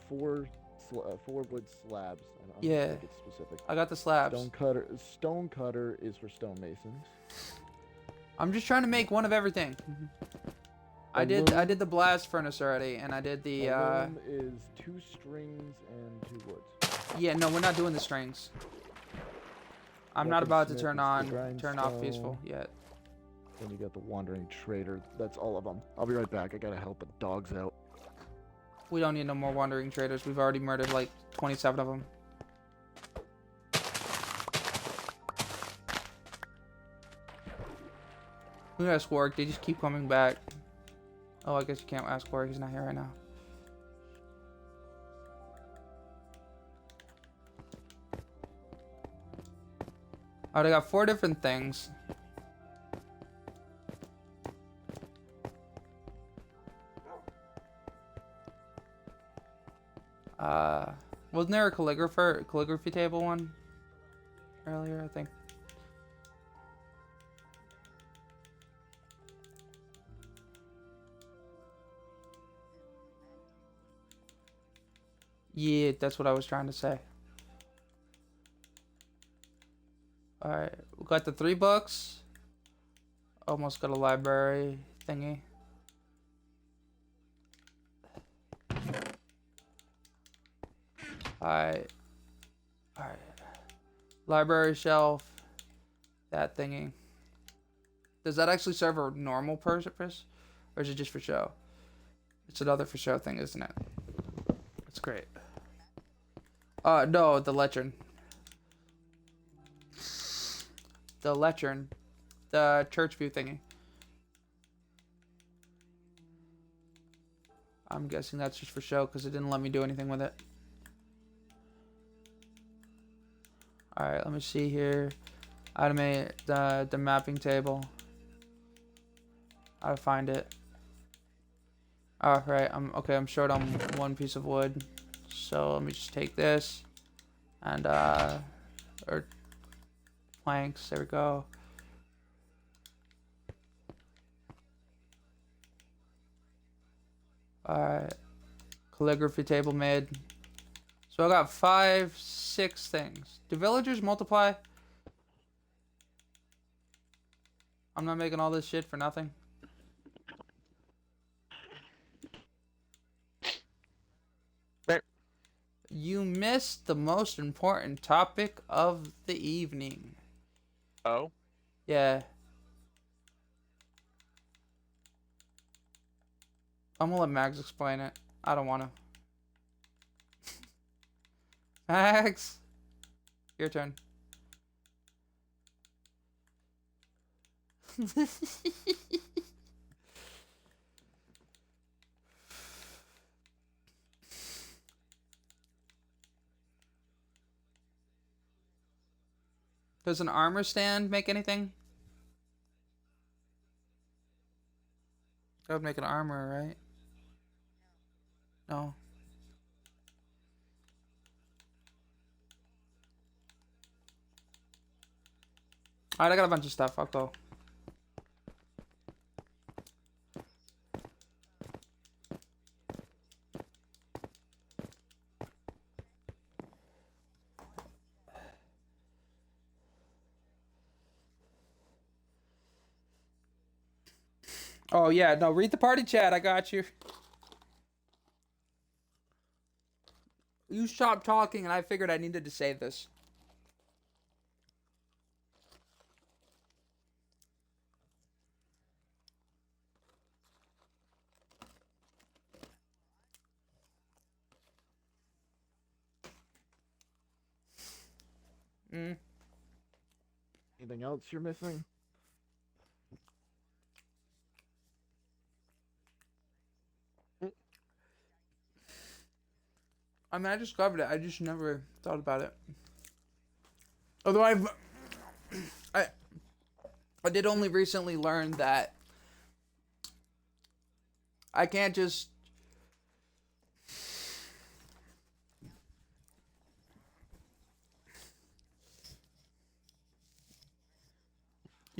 S3: 4 wood slabs. I don't
S1: Yeah.
S3: think it's specific.
S1: I got the slabs.
S3: Stone cutter is for stonemasons.
S1: I'm just trying to make one of everything. I did the blast furnace already, and I did the
S3: A loom is 2 strings and 2 woods.
S1: yeah, no, we're not doing the strings. I'm not about to
S3: Weaponsmith
S1: turn
S3: is the
S1: off
S3: grindstone.
S1: peaceful yet.
S3: Then you got the wandering trader. That's all of them. I'll be right back. I gotta help the dogs out.
S1: We don't need no more wandering traders. We've already murdered like 27 of them. Who asked Warwick? They just keep coming back. Oh, I guess you can't ask Warwick. He's not here right now. Oh, they got 4 different things. Wasn't there a calligraphy table one earlier, I think? Yeah, that's what I was trying to say. Alright, we got the 3 books. Almost got a library thingy. Alright. Library shelf. That thingy. Does that actually serve a normal purpose? Or is it just for show? It's another for show thing, isn't it? That's great. No, the lectern. The lectern. The church view thingy. I'm guessing that's just for show because it didn't let me do anything with it. Alright, let me see here. Automate the mapping table. How to find it. Alright, I'm short on 1 piece of wood. So let me just take this and or planks, there we go. Alright. Calligraphy table made. So I got 5, 6 things. Do villagers multiply? I'm not making all this shit for nothing.
S2: Right.
S1: You missed the most important topic of the evening.
S2: Oh.
S1: Yeah. I'm gonna let Max explain it. I don't wanna. Max! Your turn. Does an armor stand make anything? That would make an armor, right? No. Alright, I got a bunch of stuff. I'll go. Oh, yeah. No, read the party chat. I got you. You stopped talking, and I figured I needed to say this. Mm.
S3: Anything else you're missing?
S1: I mean, I discovered it. I just never thought about it. Although I did only recently learn that I can't just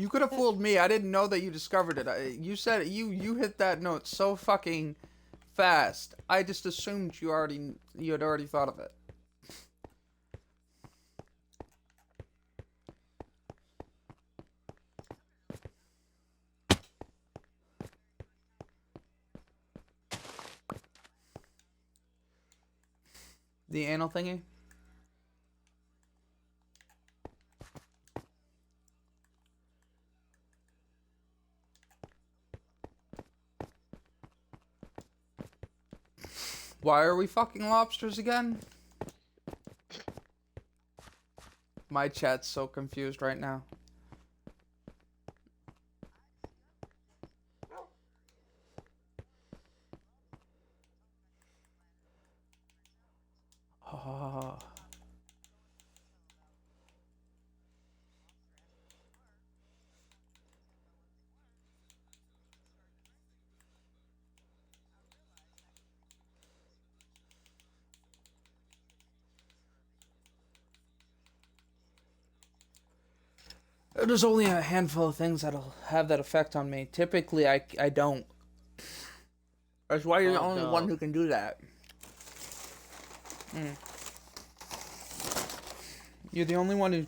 S1: You could have fooled me. I didn't know that you discovered it. You said you hit that note so fucking fast. I just assumed you had already thought of it. The anal thingy? Why are we fucking lobsters again? My chat's so confused right now. Oh. There's only a handful of things that'll have that effect on me. Typically, I don't. That's why you're the only one who can do that. You're the only one who...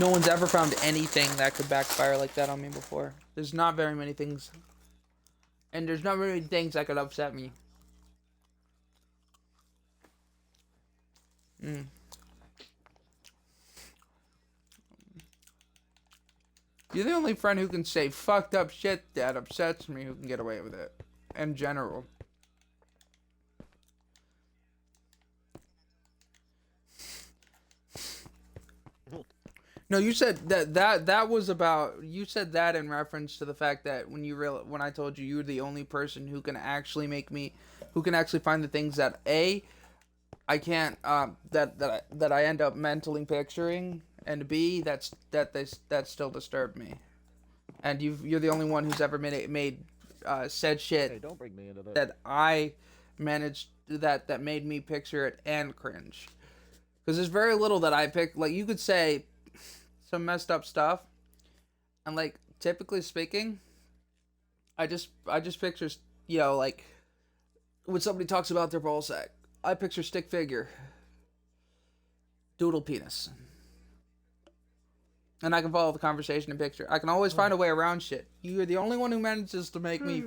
S1: No one's ever found anything that could backfire like that on me before. There's not very many things. And there's not very many things that could upset me. You're the only friend who can say fucked up shit that upsets me who can get away with it. In general. No, you said that was about, you said that in reference to the fact that when I told you you're the only person who can actually find the things that I can't that I end up mentally picturing, and B that still disturbed me. And you're the only one who's ever made said shit.
S3: Hey, don't bring me into
S1: that I managed that made me picture it and cringe. Because there's very little that I pick. Like, you could say some messed up stuff, and like typically speaking, I just picture, like when somebody talks about their ball sack, I picture stick figure, doodle penis. And I can follow the conversation and picture. I can always find a way around shit. You're the only one who manages to make me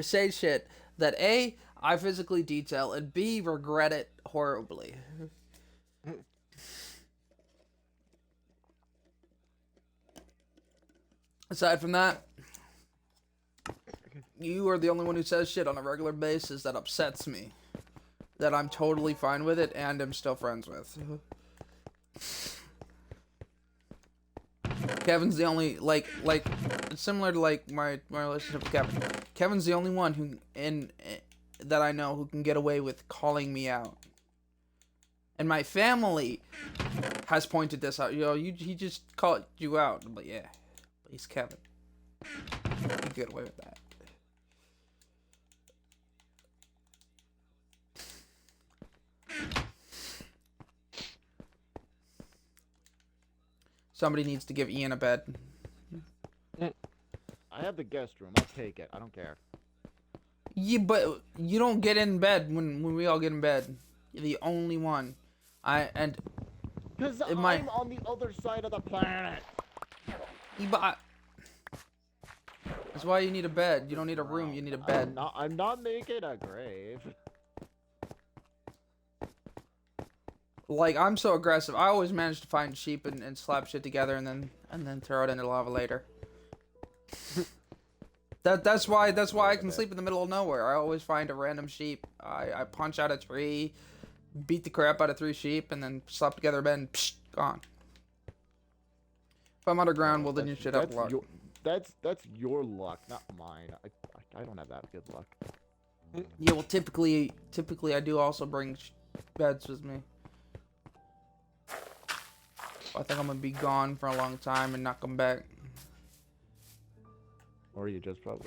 S1: say shit that A, I physically detail, and B, regret it horribly. Aside from that, you are the only one who says shit on a regular basis that upsets me. That I'm totally fine with it and am still friends with. Kevin's the only, like, it's similar to, like, my relationship with Kevin. Kevin's the only one who, that I know who can get away with calling me out. And my family has pointed this out. He just called you out. I'm like, yeah, but he's Kevin. He can get away with that. Somebody needs to give Ian a bed.
S3: I have the guest room. I'll take it. I don't care.
S1: Yeah, but you don't get in bed when we all get in bed. You're the only one.
S3: Because I'm on the other side of the planet.
S1: That's why you need a bed. You don't need a room. You need a bed.
S3: I'm not making a grave.
S1: Like, I'm so aggressive. I always manage to find sheep and slap shit together and then throw it into lava later. That's why I can sleep in the middle of nowhere. I always find a random sheep. I punch out a tree, beat the crap out of 3 sheep, and then slap together a bed and psh, gone. If I'm underground, well then you should have luck.
S3: That's your luck, not mine. I don't have that good luck.
S1: Yeah, well typically I do also bring beds with me. I think I'm gonna be gone for a long time and not come back.
S3: Or you just probably.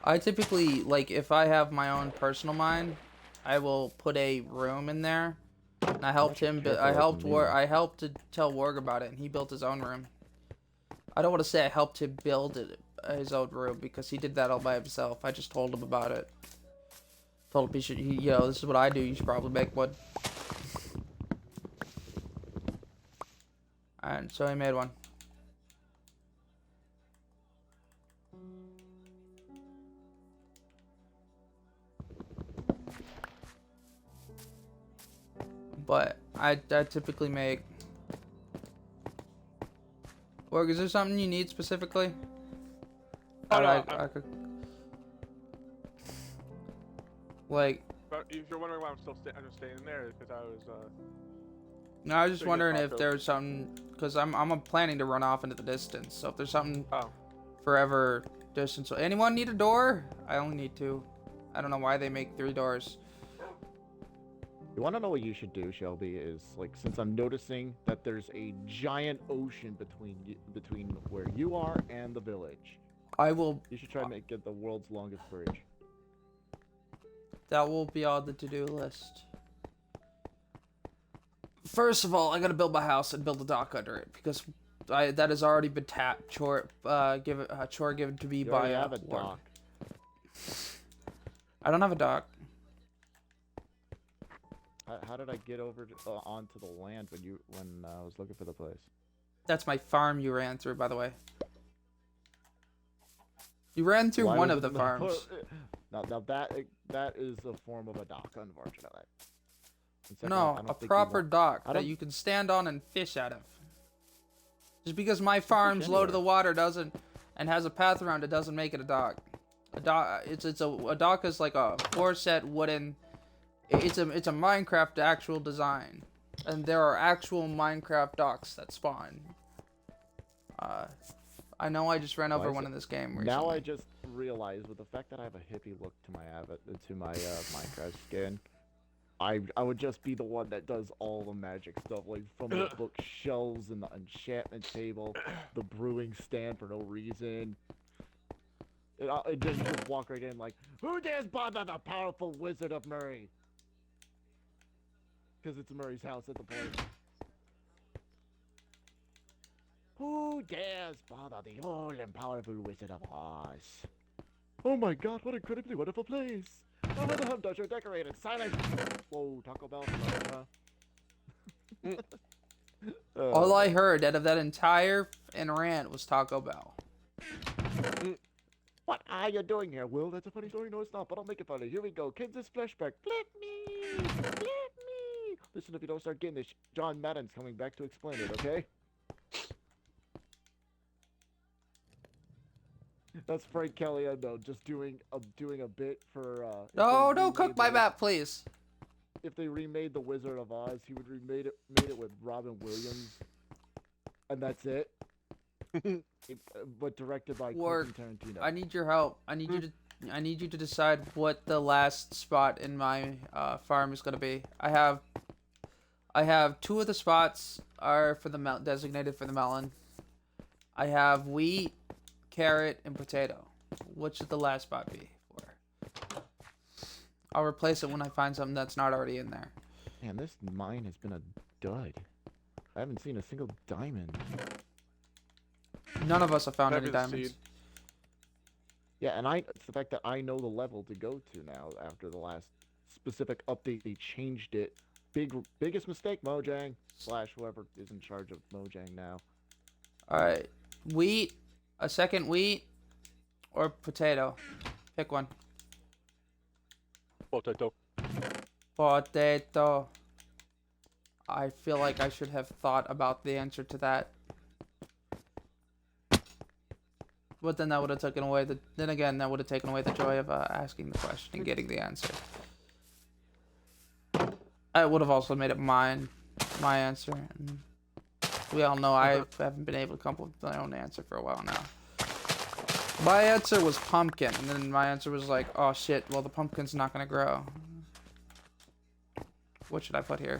S1: I typically, like, if I have my own personal mine, I will put a room in there. And I helped him. I helped to tell Warg about it, and he built his own room. I don't want to say I helped him build his own room because he did that all by himself. I just told him about it. Told him this is what I do. You should probably make one. And so he made one. But I typically make. Or is there something you need specifically?
S2: Oh, no,
S1: I could. Like.
S2: But if you're wondering why I'm just staying in there, because I was.
S1: No, I was just
S2: So
S1: wondering
S2: you're
S1: if there's something, because I'm planning to run off into the distance. So if there's something
S2: Oh.
S1: forever distance. So anyone need a door? I only need 2. I don't know why they make 3 doors.
S3: You want to know what you should do, Shelby? Is like, since I'm noticing that there's a giant ocean between where you are and the village.
S1: I will.
S3: You should try to make it the world's longest bridge.
S1: That will be on the to-do list. First of all, I gotta build my house and build a dock under it because that has already been chore given to me
S3: You
S1: by
S3: already have a
S1: Warg.
S3: dock.
S1: I don't have a dock.
S3: How did I get over onto the land when I was looking for the place?
S1: That's my farm you ran through, by the way. You ran through
S3: Why
S1: one
S3: was
S1: of the
S3: it
S1: farms.
S3: Now that is a form of a dock, unfortunately. And second, I
S1: No,
S3: don't
S1: a
S3: think you
S1: proper
S3: want-
S1: dock
S3: I
S1: that
S3: don't-
S1: you can stand on and fish out of. Just because my farm's low to the water doesn't, and has a path around it, doesn't make it a dock. A dock, a dock is like a 4-set wooden. It's a Minecraft actual design, and there are actual Minecraft docks that spawn. I know I just ran over one in this game recently.
S3: Now I just realized, with the fact that I have a hippie look to my Minecraft skin, I would just be the one that does all the magic stuff, like from the bookshelves and the enchantment table, the brewing stand for no reason. It just walk right in like, who dares bother the powerful Wizard of Murray? Because it's Murray's house at the point. Who dares bother the all and powerful Wizard of Oz? Oh my god, what an incredibly wonderful place! All of the humdubs are decorated. Silence! Whoa, Taco Bell.
S1: All I heard out of that entire rant was Taco Bell.
S3: What are you doing here, Will? That's a funny story. No, it's not, but I'll make it funny. Here we go. Kansas flashback. Flip me! Flip me! Listen, if you don't start getting this, John Madden's coming back to explain it, okay? That's Frank Caliendo just doing a bit for, if
S1: No,
S3: they
S1: don't cook
S3: remade
S1: my
S3: the-
S1: map, please.
S3: If they remade The Wizard of Oz, he would made it with Robin Williams. And that's it. But directed by
S1: Work.
S3: Quentin Tarantino.
S1: I need your help. I need you to decide what the last spot in my farm is gonna be. I have 2 of the spots are for the designated for the melon. I have wheat, carrot, and potato. What should the last spot be for? I'll replace it when I find something that's not already in there.
S3: Man, this mine has been a dud. I haven't seen a single diamond.
S1: None of us have found any
S2: Maybe the
S1: diamonds.
S2: seed.
S3: Yeah, and it's the fact that I know the level to go to now after the last specific update. They changed it. Biggest mistake, Mojang / whoever is in charge of Mojang now.
S1: Alright. Wheat, a second wheat, or potato. Pick one.
S2: Potato.
S1: Potato. I feel like I should have thought about the answer to that. But then that would have taken away the. Then again, that would have taken away the joy of asking the question and getting the answer. I would have also made it my answer. And we all know I haven't been able to come up with my own answer for a while now. My answer was pumpkin, and then my answer was like, oh shit, well the pumpkin's not gonna grow. What should I put here?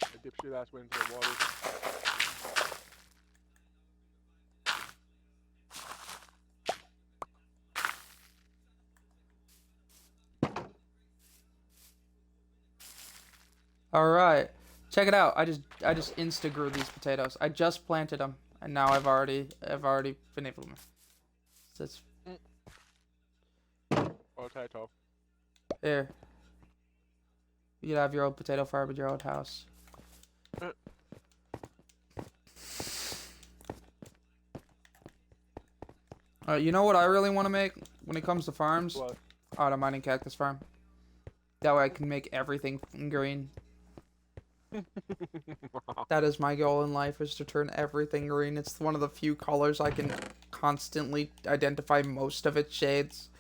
S2: I dipshit ass went into the water.
S1: All right, check it out. I just insta grew these potatoes. I just planted them, and now I've already been able to. So it's
S2: Potato.
S1: here. You can have your own potato farm at your own house. You know what I really want to make when it comes to farms?
S2: What?
S1: Auto mining cactus farm. That way I can make everything green. That is my goal in life, is to turn everything green. It's one of the few colors I can constantly identify most of its shades.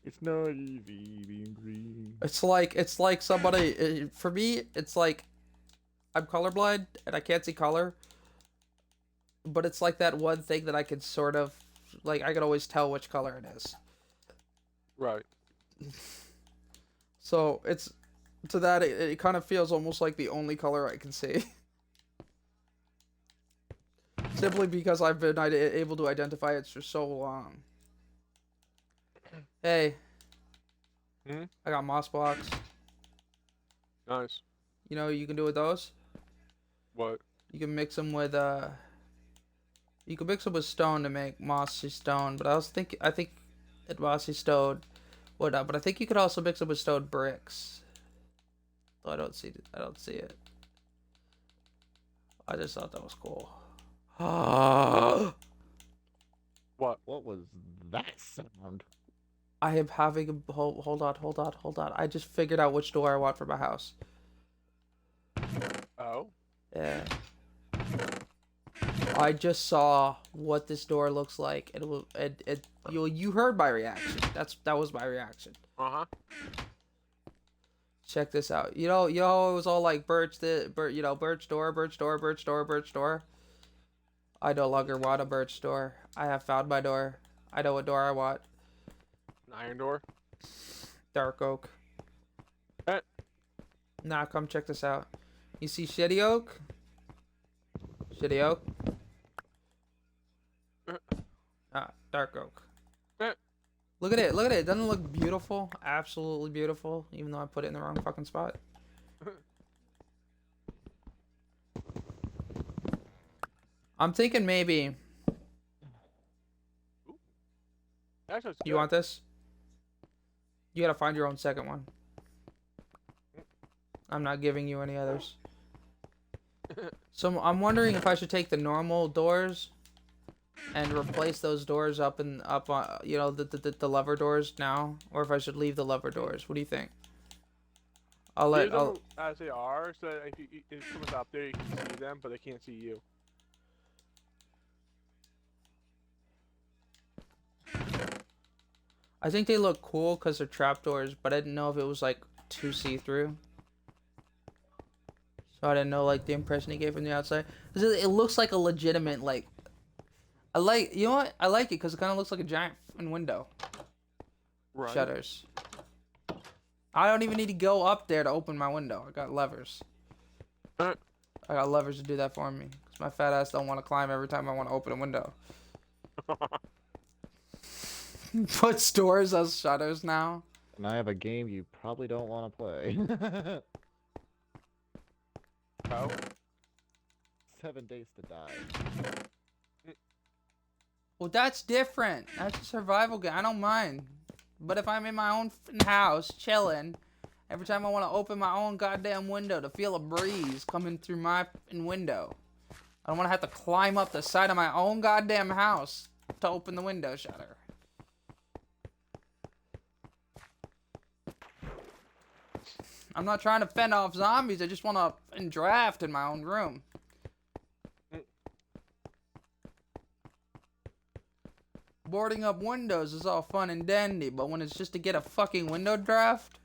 S3: It's not easy being green.
S1: It's like somebody, for me, it's like I'm colorblind and I can't see color. But it's like that one thing that I can sort of, like, I can always tell which color it is.
S2: Right.
S1: So it's, to that, it kind of feels almost like the only color I can see. Simply because I've been able to identify it for so long. Hey.
S2: Hmm?
S1: I got moss blocks.
S2: Nice.
S1: You know what you can do with those?
S2: What?
S1: You can mix them with, you can mix them with stone to make mossy stone, but I think that mossy stone would, but I think you could also mix them with stone bricks. I don't see it. I just thought that was cool.
S2: What?
S3: What was that sound?
S1: I am having a hold on. I just figured out which door I want for my house.
S2: Oh.
S1: Yeah. I just saw what this door looks like, and you heard my reaction. That was my reaction.
S2: Uh-huh.
S1: Check this out. You know, it was all like birch door. I no longer want a birch door. I have found my door. I know what door I want.
S2: An iron door.
S1: Dark oak.
S2: Eh.
S1: Now come check this out. You see shitty oak? Shitty oak? Dark oak.
S2: Eh.
S1: Look at it. Look at it. Doesn't it look beautiful? Absolutely beautiful. Even though I put it in the wrong fucking spot. I'm thinking maybe.
S2: Actually, it's
S1: You
S2: good.
S1: want this? You gotta find your own second one. I'm not giving you any others. So I'm wondering if I should take the normal doors and replace those doors up you know, the lever doors now, or if I should leave the lever doors. What do you think?
S2: Leave them as they are, so that if someone's up there, you can see them, but they can't see you.
S1: I think they look cool because they're trapdoors, but I didn't know if it was like too see-through. So I didn't know like the impression he gave from the outside. 'Cause it looks like a legitimate like. You know what? I like it because it kind of looks like a giant window.
S2: Right.
S1: Shutters. I don't even need to go up there to open my window. I got levers. I got levers to do that for me. Because my fat ass don't want to climb every time I want to open a window. Put doors as shutters now.
S3: And I have a game you probably don't want to play.
S2: Oh.
S3: 7 Days to Die.
S1: Well, that's different. That's a survival game. I don't mind. But if I'm in my own house, chilling, every time I want to open my own goddamn window to feel a breeze coming through my window, I don't want to have to climb up the side of my own goddamn house to open the window shutter. I'm not trying to fend off zombies. I just want to draft in my own room. Boarding up windows is all fun and dandy, but when it's just to get a fucking window draft,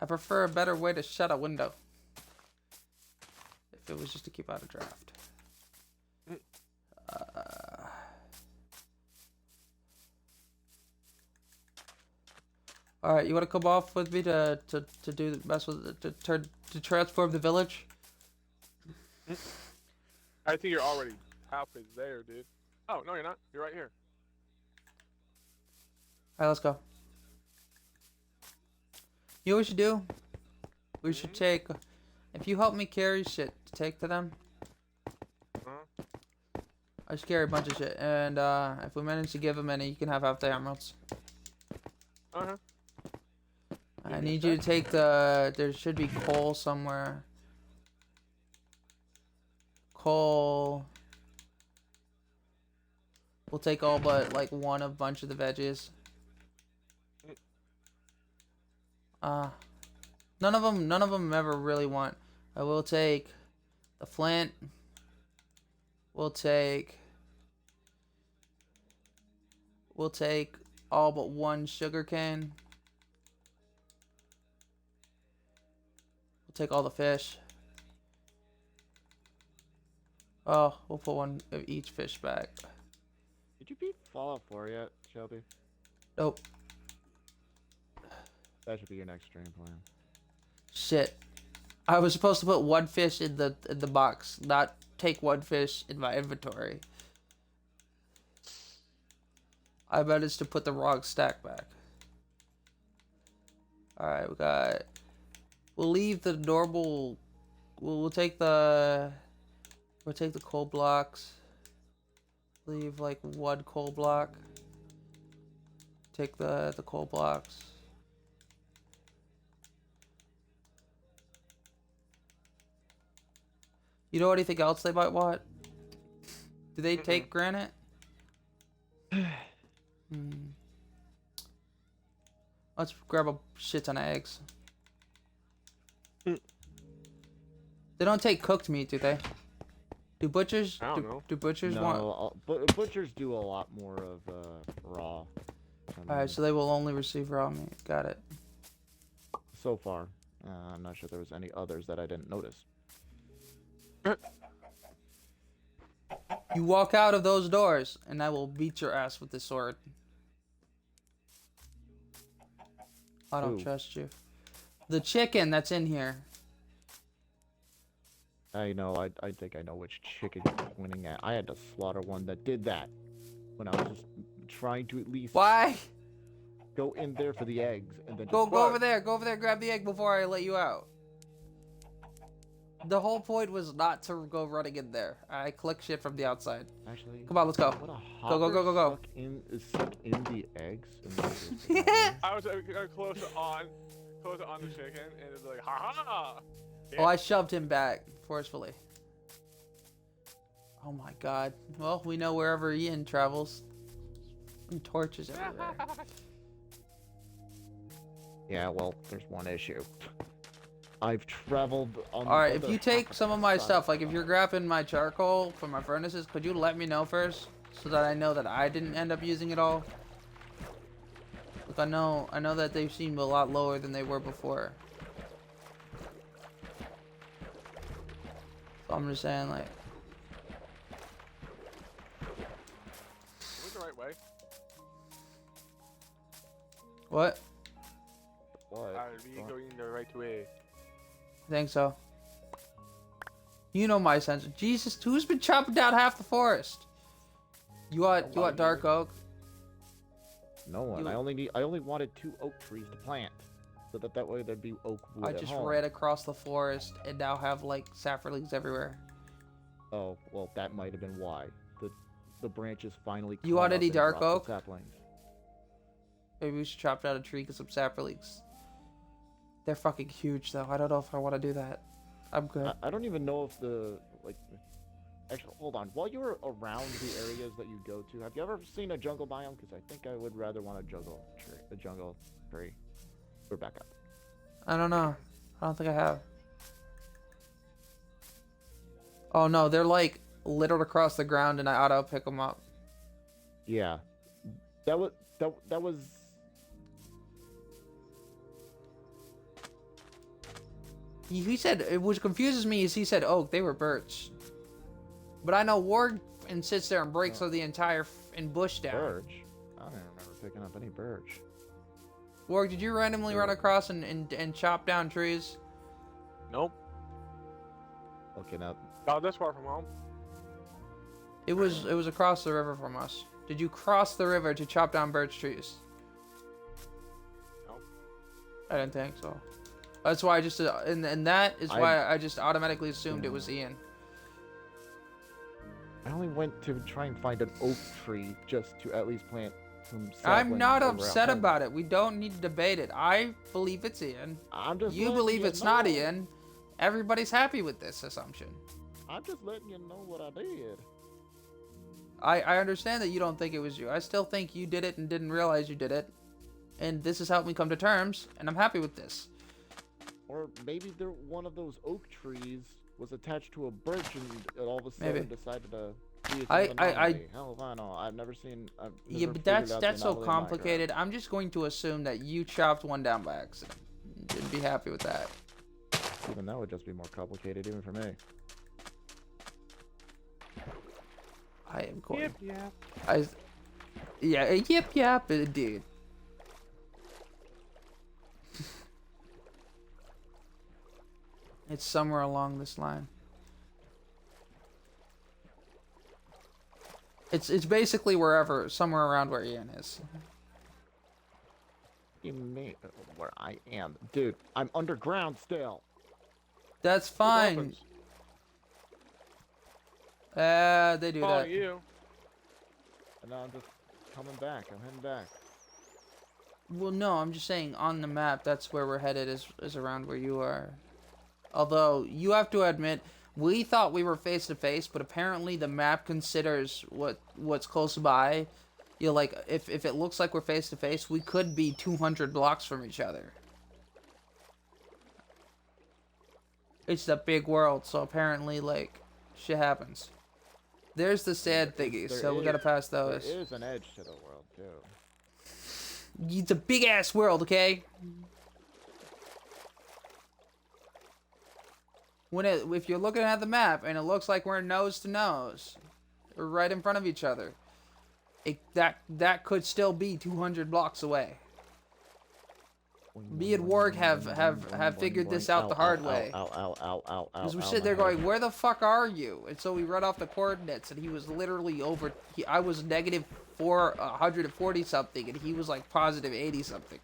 S1: I prefer a better way to shut a window. If it was just to keep out a draft. Alright, you want to come off with me to do the best with to transform the village?
S2: I think you're already halfway there, dude. Oh, no, you're not. You're right here.
S1: Alright, let's go. You know what we should do? We should take... If you help me carry shit to take to them, I should carry a bunch of shit. And if we manage to give them any, you can have half the emeralds.
S2: Uh-huh.
S1: I need you to take the... There should be coal somewhere. Coal... We'll take all but like one of bunch of the veggies. None of them ever really want. I will take the flint. We'll take all but one sugar cane. We'll take all the fish. Oh, we'll put one of each fish back.
S3: Did you beat Fallout 4 yet, Shelby?
S1: Nope.
S3: That should be your next stream plan.
S1: Shit. I was supposed to put one fish in the box, not take one fish in my inventory. I managed to put the wrong stack back. Alright, we'll leave the normal, we'll take the coal blocks. Leave like one coal block. Take the coal blocks. You know anything else they might want? Do they take granite? Let's grab a shit ton of eggs. They don't take cooked meat, do they? Do butchers?
S2: I don't know.
S1: Do butchers
S3: No,
S1: want?
S3: butchers do a lot more of raw.
S1: Alright, so they will only receive raw meat. Got it.
S3: So far, I'm not sure there was any others that I didn't notice.
S1: You walk out of those doors, and I will beat your ass with the sword. I don't
S3: Who?
S1: trust you. The chicken that's in here.
S3: I know. I think I know which chicken you're pointing at. I had to slaughter one that did that when I was just trying to at least.
S1: Why?
S3: go in there for the eggs and then
S1: Go
S3: just
S1: over there. Go over there. Grab the egg before I let you out. The whole point was not to go running in there. I click shit from the outside.
S3: Actually,
S1: Come on, let's go.
S3: would a
S1: Go, go, go, go, go.
S3: Suck in the eggs. And then just put
S1: Yeah.
S2: I was gonna close it on the chicken, and it'd be like, ha ha.
S1: Oh, I shoved him back forcefully. Oh my god. Well, we know wherever Ian travels. And torches everywhere.
S3: Yeah, well, there's one issue. I've traveled on.
S1: Alright, if
S3: other
S1: you take
S3: half of
S1: some of
S3: the
S1: my
S3: sun.
S1: stuff, like if you're grabbing my charcoal from my furnaces, could you let me know first? So that I know that I didn't end up using it all? Look, I know that they seem a lot lower than they were before. So I'm just saying, like,
S2: We're the right way.
S1: what?
S3: What?
S2: Are we going the right way?
S1: I think so. You know my sense. Jesus, who's been chopping down half the forest? You want dark oak?
S3: No one.
S1: You-
S3: I only wanted 2 oak trees to plant, so that way there'd be oak wood
S1: I
S3: at
S1: just
S3: home.
S1: ran across the forest and now have like saplings everywhere.
S3: Oh, well, that might have been why. The branches finally.
S1: You
S3: caught
S1: want
S3: up
S1: any
S3: and
S1: dark
S3: dropped the
S1: oak?
S3: saplings.
S1: Maybe we should chop down a tree, get some saplings. They're fucking huge though. I don't know if I want to do that. I'm good.
S3: I don't even know if Actually, hold on. While you're around the areas that you go to, have you ever seen a jungle biome? Because I think I would rather want a jungle tree. We're back up.
S1: I don't know. I don't think I have. Oh no, they're like littered across the ground and I auto pick them up.
S3: Yeah, that was.
S1: He said, what confuses me is he said oak, they were birch. But I know Ward and sits there and breaks the entire bush down.
S3: Birch. I don't even remember picking up any birch.
S1: Ward, did you randomly run across and chop down trees?
S2: Nope.
S3: Okay, now
S2: Not this far from home.
S1: It was across the river from us. Did you cross the river to chop down birch trees?
S2: Nope.
S1: I didn't think so. That's why I just and that is why I just automatically assumed it was Ian.
S3: I only went to try and find an oak tree just to at least plant some.
S1: I'm not
S3: saplings
S1: upset
S3: around.
S1: about it. We don't need to debate it. I believe it's Ian.
S3: I'm just.
S1: You
S3: letting
S1: believe
S3: you
S1: it's not
S3: know.
S1: Ian. Everybody's happy with this assumption.
S3: I'm just letting you know what I did.
S1: I understand that you don't think it was you. I still think you did it and didn't realize you did it. And this has helped me come to terms, and I'm happy with this.
S3: Or maybe one of those oak trees was attached to a birch and it all of a sudden
S1: Maybe.
S3: decided to be its
S1: I-
S3: own
S1: I-
S3: anomaly. Hell if I know. I've never seen. I've
S1: Yeah,
S3: never
S1: but
S3: figured out the
S1: that's so
S3: anomaly in Minecraft.
S1: complicated. I'm just going to assume that you chopped one down by accident. And be happy with that.
S3: Even that would just be more complicated, even for me.
S1: I am going.
S2: Yep, yeah.
S1: Yep, dude. It's somewhere along this line. It's basically somewhere around where Ian is.
S3: You mean where I am, dude? I'm underground still.
S1: That's fine. They do that.
S2: Following you.
S3: And now I'm just coming back. I'm heading back.
S1: Well, no, I'm just saying on the map, that's where we're headed is around where you are. Although, you have to admit, we thought we were face to face, but apparently the map considers what's close by. You know, like, if it looks like we're face to face, we could be 200 blocks from each other. It's a big world, so apparently, like, shit happens. There's the sad thingies,
S3: There
S1: so we gotta
S3: is-
S1: pass those.
S3: There is an edge to the world too.
S1: It's a big ass world, okay? If you're looking at the map and it looks like we're nose to nose, we're right in front of each other, that could still be 200 blocks away. Me and Warg have figured this out the hard way.
S3: Ow, ow, ow, ow, ow,
S1: Because we're
S3: ow,
S1: sitting
S3: my
S1: there
S3: head.
S1: going, where the fuck are you? And so we read off the coordinates, and he was literally over. I was negative 440 something, and he was like positive 80 something.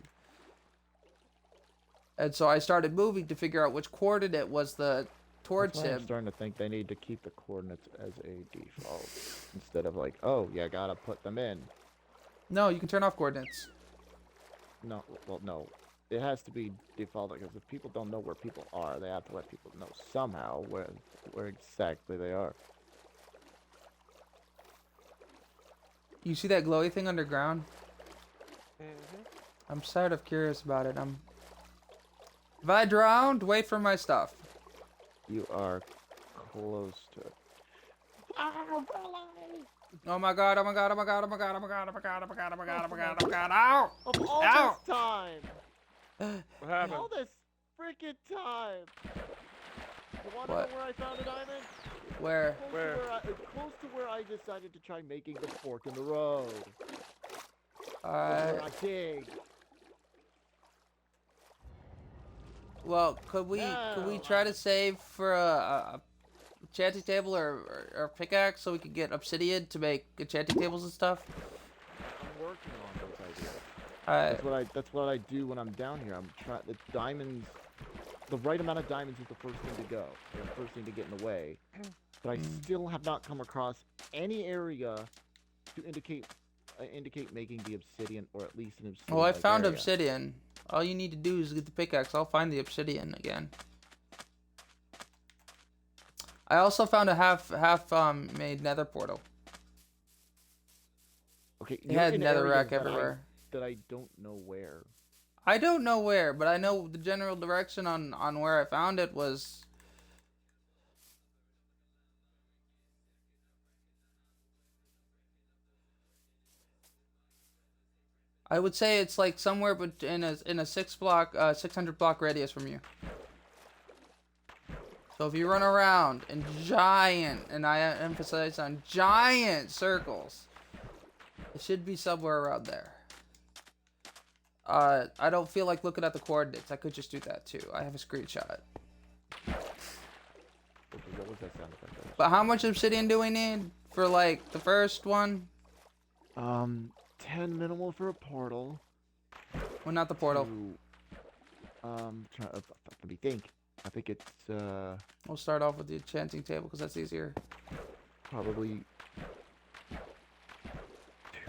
S1: And so I started moving to figure out which coordinate was the towards
S3: That's why I'm
S1: him.
S3: starting to think they need to keep the coordinates as a default instead of like, oh yeah, gotta put them in.
S1: No, you can turn off coordinates.
S3: No, well, no. It has to be default because if people don't know where people are, they have to let people know somehow where exactly they are.
S1: You see that glowy thing underground?
S2: Mhm.
S1: I'm sort of curious about it. If I drowned, wait for my stuff.
S3: You are close to it.
S1: Oh my god, oh my god, oh my god, oh my god, oh my god, oh my god, oh my god, oh my god, oh my god, oh my god, ow!
S3: Of all
S1: Ow!
S3: this time!
S2: What happened?
S3: All this freaking time! You wanna
S1: What?
S3: know where I found a diamond?
S1: Where?
S2: Where?
S3: Close to where I decided to try making the fork in the road. Where I dig.
S1: Well, could we try to save for a enchanting table or pickaxe so we could get obsidian to make enchanting tables and stuff?
S3: I'm working on those ideas.
S1: Alright.
S3: That's what I do when I'm down here. I'm trying the diamonds. The right amount of diamonds is the first thing to go. The first thing to get in the way. But I still have not come across any area to indicate making the obsidian, or at least an obsidian.
S1: Well, I found
S3: area.
S1: obsidian. All you need to do is get the pickaxe. I'll find the obsidian again. I also found a half made nether portal.
S3: Okay,
S1: It
S3: you're
S1: had
S3: in
S1: netherrack
S3: areas
S1: everywhere.
S3: that I don't know where.
S1: I don't know where, but I know the general direction on where I found it was. I would say it's like somewhere but in a 600 block radius from you. So if you run around in giant, and I emphasize on giant circles, it should be somewhere around there. I don't feel like looking at the coordinates. I could just do that too. I have a screenshot.
S3: What was that sound effect?
S1: But how much obsidian do we need for like the first one?
S3: 10 minimal for a portal.
S1: Well, not the portal.
S3: Let me think. I think it's
S1: We'll start off with the enchanting table because that's easier.
S3: probably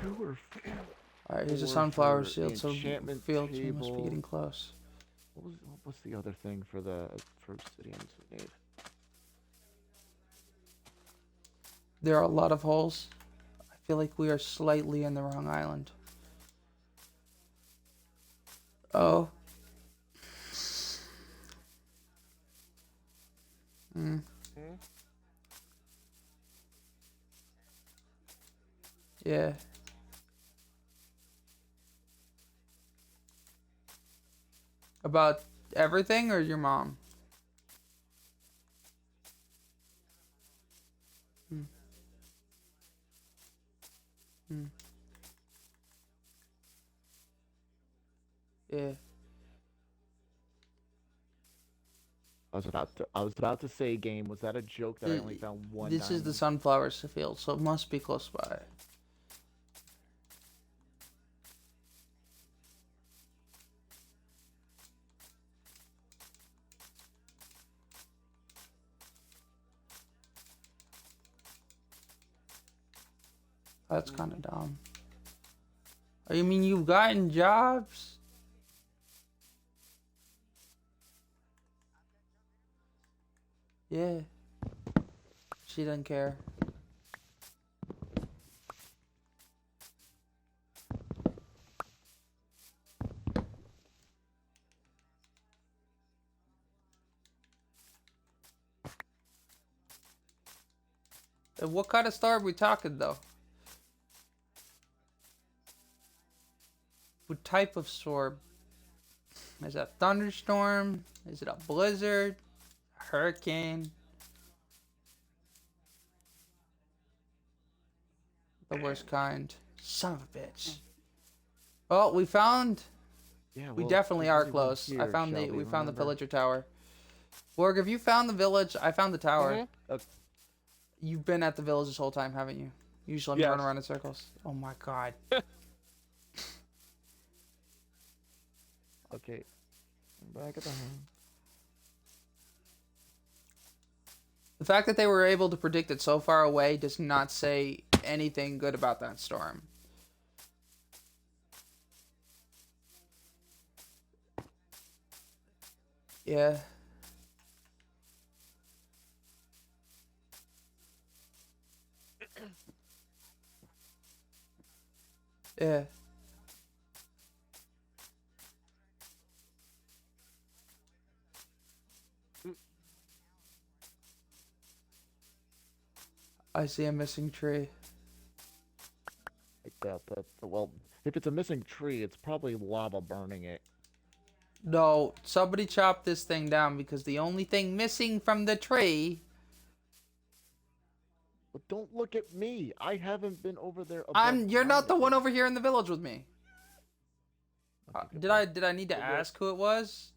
S3: 2 or 4.
S1: Alright, here's a
S3: 4
S1: sunflower
S3: for
S1: shield,
S3: the
S1: so
S3: enchantment
S1: fields we must be
S3: table.
S1: getting close.
S3: What's the other thing for obsidians we need?
S1: There are a lot of holes. I feel like we are slightly in the wrong island. Oh. Hmm. Yeah. About everything or your mom? Yeah.
S3: I was about to say, game, was that a joke that I only found one
S1: This is the
S3: diamond?
S1: sunflower field, so it must be close by. That's kind of dumb. Oh, you mean you've gotten jobs? Yeah. She doesn't care. What kind of star are we talking, though? What type of storm? Is it a thunderstorm? Is it a blizzard? A hurricane? The worst kind. Son of a bitch. Well, we found
S3: Yeah,
S1: We
S3: well,
S1: definitely
S3: there's
S1: are
S3: only one
S1: close.
S3: here, Shelby,
S1: We found the
S3: remember?
S1: villager tower. Borg, have you found the village? I found the tower.
S2: Mhm.
S1: You've been at the village this whole time, haven't you? You just let me run
S2: Yes.
S1: around in circles. Oh my god.
S3: Okay. I'm back at the home.
S1: The fact that they were able to predict it so far away does not say anything good about that storm. Yeah. Yeah. I see a missing tree.
S3: Like that. Well, if it's a missing tree, it's probably lava burning it.
S1: No, somebody chopped this thing down because the only thing missing from the tree.
S3: But don't look at me. I haven't been over there.
S1: You're not the
S3: ground
S1: one
S3: yet.
S1: over here in the village with me.
S3: Okay,
S1: Did
S3: goodbye.
S1: I need to
S2: Good.
S1: ask who it was?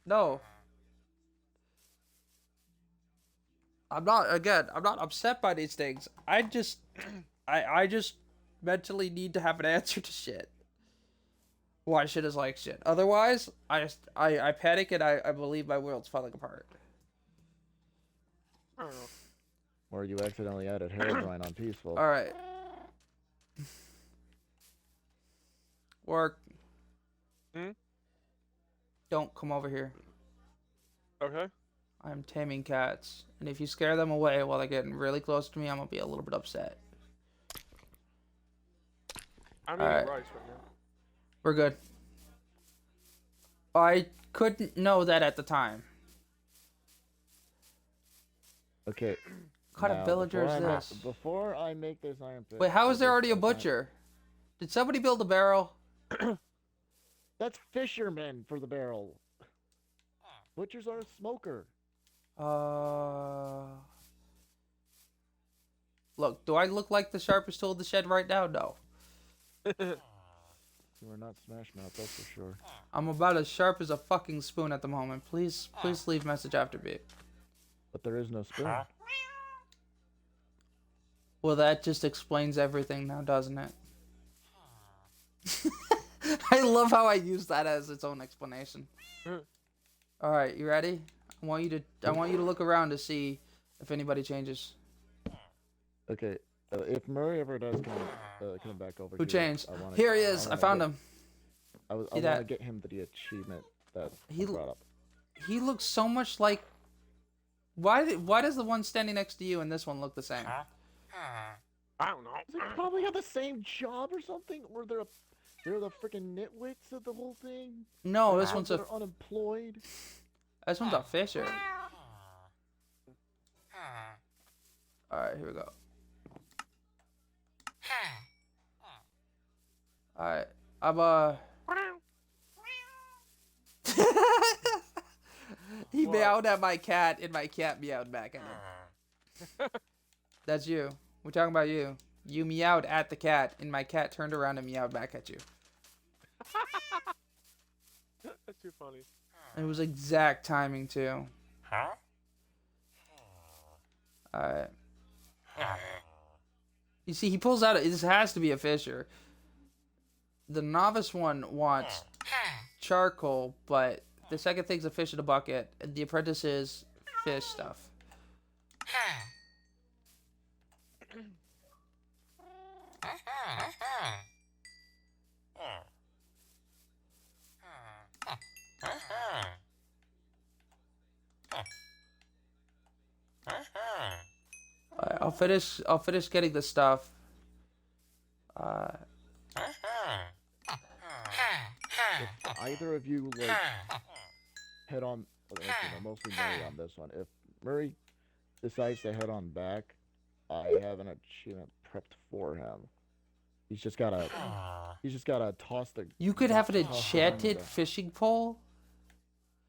S1: No. I'm not upset by these things. I just mentally need to have an answer to shit. Why shit is like shit. Otherwise, I panic and I believe my world's falling apart.
S2: I don't know.
S3: Or you accidentally added Herobrine on peaceful.
S1: Alright. Work.
S2: Hmm?
S1: Don't come over here.
S2: Okay.
S1: I'm taming cats. And if you scare them away while they're getting really close to me, I'm gonna be a little bit upset.
S2: I'm eating
S1: Alright.
S2: rice right now.
S1: We're good. I couldn't know that at the time.
S3: Okay.
S1: What kind of
S3: now,
S1: villager is
S3: before I-
S1: this?
S3: Before I make this iron fist,
S1: Wait, how is there
S3: this
S1: already a
S3: iron-
S1: butcher? Did somebody build a barrel?
S3: That's fishermen for the barrel. Butchers are a smoker.
S1: Look, do I look like the sharpest tool in the shed right now? No.
S3: You are not Smash Mouth, that's for sure.
S1: I'm about as sharp as a fucking spoon at the moment. Please leave message after beep.
S3: But there is no spoon.
S1: Well, that just explains everything now, doesn't it? I love how I use that as its own explanation. All right, you ready? I want you to look around to see if anybody changes.
S3: Okay, if Murray ever does come back over
S1: Who
S3: here,
S1: changed?
S3: I wanna,
S1: Here he is. I
S3: wanna
S1: found
S3: get-
S1: him.
S3: I
S1: See
S3: want to
S1: that?
S3: get him the achievement that
S1: He
S3: I brought up.
S1: He looks so much like. Why does the one standing next to you and this one look the same?
S2: I don't know.
S3: They probably have the same job or something, or they're the freaking nitwits of the whole thing.
S1: No,
S3: They're
S1: this
S3: the
S1: one's
S3: ones
S1: a
S3: that are unemployed.
S1: fisher. All right, here we go. All right, I'm He
S2: What?
S1: meowed at my cat, and my cat meowed back at him. That's you. We're talking about you. You meowed at the cat, and my cat turned around and meowed back at you.
S2: That's too funny.
S1: It was exact timing too. Alright. You see, he pulls out. This has to be a fisher. The novice one wants charcoal, but the second thing's a fish in a bucket. And the apprentice is fish stuff. Alright, I'll finish getting the stuff.
S3: If either of you like head on, mostly Murray on this one. If Murray decides to head on back, I have an achievement prepped for him. He's just gotta toss the.
S1: You could have an
S3: toss the
S1: enchanted
S3: worms.
S1: fishing pole.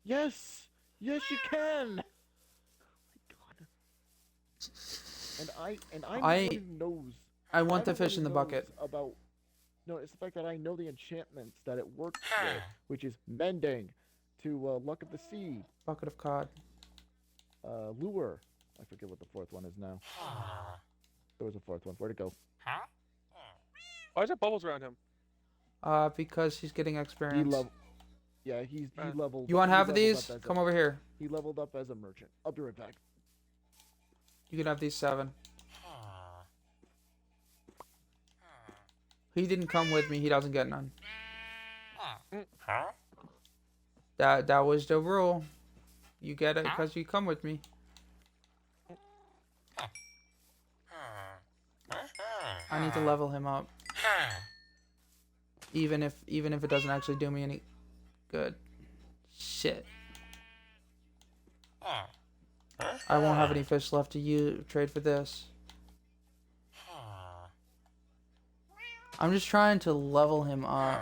S3: Yes, yes, you can. Oh my god. And I'm the one who knows.
S1: I want
S3: I'm
S1: the
S3: one
S1: fish
S3: who
S1: in the
S3: knows
S1: bucket.
S3: About No, it's the fact that I know the enchantments that it works with, which is mending, to luck of the sea,
S1: Bucket of cod.
S3: lure. I forget what the fourth one is now. There was a fourth one. Where'd it go?
S2: Why is there bubbles around him?
S1: Because he's getting
S3: He
S1: experience.
S3: level. Yeah, he leveled.
S1: You want
S3: he
S1: half of
S3: leveled
S1: these?
S3: up as
S1: Come
S3: a,
S1: over here.
S3: He leveled up as a merchant. I'll be right back.
S1: You can have these 7. He didn't come with me. He doesn't get none. That was the rule. You get it because you come with me. I need to level him up. Even if it doesn't actually do me any good. Shit. I won't have any fish left to trade for this. I'm just trying to level him up.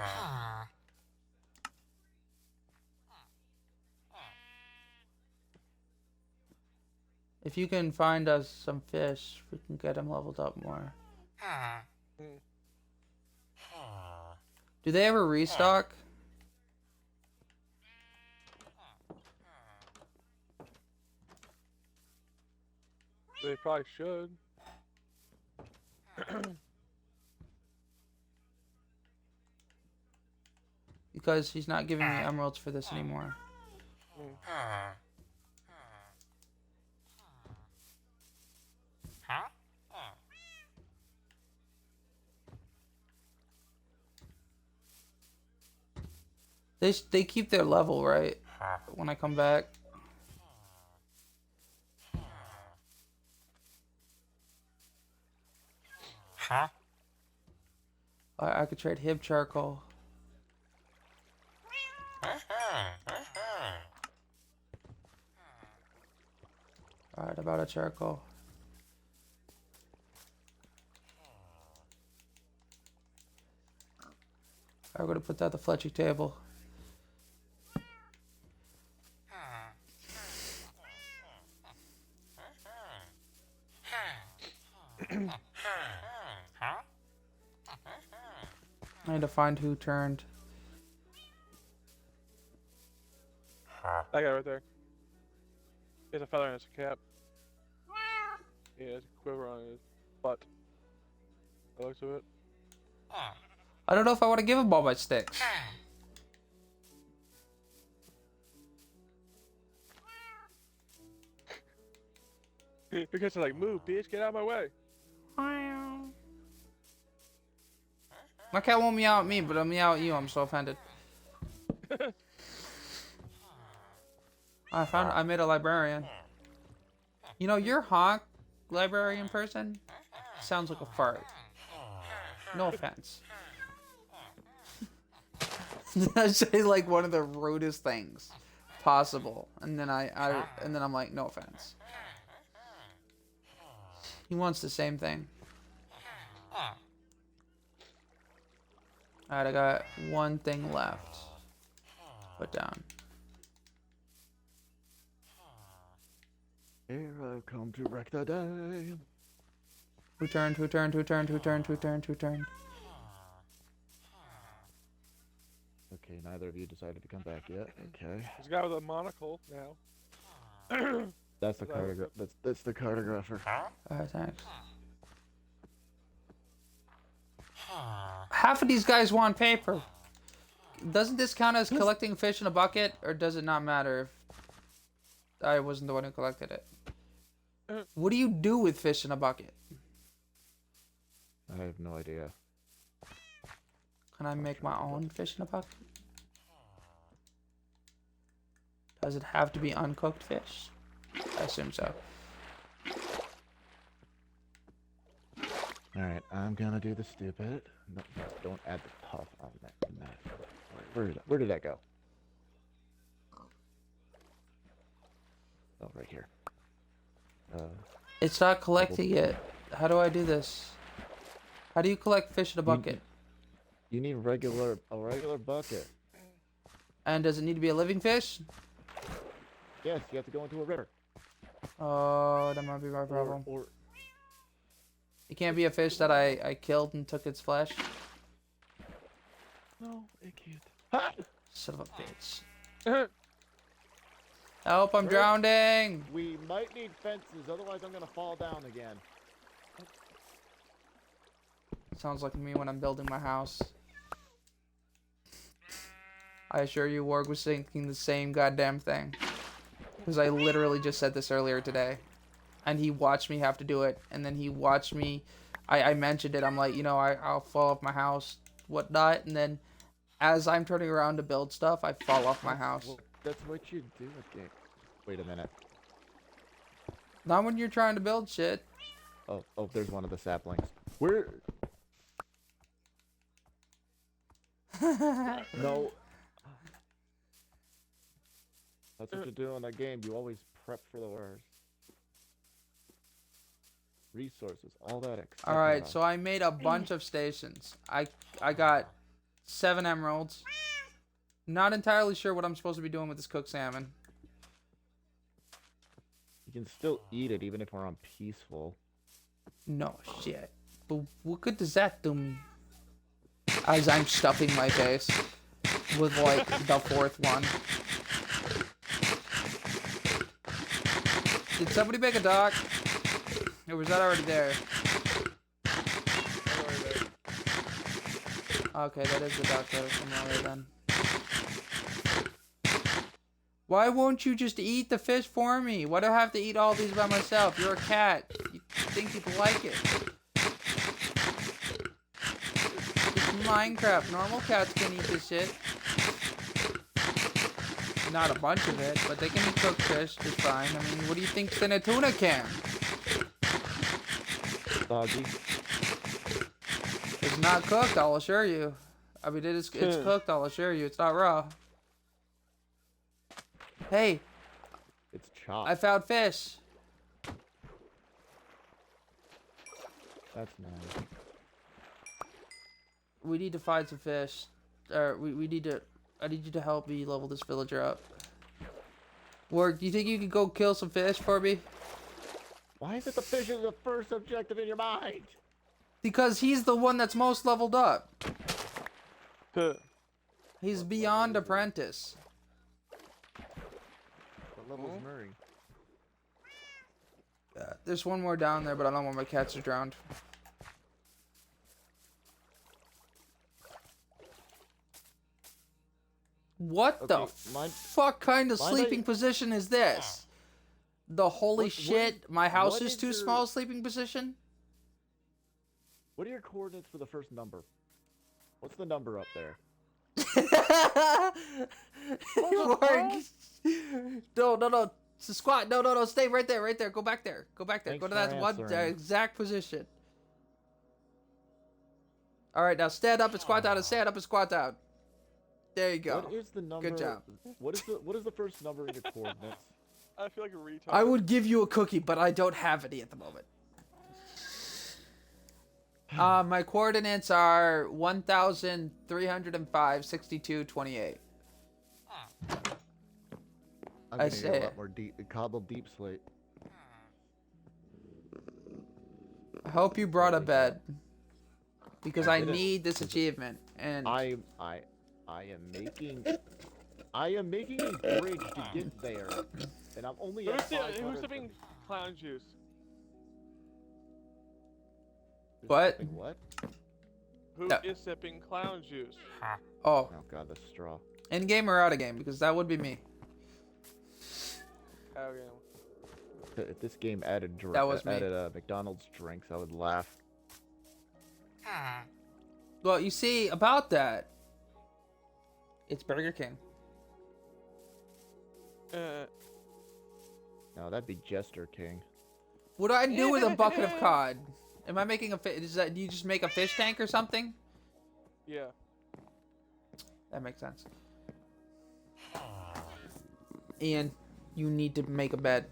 S1: If you can find us some fish, we can get him leveled up more. Do they ever restock?
S2: They probably should.
S1: Because he's not giving me emeralds for this anymore. They keep their level, right? When I come back. I could trade him charcoal. Alright, about a charcoal. I'm gonna put that at the Fletching table. I need to find who turned.
S2: That guy right there. He has a feather in his cap. He has a quiver on his butt. By the looks of it.
S1: I don't know if I want to give him all my sticks.
S2: Because they're like, move, bitch, get out of my way.
S1: My cat won't meow at me, but it'll meow at you. I'm so offended. I made a librarian. You know, your honk librarian person sounds like a fart. No offense. I say like one of the rudest things possible, and then I'm like, no offense. He wants the same thing. Alright, I got one thing left. Put down.
S3: Here I've come to wreck the day.
S1: Who turned? Who turned? Who turned? Who turned? Who turned? Who turned?
S3: Okay, neither of you decided to come back yet. Okay.
S2: There's a guy with a monocle now.
S3: That's the cartographer. That's the cartographer.
S1: Alright, thanks. Half of these guys want paper. Doesn't this count as collecting fish in a bucket, or does it not matter if I wasn't the one who collected it? What do you do with fish in a bucket?
S3: I have no idea.
S1: Can I make my own fish in a bucket? Does it have to be uncooked fish? I assume so.
S3: Alright, I'm gonna do the stupid. No, don't add the puff on that. Where did that go? Oh, right here.
S1: It's not collecting it. How do I do this? How do you collect fish in a bucket?
S3: You need a regular bucket.
S1: And does it need to be a living fish?
S3: Yes, you have to go into a river.
S1: Oh, that might be my problem. It can't be a fish that I killed and took its flesh.
S3: No, it can't. Ha!
S1: Son of a bitch. Help, I'm drowning!
S3: We might need fences, otherwise I'm gonna fall down again.
S1: Sounds like me when I'm building my house. I assure you, Warg was thinking the same goddamn thing. Because I literally just said this earlier today. And he watched me have to do it. And then he watched me... I mentioned it. I'm like, you know, I'll fall off my house, whatnot. And then as I'm turning around to build stuff, I fall off my house.
S3: That's what you do again. Wait a minute.
S1: Not when you're trying to build shit.
S3: Oh, there's one of the saplings. Where? No. That's what you do in that game. You always prep for the worst. Resources, all that.
S1: Alright, so I made a bunch of stations. I got 7 emeralds. Not entirely sure what I'm supposed to be doing with this cooked salmon.
S3: You can still eat it even if we're on peaceful.
S1: No shit. But what good does that do me? As I'm stuffing my face with like the 4th one. Did somebody make a dock? Or was that already there? Okay, that is the dock that was from earlier then. Why won't you just eat the fish for me? Why do I have to eat all these by myself? You're a cat. You think you'd like it. It's Minecraft. Normal cats can eat this shit. Not a bunch of it, but they can eat cooked fish just fine. I mean, what do you think thin a tuna can?
S3: Doggy.
S1: It's not cooked, I'll assure you. I mean, it's cooked, I'll assure you. It's not raw. Hey,
S3: It's chopped.
S1: I found fish.
S3: That's nice.
S1: We need to find some fish. Or we need to... I need you to help me level this villager up. Work, do you think you could go kill some fish for me?
S3: Why is it the fish is the first objective in your mind?
S1: Because he's the one that's most leveled up.
S2: Huh.
S1: He's beyond apprentice.
S3: What level's Murray?
S1: There's one more down there, but I don't want my cats are drowned. What the fuck kind of sleeping position is this? The holy shit, my house
S3: what
S1: is
S3: is
S1: too
S3: your-
S1: small sleeping position?
S3: What are your coordinates for the first number? What's the number up there?
S1: Mark. No. It's a squat. No. Stay right there. Go back there. Go back there.
S3: Thanks
S1: Go to
S3: for
S1: that one
S3: answering.
S1: exact position. All right, now stand up and squat down and stand up and squat down. There you go.
S3: What is the number?
S1: Good job.
S3: What is the first number in your coordinates?
S2: I feel like a retard.
S1: I would give you a cookie, but I don't have any at the moment. My coordinates are 1,305, 62, 28.
S3: I'm
S1: I
S3: gonna
S1: say
S3: get a
S1: it.
S3: lot more cobbled deep slate.
S1: I hope you brought a
S3: Holy
S1: bed. Because I
S3: did it.
S1: need this achievement. And
S3: I am making a bridge to get there, and I'm only at
S2: Who's
S3: 500.
S2: sipping clown juice?
S1: What?
S3: Sipping what?
S2: Who
S1: No.
S2: is sipping clown juice?
S1: Oh,
S3: Oh god, the straw.
S1: in game or out of game? Because that would be me.
S2: Okay.
S3: If this game added
S1: That was me.
S3: McDonald's drinks, I would laugh.
S1: Well, you see, about that, it's Burger King.
S3: No, that'd be Jester King.
S1: What do I do with a bucket of cod? Am I making a fish? Do you just make a fish tank or something?
S2: Yeah.
S1: That makes sense. Ian, you need to make a bed.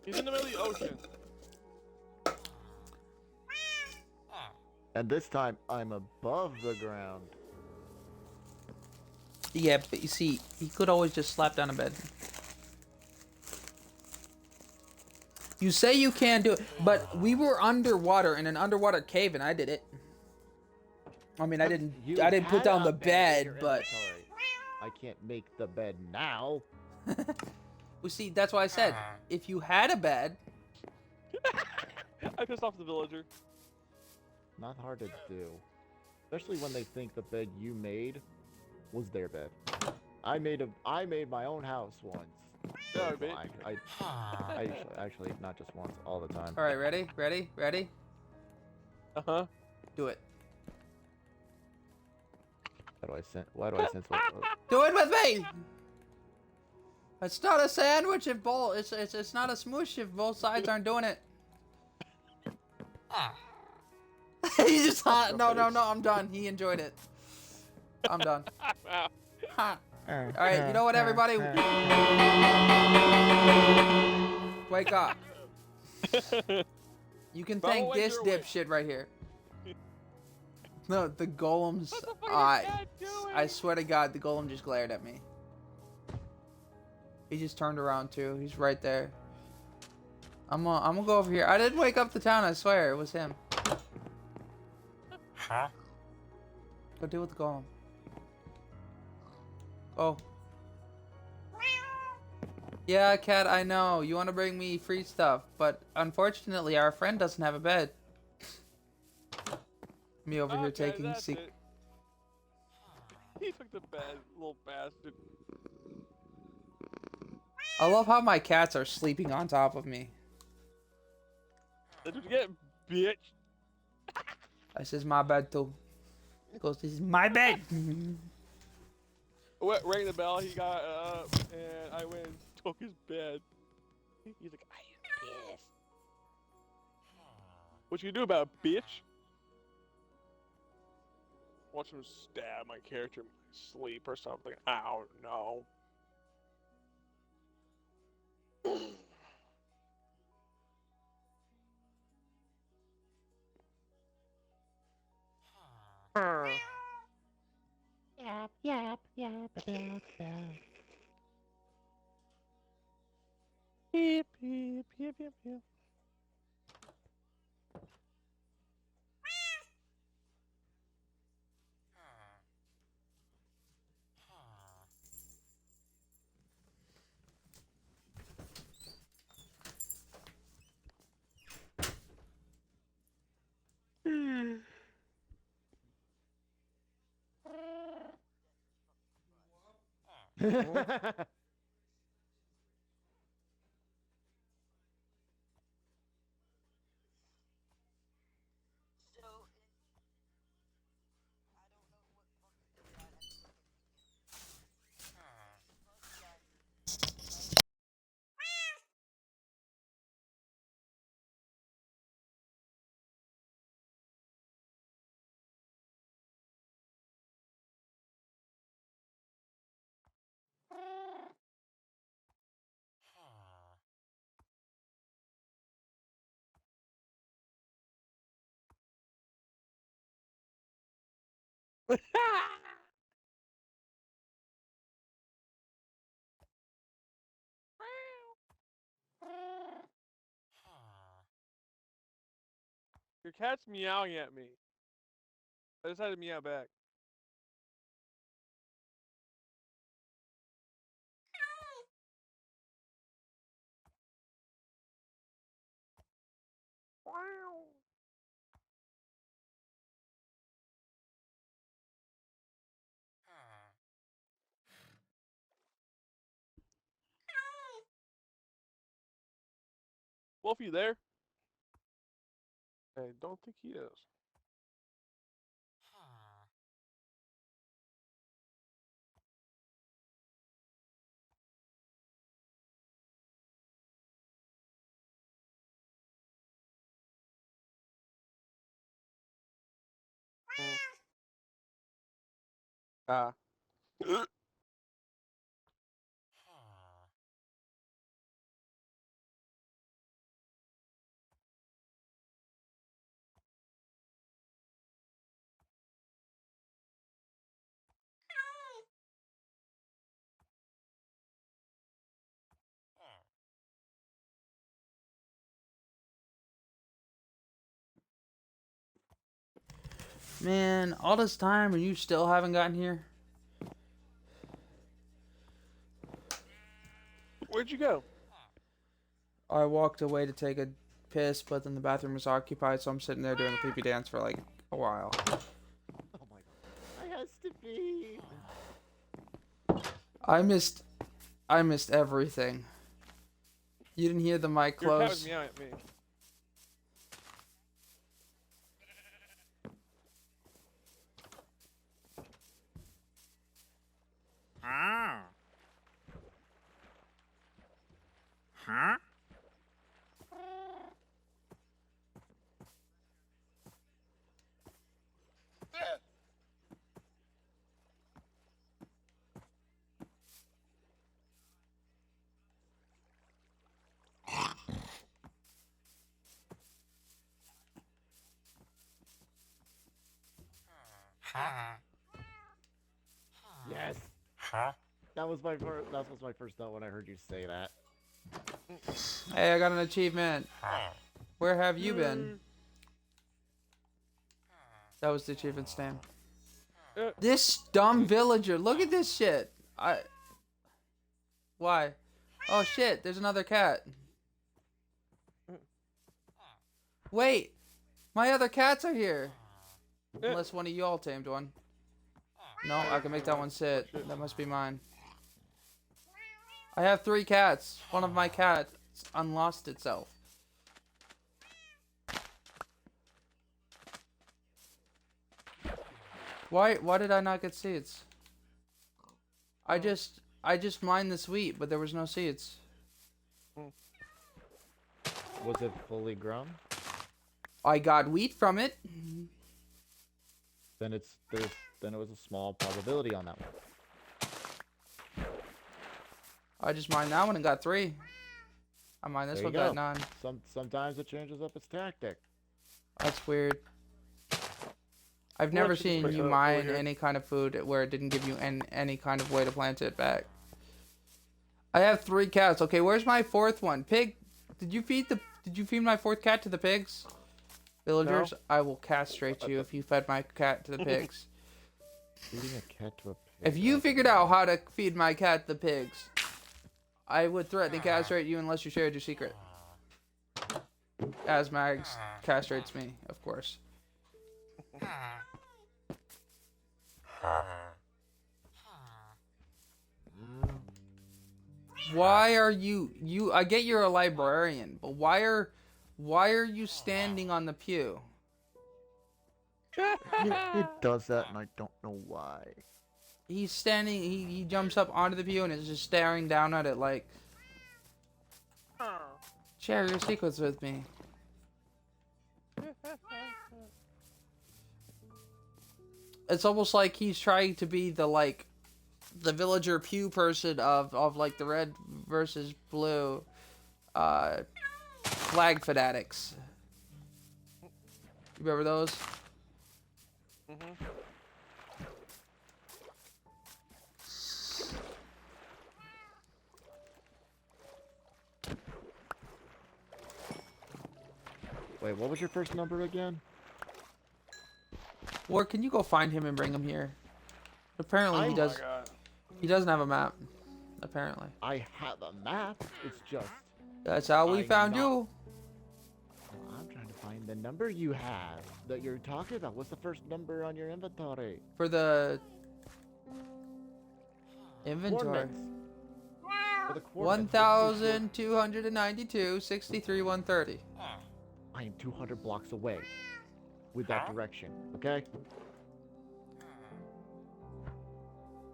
S2: He's in the middle of the ocean.
S3: And this time, I'm above the ground.
S1: Yeah, but you see, he could always just slap down a bed. You say you can't do it, but we were underwater in an underwater cave and I did it. I mean, I didn't
S3: You
S1: put
S3: had
S1: down
S3: a
S1: the
S3: in
S1: bed,
S3: your
S1: but
S3: inventory. I can't make the bed now.
S1: well, see, that's why I said if you had a bed,
S2: I pissed off the villager.
S3: Not hard to do. Especially when they think the bed you made was their bed. I made my own house once.
S2: Yeah,
S3: Well,
S2: bitch.
S3: I actually not just once, all the time.
S1: all right, ready,
S2: Uh-huh.
S1: do it.
S3: Why do I sense what?
S1: Do it with me. It's not a sandwich if both. It's not a smoosh if both sides aren't doing it. He just no. I'm done. He enjoyed it. I'm done. Ha. All right, you know what, everybody? Wake up. You can
S2: Follow
S1: thank
S2: like
S1: this
S2: your way.
S1: dipshit right here. No, the golem's
S2: What the fuck is
S1: eye.
S2: that doing?
S1: I swear to God, the golem just glared at me. He just turned around too. He's right there. I'm gonna go over here. I didn't wake up the town. I swear it was him.
S6: Huh?
S1: Go deal with the golem. Oh. Yeah, cat. I know you want to bring me free stuff, but unfortunately, our friend doesn't have a bed. Me over here
S2: Okay,
S1: taking
S2: that's
S1: sick.
S2: it. He took the bed, little bastard.
S1: I love how my cats are sleeping on top of me.
S2: That's what you get, bitch.
S1: This is my bed too. He goes, this is my bed.
S2: Rang the bell, he got up, and I went and took his bed. He's like, I am pissed. What you do about it, bitch? Watch him stab my character in my sleep or something. I don't know.
S3: Yap, yap, yap, yap, yap.
S2: Beep, beep, beep, beep, beep. Your cat's meowing at me. I decided to meow back. Wolf, you there? I don't think he is. Ah.
S1: Man, all this time and you still haven't gotten here?
S2: Where'd you go?
S1: I walked away to take a piss, but then the bathroom was occupied, so I'm sitting there doing the pee-pee dance for like a while.
S3: Oh my god. I has to be.
S1: I missed everything. You didn't hear the mic
S2: Your cat was
S1: close?
S2: meowing at me.
S3: Yes. That was my first thought when I heard you say that.
S1: Hey, I got an achievement. Where have you been? That was the achievement's name. This dumb villager. Look at this shit. Why? Oh shit, there's another cat. Wait. My other cats are here. Unless one of y'all tamed one. No, I can make that one sit. That must be mine. I have 3 cats. One of my cats unlost itself. Why did I not get seeds? I just mined this wheat, but there was no seeds.
S3: Was it fully grown?
S1: I got wheat from it.
S3: Then it was a small probability on that one.
S1: I just mined that one and got 3. I mined this
S3: There
S1: one,
S3: you
S1: got
S3: go.
S1: 9.
S3: Sometimes it changes up its tactic.
S1: That's weird. I've never
S2: What's
S1: seen
S2: this
S1: you
S2: place
S1: mine
S2: over here?
S1: any kind of food where it didn't give you any kind of way to plant it back. I have 3 cats. Okay, where's my 4th one? Pig, did you feed my 4th cat to the pigs? Villagers, I will castrate you if you fed my cat to the pigs.
S3: Feeding a cat to a pig.
S1: If you figured out how to feed my cat to the pigs, I would threaten to castrate you unless you shared your secret. As Mags castrates me, of course. Why are you I get you're a librarian, but why are you standing on the pew?
S3: It does that, and I don't know why.
S1: He's standing, he jumps up onto the pew and is just staring down at it like, share your secrets with me. It's almost like he's trying to be the villager pew person of like the red versus blue flag fanatics. You remember those?
S2: Mm-hmm.
S3: Wait, what was your first number again?
S1: Or can you go find him and bring him here? Apparently he
S2: Oh
S1: does.
S2: my god.
S1: He doesn't have a map. Apparently,
S3: I have a map. It's just
S1: that's how we
S3: I'm
S1: found
S3: not-
S1: you.
S3: I'm trying to find the number you have that you're talking about. What's the first number on your inventory?
S1: For the inventory.
S3: Coordinates. For the coordinates.
S1: 1,292, 63, 130.
S3: I am 200 blocks away with that direction, okay?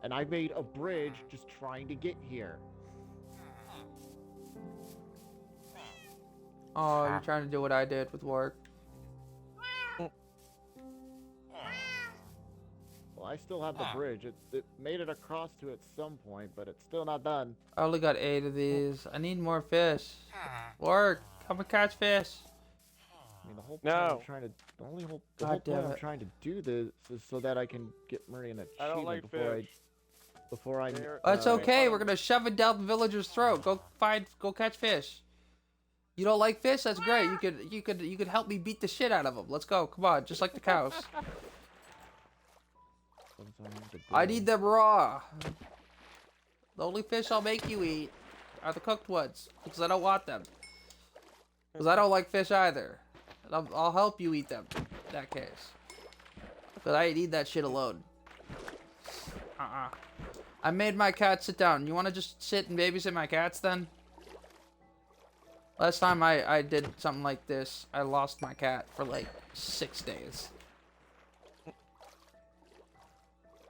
S3: And I made a bridge just trying to get here.
S1: Oh, you're trying to do what I did with work.
S3: Well, I still have the bridge. It made it across to at some point, but it's still not done.
S1: I only got 8 of these. I need more fish. Work. Come and catch fish.
S3: I mean, the whole point
S2: No.
S3: I'm trying to, the only whole,
S1: God
S3: the whole
S1: damn
S3: point I'm
S1: it.
S3: trying to do this is so that I can get Murray an achievement
S2: I don't like fish.
S3: before I.
S2: They're-
S1: That's
S2: Uh,
S1: okay. We're gonna shove it down the villager's throat. Go catch fish. You don't like fish? That's great. You could help me beat the shit out of them. Let's go. Come on, just like the cows.
S3: What was I to
S1: I
S3: do?
S1: need them raw. The only fish I'll make you eat are the cooked ones, because I don't want them. Because I don't like fish either. And I'll help you eat them, in that case. But I ain't eat that shit alone. I made my cat sit down. You want to just sit and babysit my cats then? Last time I did something like this, I lost my cat for like 6 days.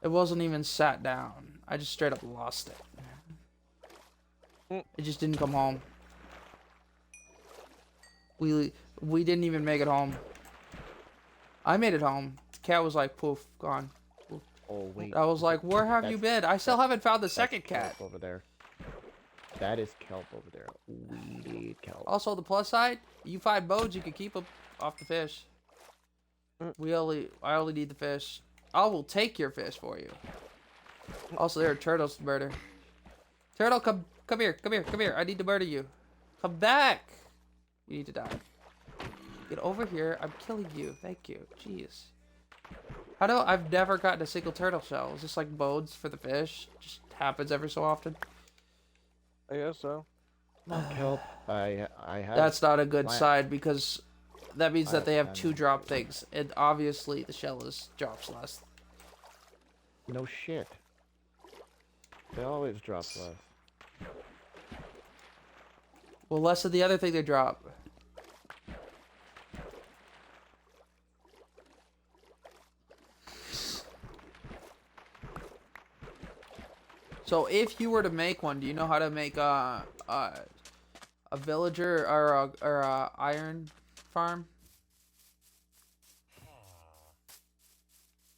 S1: It wasn't even sat down. I just straight up lost it. It just didn't come home. We didn't even make it home. I made it home. The cat was like, poof, gone.
S3: Oh wait.
S1: I was like, where have you been? I still haven't found the second cat.
S3: Kelp over there. That is kelp over there. We need kelp.
S1: Also, the plus side, you find bones, you can keep them off the fish. I only need the fish. I will take your fish for you. Also, there are turtles to murder. Turtle, come here. I need to murder you. Come back. You need to die. Get over here. I'm killing you. Thank you. Jeez. I've never gotten a single turtle shell. It's just like bones for the fish. Just happens every so often.
S2: I guess so.
S3: Kelp. I have.
S1: That's not a good
S3: plant.
S1: side because that means that they have
S3: I
S1: 2 drop things, and obviously the shell drops less.
S3: No shit. They always drop less.
S1: Well, less than the other thing they drop. So if you were to make one, do you know how to make a villager or a iron farm?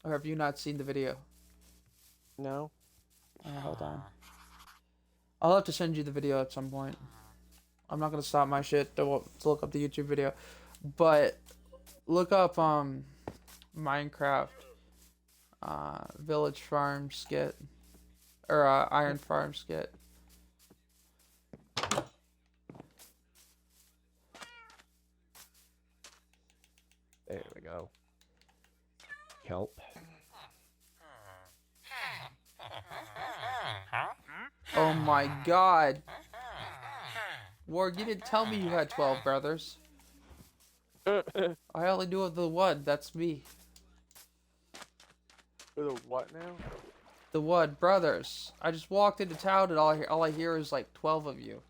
S1: Or have you not seen the video?
S2: No.
S1: Hold on. I'll have to send you the video at some point. I'm not gonna stop my shit to look up the YouTube video, but look up Minecraft village farm skit or iron farm skit.
S3: There we go. Kelp.
S1: Oh my god. Ward, you didn't tell me you had 12 brothers. I only knew of the one. That's me.
S2: The what now?
S1: The one brothers. I just walked into town and all I hear is like 12 of you.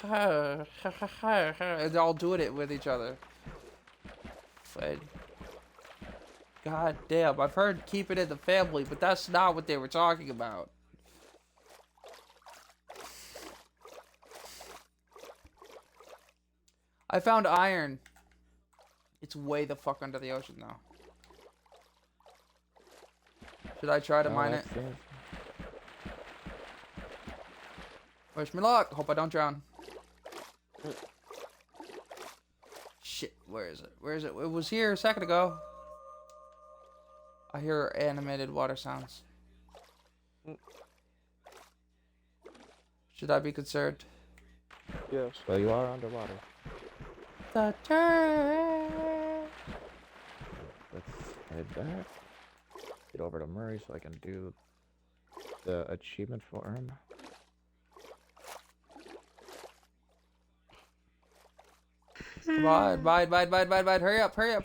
S1: And they're all doing it with each other. But god damn, I've heard keep it in the family, but that's not what they were talking about. I found iron. It's way the fuck under the ocean though. Should I try to mine it? Wish me luck. Hope I don't drown. Shit, where is it? Where is it? It was here a second ago. I hear animated water sounds. Should I be concerned?
S2: Yes.
S3: Well, you are underwater.
S1: The turn.
S3: Let's head back. Get over to Murray so I can do the achievement for him.
S1: Come on, mine. Hurry up. I'm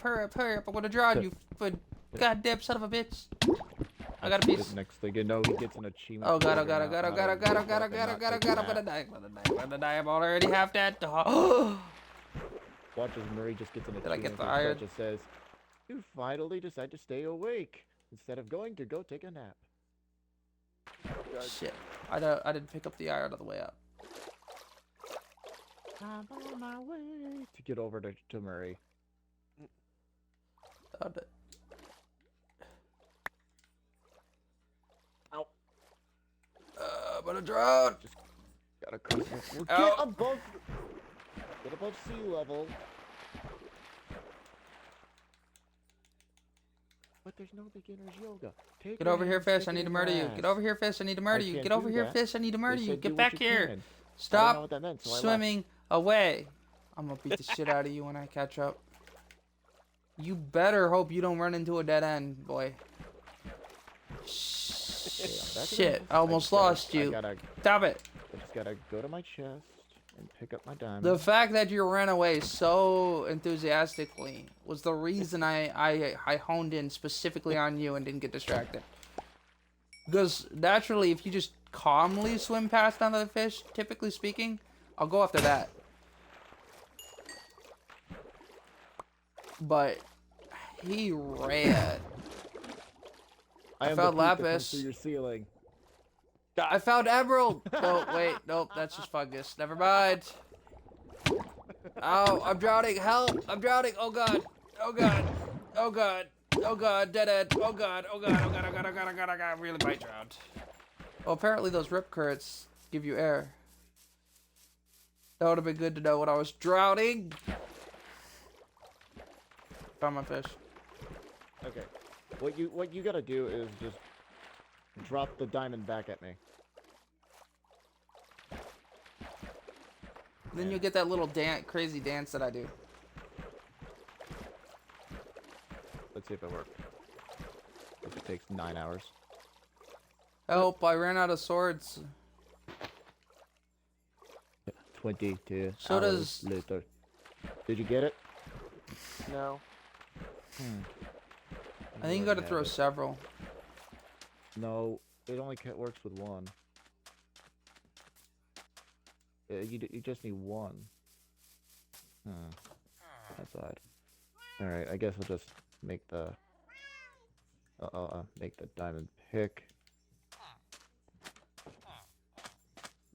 S1: gonna drown you, but goddamn son of a bitch. I got a piece.
S3: Next thing you know, he gets an achievement.
S1: Oh god,
S3: for figuring out how to
S1: I'm gonna die. I'm already half dead.
S3: Watch as Murray just gets an
S1: Did I get
S3: achievement
S1: the
S3: that
S1: iron?
S3: just says, "You finally decide to stay awake instead of going to go take a nap."
S1: Shit, I didn't pick up the iron on the way up.
S3: I'm on my way to get over to Murray.
S1: Found it.
S2: Ow.
S1: I'm gonna drown.
S3: Gotta cross.
S1: Ow.
S3: Get above sea level. But there's no beginner's yoga. Take
S1: Get
S3: your
S1: over here,
S3: hands,
S1: fish.
S3: stick
S1: I
S3: it
S1: need to
S3: in
S1: murder
S3: your
S1: you.
S3: ass.
S1: Get over here, fish. I need to murder you.
S3: can't
S1: Get over
S3: do
S1: here,
S3: that.
S1: fish. I need to murder
S3: They
S1: you.
S3: said do
S1: Get
S3: what
S1: back
S3: you
S1: here.
S3: can. I don't know
S1: Stop
S3: what that meant, so I left.
S1: swimming away. I'm gonna beat the shit out of you when I catch up. You better hope you don't run into a dead end, boy. Shit, I almost lost you.
S3: I
S1: Stop it.
S3: just gotta go to my chest and pick up my diamond.
S1: The fact that you ran away so enthusiastically was the reason I honed in specifically on you and didn't get distracted. Because naturally, if you just calmly swim past another fish, typically speaking, I'll go after that. But he ran. I
S3: am
S1: found
S3: the peak that comes
S1: lapis.
S3: through your ceiling.
S1: I found emerald. Oh wait, nope, that's just fungus. Never mind. Ow, I'm drowning. Help! I'm drowning. Oh god. Oh god. Oh god. Oh god. Dead end. Oh god. Oh god. Oh god. Oh god. Oh god. Oh god. Oh god. I really might drown. Well, apparently those rip currents give you air. That would have been good to know when I was drowning. Found my fish.
S3: Okay. What you gotta do is just drop the diamond back at me.
S1: Then you'll get that little crazy dance that I do.
S3: Let's see if it works. If it takes 9 hours.
S1: Help! I ran out of swords.
S3: 22
S1: So
S3: hours
S1: does-
S3: later. Did you get it?
S2: No.
S1: I think you gotta throw several.
S3: No, it only works with one. You just need one. That's odd. Alright, I guess I'll just make the... make the diamond pick.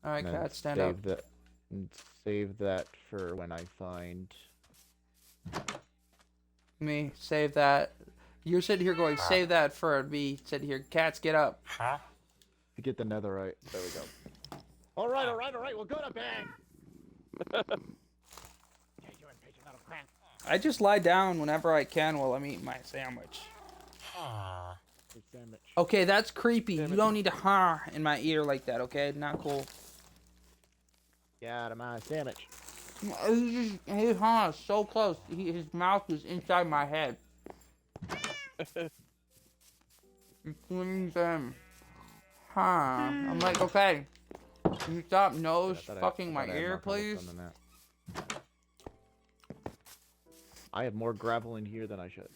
S1: Alright,
S3: and then
S1: cat, stand up.
S3: Save that for when I find...
S1: Me, save that. You're sitting here going, save that for me. Sitting here, cats, get up.
S3: To get the netherite. There we go. Alright, we'll go to bed!
S1: I just lie down whenever I can while I'm eating my sandwich.
S3: Sandwich.
S1: Okay, that's creepy. You don't need to in my ear like that, okay? Not cool.
S3: Get out of my sandwich.
S1: He so close. His mouth is inside my head. I'm like, okay. Can you stop nose fucking my ear, please?
S3: I have more gravel in here than I should.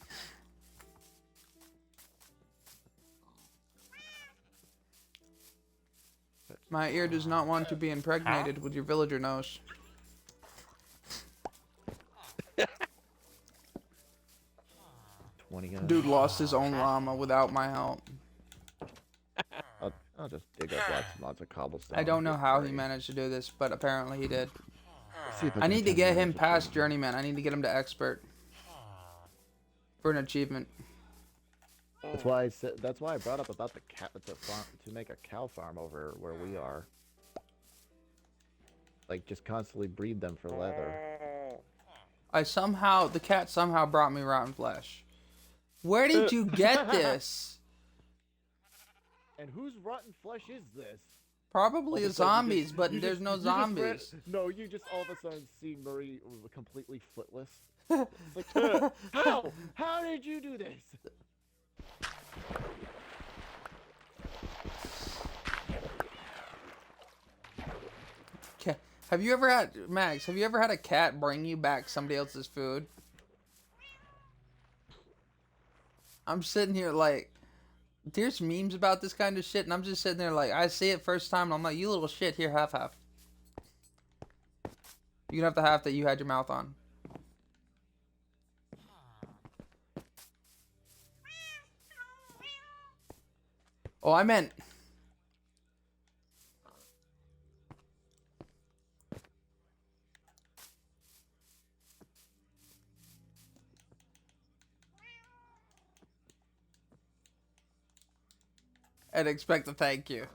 S1: My ear does not want to be impregnated with your villager nose.
S3: 20
S1: Dude lost his own llama without my help.
S3: I'll just dig up lots of cobblestone.
S1: I don't know how he managed to do this, but apparently he did.
S3: See if
S1: I
S3: can
S1: need to
S3: attend
S1: get
S3: the
S1: him
S3: episode.
S1: past journeyman. I need to get him to expert for an achievement.
S3: That's why I said. That's why I brought up about the cat to make a cow farm over where we are. Like just constantly breed them for leather.
S1: The cat somehow brought me rotten flesh. Where did you get this?
S3: And whose rotten flesh is this?
S1: Probably
S3: All
S1: a
S3: of a sudden
S1: zombies, but
S3: you
S1: there's
S3: just-
S1: no
S3: you just ran-
S1: zombies.
S3: No, you just all of a sudden see Murray completely footless. It's like, how? How did you do this?
S1: Have you ever had, Max, have you ever had a cat bring you back somebody else's food? I'm sitting here like, there's memes about this kind of shit, and I'm just sitting there like, I see it first time, and I'm like, you little shit, here, half. You can have the half that you had your mouth on. Oh, I meant... and expect a thank you.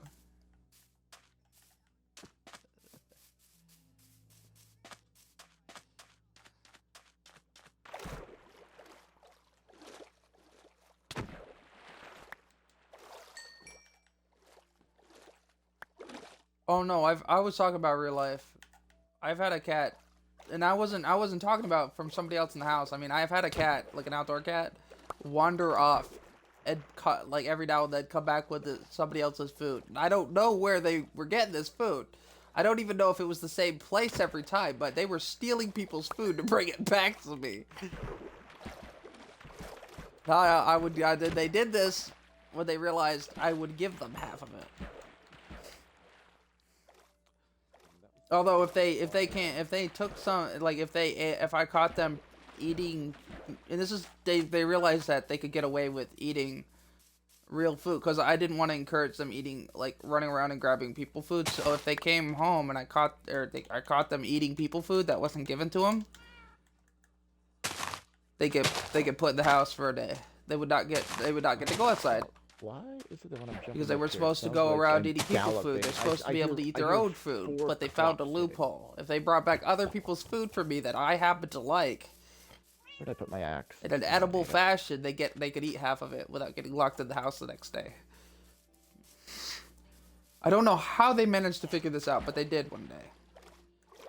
S1: Oh no, I was talking about real life. I've had a cat, and I wasn't talking about from somebody else in the house. I mean, I've had a cat, like an outdoor cat, wander off and like every now and then come back with somebody else's food. I don't know where they were getting this food. I don't even know if it was the same place every time, but they were stealing people's food to bring it back to me. They did this when they realized I would give them half of it. Although if I caught them eating, and they realized that they could get away with eating real food, because I didn't want to encourage them eating, like, running around and grabbing people food. So if they came home and I caught them eating people food that wasn't given to them, they get put in the house for a day. They would not get to go outside.
S3: Why is it that when I'm jumping
S1: Because they
S3: up
S1: were
S3: here, it
S1: supposed to
S3: sounds
S1: go
S3: like
S1: around
S3: I'm
S1: eating people food.
S3: galloping?
S1: They're supposed to be able to eat
S3: I
S1: their
S3: hear
S1: own food,
S3: 4
S1: but they found a
S3: clocks
S1: loophole. If they brought back other people's food for me that I happen to like,
S3: Where'd I put my axe?
S1: in an edible fashion, they could eat half of it without getting locked in the house the next day. I don't know how they managed to figure this out, but they did one day.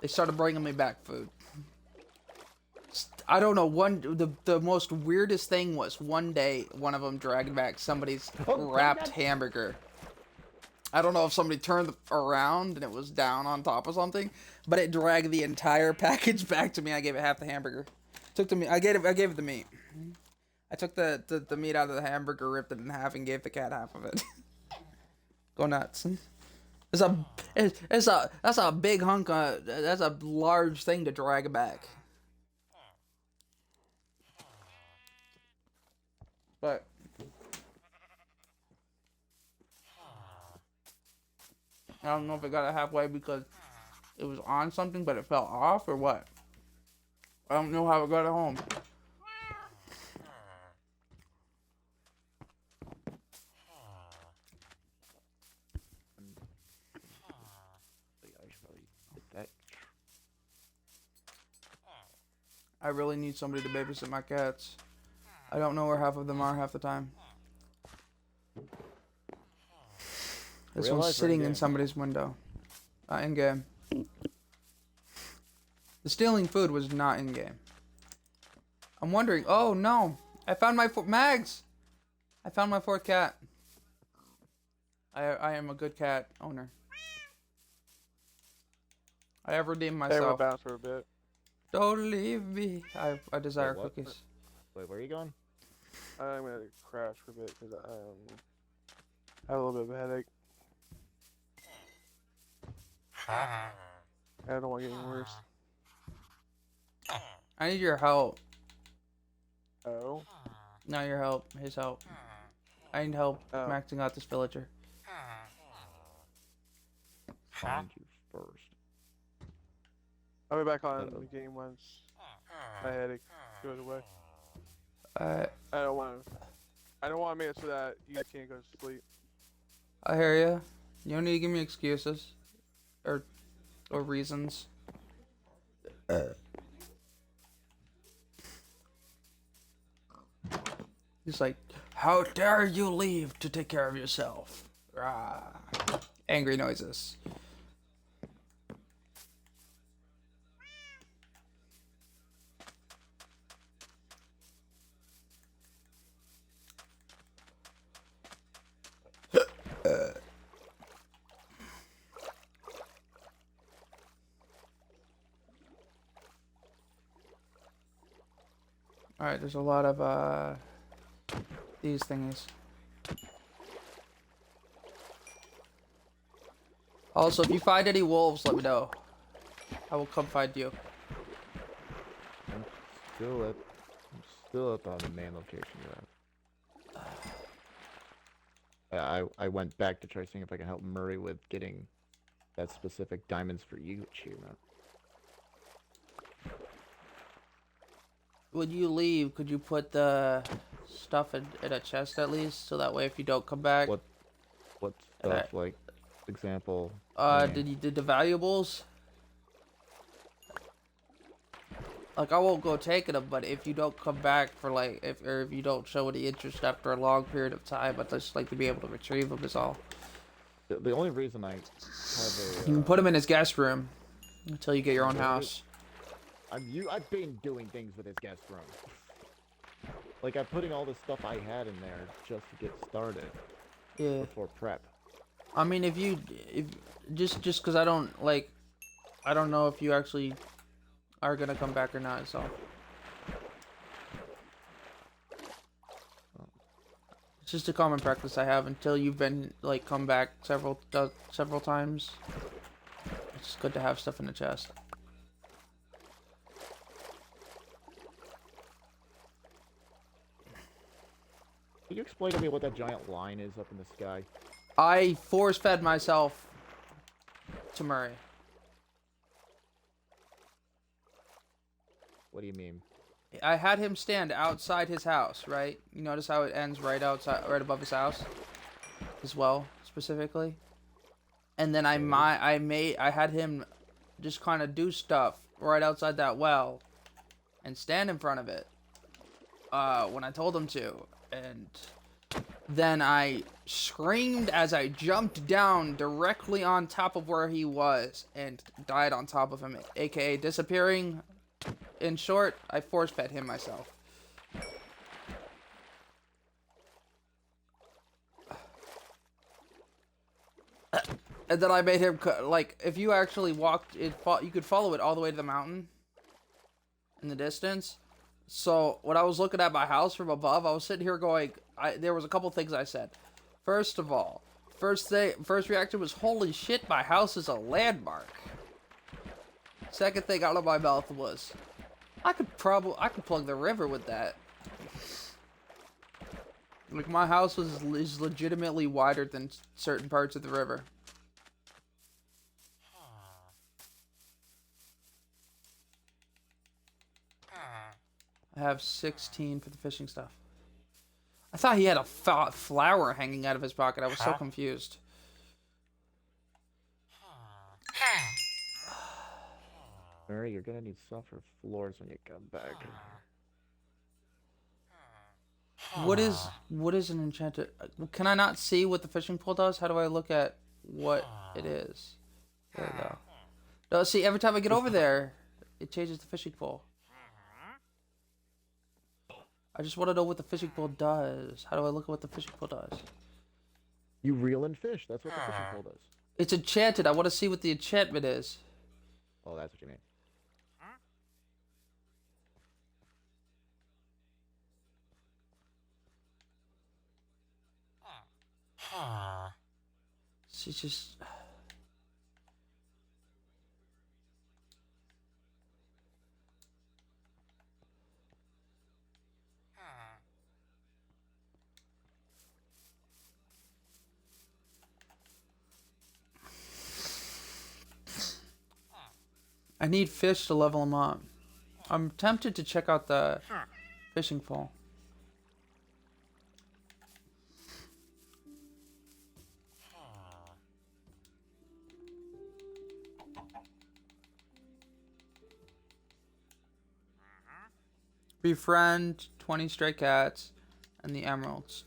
S1: They started bringing me back food. I don't know, the most weirdest thing was one day one of them dragged back somebody's wrapped hamburger. I don't know if somebody turned around and it was down on top of something, but it dragged the entire package back to me. I gave it half the hamburger. I gave it the meat. I took the meat out of the hamburger, ripped it in half, and gave the cat half of it. Go nuts. That's a big hunk of, that's a large thing to drag back. But I don't know if it got it halfway because it was on something, but it fell off or what. I don't know how it got it home. I really need somebody to babysit my cats. I don't know where half of them are half the time. This one's sitting in somebody's window. In game. The stealing food was not in game. I'm wondering. Oh no! I found my Mags. I found my 4th cat. I am a good cat owner. I have redeemed myself.
S2: Hey, we'll bounce for a bit.
S1: Don't leave me. I desire cookies.
S3: Wait, where are you going?
S2: I'm gonna crash for a bit because I have a little bit of a headache. I don't want it getting worse.
S1: I need your help.
S2: Oh.
S1: Not your help. His help. I need help maxing out this villager.
S3: Find you first.
S2: I'll be back on the game once my headache goes away. I don't want to make it so that you can't go to sleep.
S1: I hear ya. You don't need to give me excuses or reasons. He's like, how dare you leave to take care of yourself? Rah. Angry noises. Alright, there's a lot of these thingies. Also, if you find any wolves, let me know. I will come find you.
S3: I'm still up on the main location you're at. I went back to try seeing if I can help Murray with getting that specific diamonds for you achievement.
S1: When you leave, could you put the stuff in a chest at least, so that way if you don't come back?
S3: What stuff? Like, example.
S1: Did the valuables? Like, I won't go taking them, but if you don't come back for like, if you don't show any interest after a long period of time, I'd just like to be able to retrieve them. Is all.
S3: The only reason I have a
S1: You can put him in his guest room until you get your own house.
S3: I've been doing things with his guest room. Like, I'm putting all the stuff I had in there just to get started
S1: Yeah.
S3: before prep.
S1: I mean, if just because I don't like, I don't know if you actually are gonna come back or not. So it's just a common practice I have until you've been like come back several times. It's good to have stuff in the chest.
S3: Can you explain to me what that giant line is up in the sky?
S1: I force-fed myself to Murray.
S3: What do you mean?
S1: I had him stand outside his house, right? You notice how it ends right outside, right above his house, as well, specifically. And then I had him just kind of do stuff right outside that well, and stand in front of it. When I told him to, and then I screamed as I jumped down directly on top of where he was and died on top of him, aka disappearing. In short, I force-fed him myself. And then I made him, like, if you actually walked it, you could follow it all the way to the mountain in the distance. So when I was looking at my house from above, I was sitting here going, there was a couple things I said. First of all, first reaction was, holy shit, my house is a landmark. Second thing out of my mouth was, I could plug the river with that. Like, my house is legitimately wider than certain parts of the river. I have 16 for the fishing stuff. I thought he had a flower hanging out of his pocket. I was so confused.
S3: Murray, you're gonna need softer floors when you come back.
S1: What is an enchanted? Can I not see what the fishing pole does? How do I look at what it is? There we go. No, see, every time I get over there, it changes the fishing pole. I just want to know what the fishing pole does. How do I look at what the fishing pole does?
S3: You reel in fish. That's what the fishing pole does.
S1: It's enchanted. I want to see what the enchantment is.
S3: Oh, that's what you mean.
S1: She's just... I need fish to level them up. I'm tempted to check out the fishing pole. Befriend 20 stray cats and the emeralds.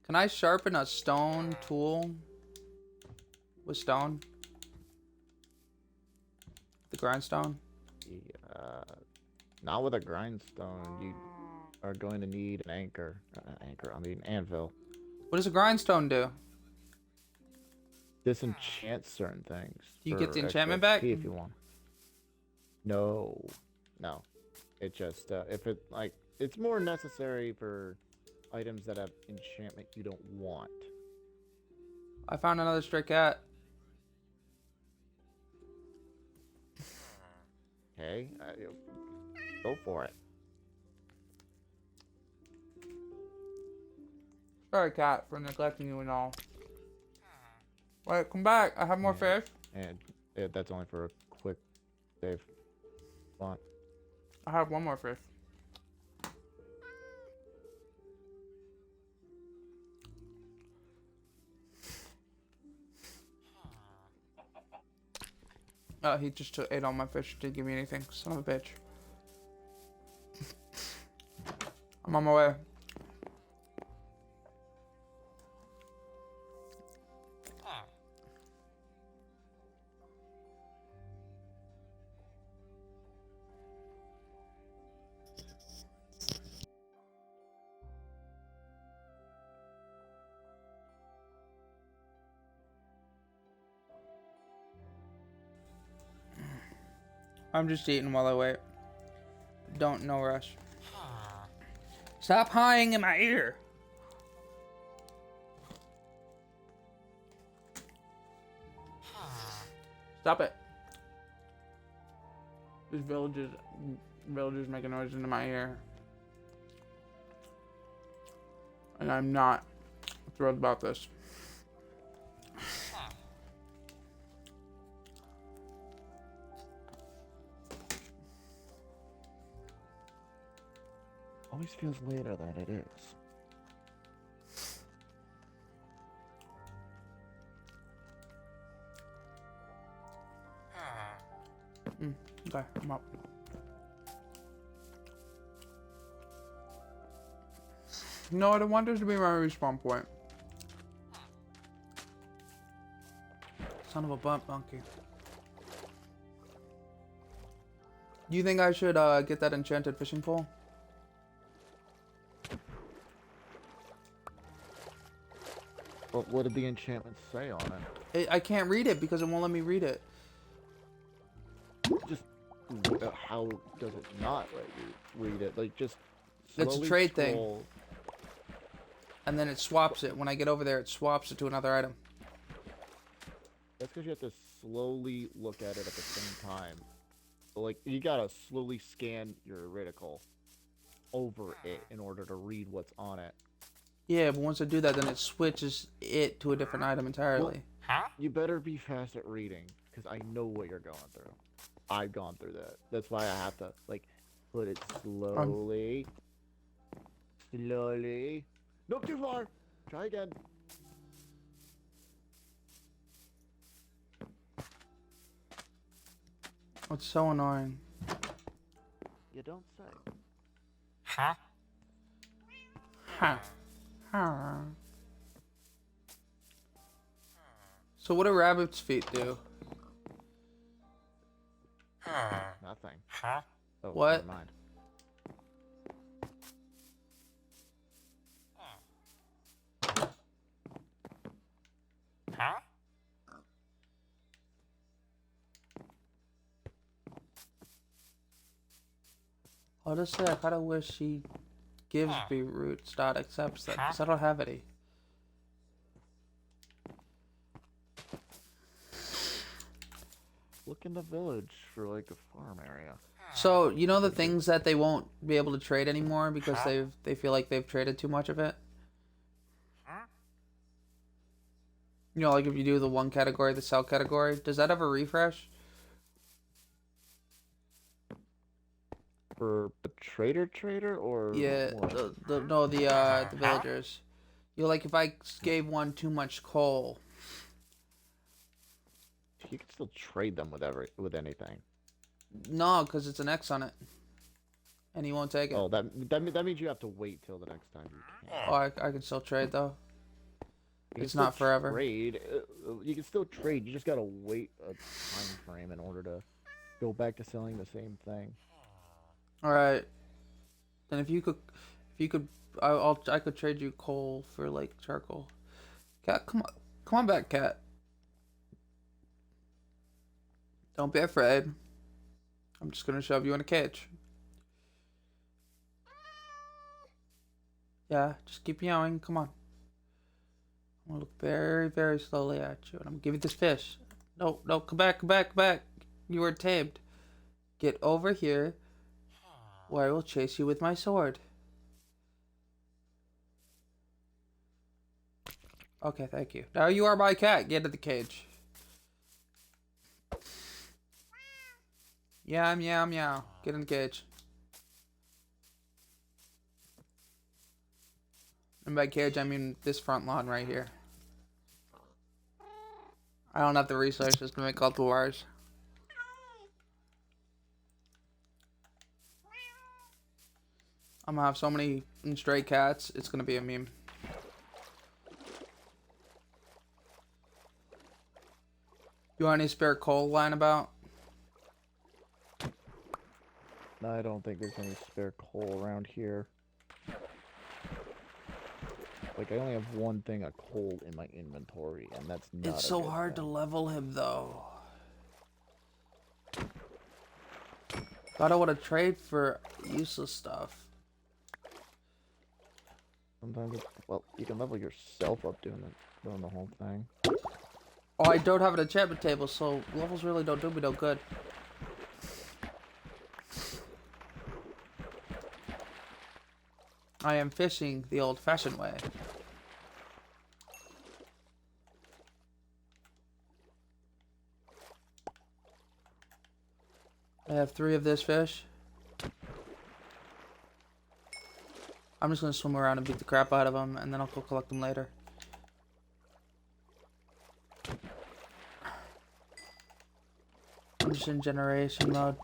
S1: Can I sharpen a stone tool with stone? The grindstone?
S3: Yeah, not with a grindstone. You are going to need an anchor. I mean anvil.
S1: What does a grindstone do?
S3: Disenchant certain things.
S1: Do you get the
S3: for
S1: enchantment
S3: extra
S1: back?
S3: XP if you want. No. It just if it like it's more necessary for items that have enchantment you don't want.
S1: I found another stray cat.
S3: Okay, go for it.
S1: Sorry, cat, for neglecting you and all. Wait, come back. I have more fish.
S3: And that's only for a quick save spot.
S1: I have one more fish. He just ate all my fish. Didn't give me anything. Son of a bitch. I'm on my way. I'm just eating while I wait. Don't, no rush. Stop hawing in my ear. Stop it. These villagers making noise into my ear. And I'm not thrilled about this.
S3: Always feels later than it is.
S1: Okay, I'm up. No, I don't want this to be my respawn point. Son of a butt monkey. Do you think I should get that enchanted fishing pole?
S3: But what did the enchantment say on it?
S1: I can't read it because it won't let me read it.
S3: Just how does it not let you read it? Like just
S1: It's a
S3: slowly
S1: trade thing.
S3: scroll.
S1: And then it swaps it. When I get over there, it swaps it to another item.
S3: That's because you have to slowly look at it at the same time. So, like you gotta slowly scan your reticle over it in order to read what's on it.
S1: Yeah, but once I do that, then it switches it to a different item entirely.
S3: You better be fast at reading, because I know what you're going through. I've gone through that. That's why I have to, like, put it slowly. Slowly. Nope, too far. Try again.
S1: It's so annoying.
S3: You don't say.
S1: Ha. Ha. So what do rabbit's feet do?
S3: Nothing. Oh,
S1: What?
S3: never mind.
S1: Honestly, I kind of wish she gives beetroots, not accepts them, because I don't have any.
S3: Look in the village for, like, a farm area.
S1: So, you know the things that they won't be able to trade anymore because they feel like they've traded too much of it? You know, like if you do the one category, the sell category, does that ever refresh?
S3: For the trader or
S1: Yeah,
S3: what?
S1: the villagers. You know, like if I gave one too much coal.
S3: You can still trade them with anything.
S1: No, because it's an X on it. And he won't take it.
S3: Oh, that means you have to wait till the next time you can.
S1: Oh, I can still trade though.
S3: You can
S1: It's not
S3: still
S1: forever.
S3: Trade. You can still trade. You just gotta wait a time frame in order to go back to selling the same thing.
S1: All right. Then if you could, I could trade you coal for like charcoal. Cat, come on back, cat. Don't be afraid. I'm just gonna shove you in a cage. Yeah, just keep meowing. Come on. I'm gonna look very, very slowly at you, and I'm gonna give you this fish. No, come back, come back, come back. You were tamed. Get over here, where I will chase you with my sword. Okay, thank you. Now you are my cat. Get in the cage. Yeah, meow, meow. Get in the cage. And by cage, I mean this front lawn right here. I don't have the resources to make cultivars. I'm gonna have so many stray cats, it's gonna be a meme. You want any spare coal lying about?
S3: No, I don't think there's any spare coal around here. Like, I only have one thing of coal in my inventory, and that's not
S1: It's
S3: a
S1: so
S3: good
S1: hard to
S3: thing.
S1: level him, though. I don't want to trade for useless stuff.
S3: Sometimes, well, you can level yourself up doing the whole thing.
S1: Oh, I don't have an enchantment table, so levels really don't do me no good. I am fishing the old-fashioned way. I have 3 of this fish. I'm just gonna swim around and beat the crap out of them, and then I'll go collect them later. I'm just in generation mode.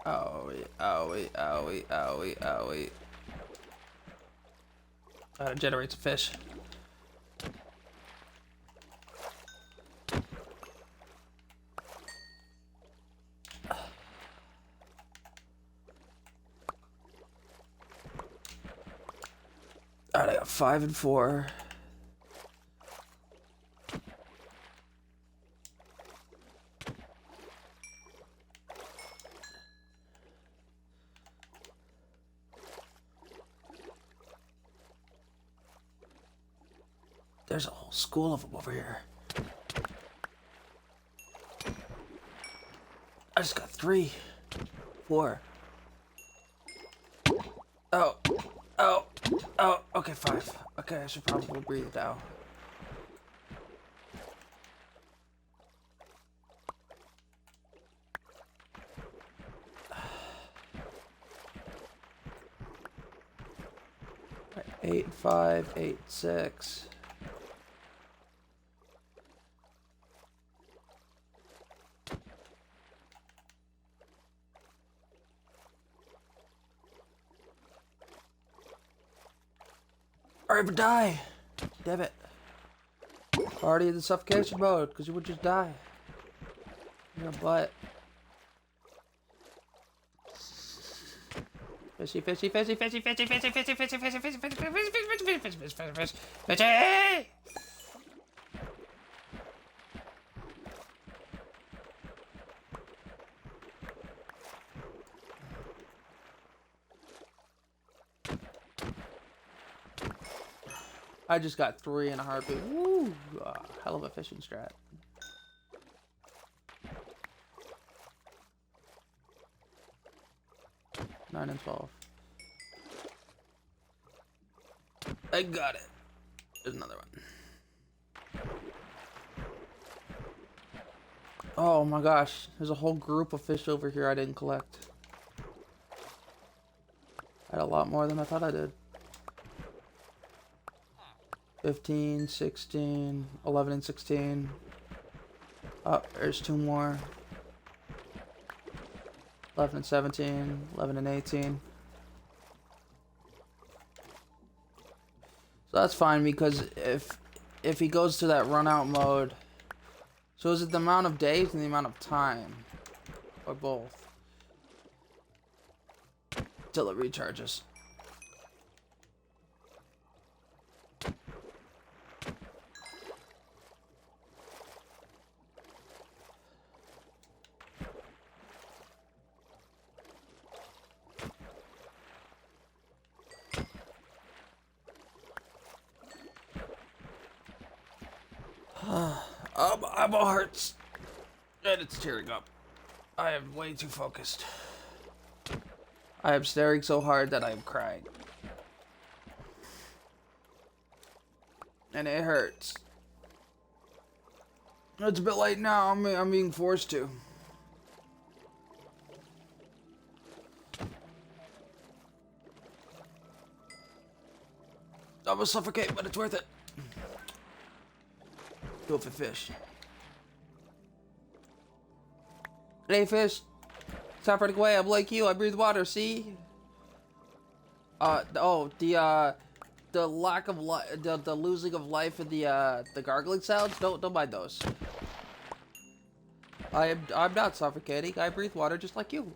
S1: Owie, owie, owie, owie, owie. Gotta generate some fish. Alright, I got 5 and 4. There's a whole school of them over here. I just got 3, 4. Oh, oh, oh, okay, 5. Okay, I should probably breathe now. Right, 8 and 5, 8 and 6. Alright, but die! Damn it. Already in the suffocation mode, because you would just die. Your butt. Fishy, fishy, fishy, fishy, fishy, fishy, fishy, fishy, fishy, fishy, fishy, fishy, fishy, fishy, fishy, fishy, fishy, fishy! I just got 3 in a heartbeat. Woo! Hell of a fishing strat. Nine and 12. I got it. There's another one. Oh my gosh. There's a whole group of fish over here I didn't collect. I had a lot more than I thought I did. 15, 16, 11 and 16. Oh, there's 2 more. 11 and 17, 11 and 18. So that's fine, because if he goes to that run out mode, so is it the amount of days and the amount of time? Or both? Till it recharges. My heart's and it's tearing up. I am way too focused. I am staring so hard that I am crying. And it hurts. It's a bit late now. I'm being forced to. I will suffocate, but it's worth it. Go for fish. Hey fish, stop running away. I'm like you. I breathe water. See? The lack of the losing of life and the gargling sounds. Don't mind those. I'm not suffocating. I breathe water just like you.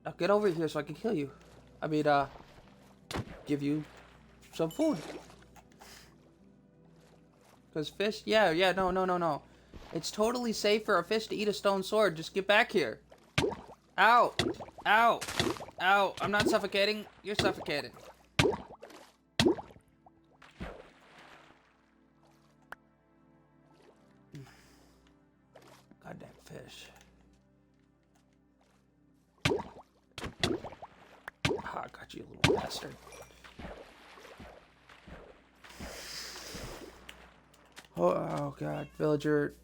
S1: Now get over here so I can kill you. I mean, give you some food. Cause fish, yeah, no. It's totally safe for a fish to eat a stone sword. Just get back here. Ow! Ow! Ow! I'm not suffocating. You're suffocating. Goddamn fish. Ah, got you, little bastard. Oh god, villager.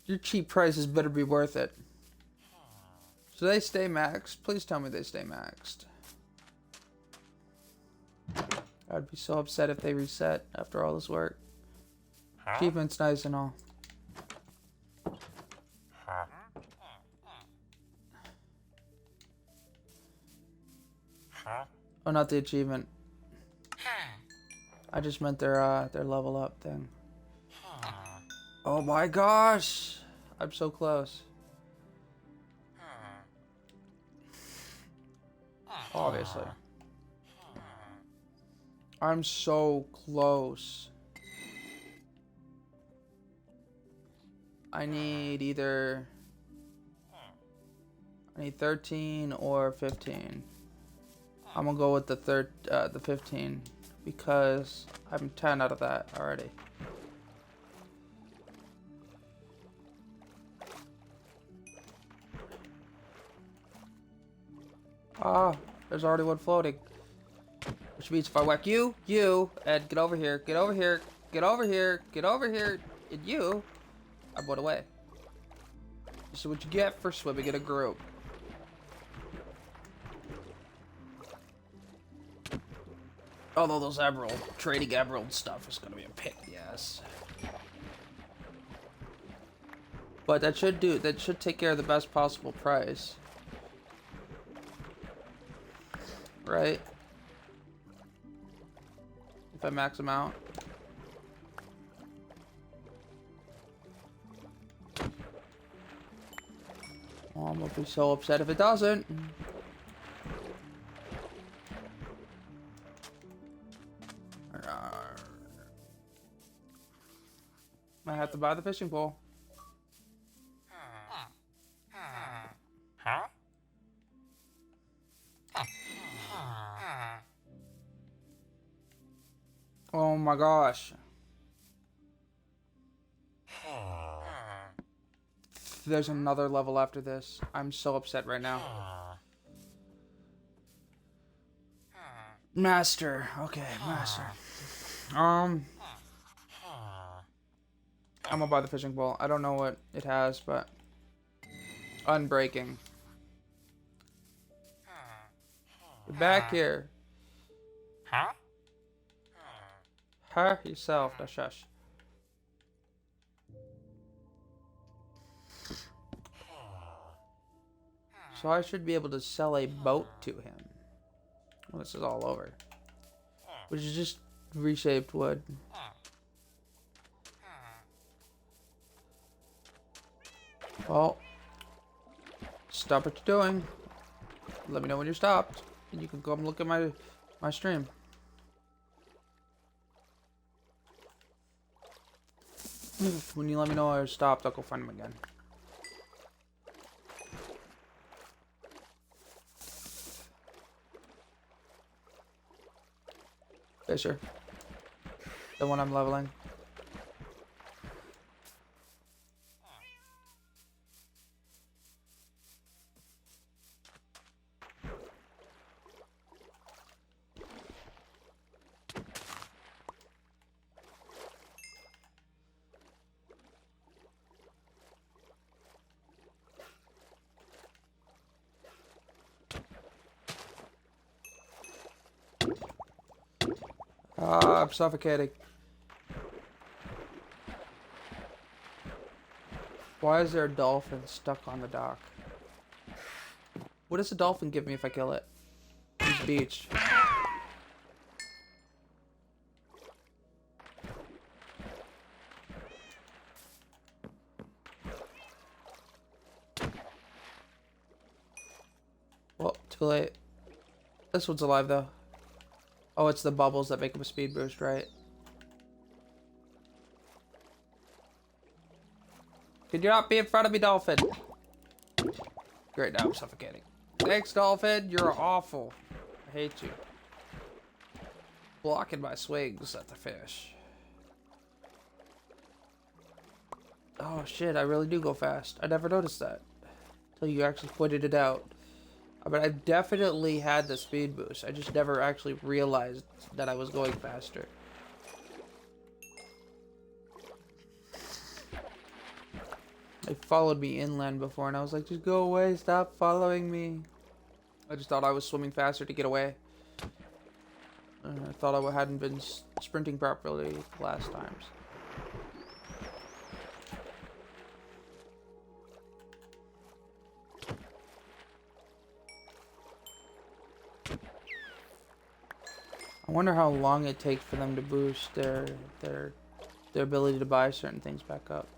S1: Your cheap prices better be worth it. So they stay maxed. Please tell me they stay maxed. I'd be so upset if they reset after all this work. Achievement's nice and all. Oh, not the achievement. I just meant their level up thing. Oh my gosh! I'm so close. Obviously. I'm so close. I need either... I need 13 or 15. I'm gonna go with the 15 because I'm 10 out of that already. Ah, there's already one floating. Which means if I whack you, and get over here, get over here, get over here, get over here, and you, I'm one away. This is what you get for swimming in a group. Although those emerald, trading emerald stuff is gonna be a pain in the ass. But that should take care of the best possible price. Right? If I max them out. Oh, I'm gonna be so upset if it doesn't. I have to buy the fishing pole. Oh my gosh. There's another level after this. I'm so upset right now. Master. Okay, master. I'm gonna buy the fishing pole. I don't know what it has, but unbreaking. Get back here. Huh? Yourself. Now shush. So I should be able to sell a boat to him. Well, this is all over. Which is just reshaped wood. Well, stop what you're doing. Let me know when you're stopped, and you can come look at my stream. When you let me know I stopped, I'll go find him again. Fisher. The one I'm leveling. Ah, I'm suffocating. Why is there a dolphin stuck on the dock? What does a dolphin give me if I kill it? Use beach. Well, too late. This one's alive though. Oh, it's the bubbles that make him a speed boost, right? Could you not be in front of me, dolphin? Great, now I'm suffocating. Thanks, dolphin. You're awful. I hate you. Blocking my swings at the fish. Oh shit, I really do go fast. I never noticed that. Until you actually pointed it out. But I've definitely had the speed boost. I just never actually realized that I was going faster. They followed me inland before and I was like, just go away, stop following me. I just thought I was swimming faster to get away. I thought I hadn't been sprinting properly last times. I wonder how long it takes for them to boost their ability to buy certain things back up.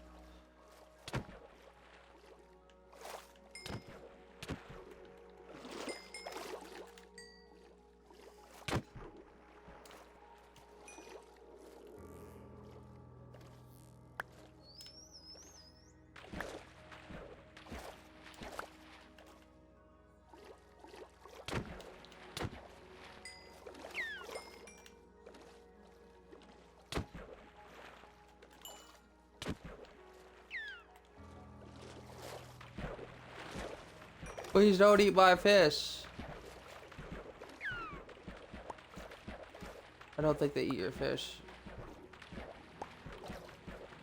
S1: Please don't eat my fish. I don't think they eat your fish.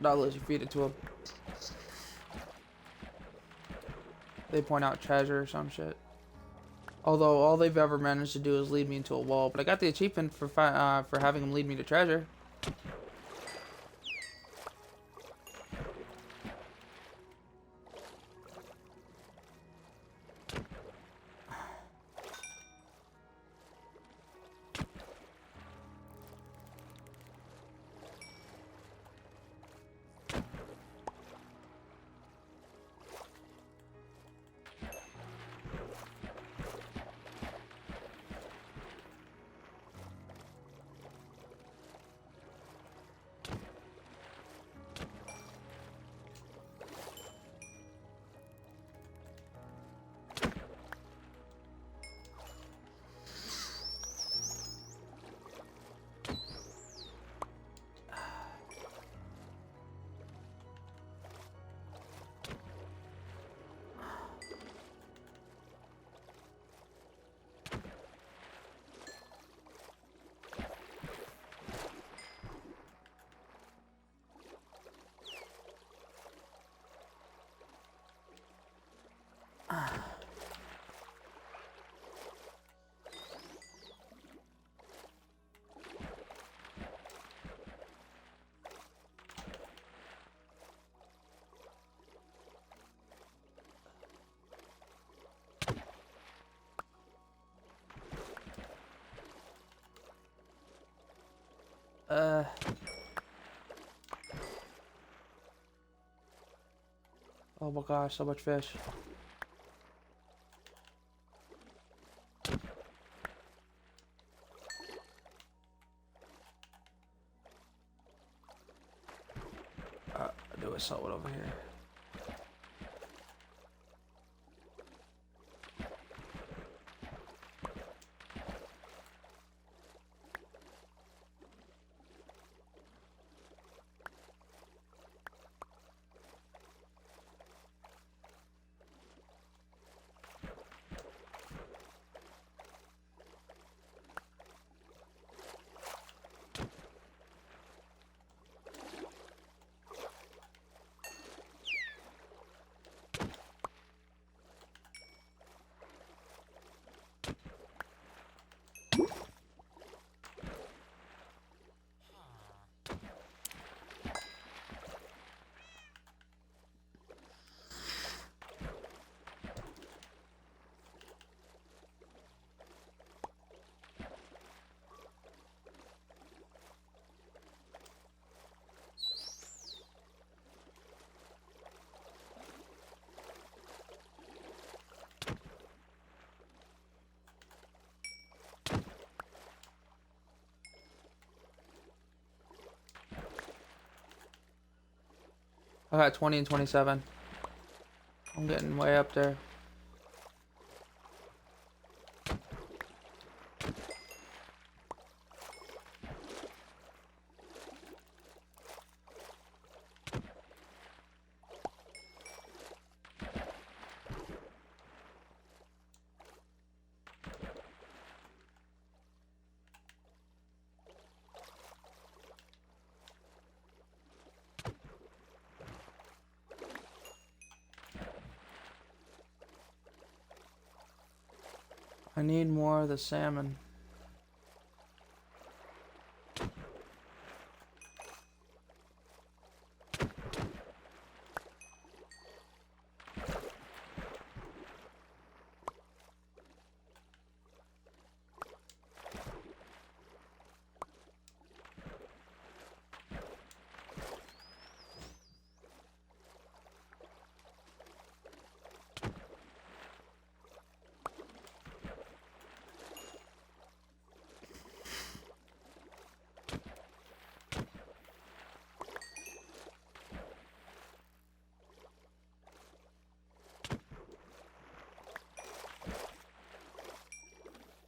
S1: Not unless you feed it to them. They point out treasure or some shit. Although all they've ever managed to do is lead me into a wall. But I got the achievement for having them lead me to treasure. Oh my gosh, so much fish. I knew I saw one over here. I got 20 and 27. I'm getting way up there. I need more of the salmon.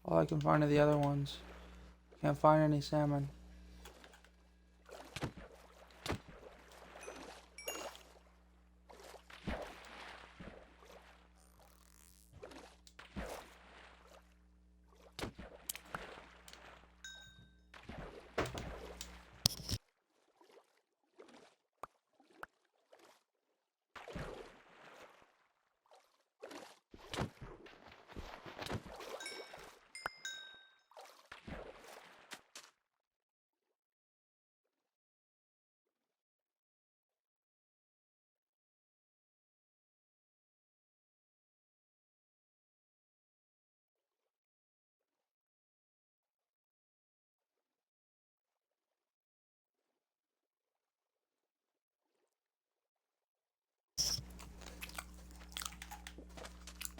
S1: All I can find are the other ones. Can't find any salmon.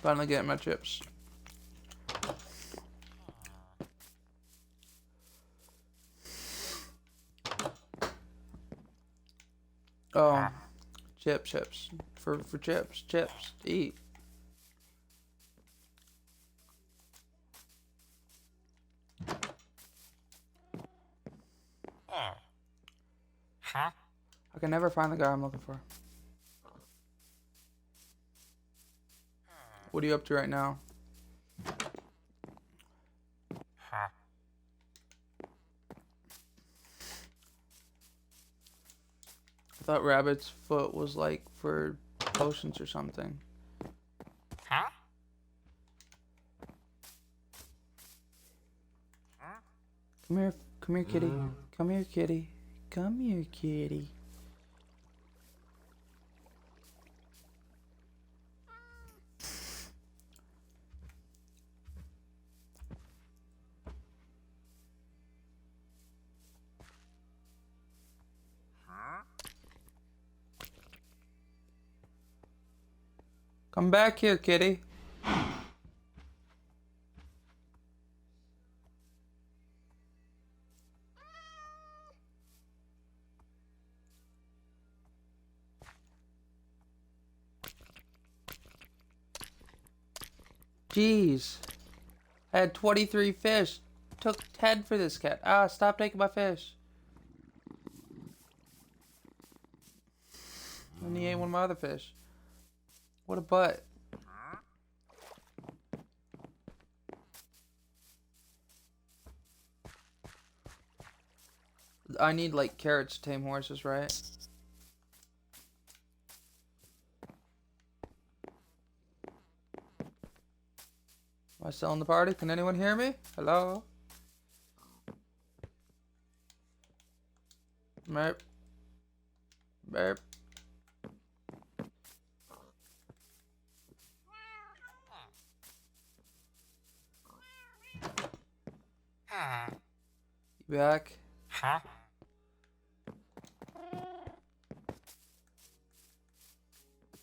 S1: Finally getting my chips. Oh, chips. For chips to eat. I can never find the guy I'm looking for. What are you up to right now? I thought rabbit's foot was like for potions or something. Come here, kitty. Come here, kitty. Come here, kitty. Come back here, kitty. Jeez. I had 23 fish. Took 10 for this cat. Ah, stop taking my fish. And he ate one of my other fish. What a butt. I need like carrots to tame horses, right? Am I still in the party? Can anyone hear me? Hello? Merp. Merp. You back?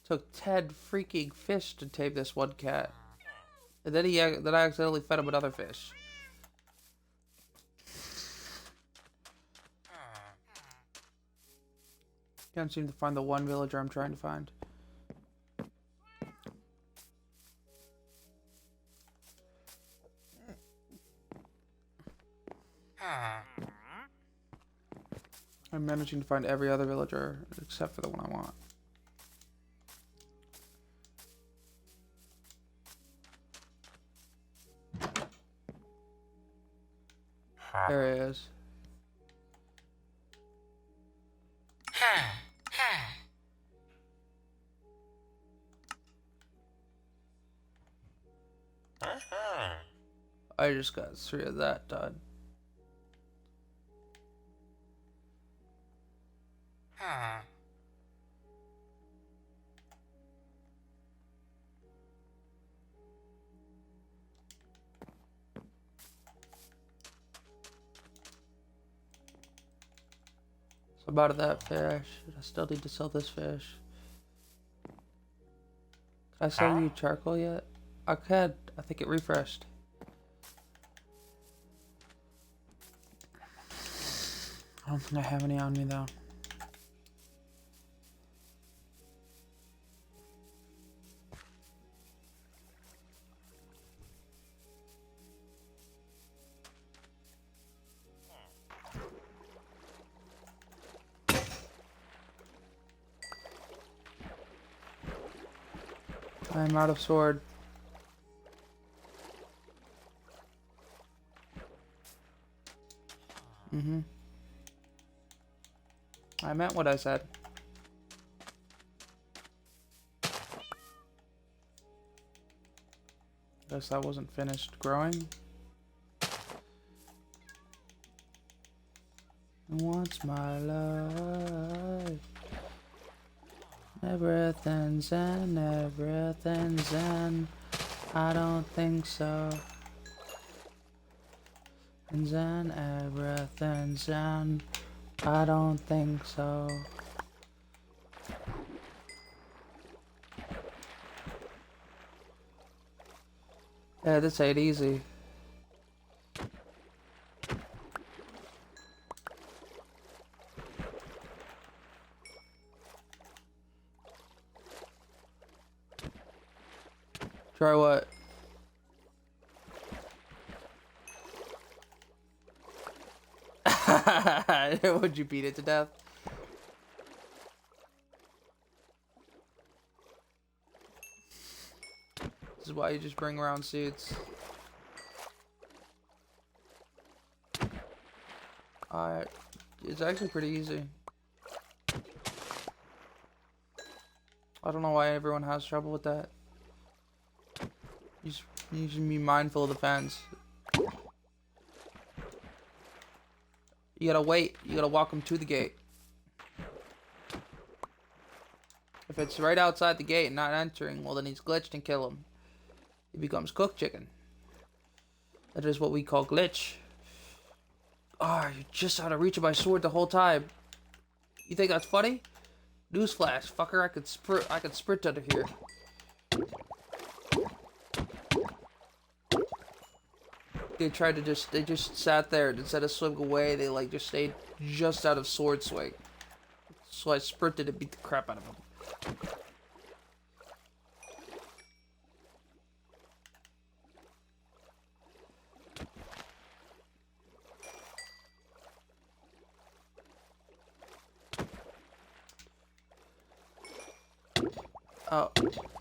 S1: Took 10 freaking fish to tame this one cat. And then I accidentally fed him another fish. Can't seem to find the one villager I'm trying to find. I'm managing to find every other villager except for the one I want. There he is. I just got 3 of that done. So about that fish. I still need to sell this fish. Can I sell you charcoal yet? I could. I think it refreshed. I don't think I have any on me though. I'm out of sword. I meant what I said. Guess that wasn't finished growing. What's my life? Everything's zen, everything's zen. I don't think so. And zen, everything's zen. I don't think so. Yeah, this ain't easy. Try what? Would you beat it to death? This is why you just bring around seeds. Alright. It's actually pretty easy. I don't know why everyone has trouble with that. You should be mindful of the fence. You gotta wait. You gotta walk him to the gate. If it's right outside the gate and not entering, well then he's glitched and kill him. He becomes cooked chicken. That is what we call glitch. Ah, you're just out of reach of my sword the whole time. You think that's funny? Newsflash, fucker, I could sprint under here. They just sat there and instead of swimming away, they like just stayed just out of sword swing. So I sprinted and beat the crap out of them.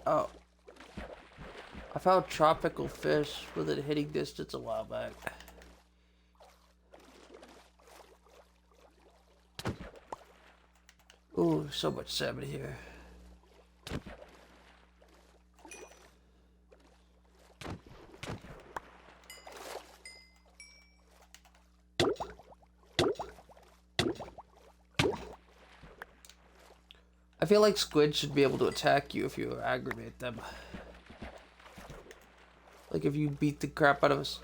S1: Oh. I found tropical fish within hitting distance a while back. Ooh, so much salmon here. I feel like squid should be able to attack you if you aggravate them. Like if you beat the crap out of us.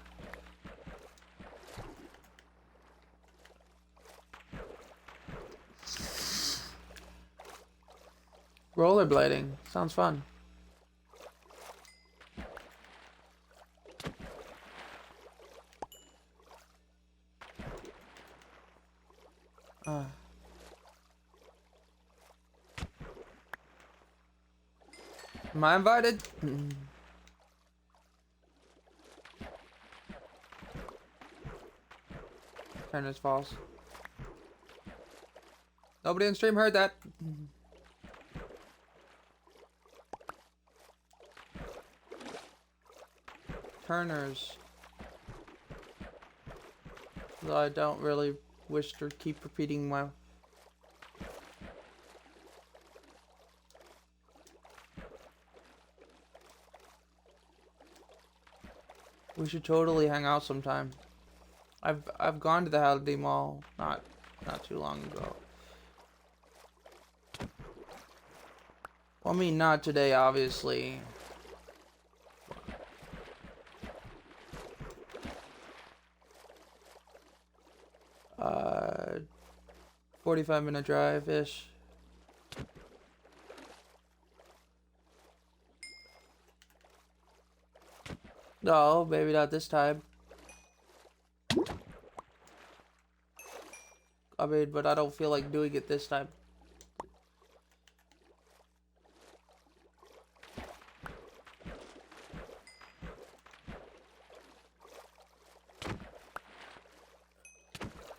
S1: Rollerblading. Sounds fun. Am I invited? Turners Falls. Nobody in stream heard that. Turners. Though I don't really wish to keep repeating my... We should totally hang out sometime. I've gone to the Halliday Mall not too long ago. Well, I mean, not today, obviously. 45-minute drive-ish. No, maybe not this time. I mean, but I don't feel like doing it this time.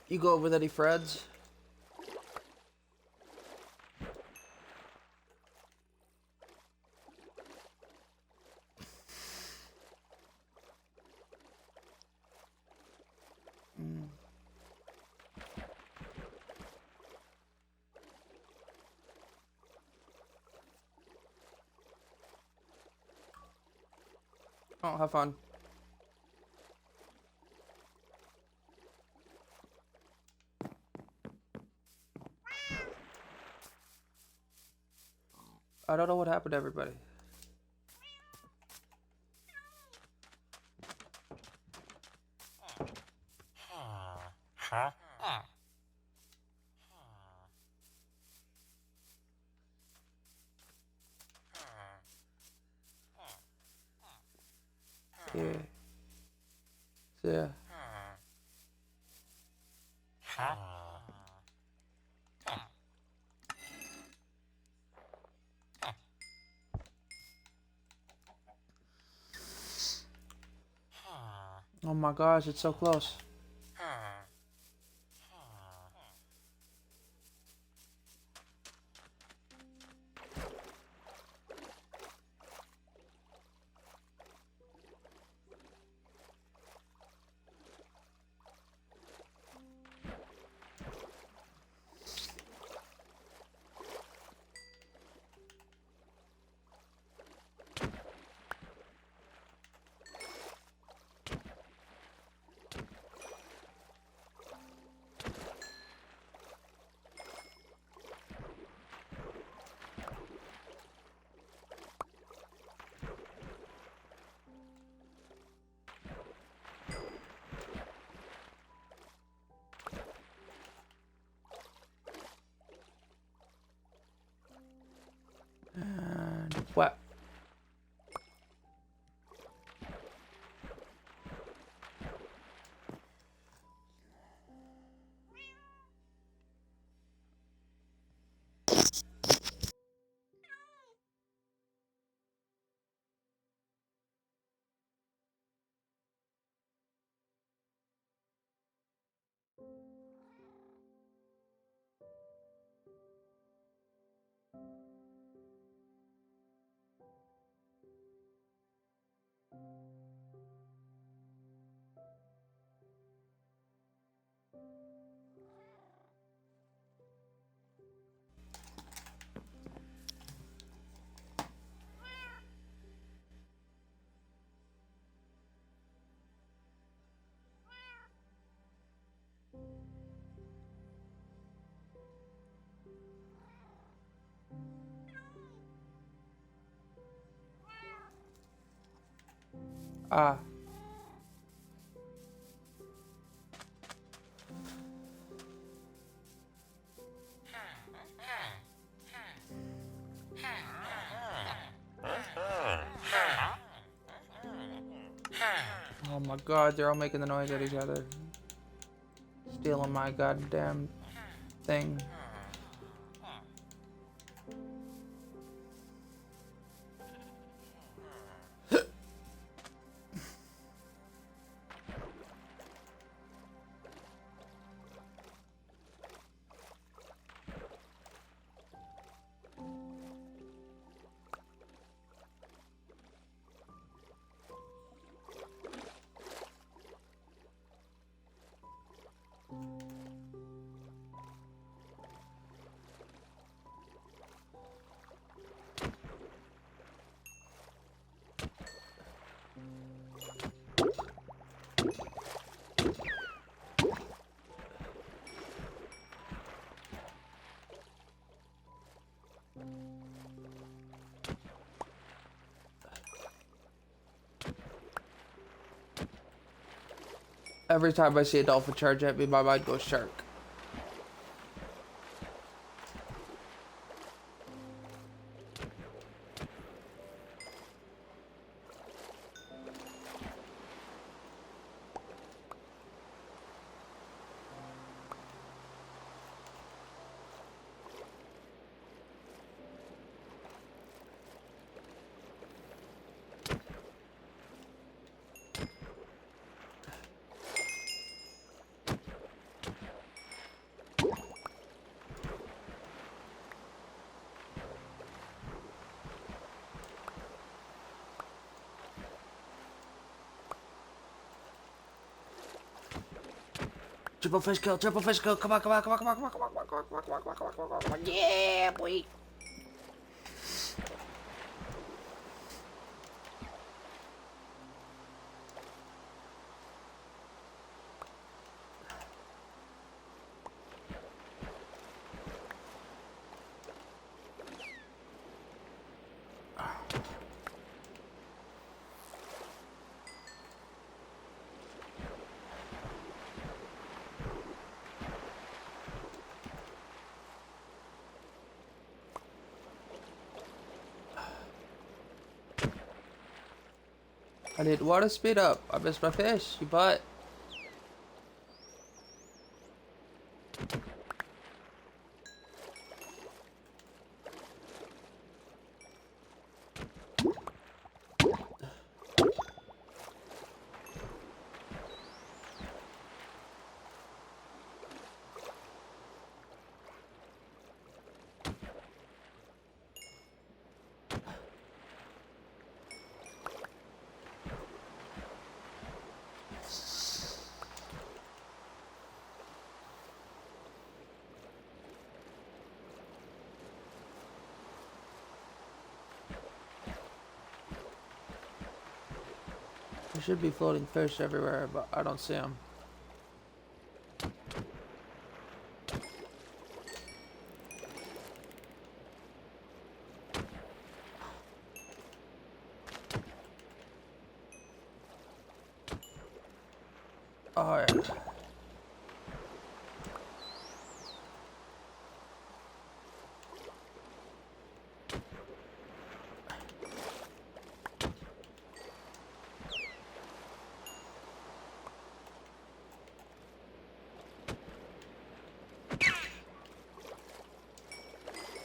S1: You go with any friends? Oh, have fun. I don't know what happened to everybody. Yeah. Yeah. Oh my gosh, it's so close. And what? Ah. Oh my god, they're all making the noise at each other. Stealing my goddamn thing. Every time I see a dolphin charge at me, my mind goes shark. Triple fish kill, triple fish kill. Come on, come on, come on, come on, come on, come on, come on, come on, come on, come on, come on, come on, come on, come on. Yeah, boy. I didn't want to speed up. I missed my fish, you butt. There should be floating fish everywhere, but I don't see them. Alright.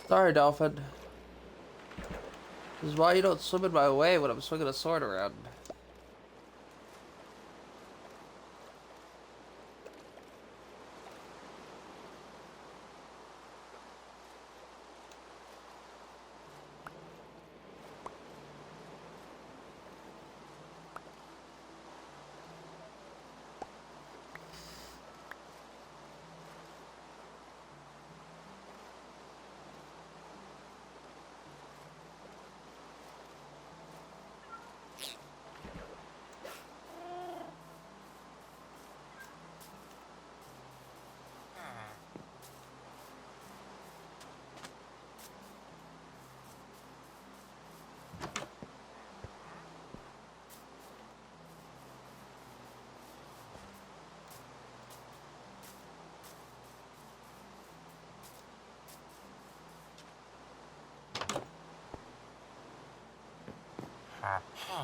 S1: Sorry, dolphin. This is why you don't swim in my way when I'm swinging a sword around. Come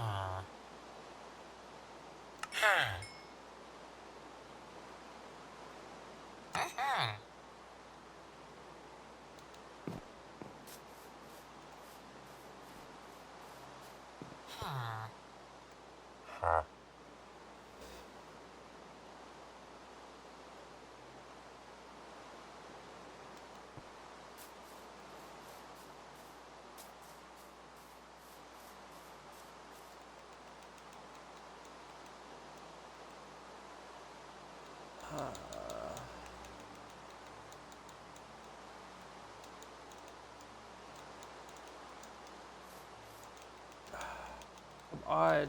S1: on.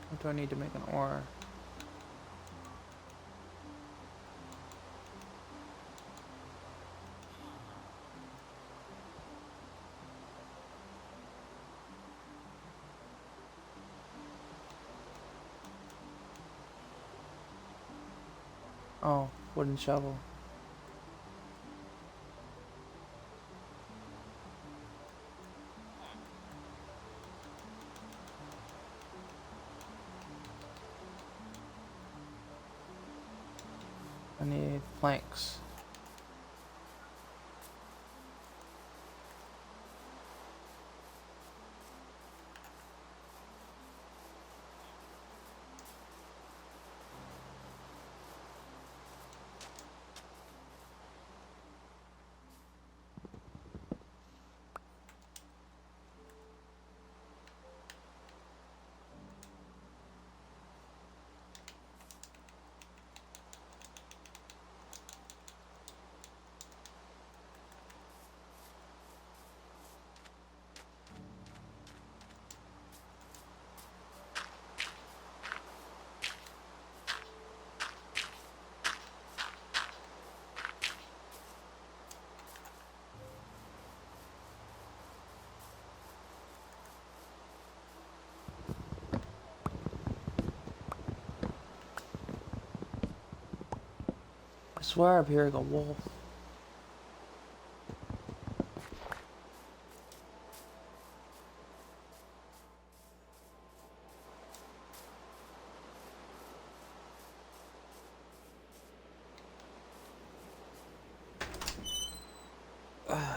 S1: What do I need to make an ore? Oh, wooden shovel. I need planks. I swear I'm hearing a wolf.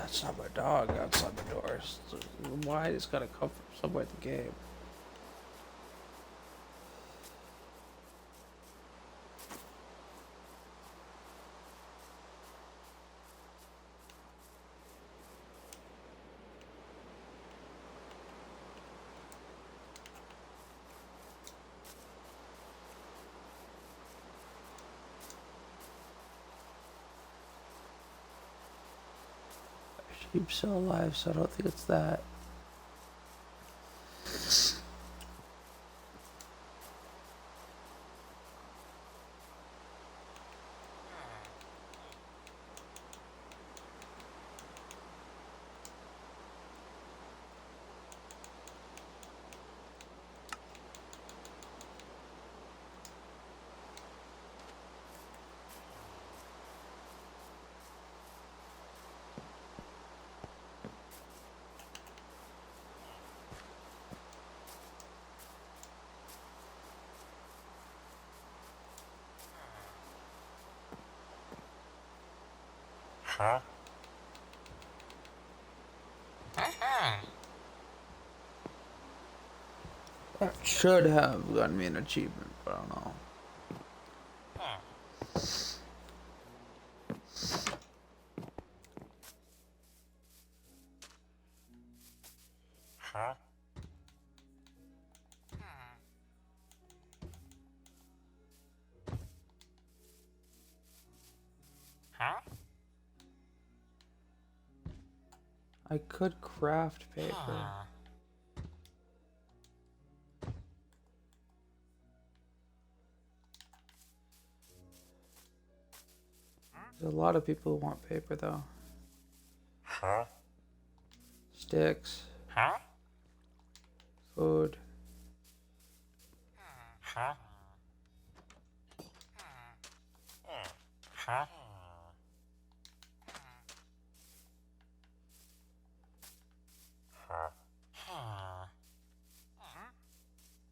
S1: It's not my dog outside the doors. Why it's gotta come from somewhere in the game? Sheep's still alive, so I don't think it's that.
S6: Huh?
S1: That should have gotten me an achievement, but I don't know.
S6: Huh? Huh?
S1: I could craft paper. There's a lot of people who want paper though.
S6: Huh?
S1: Sticks,
S6: Huh?
S1: food.
S6: Huh? Huh?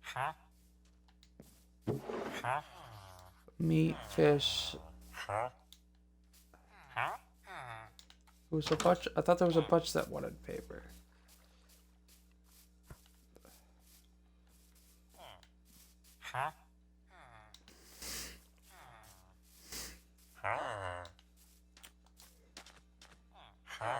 S6: Huh? Huh?
S1: Meat, fish.
S6: Huh? Huh?
S1: It was a bunch. I thought there was a bunch that wanted paper.
S6: Huh? Huh? Huh?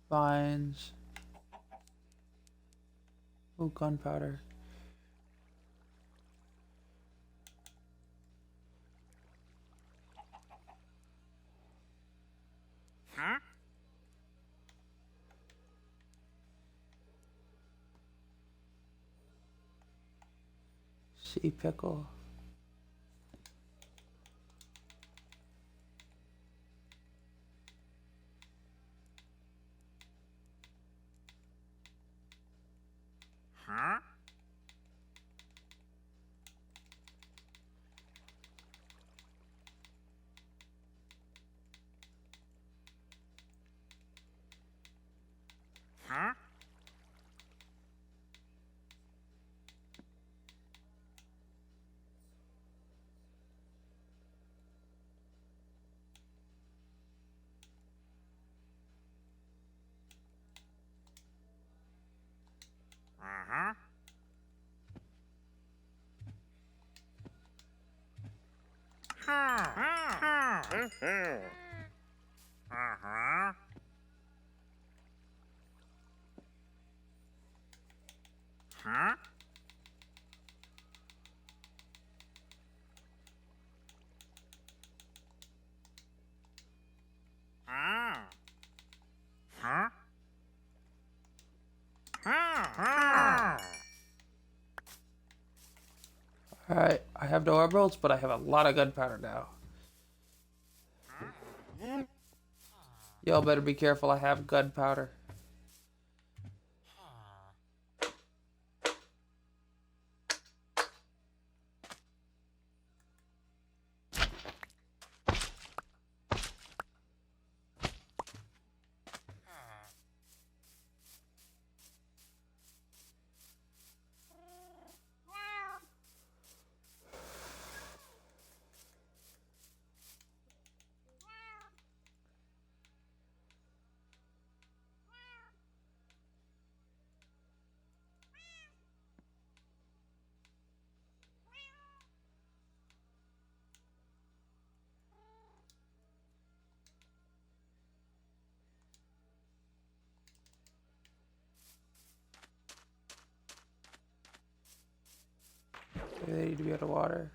S1: Vines. Oh, gunpowder.
S6: Huh?
S1: Sea pickle.
S6: Huh? Huh? Uh-huh. Uh-huh. Huh? Ah. Huh?
S1: Alright, I have no emeralds, but I have a lot of gunpowder now. Y'all better be careful, I have gunpowder. They need to be out of water.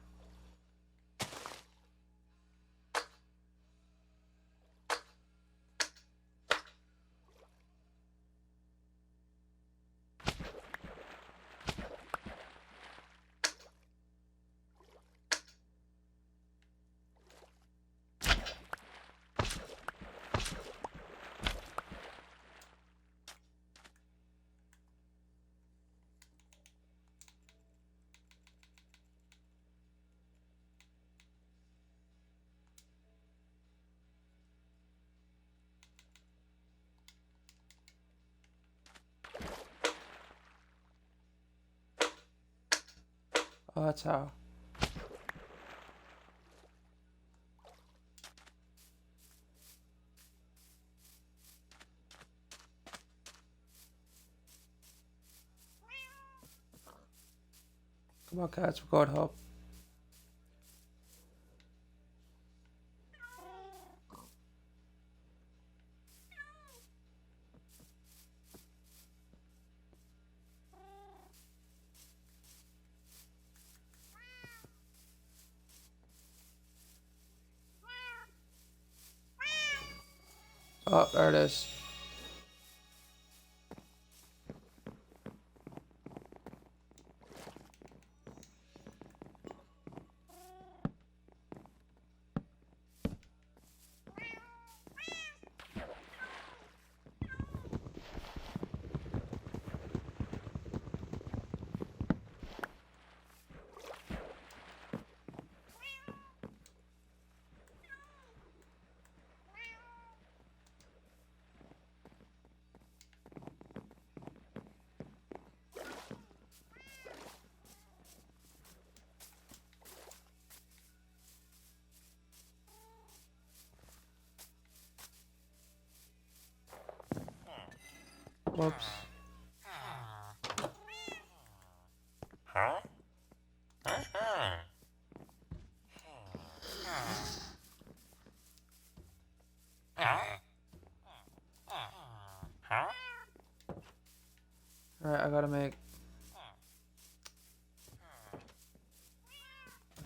S1: Oh, that's how. Come on, cats, we're going home. Oh, there it is. Whoops.
S6: Huh? Uh-huh. Huh?
S1: Alright, I gotta make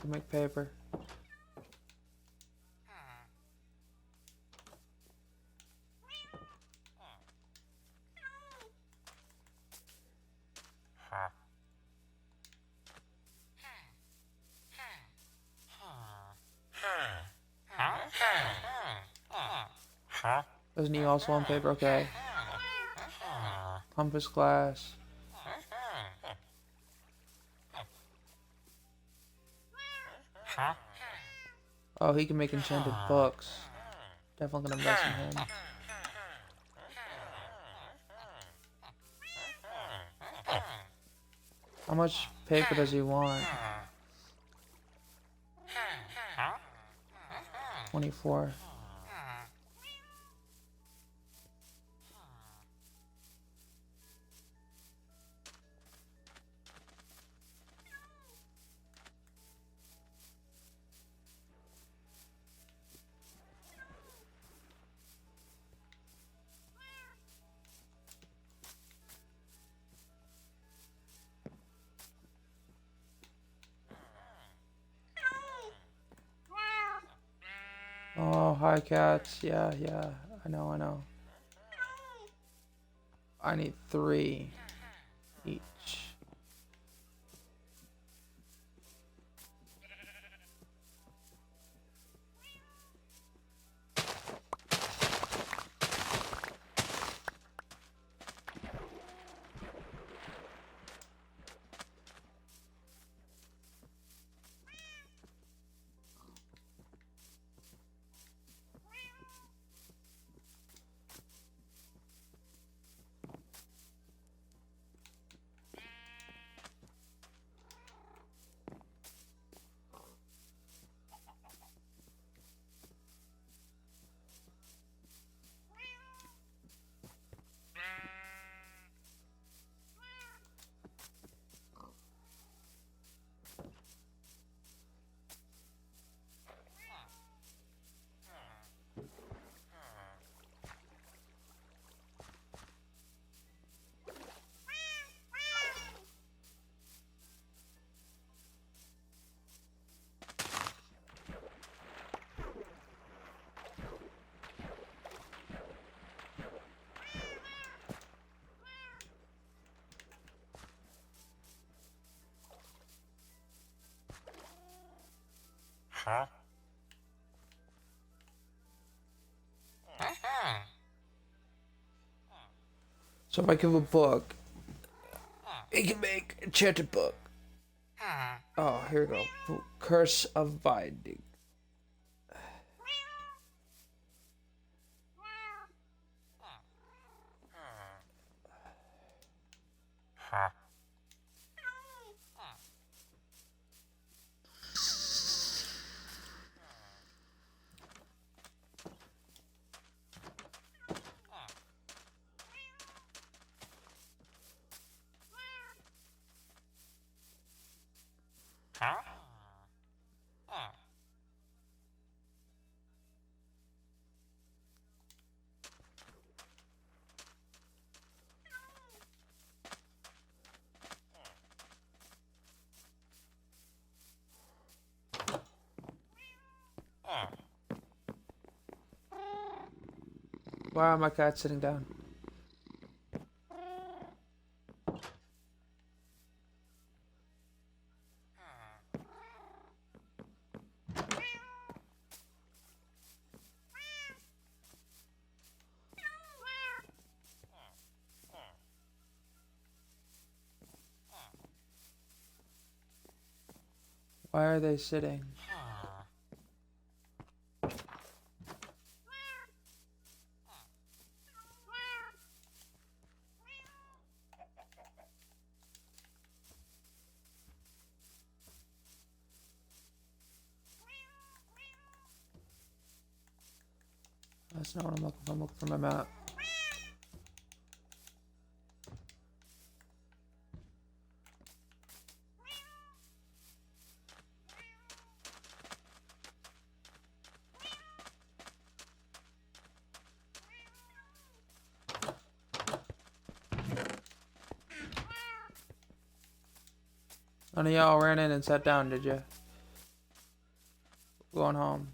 S1: can make paper. Doesn't he also want paper? Okay. Compass glass. Oh, he can make enchanted books. Definitely gonna invest in him. How much paper does he want? 24. Oh, hi cats. Yeah, yeah. I know, I know. I need 3 each.
S6: Huh?
S1: So if I give him a book, he can make a enchanted book. Oh, here we go. Curse of Binding.
S6: Huh? Huh?
S1: Why are my cats sitting down? Why are they sitting? That's not what I'm looking for. I'm looking for my map. None of y'all ran in and sat down, did you? Going home.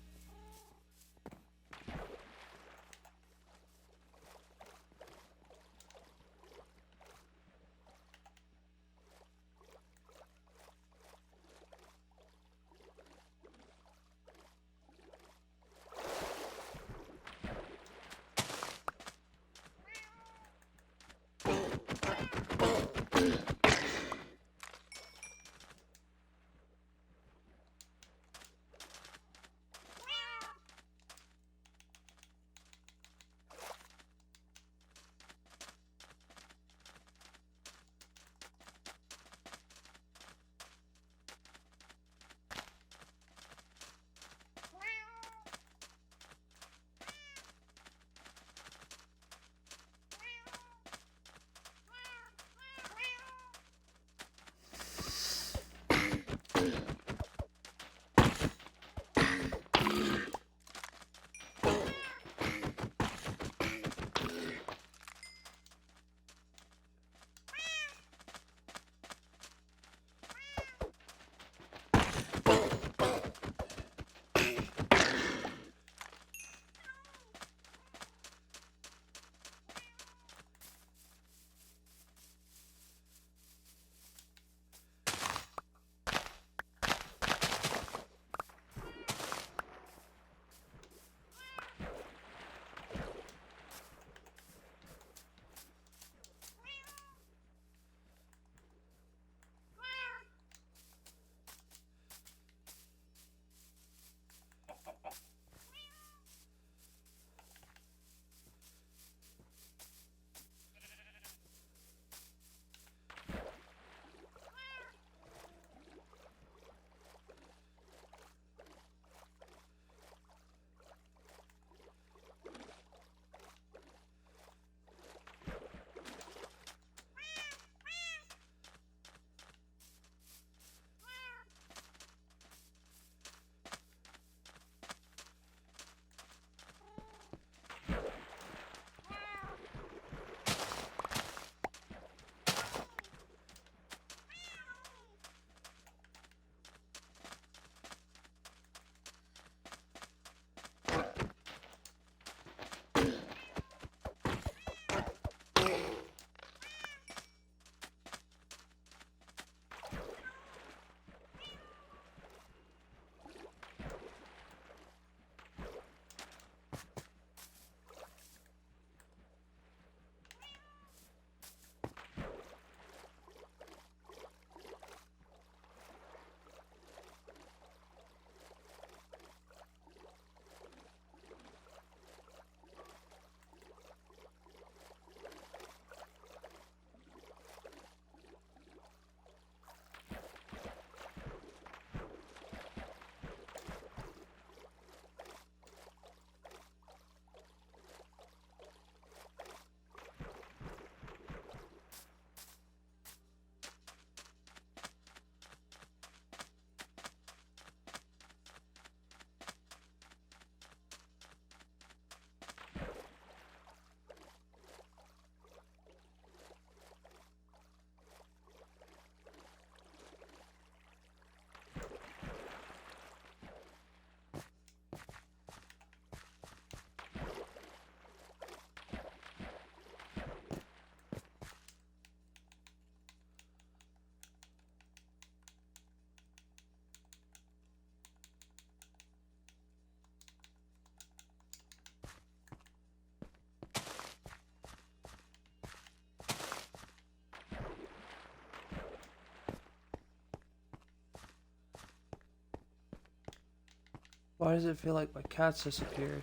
S1: Why does it feel like my cat's disappeared?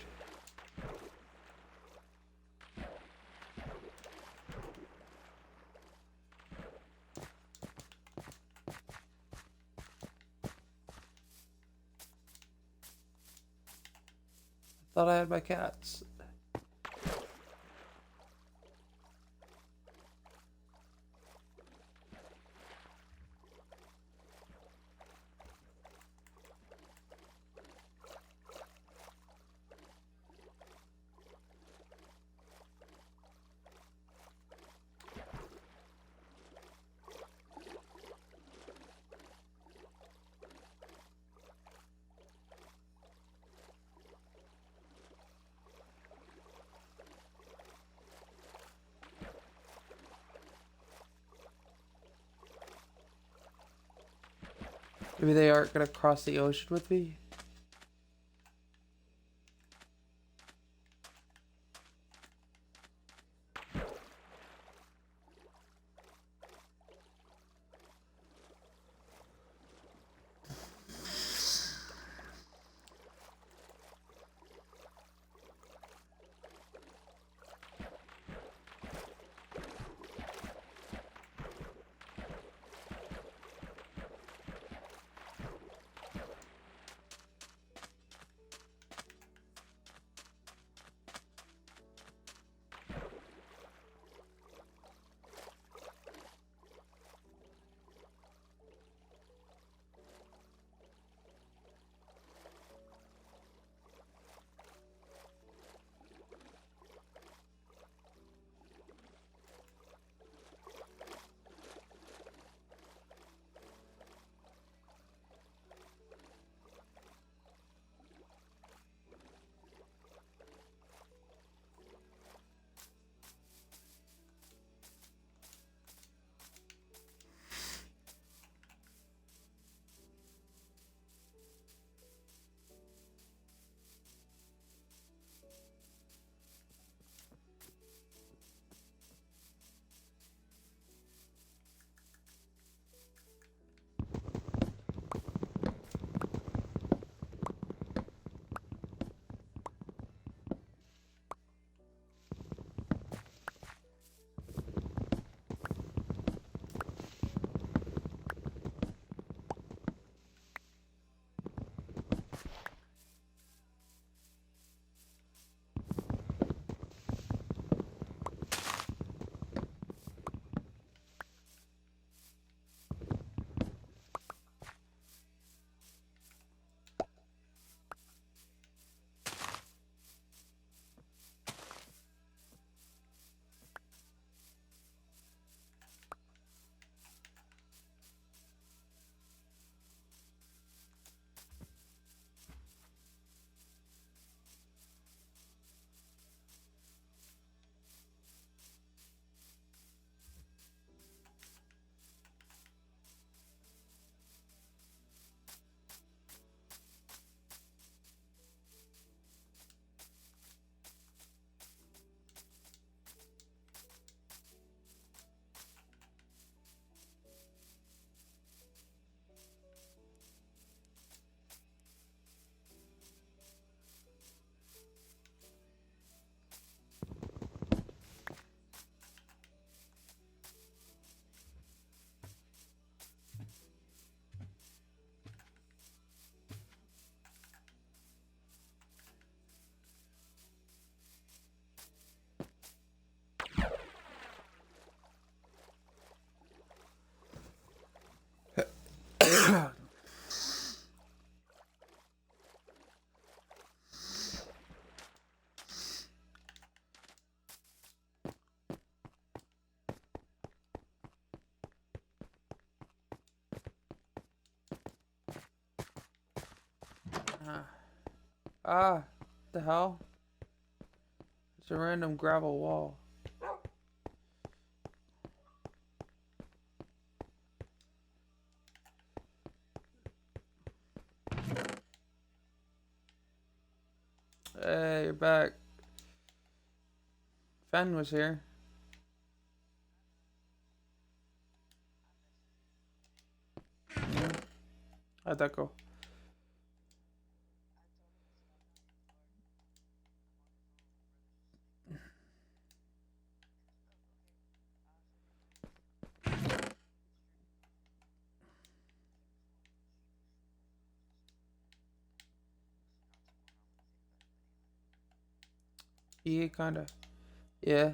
S1: I thought I had my cats. Maybe they aren't gonna cross the ocean with me. Ah, the hell? It's a random gravel wall. Hey, you're back. Fen was here. How'd that go? Yeah, kinda. Yeah.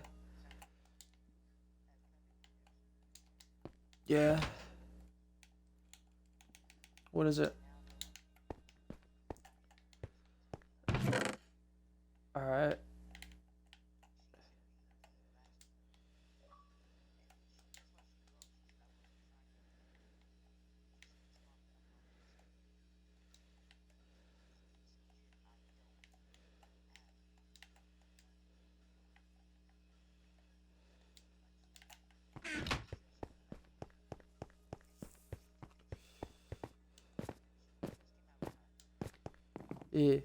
S1: Yeah. What is it? Alright. Yeah.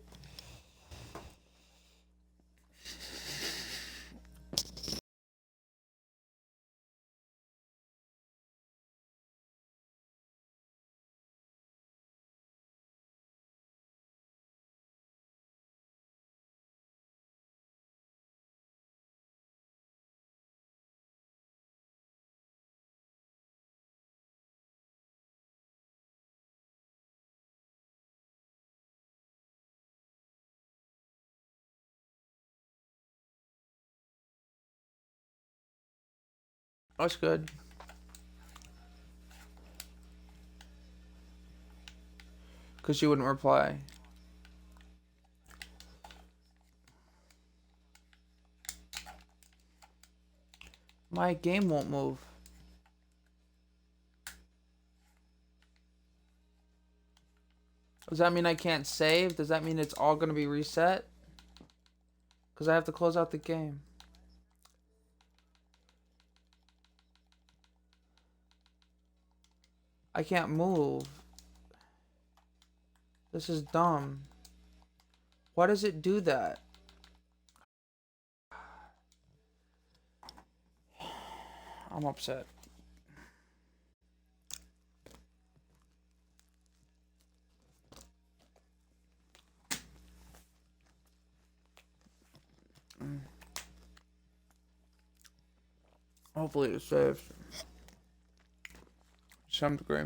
S1: That's good. Because she wouldn't reply. My game won't move. Does that mean I can't save? Does that mean it's all going to be reset? Because I have to close out the game. I can't move. This is dumb. Why does it do that? I'm upset. Hopefully it saves. To some degree.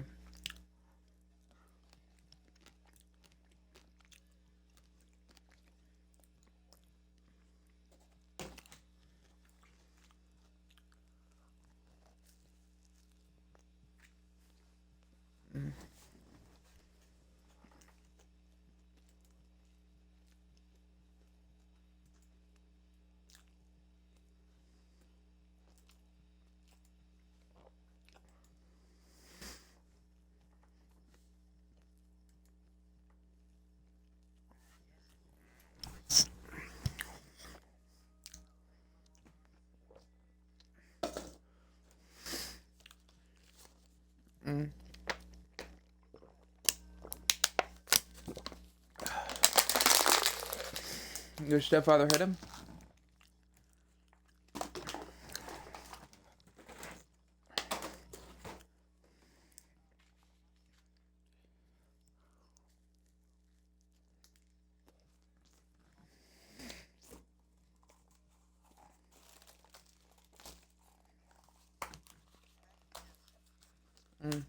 S1: Your stepfather hit him? Mm.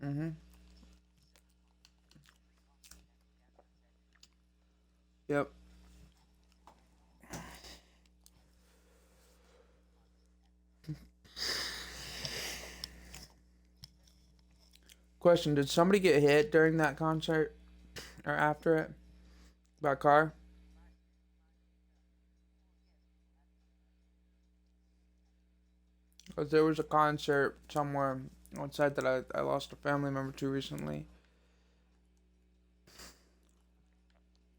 S1: Mm-hmm. Yep. Question, did somebody get hit during that concert or after it by a car? Because there was a concert somewhere outside that I lost a family member to recently.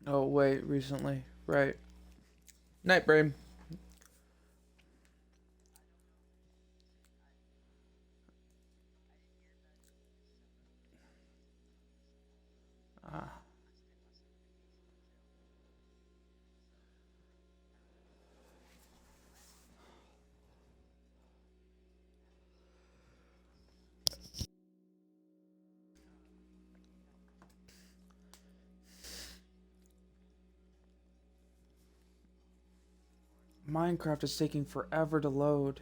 S1: Oh, wait, recently. Right. Night, brain. Ah. Minecraft is taking forever to load.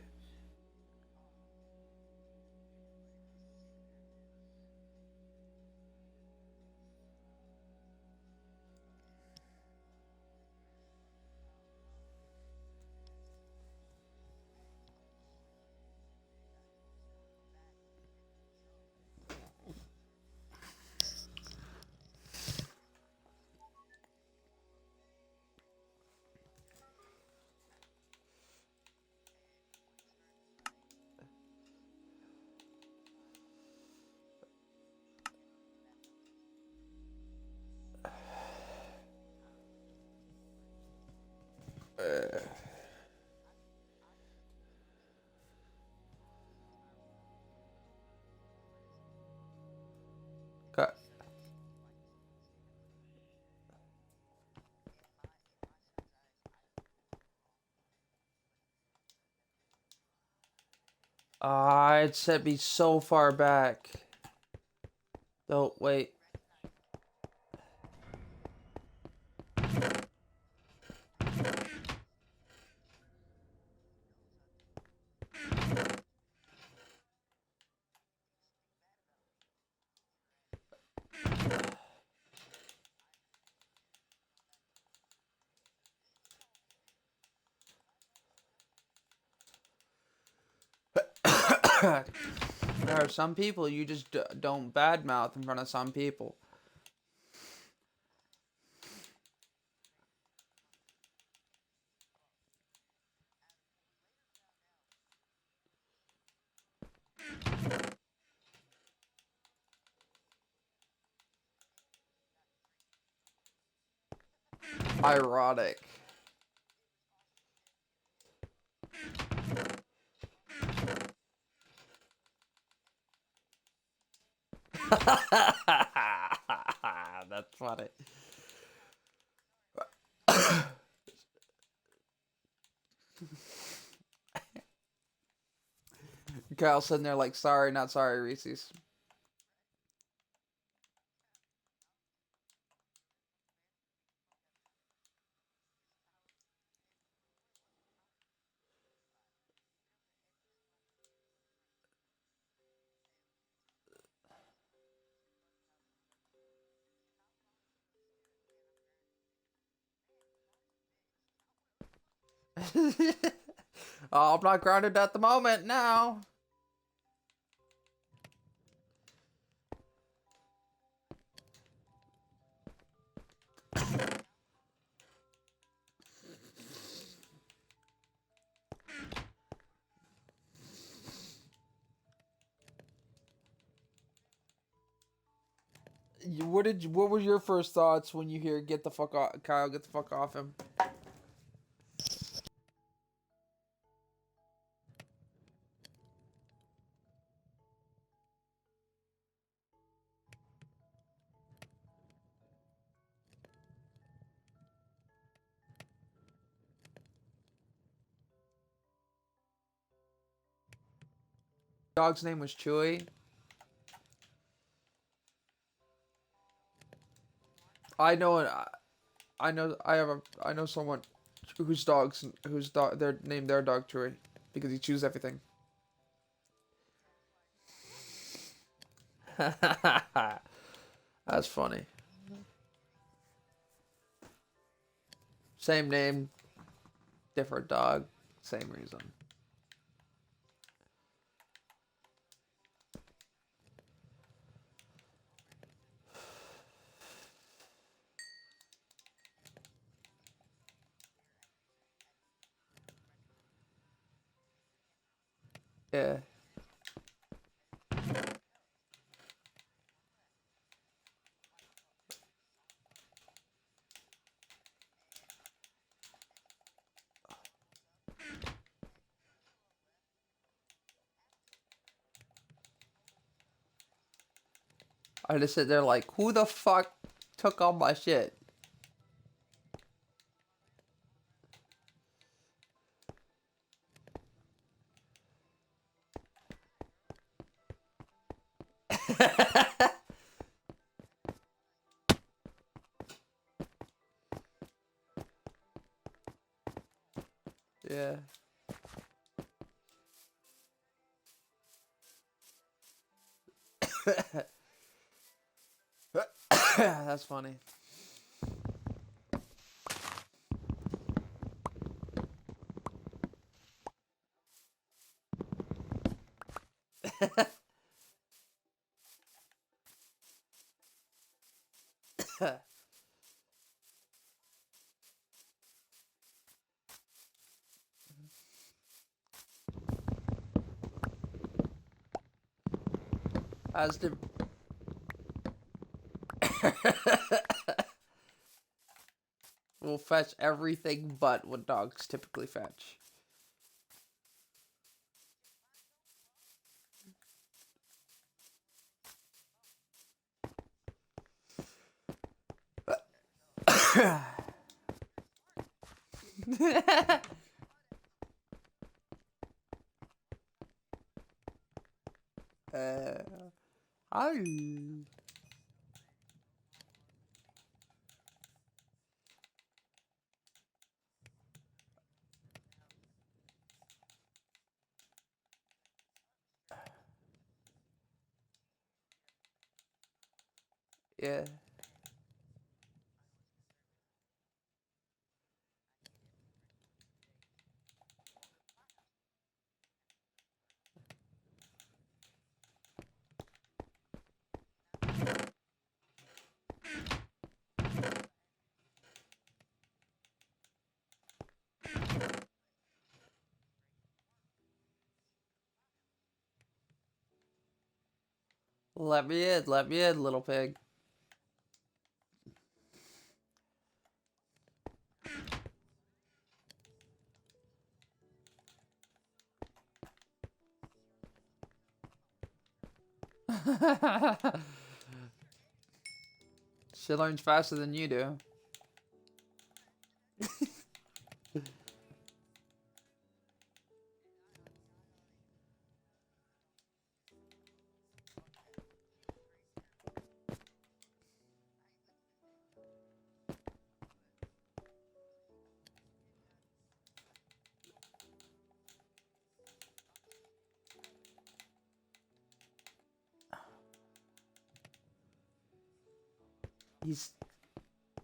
S1: It said be so far back. Oh, wait. There are some people you just don't badmouth in front of some people. Ironic. That's funny. Kyle sitting there like, sorry, not sorry, Reese's. Oh, I'm not grounded at the moment now. What were your first thoughts when you hear get the fuck off Kyle, get the fuck off him? Dog's name was Chewy. I know I know someone whose dog their named their dog Chewy because he chews everything. That's funny. Same name, different dog, same reason. Yeah. I just sit there like, who the fuck took all my shit? Yeah. That's funny. As the will fetch everything but what dogs typically fetch. Hi. Yeah. Let me in, little pig. She learns faster than you do.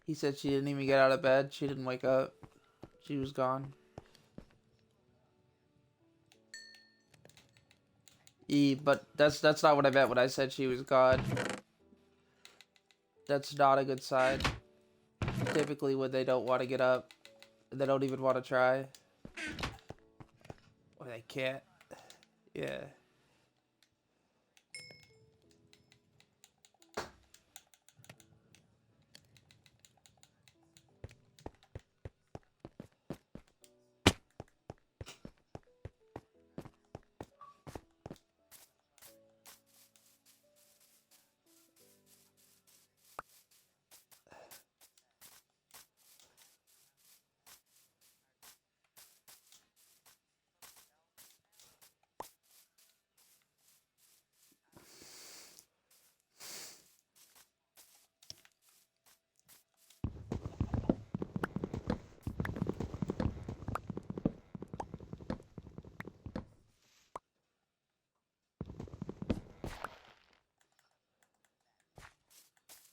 S1: He said she didn't even get out of bed. She didn't wake up. She was gone. But that's not what I meant when I said she was gone. That's not a good sign. Typically when they don't want to get up, they don't even want to try. Or they can't. Yeah.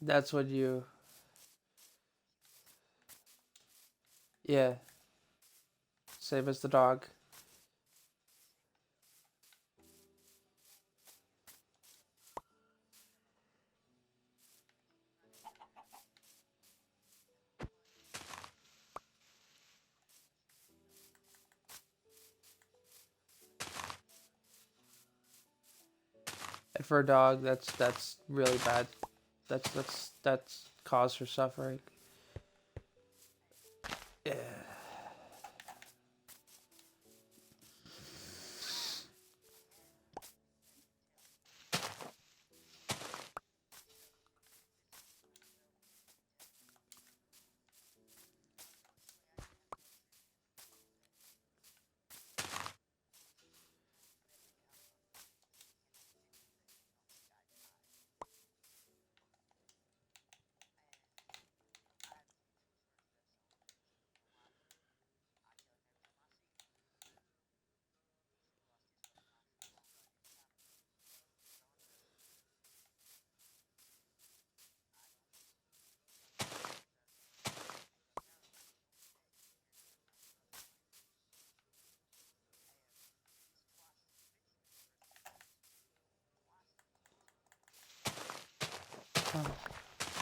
S1: That's when you... Yeah. Same as the dog. And for a dog, that's really bad. That's cause for suffering. Yeah.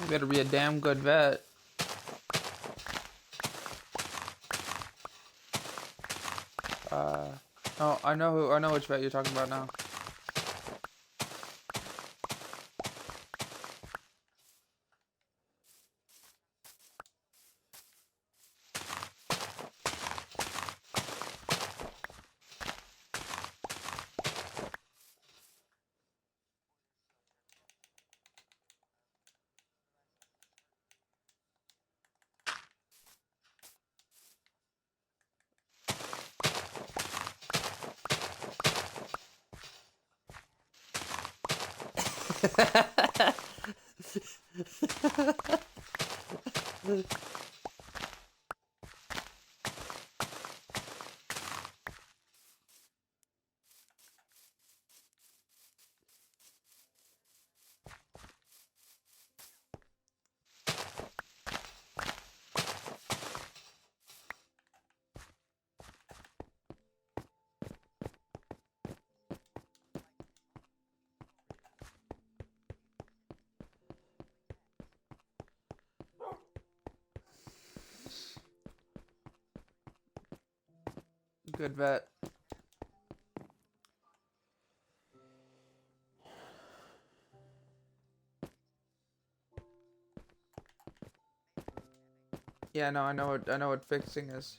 S1: You better be a damn good vet. Oh, I know which vet you're talking about now. Good vet. Yeah, no, I know what fixing is.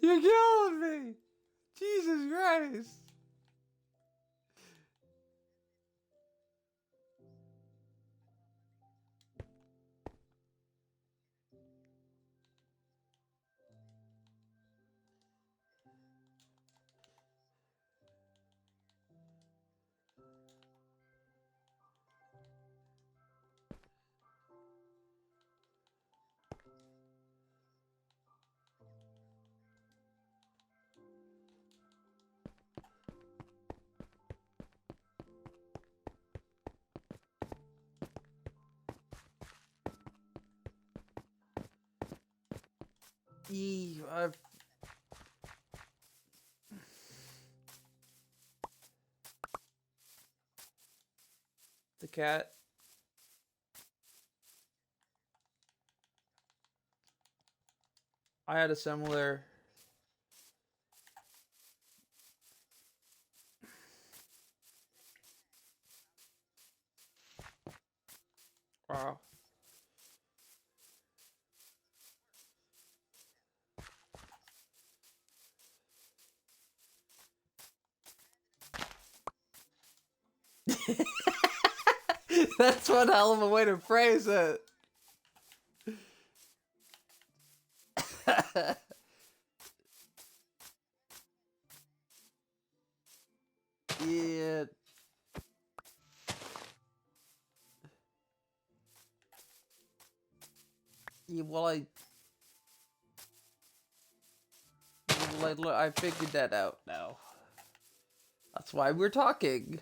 S1: You're killing me! Jesus Christ! The cat. I had a similar. Wow. That's one hell of a way to phrase it. Yeah. Yeah, look, I figured that out now. That's why we're talking.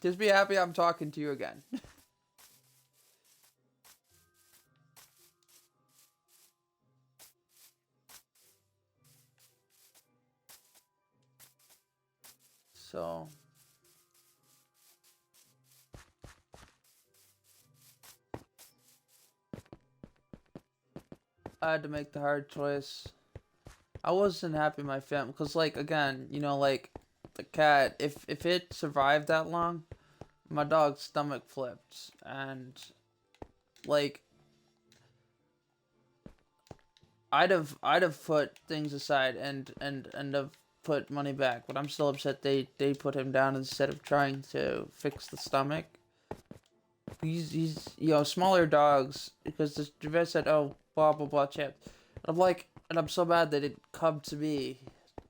S1: Just be happy I'm talking to you again. So. I had to make the hard choice. I wasn't happy with my family, because, like, again, you know, like, the cat, if it survived that long, my dog's stomach flipped, and, like, I'd have put things aside and have put money back, but I'm still upset they put him down instead of trying to fix the stomach. He's you know, smaller dogs, because the vet said, oh, blah blah blah chip. I'm like, and I'm so mad they didn't come to me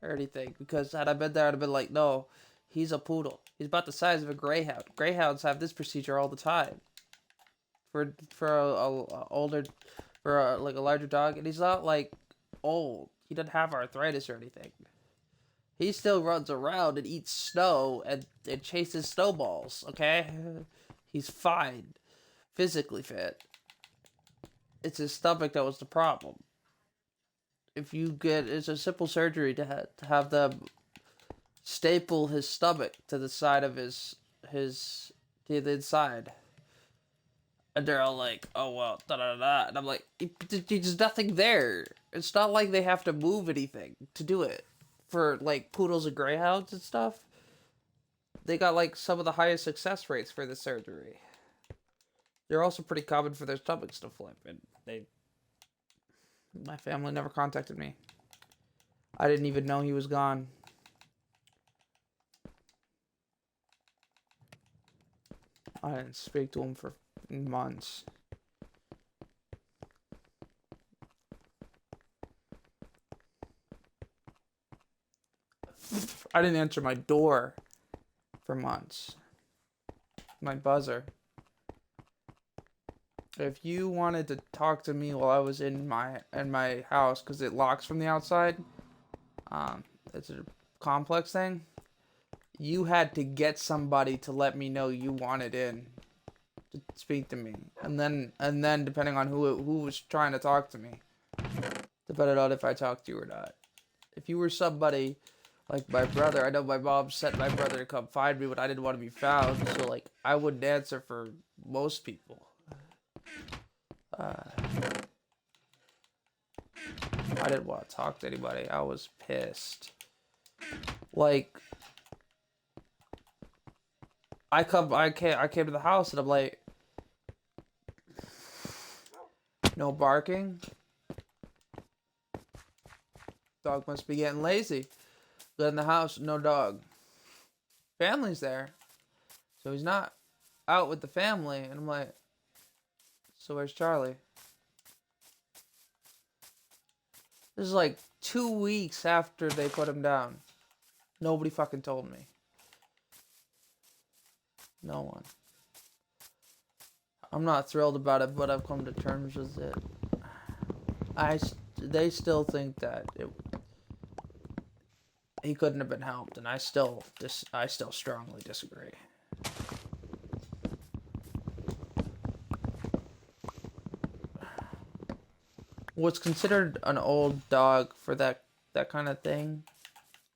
S1: or anything, because had I been there I'd have been like, no, he's a poodle. He's about the size of a greyhound. Greyhounds have this procedure all the time. For a older, like a larger dog, and he's not like old. He doesn't have arthritis or anything. He still runs around and eats snow and chases snowballs. Okay, he's fine, physically fit. It's his stomach that was the problem. If you it's a simple surgery to have them staple his stomach to the side of his to the inside. And they're all like, oh, well, da-da-da-da. And I'm like, there's nothing there. It's not like they have to move anything to do it. For, like, poodles and greyhounds and stuff. They got, like, some of the highest success rates for the surgery. They're also pretty common for their stomachs to flip. And my family never contacted me. I didn't even know he was gone. I didn't speak to him for months. I didn't answer my door for months. My buzzer. If you wanted to talk to me while I was in my house, because it locks from the outside, it's a complex thing. You had to get somebody to let me know you wanted in to speak to me, and then depending on who was trying to talk to me, depended on if I talked to you or not. If you were somebody like my brother, I know my mom sent my brother to come find me when I didn't want to be found, so like I wouldn't answer for most people. I didn't want to talk to anybody. I was pissed. Like, I came to the house and I'm like, no barking. Dog must be getting lazy. Go in the house, no dog. Family's there, so he's not out with the family. And I'm like, so where's Charlie? This is like 2 weeks after they put him down. Nobody fucking told me. No one. I'm not thrilled about it, but I've come to terms with it. They still think that he couldn't have been helped, and I still strongly disagree. What's considered an old dog for that kind of thing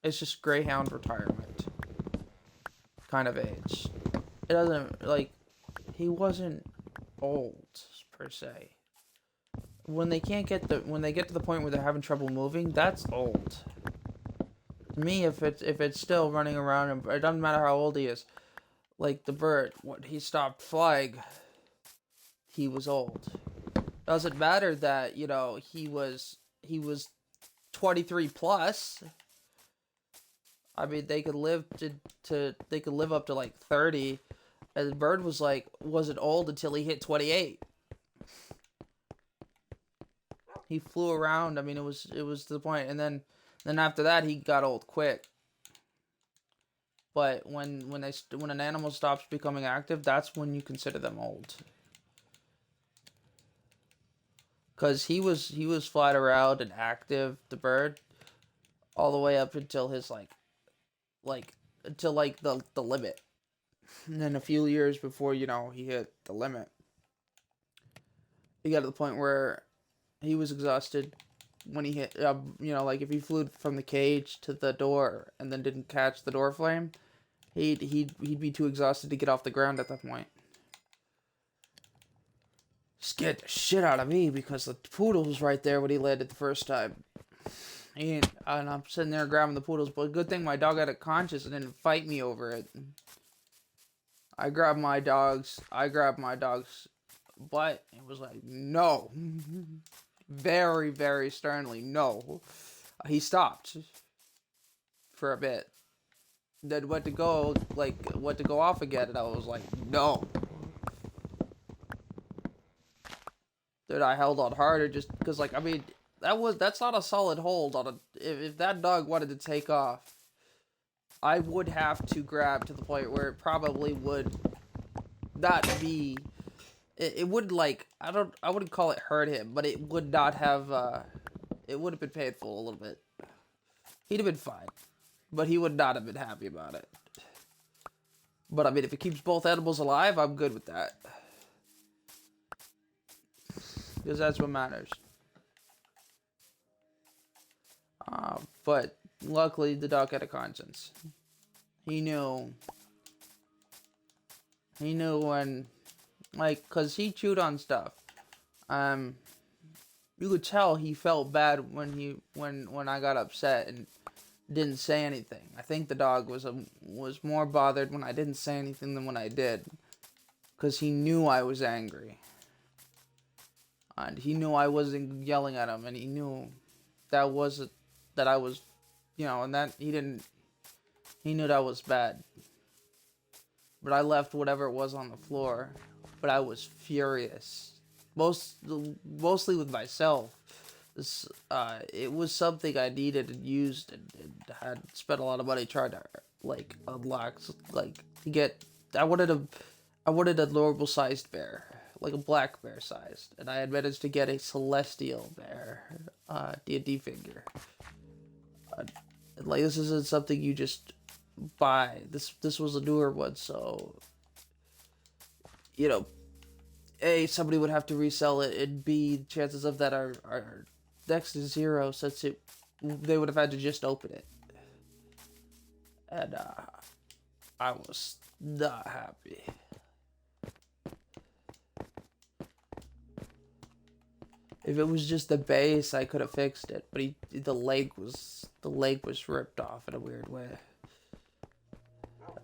S1: is just greyhound retirement kind of age. It doesn't, like, he wasn't old per se. When they get to the point where they're having trouble moving, that's old. To me, if it's still running around, and it doesn't matter how old he is. Like the bird, when he stopped flying, he was old. Doesn't matter that, you know, he was 23 plus. I mean, they could live up to like 30, and the bird wasn't old until he hit 28. He flew around. I mean, it was to the point, and then after that he got old quick. But when an animal stops becoming active, that's when you consider them old. Cause he was flying around and active, the bird, all the way up until his until the limit, and then a few years before, you know, he hit the limit, he got to the point where he was exhausted. When he hit, you know, like if he flew from the cage to the door and then didn't catch the door flame, he'd be too exhausted to get off the ground at that point. Scared the shit out of me because the poodle was right there when he landed the first time. And I'm sitting there grabbing the poodles, but good thing my dog had a conscience and didn't fight me over it. I grabbed my dog's butt. It was like, no. Very, very sternly, no. He stopped for a bit. Then went to go off again, and I was like, no. Then I held on harder just because, like, I mean, that's not a solid hold on a. If that dog wanted to take off, I would have to grab to the point where it probably would not be. It would, like, I wouldn't call it hurt him, but it would not have. It would have been painful a little bit. He'd have been fine, but he would not have been happy about it. But I mean, if it keeps both animals alive, I'm good with that. Because that's what matters. But luckily the dog had a conscience. He knew when like, cause he chewed on stuff. You could tell he felt bad when I got upset and didn't say anything. I think the dog was more bothered when I didn't say anything than when I did, cause he knew I was angry, and he knew I wasn't yelling at him, and he knew that I was, and that he knew that was bad. But I left whatever it was on the floor, but I was furious. Mostly with myself. It was something I needed and used and had spent a lot of money trying to like unlock, like to get. I wanted a normal sized bear, like a black bear sized, and I had managed to get a celestial bear, D&D figure. Like, this isn't something you just buy. This was a newer one, so A, somebody would have to resell it, and B, the chances of that are next to zero, since they would have had to just open it. And I was not happy. If it was just the base, I could have fixed it, but the leg was ripped off in a weird way.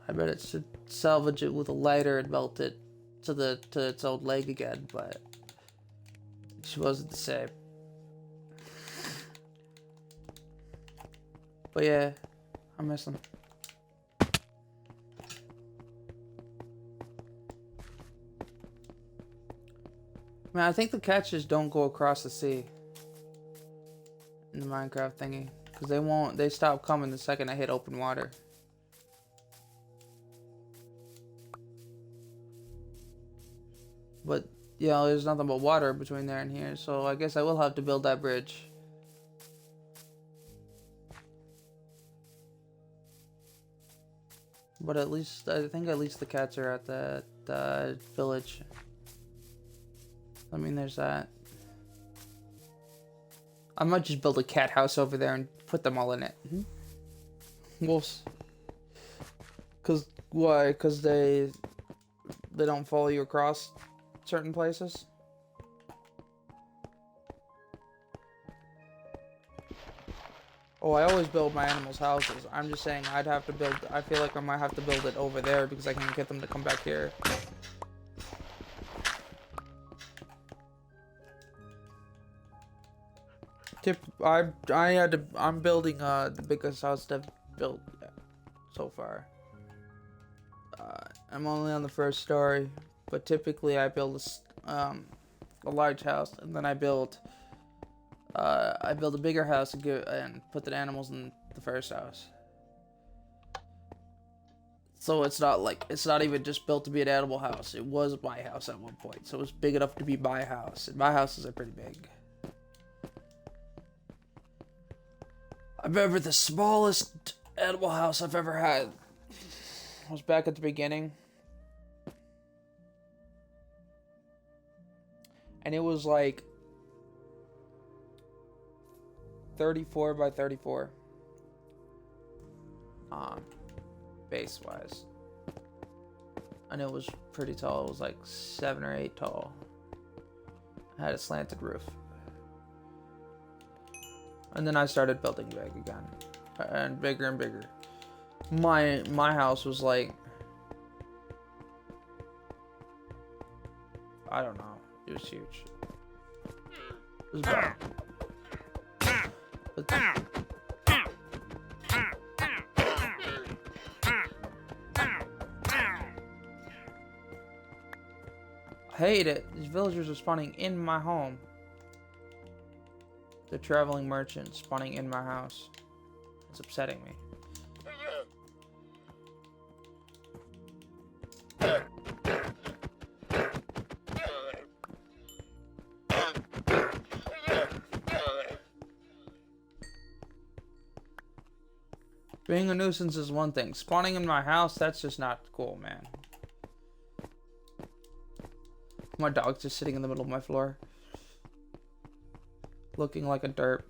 S1: I managed to salvage it with a lighter and melt it to its old leg again, but she wasn't the same. But yeah, I miss them. Man, I think the cats just don't go across the sea in the Minecraft thingy, because they stop coming the second I hit open water. But, there's nothing but water between there and here, so I guess I will have to build that bridge. But I think at least the cats are at the village. I mean, there's that. I might just build a cat house over there and put them all in it. Wolves. Why? Because they don't follow you across certain places. Oh, I always build my animals' houses. I'm just saying I feel like I might have to build it over there because I can't get them to come back here. I'm building the biggest house I've built so far. I'm only on the first story, but typically I build a large house, and then I build a bigger house and put the animals in the first house. So it's not even just built to be an animal house. It was my house at one point, so it was big enough to be my house, and my houses are pretty big. I remember the smallest animal house I've ever had was back at the beginning. And it was like 34 by 34. Base wise. And it was pretty tall. It was like 7 or 8 tall. It had a slanted roof. And then I started building big again. And bigger and bigger. My house was like, I don't know. It was huge. It was bad. I hate it. These villagers are spawning in my home. The traveling merchant spawning in my house. It's upsetting me. Being a nuisance is one thing. Spawning in my house, that's just not cool, man. My dog's just sitting in the middle of my floor. Looking like a derp.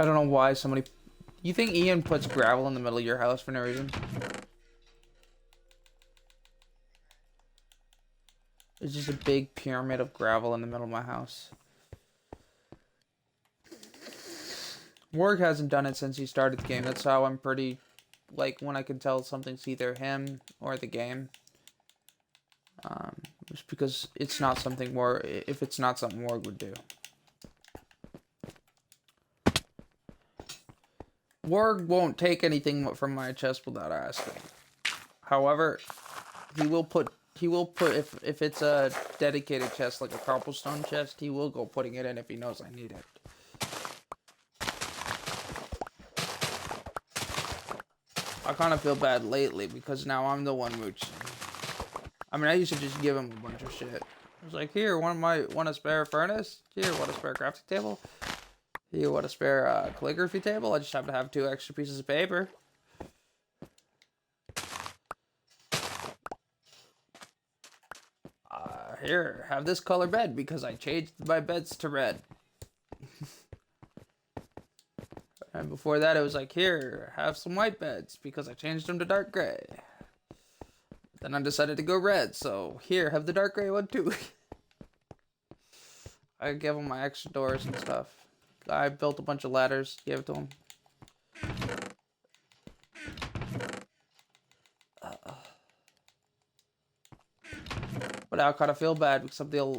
S1: I don't know why somebody... You think Ian puts gravel in the middle of your house for no reason? There's just a big pyramid of gravel in the middle of my house. Morg hasn't done it since he started the game. That's how I'm pretty... Like, when I can tell something's either him or the game. Just because it's not something if it's not something Morg would do. Morg won't take anything from my chest without asking. However, he will put if it's a dedicated chest like a cobblestone chest, he will go putting it in if he knows I need it. I kind of feel bad lately because now I'm the one mooching. I mean, I used to just give him a bunch of shit. I was like, here, want a spare furnace? Here, want a spare crafting table? Here, want a spare calligraphy table? I just happen to have 2 extra pieces of paper. Here, have this color bed because I changed my beds to red. And before that, it was like, here, have some white beds because I changed them to dark gray. Then I decided to go red, so here, have the dark gray one too. I gave him my extra doors and stuff. I built a bunch of ladders, gave it to him. But I kind of feel bad because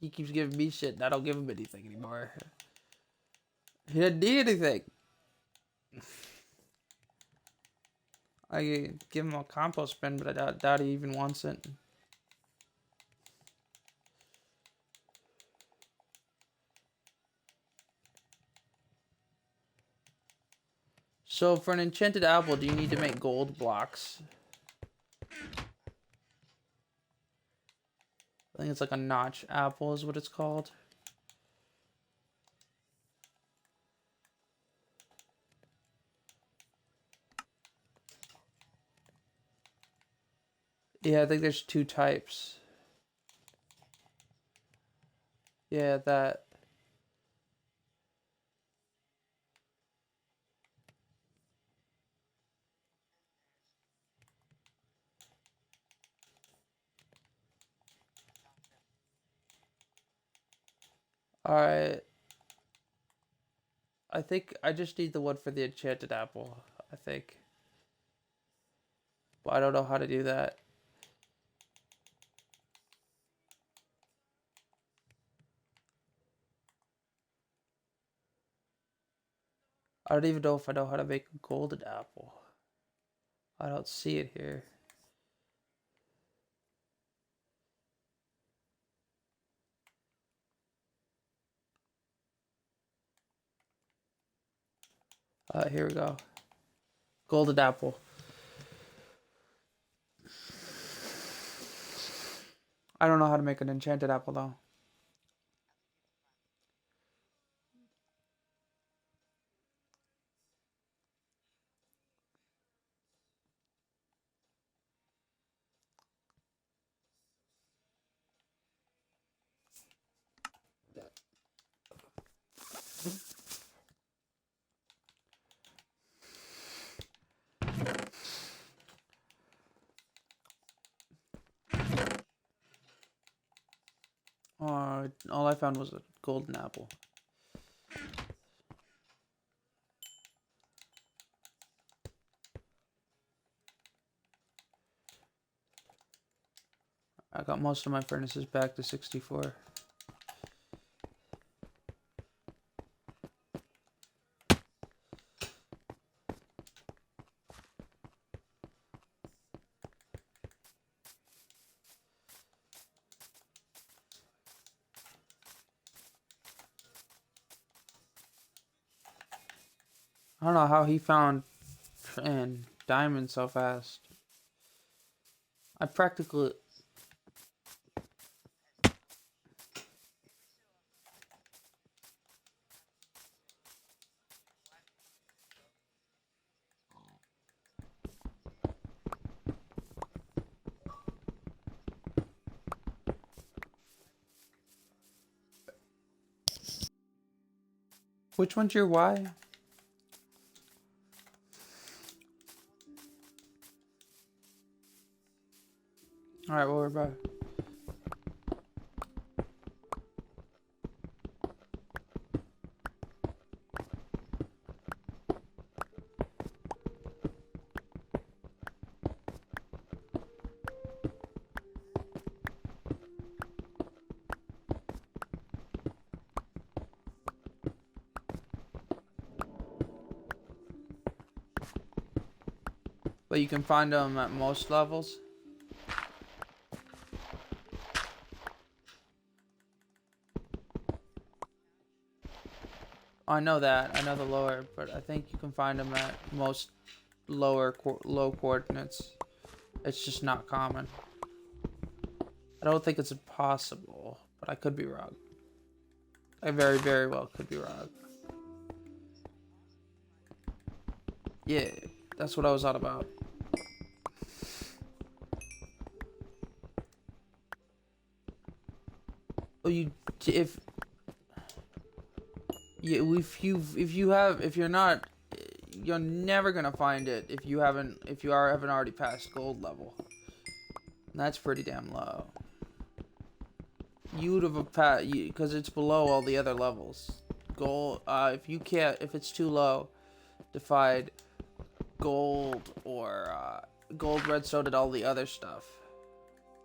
S1: he keeps giving me shit and I don't give him anything anymore. He didn't need anything. I give him a compost bin, but I doubt he even wants it. So for an enchanted apple, do you need to make gold blocks? I think it's like a notch apple is what it's called. Yeah, I think there's 2 types. Yeah, that. Alright. I think I just need the one for the enchanted apple, I think. But I don't know how to do that. I don't even know if I know how to make a golden apple. I don't see it here. Here we go. Golden apple. I don't know how to make an enchanted apple though. All I found was a golden apple. I got most of my furnaces back to 64. I don't know how he found diamonds so fast. I practically... Which one's your Y? Alright, well, we're back. But you can find them at most levels. I know that. I know the lower, but I think you can find them at most low coordinates. It's just not common. I don't think it's impossible, but I could be wrong. I very, very well could be wrong. Yeah, that's what I was on about. Oh, if you're not, you're never gonna find it if you haven't already passed gold level. And that's pretty damn low. You would have passed, because it's below all the other levels. Gold, if it's too low, defied gold or gold, redstone, and all the other stuff,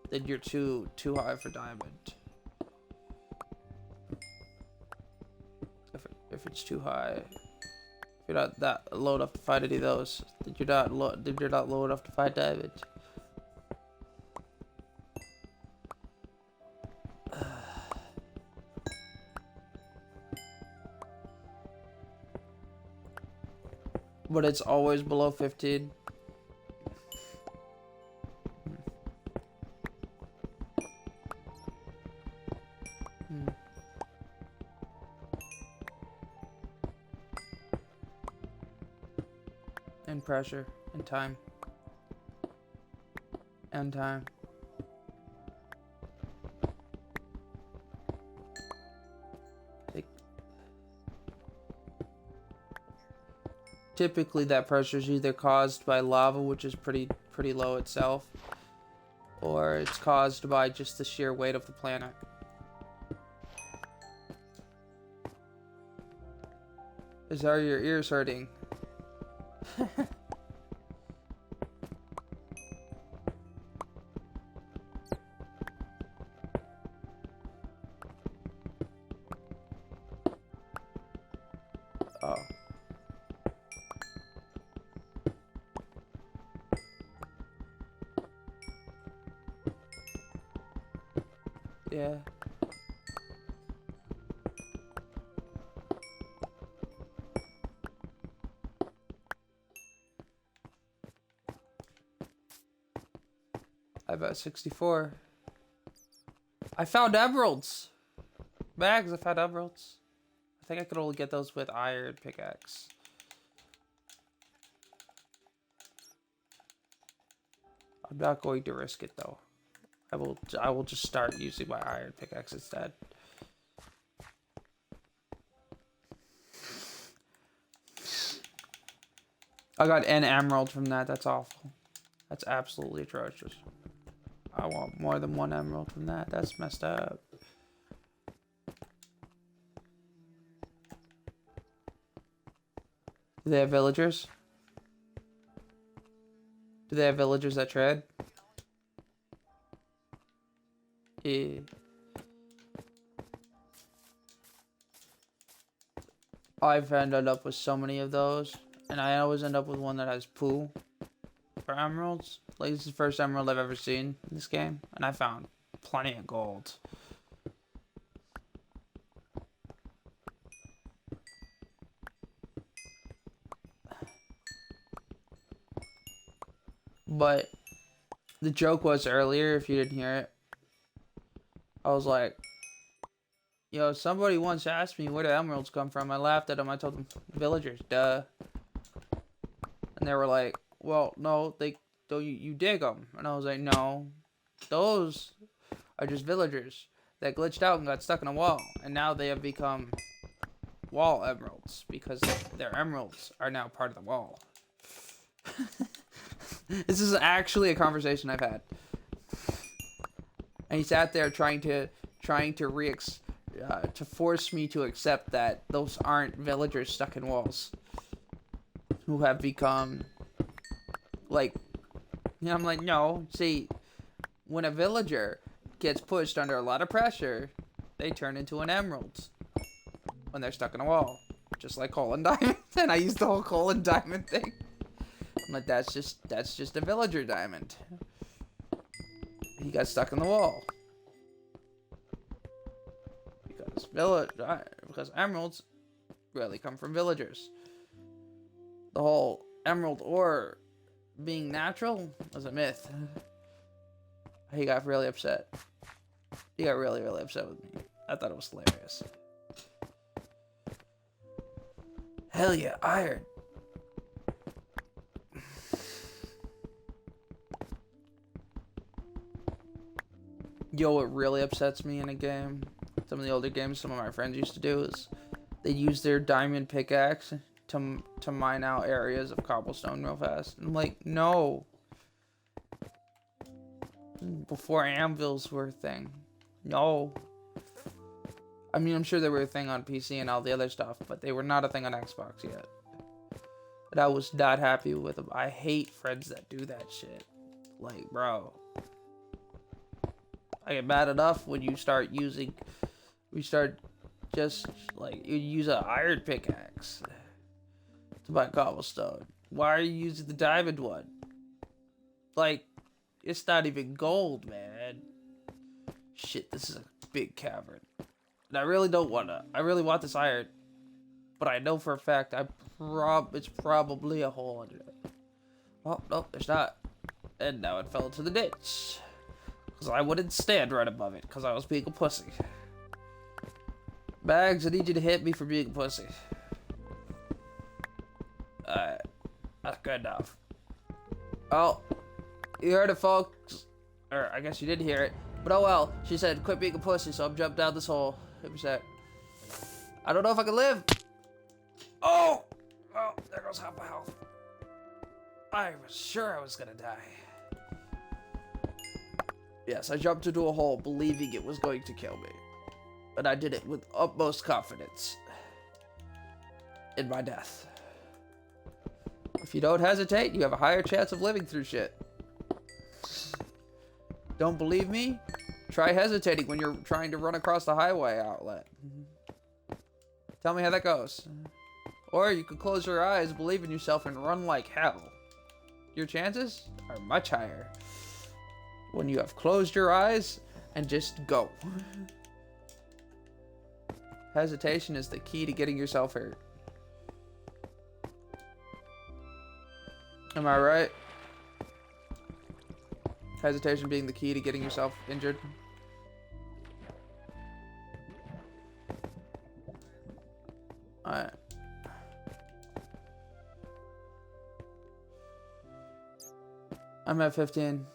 S1: then you're too high for diamond. If it's too high, if you're not that low enough to find any of those, then you're not low enough to find diamond. But it's always below 15. And pressure and time. And time. Typically that pressure is either caused by lava, which is pretty low itself, or it's caused by just the sheer weight of the planet. Are your ears hurting? Oh. Yeah. I bet 64. I found emeralds. Bags, I found emeralds. I think I could only get those with iron pickaxe. I'm not going to risk it though. I will just start using my iron pickaxe instead. I got an emerald from that. That's awful. That's absolutely atrocious. I want more than one emerald from that. That's messed up. Do they have villagers? Do they have villagers that trade? Yeah. I've ended up with so many of those, and I always end up with one that has poo for emeralds. Like, this is the first emerald I've ever seen in this game, and I found plenty of gold. But the joke was earlier, if you didn't hear it, I was like, yo, somebody once asked me where the emeralds come from. I laughed at them. I told them, villagers, duh. And they were like, well, no, you dig them. And I was like, no, those are just villagers that glitched out and got stuck in a wall. And now they have become wall emeralds because their emeralds are now part of the wall. This is actually a conversation I've had. And he sat there trying to force me to accept that those aren't villagers stuck in walls who have become like, you know, I'm like, no, see, when a villager gets pushed under a lot of pressure, they turn into an emerald when they're stuck in a wall, just like coal and diamond. And I used the whole coal and diamond thing. I'm like, that's just a villager diamond. He got stuck in the wall because emeralds really come from villagers. The whole emerald ore being natural was a myth. He got really upset. He got really, really upset with me. I thought it was hilarious. Hell yeah, iron. Yo, what really upsets me in a game, some of the older games some of my friends used to do, is they use their diamond pickaxe to mine out areas of cobblestone real fast. I'm like, no. Before anvils were a thing. No. I mean, I'm sure they were a thing on PC and all the other stuff, but they were not a thing on Xbox yet. And I was not happy with them. I hate friends that do that shit. Like, bro. I get mad enough when you start just, like, you use an iron pickaxe to buy cobblestone. Why are you using the diamond one? Like, it's not even gold, man. Shit, this is a big cavern. And I really want this iron. But I know for a fact it's probably a hole under it. Oh, no, there's not. And now it fell into the ditch. Because I wouldn't stand right above it, because I was being a pussy. Bags, I need you to hit me for being a pussy. Alright. That's good enough. Oh, you heard it, folks. Or, I guess you didn't hear it. But oh well, she said, quit being a pussy, so I'm jumping down this hole. Hit me sec. I don't know if I can live. Oh! Well, there goes half my health. I was sure I was gonna die. Yes, I jumped into a hole believing it was going to kill me. And I did it with utmost confidence in my death. If you don't hesitate, you have a higher chance of living through shit. Don't believe me? Try hesitating when you're trying to run across the highway outlet. Tell me how that goes. Or you could close your eyes, believe in yourself, and run like hell. Your chances are much higher when you have closed your eyes and just go. Hesitation is the key to getting yourself hurt. Am I right? Hesitation being the key to getting yourself injured. Alright. I'm at 15.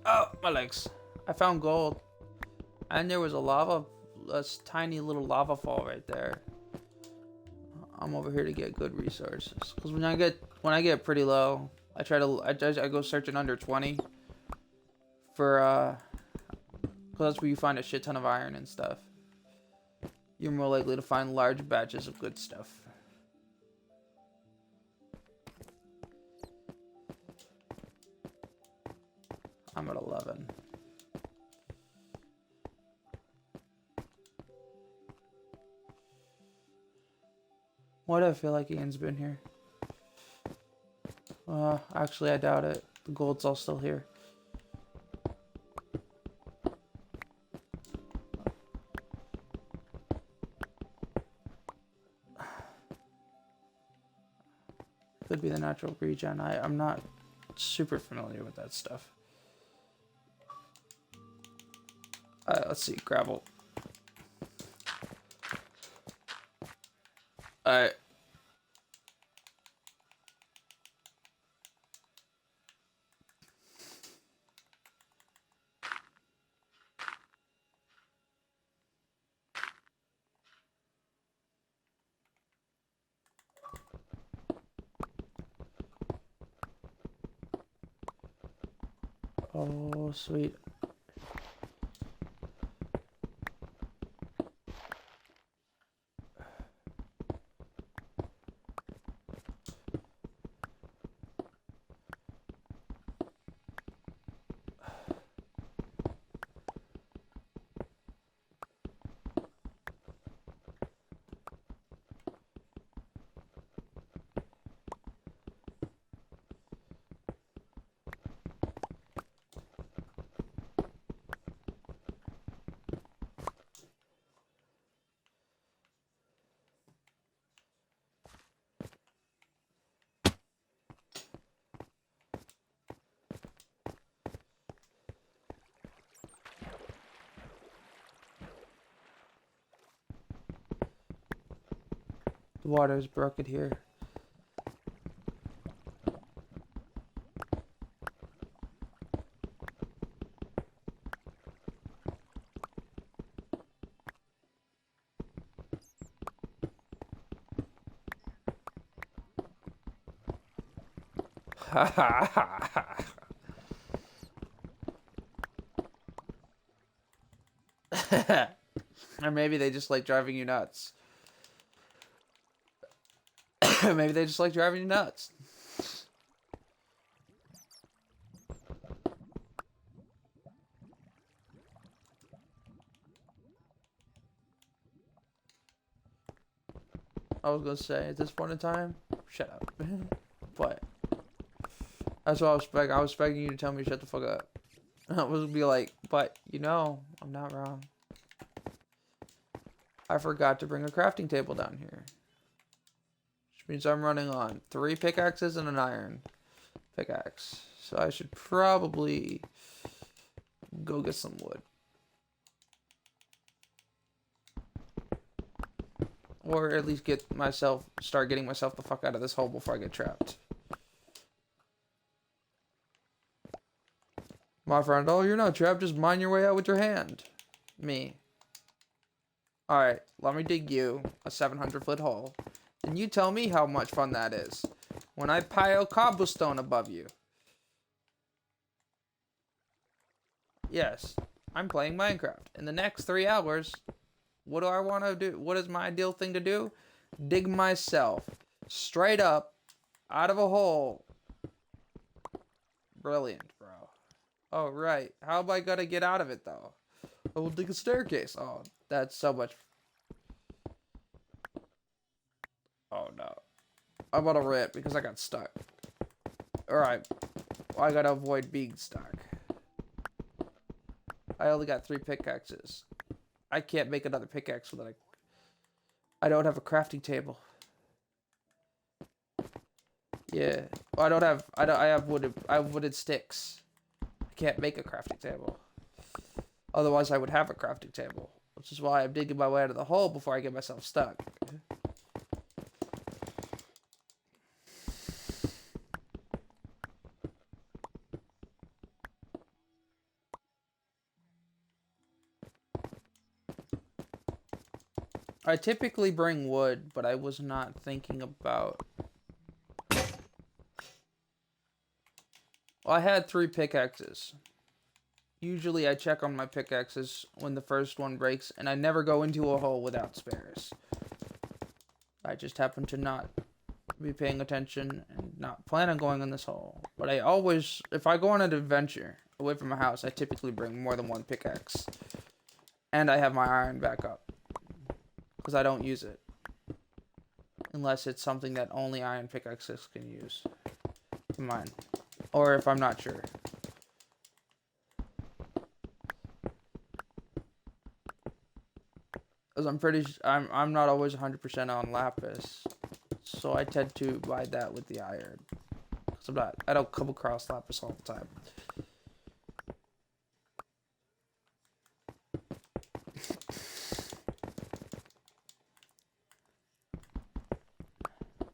S1: Oh, my legs. I found gold. And there was a tiny little lava fall right there. I'm over here to get good resources. Because when I get pretty low, I go searching under 20 for because that's where you find a shit ton of iron and stuff. You're more likely to find large batches of good stuff. I'm at 11. Why do I feel like Ian's been here? Actually, I doubt it. The gold's all still here. Could be the natural regen. I'm not super familiar with that stuff. Let's see. Gravel. Alright. Oh, sweet. The water is broken here. Ha ha ha ha. Or maybe they just like driving you nuts. Maybe they just like driving you nuts. I was gonna say, at this point in time, shut up. But that's what I was begging you to tell me to shut the fuck up. I was gonna be like, but you know, I'm not wrong. I forgot to bring a crafting table down here. Which means I'm running on 3 pickaxes and an iron pickaxe. So I should probably go get some wood. Or at least start getting myself the fuck out of this hole before I get trapped. My friend, oh, you're not trapped, just mine your way out with your hand. Me. Alright, let me dig you a 700-foot hole. And you tell me how much fun that is. When I pile cobblestone above you. Yes, I'm playing Minecraft. In the next 3 hours, what do I want to do? What is my ideal thing to do? Dig myself straight up out of a hole. Brilliant, bro. Oh, right. How am I gonna get out of it, though? I will dig a staircase. Oh, that's so much. Oh, no. I'm on a rant because I got stuck. Alright. Well, I gotta avoid being stuck. I only got 3 pickaxes. I can't make another pickaxe without I don't have a crafting table. Yeah. Well, I have wooden sticks. I can't make a crafting table. Otherwise I would have a crafting table. Which is why I'm digging my way out of the hole before I get myself stuck. I typically bring wood, but I was not thinking about... Well, I had 3 pickaxes. Usually I check on my pickaxes when the first one breaks, and I never go into a hole without spares. I just happen to not be paying attention and not plan on going in this hole. But I always, if I go on an adventure away from my house, I typically bring more than 1 pickaxe. And I have my iron back up. Because I don't use it. Unless it's something that only iron pickaxes can use. Mine. Or if I'm not sure. Because I'm not always 100% on lapis. So I tend to buy that with the iron. Because I don't come across lapis all the time.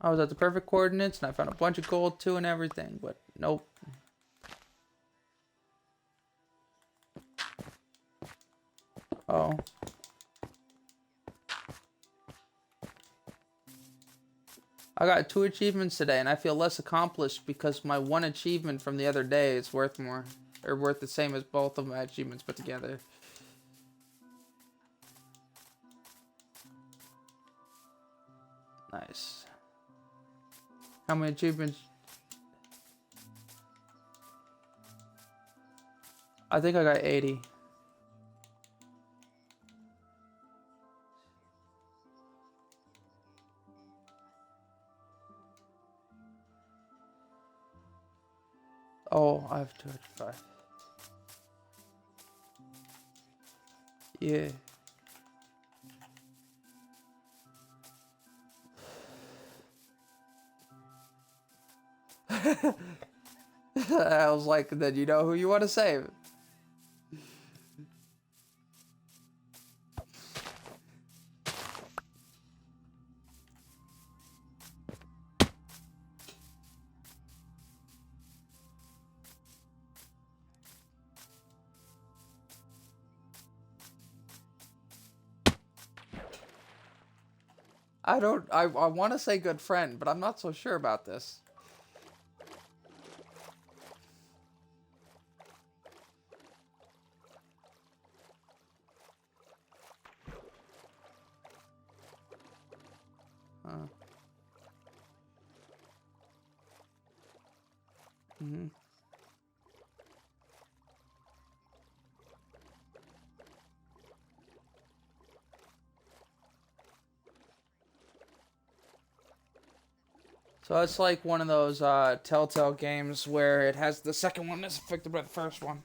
S1: I was at the perfect coordinates and I found a bunch of gold too and everything, but nope. Oh. I got 2 achievements today and I feel less accomplished because my 1 achievement from the other day is worth more. are worth the same as both of my achievements put together. Nice. How many achievements? I think I got 80. Oh, I have 205. Yeah. I was like, then you know who you want to save. I want to say good friend, but I'm not so sure about this. Huh. Mm-hmm. So it's like one of those Telltale games where it has the second one that's affected by the first one.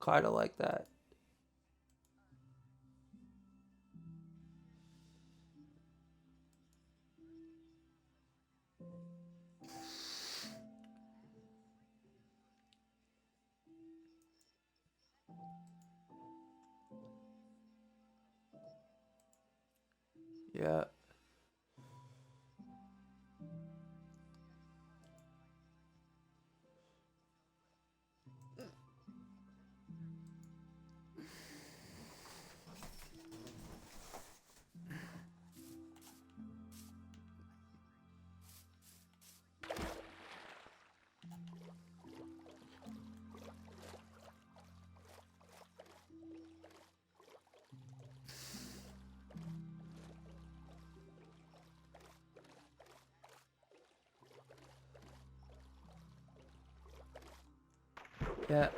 S1: Kind of like that. Yeah. Yeah.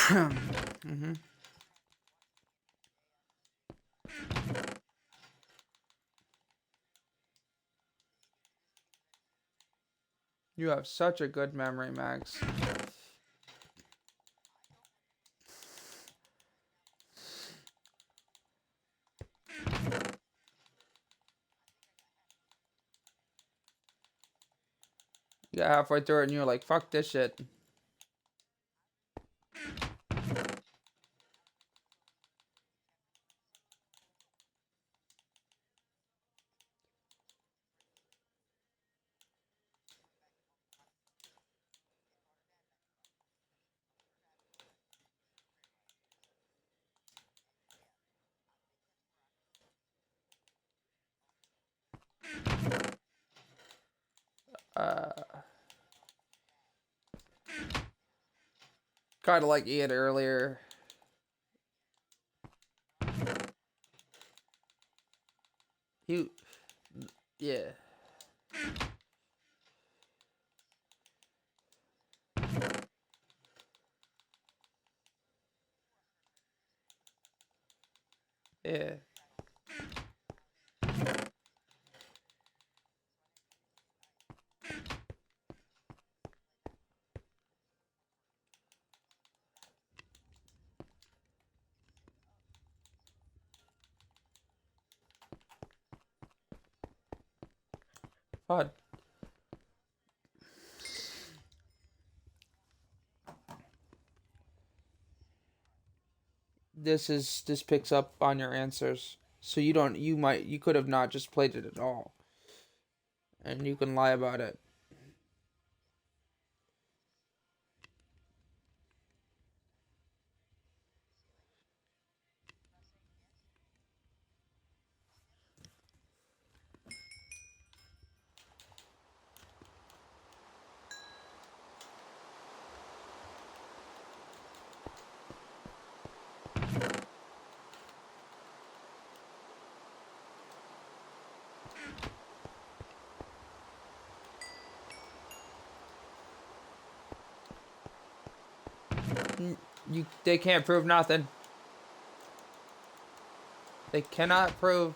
S1: Mm-hmm. You have such a good memory, Max. You got halfway through it and you're like, fuck this shit. Uh, kind of like Ian earlier. He, yeah. Yeah. Fun. this picks up on your answers. So you could have not just played it at all. And you can lie about it. They can't prove nothing. They cannot prove.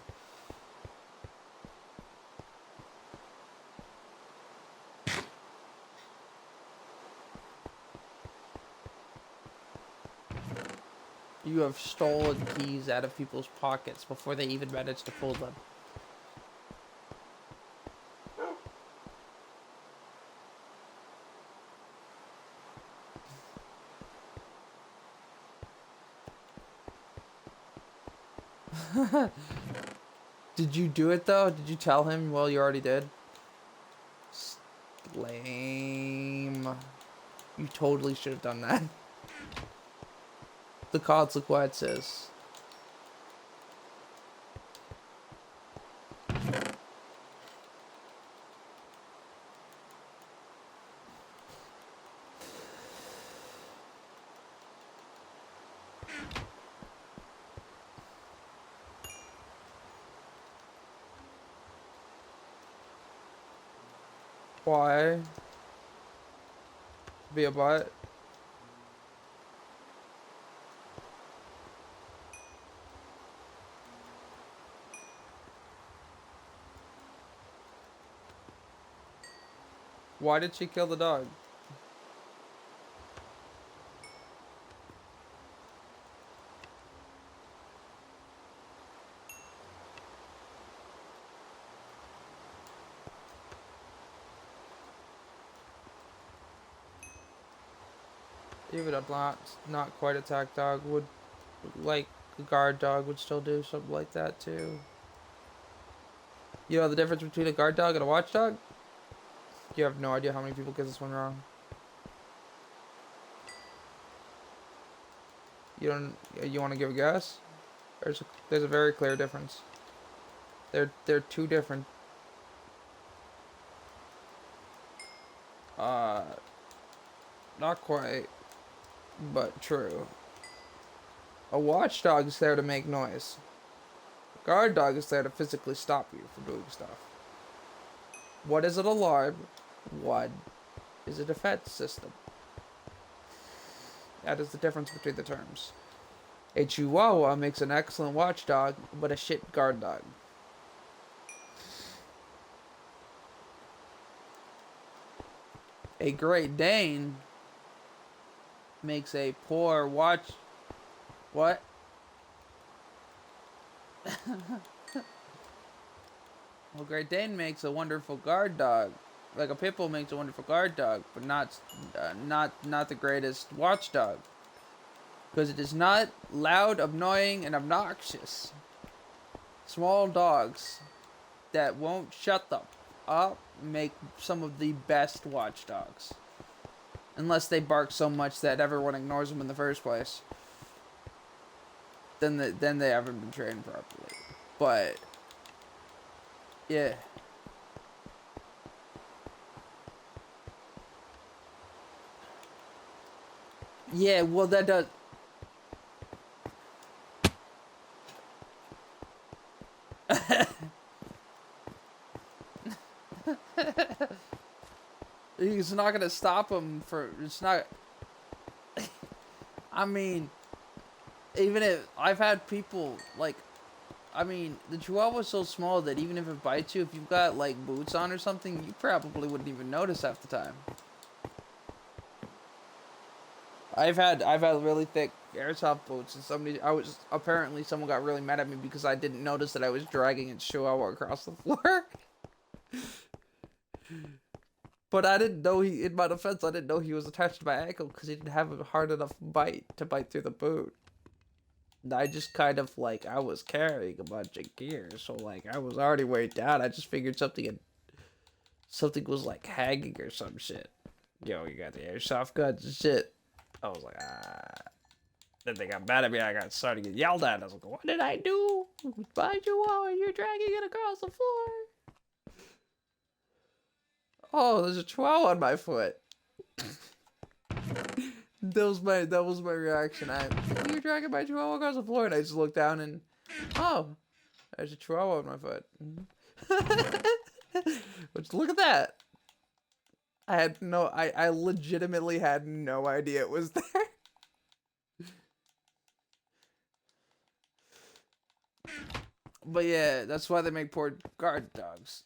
S1: You have stolen keys out of people's pockets before they even managed to pull them. Did you do it though? Did you tell him? Well, you already did. Lame. You totally should have done that. The consequences. Why? Be a butt? Why did she kill the dog? Even a not quite attack dog would, like a guard dog would still do something like that too. You know the difference between a guard dog and a watchdog? You have no idea how many people get this one wrong. You don't. You want to give a guess? There's a very clear difference. They're two different. Not quite, but true. A watchdog is there to make noise. A guard dog is there to physically stop you from doing stuff. What is an alarm? What is a defense system? That is the difference between the terms. A Chihuahua makes an excellent watchdog, but a shit guard dog. A Great Dane makes a poor watch. What? Well, Great Dane makes a wonderful guard dog. Like a pit bull makes a wonderful guard dog, but not the greatest watchdog. Because it is not loud, annoying, and obnoxious. Small dogs that won't shut them up make some of the best watchdogs. Unless they bark so much that everyone ignores them in the first place. Then they haven't been trained properly. But yeah. Yeah, well that does. He's not gonna stop him for. It's not. I mean, even if I've had people like, I mean, the Chihuahua's so small that even if it bites you, if you've got like boots on or something, you probably wouldn't even notice half the time. I've had really thick airsoft boots, and someone got really mad at me because I didn't notice that I was dragging its Chihuahua across the floor. But I didn't know in my defense, I didn't know he was attached to my ankle because he didn't have a hard enough bite to bite through the boot. I just kind of like I was carrying a bunch of gear, so like I was already weighed down. I just figured something was like hanging or some shit. Yo, you got the airsoft guns and shit. I was like, ah. Then they got mad at me. I got started to get yelled at. I was like, what did I do? Why'd you're dragging it across the floor? Oh, there's a chihuahua on my foot. That was my reaction. You're dragging my chihuahua across the floor, and I just looked down and, oh, there's a chihuahua on my foot. But look at that. I legitimately had no idea it was there. But yeah, that's why they make poor guard dogs.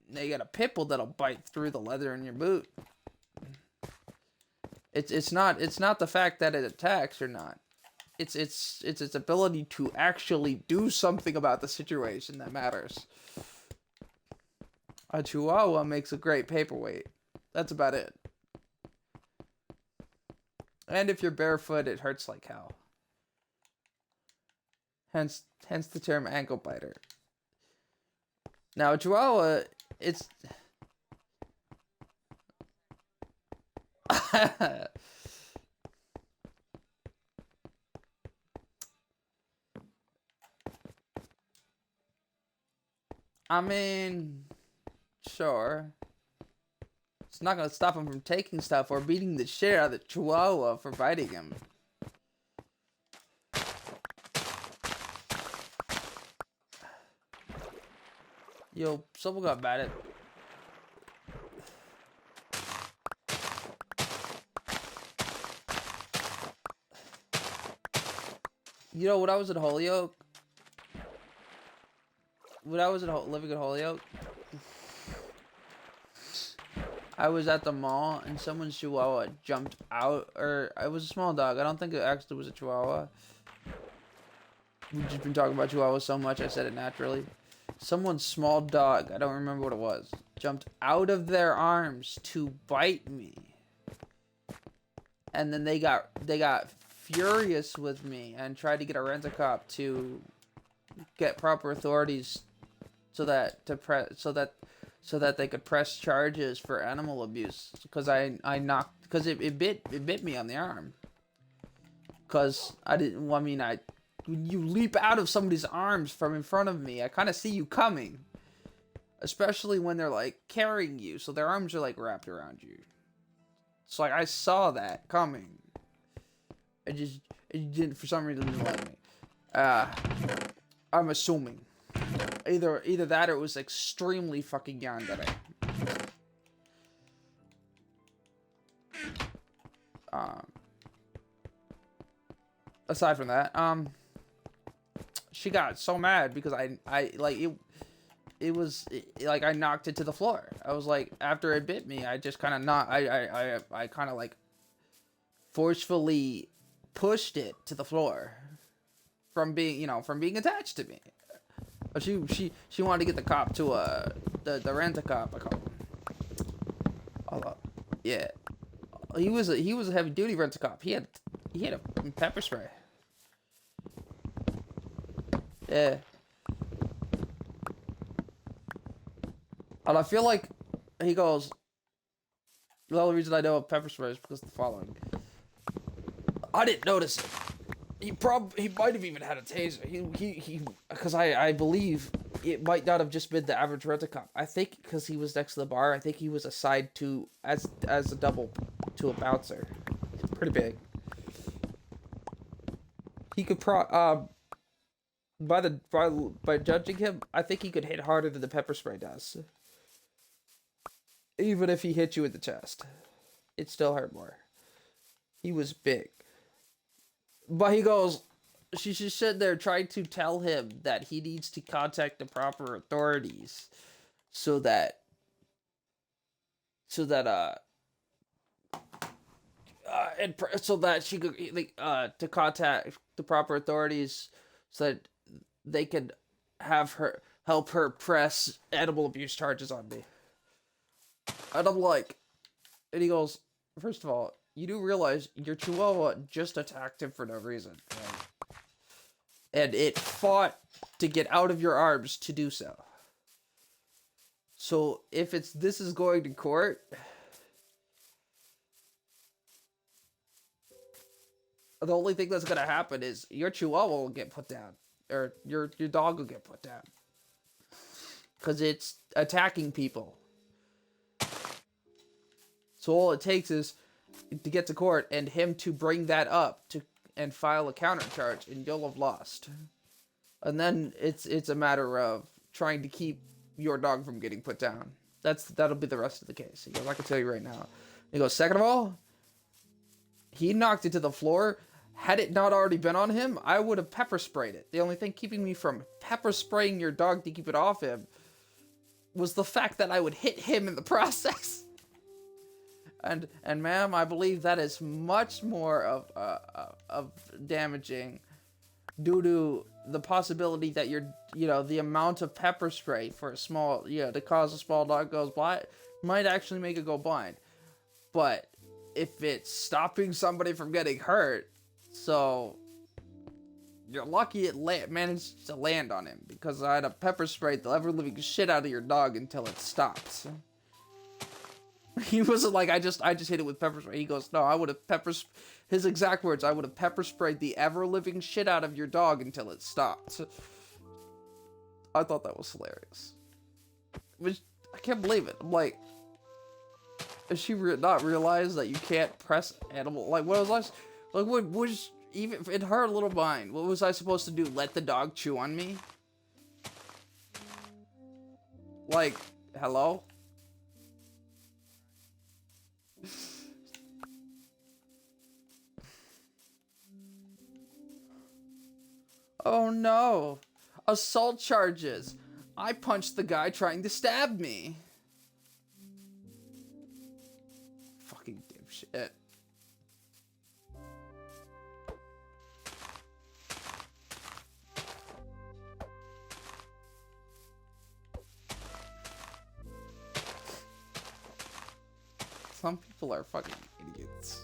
S1: They got a pit bull that'll bite through the leather in your boot. It's not the fact that it attacks or not. It's its ability to actually do something about the situation that matters. A chihuahua makes a great paperweight. That's about it. And if you're barefoot, it hurts like hell. Hence the term ankle biter. Now, a chihuahua, it's... I mean, sure. It's not gonna stop him from taking stuff or beating the shit out of the chihuahua for biting him. Yo, someone got mad at... You know, when I was at Holyoke, living in Holyoke, I was at the mall and someone's chihuahua jumped out, or it was a small dog. I don't think it actually was a chihuahua. We've just been talking about chihuahuas so much, I said it naturally. Someone's small dog, I don't remember what it was, jumped out of their arms to bite me. And then they got furious with me and tried to get a rent-a-cop to get proper authorities so that they could press charges for animal abuse, because it bit me on the arm. Because when you leap out of somebody's arms from in front of me, I kind of see you coming. Especially when they're, like, carrying you, so their arms are, like, wrapped around you. So, like, I saw that coming. It didn't, for some reason, didn't let me. I'm assuming. Either that or it was extremely fucking yandere. Aside from that, she got so mad because I knocked it to the floor. I was like, after it bit me, I just kind of I kind of like forcefully pushed it to the floor from being attached to me. But she wanted to get the cop to the rent-a-cop. I call him. Hold up. Yeah. He was a heavy duty rent-a-cop. He had a pepper spray. Yeah. And I feel like he goes, the only reason I know of pepper spray is because of the following. I didn't notice it. He might have even had a taser. Because I believe it might not have just been the average rent-a-cop. I think because he was next to the bar, I think he was assigned to as a double to a bouncer. It's pretty big. He could by judging him, I think he could hit harder than the pepper spray does. Even if he hit you in the chest, it still hurt more. He was big. But he goes, she's just sitting there trying to tell him that he needs to contact the proper authorities so that she could to contact the proper authorities so that they could help her press animal abuse charges on me. And I'm like, and he goes, first of all, you do realize your chihuahua just attacked him for no reason, right? and it fought to get out of your arms to do so. So if this is going to court, the only thing that's gonna happen is your chihuahua will get put down, or your dog will get put down, because it's attacking people. So all it takes is to get to court and him to bring that up and file a countercharge, and you'll have lost. And then it's a matter of trying to keep your dog from getting put down. That'll be the rest of the case. He goes, I can tell you right now. He goes, second of all, he knocked it to the floor. Had it not already been on him, I would have pepper sprayed it. The only thing keeping me from pepper spraying your dog to keep it off him was the fact that I would hit him in the process. And ma'am, I believe that is much more of damaging due to the possibility that the amount of pepper spray for a small, to cause a small dog goes blind might actually make it go blind. But if it's stopping somebody from getting hurt, so you're lucky it managed to land on him, because I had a pepper spray the ever-living shit out of your dog until it stopped. He wasn't like, I just hit it with pepper spray. He goes, no, I would have his exact words, I would have pepper sprayed the ever-living shit out of your dog until it stopped. I thought that was hilarious. I can't believe it. I'm like, does she not realize that you can't press animal? Like, what was I, like, what was, even in her little mind, what was I supposed to do? Let the dog chew on me? Like, hello? Oh no! Assault charges! I punched the guy trying to stab me! Fucking dipshit. Some people are fucking idiots.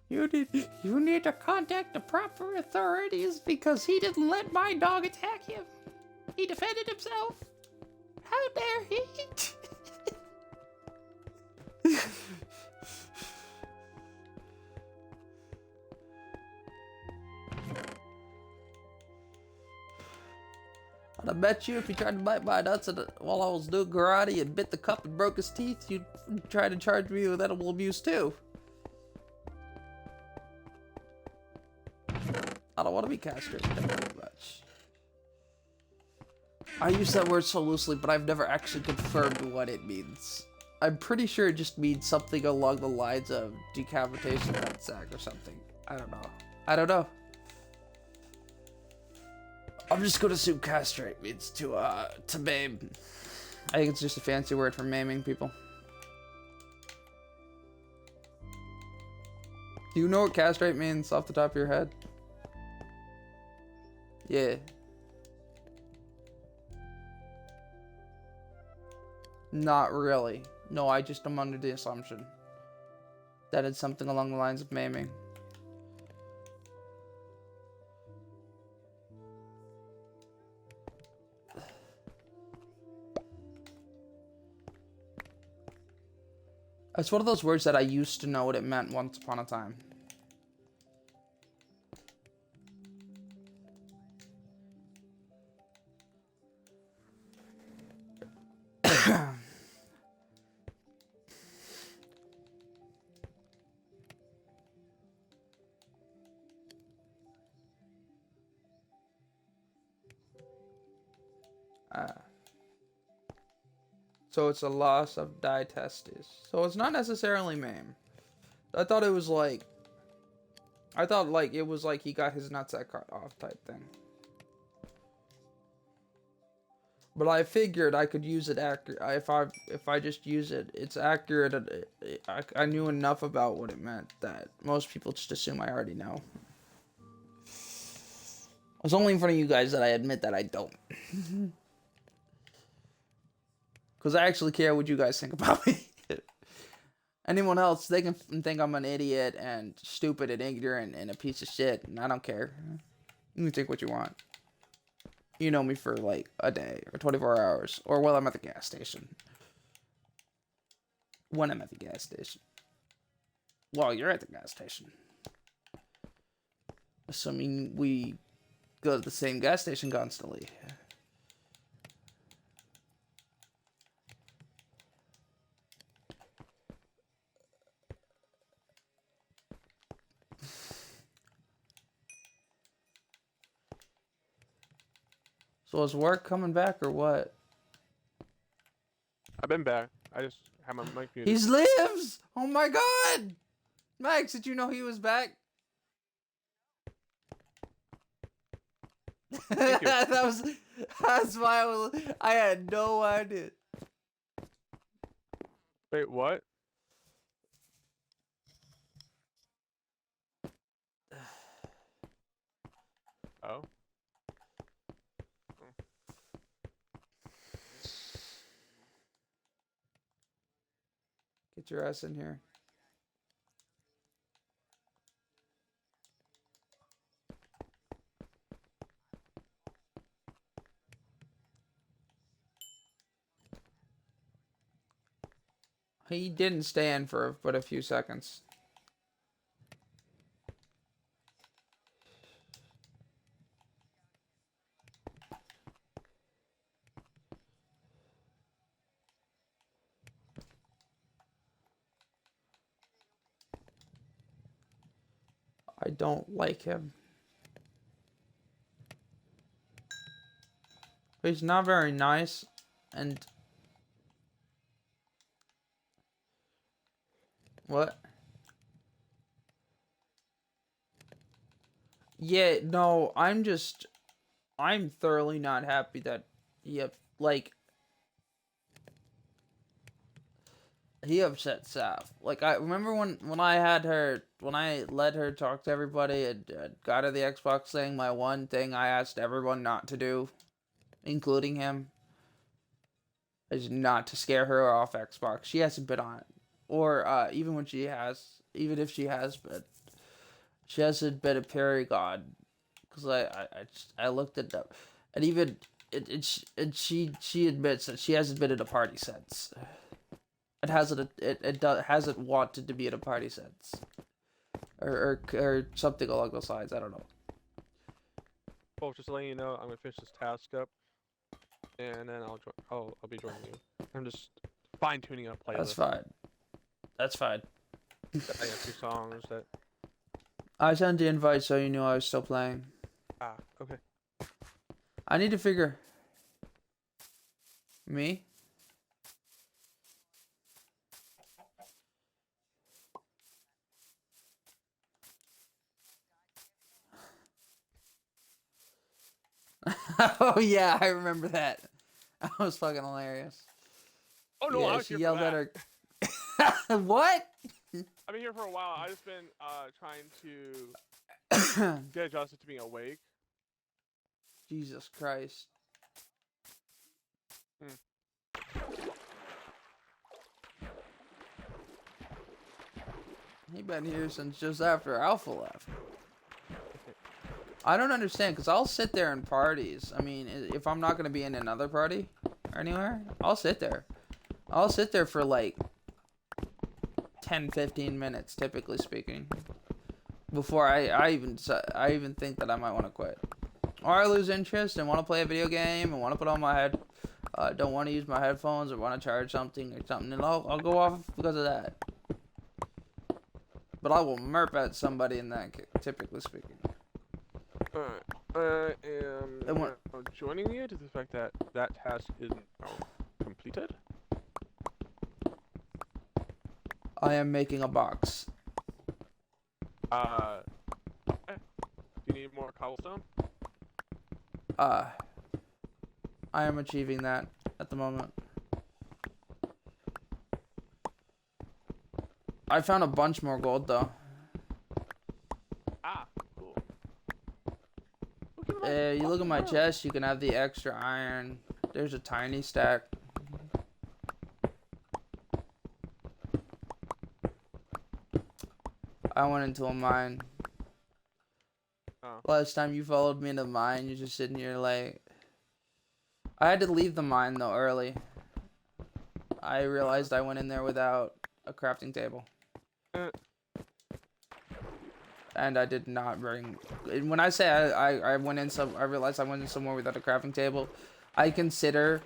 S1: You need to contact the proper authorities because he didn't let my dog attack him. He defended himself. How dare he? And I bet you if he tried to bite my nuts while I was doing karate and bit the cup and broke his teeth, you'd try to charge me with animal abuse too. I don't want to be castrated very much. I use that word so loosely, but I've never actually confirmed what it means. I'm pretty sure it just means something along the lines of decapitation of that sack or something. I don't know. I'm just gonna assume castrate means to maim. I think it's just a fancy word for maiming people. Do you know what castrate means off the top of your head? Yeah. Not really. No, I just am under the assumption that it's something along the lines of maiming. It's one of those words that I used to know what it meant once upon a time. So it's a loss of diatestes. So it's not necessarily maim. I thought it was like he got his nutsack cut off type thing. But I figured I could use it accurate. If I just use it, it's accurate. I knew enough about what it meant that most people just assume I already know. It's only in front of you guys that I admit that I don't. Because I actually care what you guys think about me. Anyone else, they can think I'm an idiot and stupid and ignorant and a piece of shit, and I don't care. You can think what you want. You know me for like a day or 24 hours, or while I'm at the gas station. When I'm at the gas station. While you're at the gas station. Assuming we go to the same gas station constantly. So is work coming back or what?
S2: I've been back. I just have my mic muted.
S1: He lives! Oh my god! Max, did you know he was back? That's why I had no idea.
S2: Wait, what? Oh.
S1: Get your ass in here. He didn't stand for but a few seconds. I don't like him. He's not very nice, and what? Yeah, no, I'm thoroughly not happy that he upset Saf. Like, I remember when I let her talk to everybody and got her the Xbox thing, my one thing I asked everyone not to do, including him, is not to scare her off Xbox. She hasn't been on it. Or, even if she has, but she hasn't been a Paragon. Because I looked it up. And even, she admits that she hasn't been at a party since. It hasn't wanted to be at a party since. Or something along those lines, I don't know.
S2: Well, just letting you know, I'm gonna finish this task up, and then I'll be joining you. I'm just fine tuning up playlist.
S1: That's fine. That's fine.
S2: I got 2 songs that.
S1: I sent the invite so you knew I was still playing.
S2: Ah, okay.
S1: I need to figure. Me? Oh yeah, I remember that. That was fucking hilarious.
S2: Oh no,
S1: Yeah,
S2: I was
S1: she
S2: here
S1: yelled
S2: for
S1: at
S2: that.
S1: her. What?
S2: I've been here for a while. I've just been trying to get adjusted to being awake.
S1: Jesus Christ. He been here since just after Alpha left. I don't understand, because I'll sit there in parties. I mean, if I'm not going to be in another party or anywhere, I'll sit there. I'll sit there for like 10, 15 minutes, typically speaking, before I even think that I might want to quit. Or I lose interest and want to play a video game and want to put on my head, don't want to use my headphones or want to charge something or something, and I'll go off because of that. But I will merp at somebody in that, typically speaking.
S2: Alright, I am now joining you to the fact that that task is now completed.
S1: I am making a box.
S2: Okay. Do you need more cobblestone?
S1: I am achieving that at the moment. I found a bunch more gold though.
S2: Ah, cool.
S1: You look at my chest, you can have the extra iron. There's a tiny stack. I went into a mine.
S2: Oh.
S1: Last time you followed me into the mine, you're just sitting here like... I had to leave the mine, though, early. I realized I went in there without a crafting table. And I did not bring... When I say I went in some... I realized I went in somewhere without a crafting table. I consider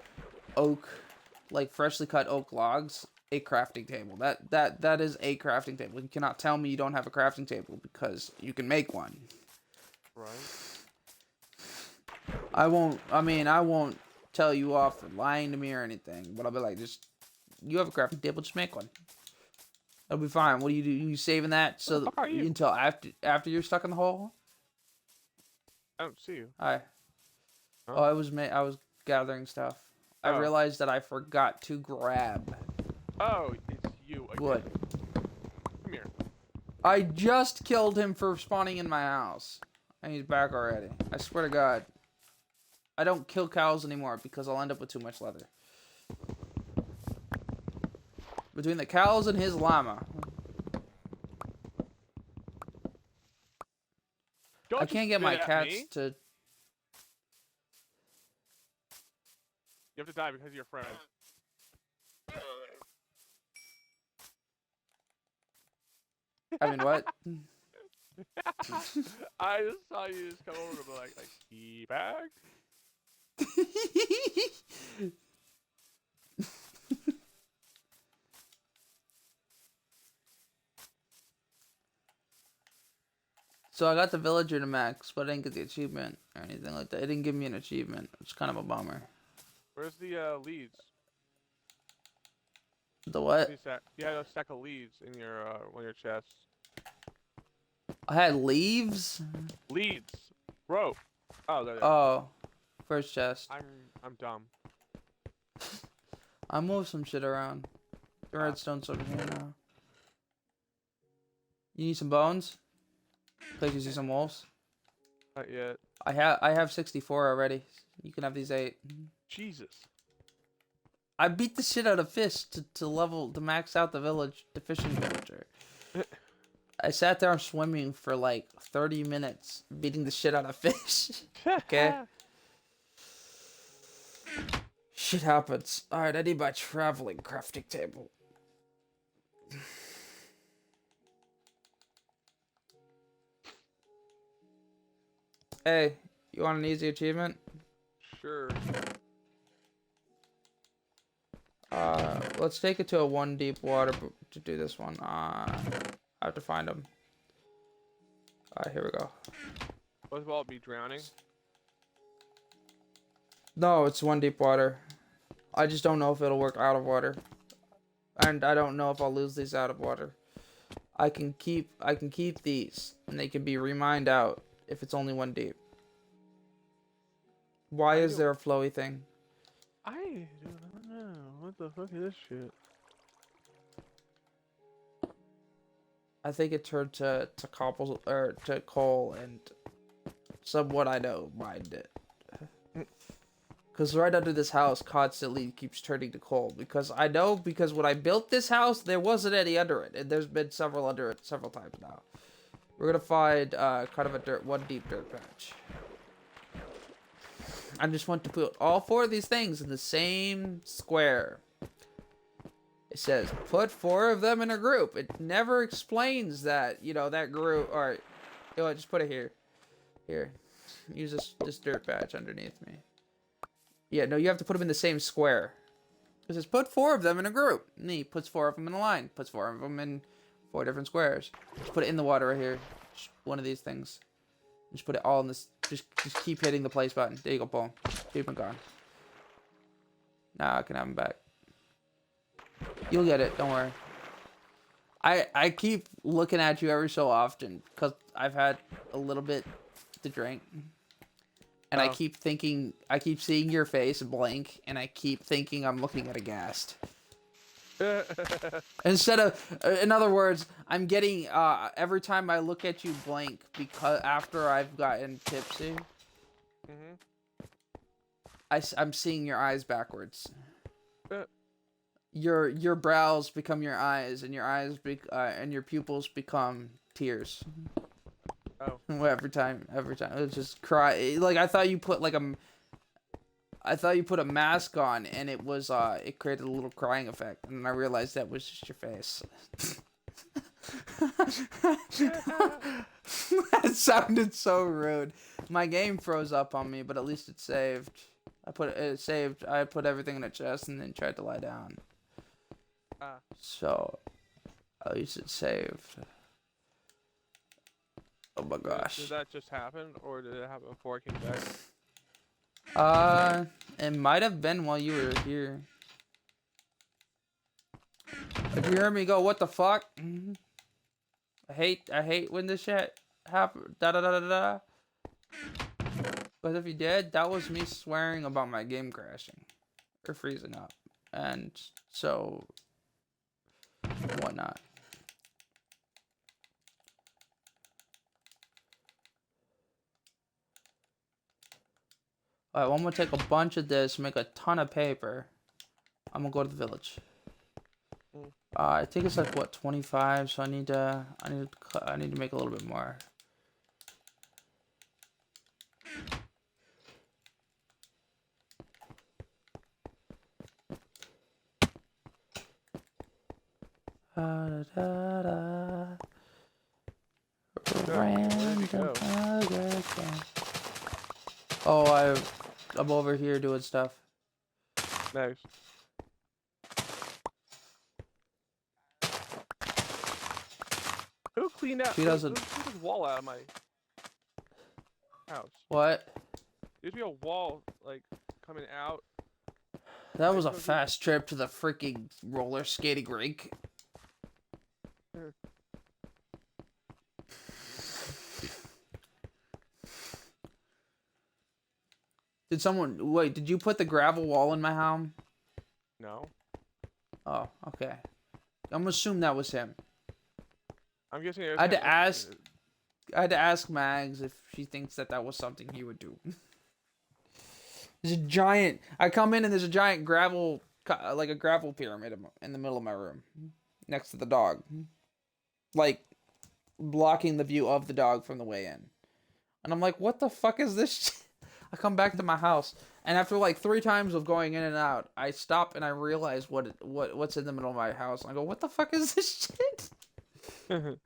S1: oak... Like, freshly cut oak logs a crafting table. That is a crafting table. You cannot tell me you don't have a crafting table because you can make one.
S2: Right.
S1: I won't tell you off for lying to me or anything, but I'll be like, just, you have a crafting table, just make one. That'll be fine. What do? You saving that so
S2: fuck are you?
S1: until after you're stuck in the hole?
S2: I don't see you.
S1: Hi.
S2: Huh?
S1: Oh, I was gathering stuff. I
S2: Oh.
S1: realized that I forgot to grab
S2: Oh, it's you again.
S1: wood.
S2: Come here.
S1: I just killed him for spawning in my house. And he's back already. I swear to God. I don't kill cows anymore because I'll end up with too much leather. Between the cows and his llama.
S2: Don't
S1: I
S2: just
S1: can't get my
S2: spit at
S1: cats
S2: me.
S1: to...
S2: You have to die because of your friend.
S1: I mean, what?
S2: I just saw you just come over and be like he back?
S1: So I got the villager to max, but I didn't get the achievement or anything like that. It didn't give me an achievement. It's kind of a bummer.
S2: Where's the leads?
S1: The what?
S2: You had a stack of leads in your one of your chests.
S1: I had leaves?
S2: Leads, rope. Oh, there.
S1: Oh. First chest.
S2: I'm dumb.
S1: I moved some shit around. The redstone's over here now. You need some bones? Please, you see some wolves?
S2: Not yet.
S1: I have 64 already. You can have these 8.
S2: Jesus.
S1: I beat the shit out of fish to max out the fishing villager. I sat there swimming for like 30 minutes, beating the shit out of fish. Okay? Shit happens. Alright, I need my traveling crafting table. Hey, you want an easy achievement?
S2: Sure.
S1: Let's take it to a 1 deep water to do this one. I have to find them. Alright, here we go.
S2: What about it be drowning?
S1: No, it's 1 deep water. I just don't know if it'll work out of water. And I don't know if I'll lose these out of water. I can keep these, and they can be remined out if it's only 1 deep. Why is there a flowy thing?
S2: I do not know. What the fuck is this shit?
S1: I think it turned to cobble or to coal, and somewhat I know mined it. Because right under this house constantly keeps turning to coal. Because when I built this house, there wasn't any under it. And there's been several under it several times now. We're going to find kind of a 1 deep dirt patch. I just want to put all 4 of these things in the same square. It says, put 4 of them in a group. It never explains that, that group. Alright, just put it here. Here. Use this dirt patch underneath me. Yeah, no, you have to put them in the same square. It says, put 4 of them in a group. And he puts 4 of them in a line. Puts 4 of them in 4 different squares. Just put it in the water right here. Just one of these things. Just put it all in this. Just keep hitting the place button. There you go, boom. Keep them gone. Now I can have them back. You'll get it. Don't worry. I keep looking at you every so often because I've had a little bit to drink. And I keep seeing your face blink, and I keep thinking I'm looking at a ghast. Instead of, in other words, I'm getting, every time I look at you blink, because after I've gotten tipsy, I'm seeing your eyes backwards. Your brows become your eyes, and your eyes and your pupils become tears.
S2: Oh.
S1: every time it was just cry. Like I thought you put like a mask on and it was it created a little crying effect, and I realized that was just your face. That sounded so rude. My game froze up on me, but at least it saved. I put everything in a chest and then tried to lie down. So at least it saved. Oh my gosh.
S2: Did that just happen, or did it happen before I came back?
S1: It might have been while you were here. If you hear me go, what the fuck? I hate when this shit happen. Da da da da da. But if you did, that was me swearing about my game crashing or freezing up, and so whatnot. Alright, well, I'm gonna take a bunch of this, make a ton of paper. I'm gonna go to the village. I think it's like what, 25, so I need to make a little bit more. Da, da, da. Random progression. Oh, I'm over here doing stuff.
S2: Nice. Who cleaned out?
S1: She doesn't-
S2: Who took this wall out of my house?
S1: What?
S2: There's be a wall like coming out.
S1: That was a fast trip to the freaking roller skating rink. Did you put the gravel wall in my home?
S2: No.
S1: Oh, okay. I'm gonna assume that was him.
S2: I'm guessing. It was
S1: I had to
S2: him.
S1: ask Mags if she thinks that was something he would do. There's a giant. I come in and there's a giant gravel, like a gravel pyramid in the middle of my room, next to the dog, like blocking the view of the dog from the way in. And I'm like, what the fuck is this shit? I come back to my house, and after like 3 times of going in and out, I stop and I realize what's in the middle of my house. And I go, what the fuck is this shit?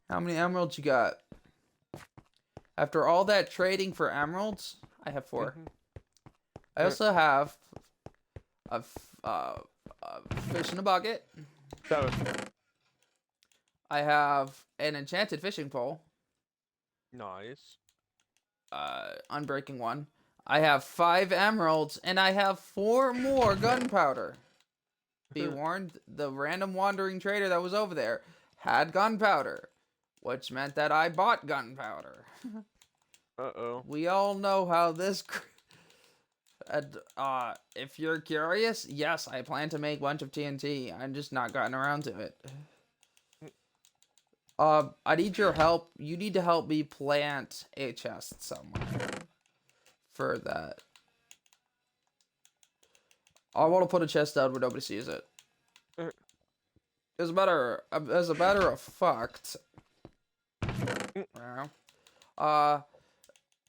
S1: How many emeralds you got? After all that trading for emeralds, I have 4. I also have a fish in a bucket.
S2: 7.
S1: I have an enchanted fishing pole.
S2: Nice.
S1: Unbreaking 1. I have 5 emeralds, and I have 4 more gunpowder. Be warned, the random wandering trader that was over there had gunpowder, which meant that I bought gunpowder.
S2: Uh-oh.
S1: We all know how this... if you're curious, yes, I plan to make a bunch of TNT. I'm just not gotten around to it. I need your help. You need to help me plant a chest somewhere for that. I want to put a chest out where nobody sees it. As a matter of fact, I'm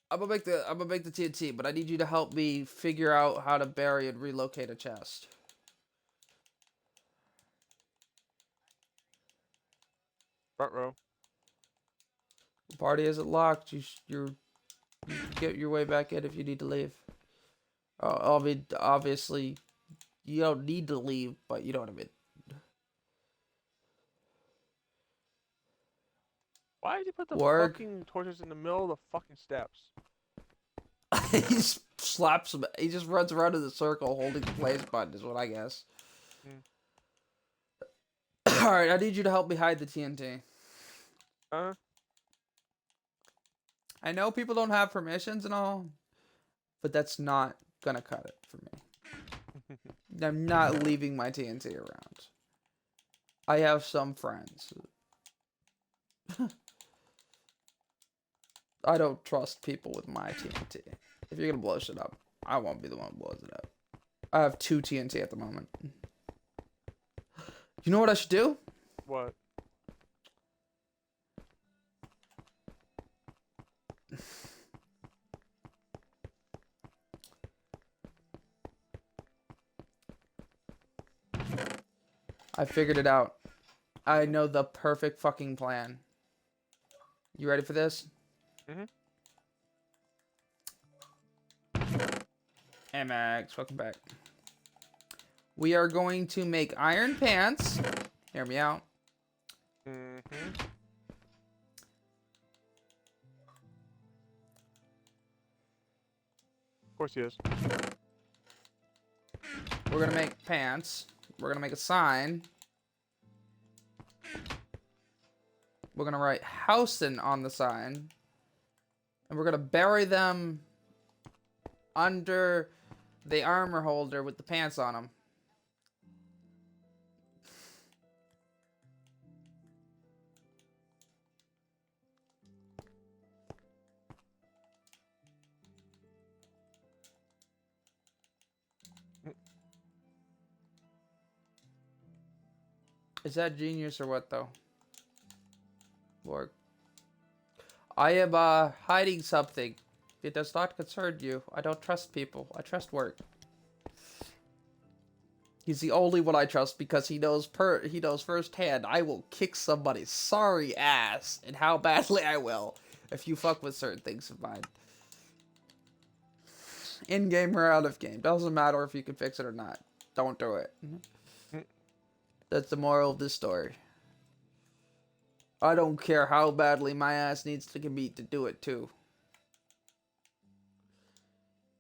S1: gonna make the TNT, but I need you to help me figure out how to bury and relocate a chest.
S2: Front row.
S1: The party isn't locked. You can get your way back in if you need to leave. I mean, obviously, you don't need to leave, but you know what I mean.
S2: Why did you put the
S1: Work.
S2: fucking torches in the middle of the fucking steps?
S1: He just slaps him. He just runs around in the circle holding the place button is what I guess. Alright, I need you to help me hide the TNT. I know people don't have permissions and all, but that's not gonna cut it for me. I'm not leaving my TNT around. I have some friends. I don't trust people with my TNT. If you're gonna blow shit up, I won't be the one who blows it up. I have 2 TNT at the moment. You know what I should do?
S2: What?
S1: I figured it out. I know the perfect fucking plan. You ready for this?
S2: Mhm.
S1: Hey Max, welcome back. We are going to make iron pants. Hear me out.
S2: Mm-hmm. Of course he is.
S1: We're gonna make pants. We're gonna make a sign. We're gonna write Housen on the sign. And we're gonna bury them under the armor holder with the pants on them. Is that genius or what though? Work. I am hiding something. It does not concern you. I don't trust people. I trust work. He's the only one I trust because he knows firsthand I will kick somebody's sorry ass and how badly I will if you fuck with certain things of mine. In game or out of game. Doesn't matter if you can fix it or not. Don't do it. That's the moral of this story. I don't care how badly my ass needs to get beat to do it too.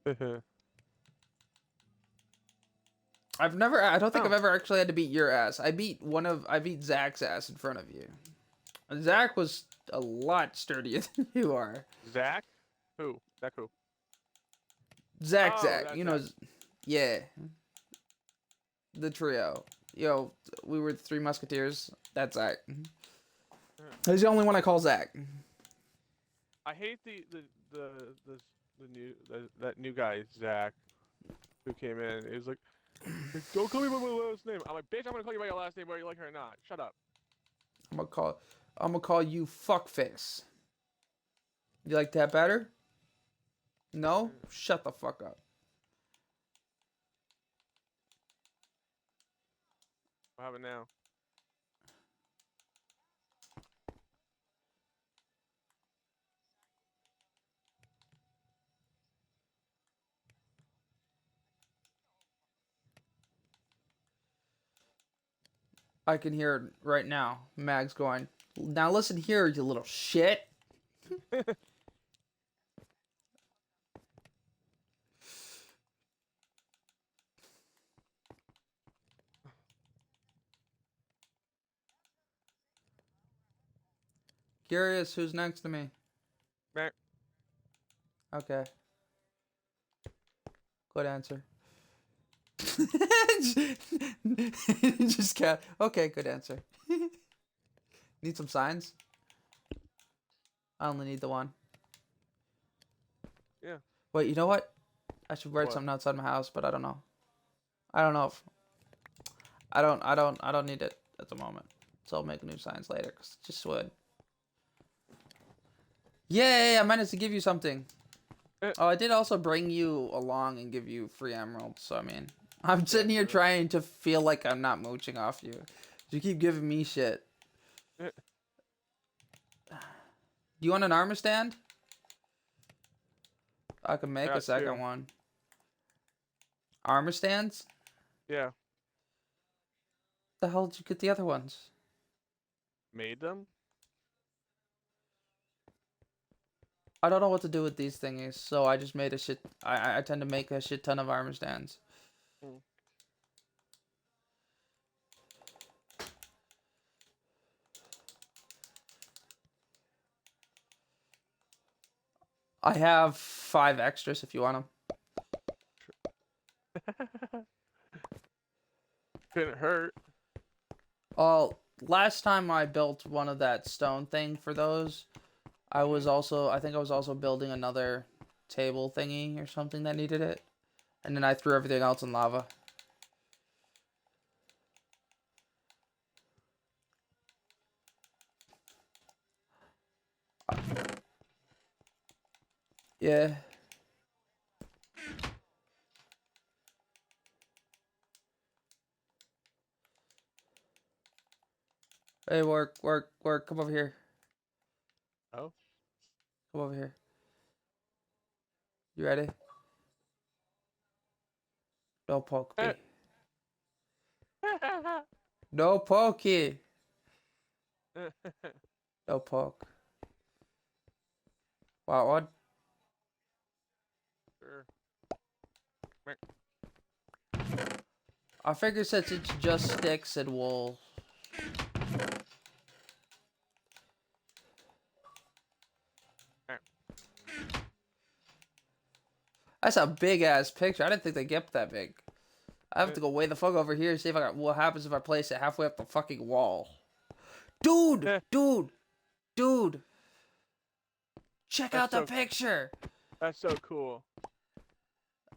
S1: I don't think I've ever actually had to beat your ass. I beat Zach's ass in front of you. Zach was a lot sturdier than you are.
S2: Zach? Who? Zach who?
S1: Zach,
S2: Oh,
S1: Zach.
S2: that
S1: You know,
S2: Zach.
S1: yeah. The trio. Yo, we were the Three Musketeers. That's Zach. He's the only one I call Zach.
S2: I hate that new guy, Zach, who came in. He was like, don't call me by my last name. I'm like, bitch, I'm gonna call you by your last name whether you like it or not. Shut up.
S1: I'm gonna call you fuckface. You like that better? No? Shut the fuck up.
S2: What happened now?
S1: I can hear it right now. Mag's going, now listen here, you little shit. Curious, who's next to me?
S2: Mac.
S1: Okay. Good answer. Just cat. Okay, good answer. Need some signs? I only need the one.
S2: Yeah.
S1: Wait, you know what? I should write
S2: What?
S1: something outside my house, but I don't know. I don't know if I don't need it at the moment. So I'll make new signs later, cause it just would. Yay! I managed to give you something. Oh, I did also bring you along and give you free emeralds. So I mean, I'm sitting here trying to feel like I'm not mooching off you. You keep giving me shit. Do you want an armor stand? I can make
S2: I
S1: a
S2: got
S1: second
S2: two.
S1: one. Armor stands?
S2: Yeah.
S1: The hell did you get the other ones?
S2: Made them?
S1: I don't know what to do with these thingies, so I just made a shit. I tend to make a shit ton of armor stands.
S2: Hmm.
S1: I have 5 extras if you want them.
S2: Couldn't hurt.
S1: Last time I built one of that stone thing for those, I think I was also building another table thingy or something that needed it. And then I threw everything else in lava. Yeah. Hey, work. Come over here.
S2: Oh.
S1: Come over here. You ready? No poke me. No pokey. No poke. What?
S2: Sure.
S1: I figure since it's just sticks and wool. That's a big ass picture. I didn't think they get that big. I have to go way the fuck over here and see if I got what happens if I place it halfway up the fucking wall. Dude! Dude! Check out
S2: That's
S1: the
S2: so-
S1: picture!
S2: That's so cool.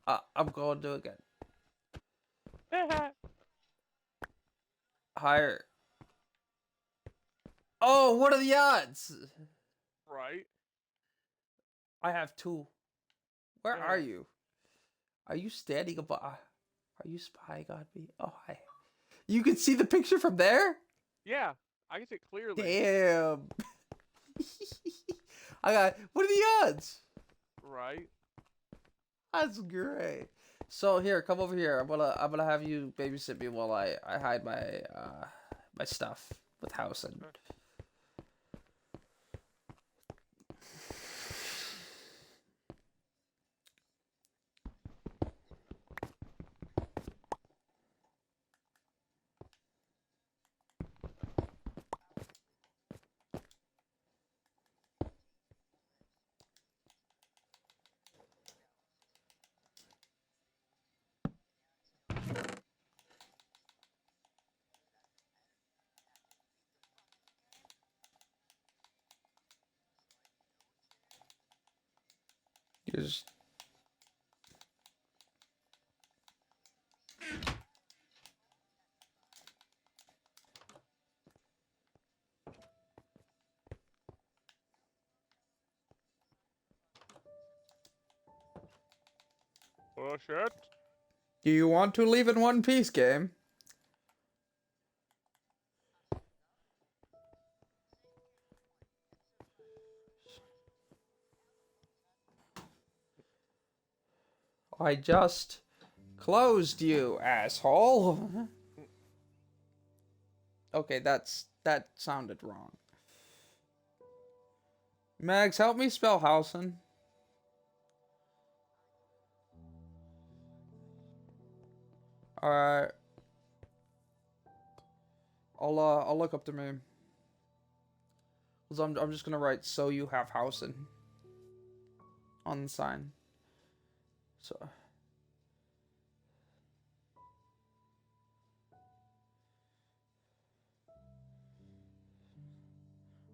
S1: I'm going to do it again. Higher. Oh, what are the odds?
S2: Right?
S1: I have 2. Where are you? Are you standing above? Are you spying on me? Oh, hi. You can see the picture from there?
S2: Yeah, I can see it clearly.
S1: Damn. What are the odds?
S2: Right?
S1: That's great. So here, come over here. I'm gonna have you babysit me while I hide my my stuff with house and. You're just.
S2: Oh shit.
S1: Do you want to leave in one piece, game? I just closed you, asshole. Okay, that sounded wrong. Mags, help me spell Housen. Alright. I'll look up the name. Cause I'm just gonna write so you have Housen on the sign. So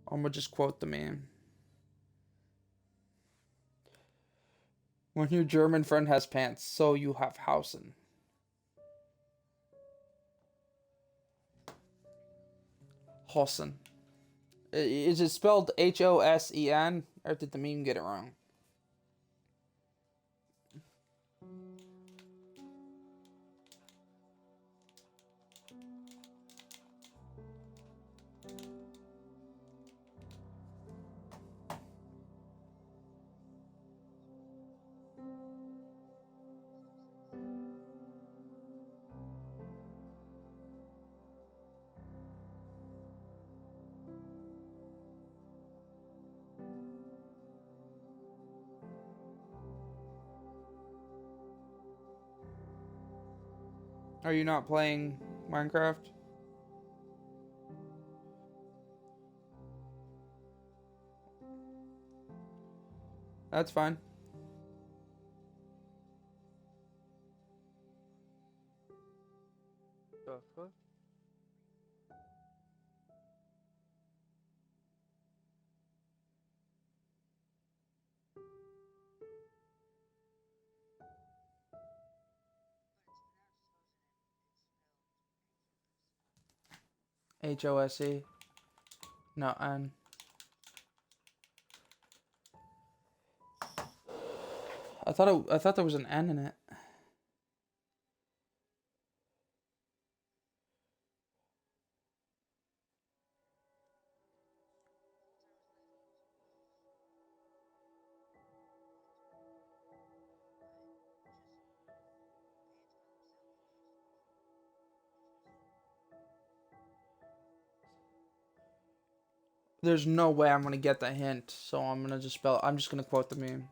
S1: I'm gonna just quote the meme. When your German friend has pants, so you have Housen. Hosen. Is it spelled Hosen, or did the meme get it wrong? Are you not playing Minecraft? That's fine.
S2: The fuck?
S1: Hose. No, N. I thought there was an N in it. There's no way I'm gonna get the hint, so I'm gonna just spell. I'm just gonna quote the meme.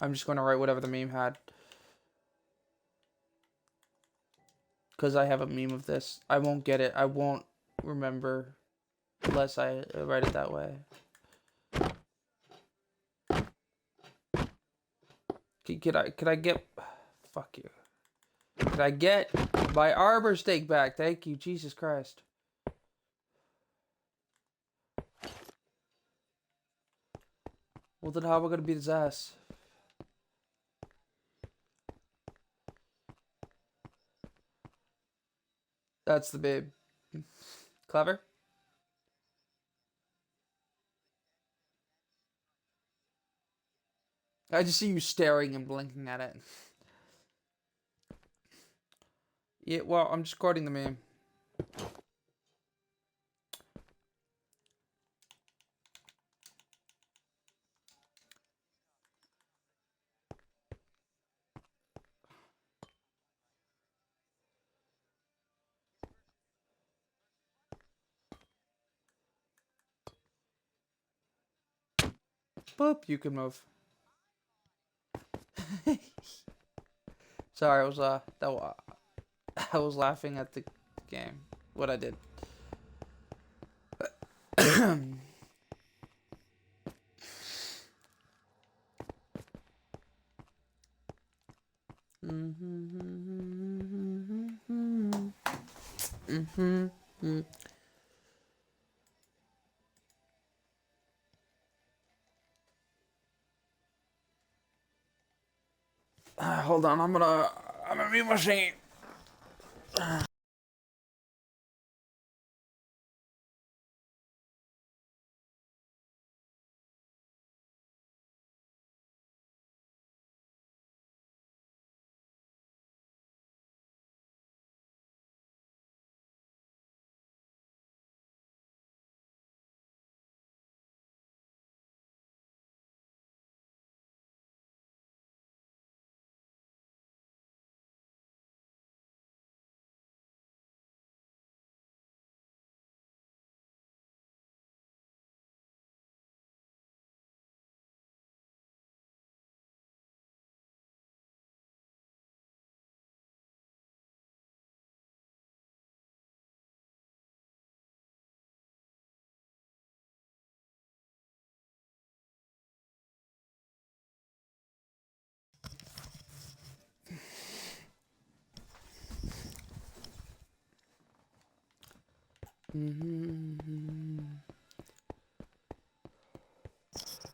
S1: I'm just gonna write whatever the meme had. Because I have a meme of this. I won't get it. I won't remember unless I write it that way. Could I get... Fuck you. Could I get my arbor steak back? Thank you, Jesus Christ. Well, then how am I gonna beat his ass? That's the babe. Clever? I just see you staring and blinking at it. Yeah, well, I'm just quoting the meme. Boop, you can move. Sorry, I was I was laughing at the game. What I did. Hold on, I'm gonna mute my machine.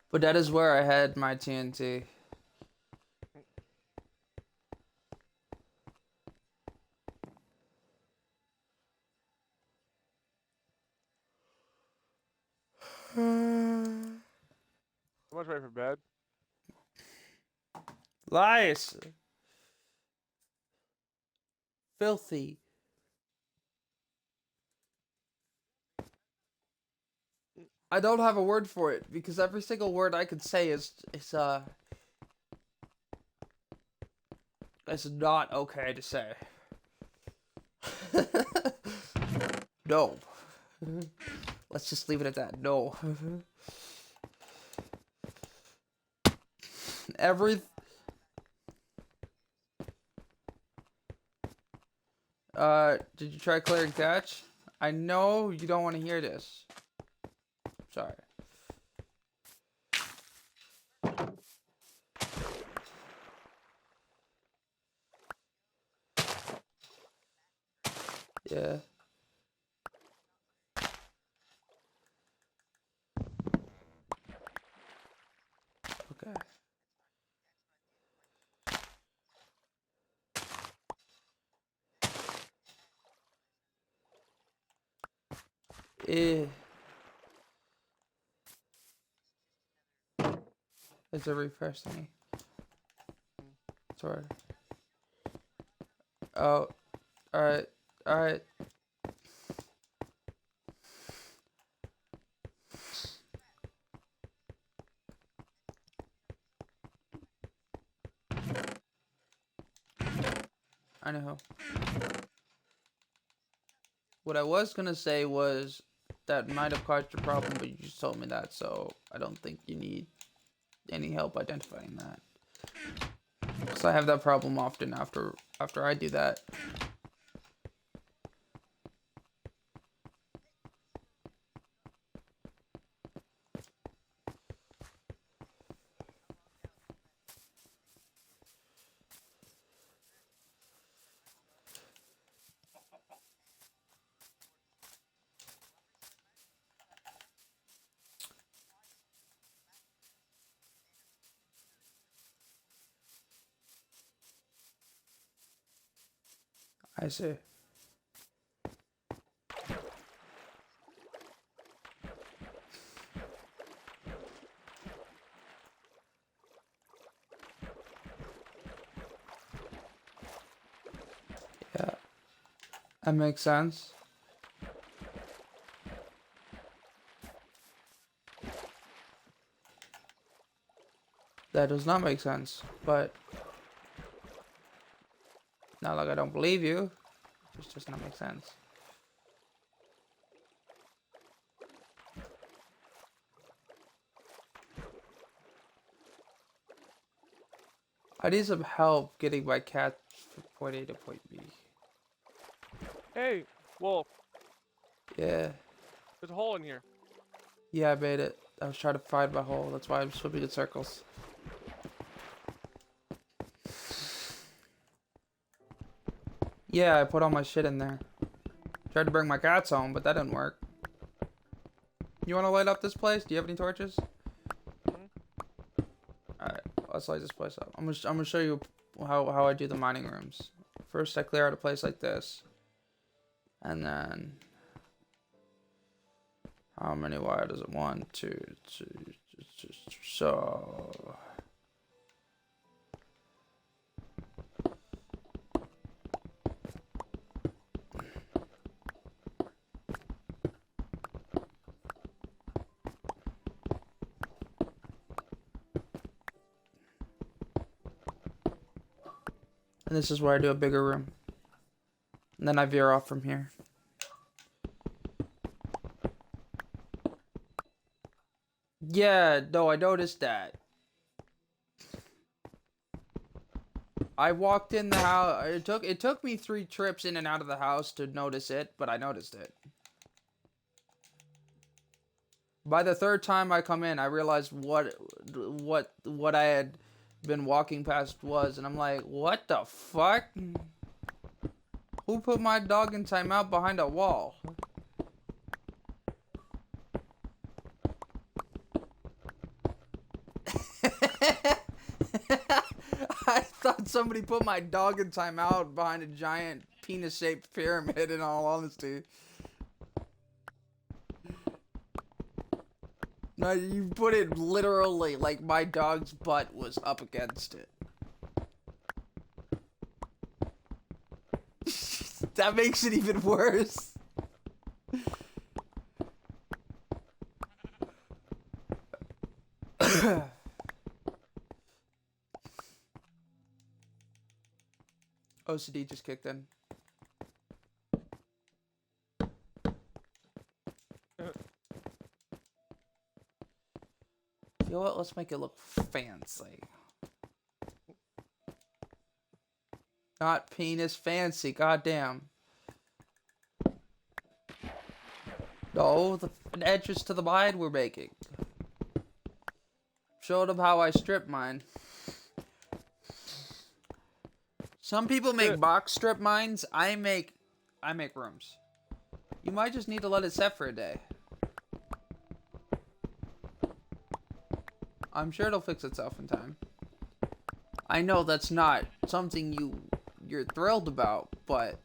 S1: But that is where I had my TNT.
S2: How much ready for bed?
S1: Lies. Filthy. I don't have a word for it because every single word I could say is not okay to say. No. Let's just leave it at that. No. Did you try clearing catch? I know you don't want to hear this. Sorry. Yeah. Okay. It's a refresh thingy. Sorry. Oh, alright, alright. I know. What I was gonna say was that might have caused your problem, but you just told me that, so I don't think you need any help identifying that. Because I have that problem often after I do that. I see. Yeah, that makes sense. That does not make sense, but not like I don't believe you. It just does not make sense. I need some help getting my cat from point A to point B.
S2: Hey, Wolf,
S1: Yeah.
S2: there's a hole in here.
S1: Yeah, I made it. I was trying to find my hole. That's why I'm swimming in circles. Yeah, I put all my shit in there. Tried to bring my cats home, but that didn't work. You want to light up this place? Do you have any torches? Alright, let's light this place up. I'm gonna show you how I do the mining rooms. First, I clear out a place like this. And then... how many wire does it? 1, 2, 2, so... and this is where I do a bigger room. And then I veer off from here. Yeah, no, I noticed that. I walked in the house. It took me 3 trips in and out of the house to notice it, but I noticed it. By the 3rd time I come in, I realized what I had been walking past was, and I'm like, what the fuck? Who put my dog in timeout behind a wall? I thought somebody put my dog in timeout behind a giant penis-shaped pyramid, in all honesty. No, you put it literally like my dog's butt was up against it. That makes it even worse. OCD just kicked in. You know what? Let's make it look fancy. Not penis fancy, goddamn. No, the entrance to the mine we're making. Showed them how I strip mine. Some people make box strip mines. I make rooms. You might just need to let it set for a day. I'm sure it'll fix itself in time. I know that's not something you're thrilled about, but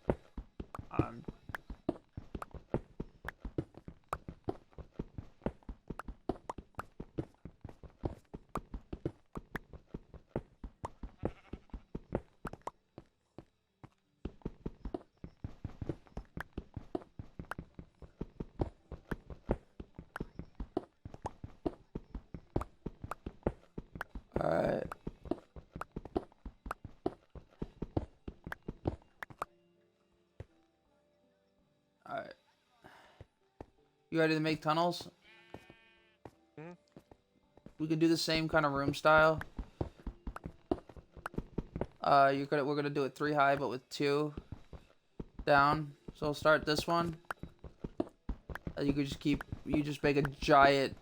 S1: You ready to make tunnels?
S2: Mhm.
S1: We could do the same kind of room style. We're gonna do it 3 high, but with 2 down. So we'll start this one. You could just make a giant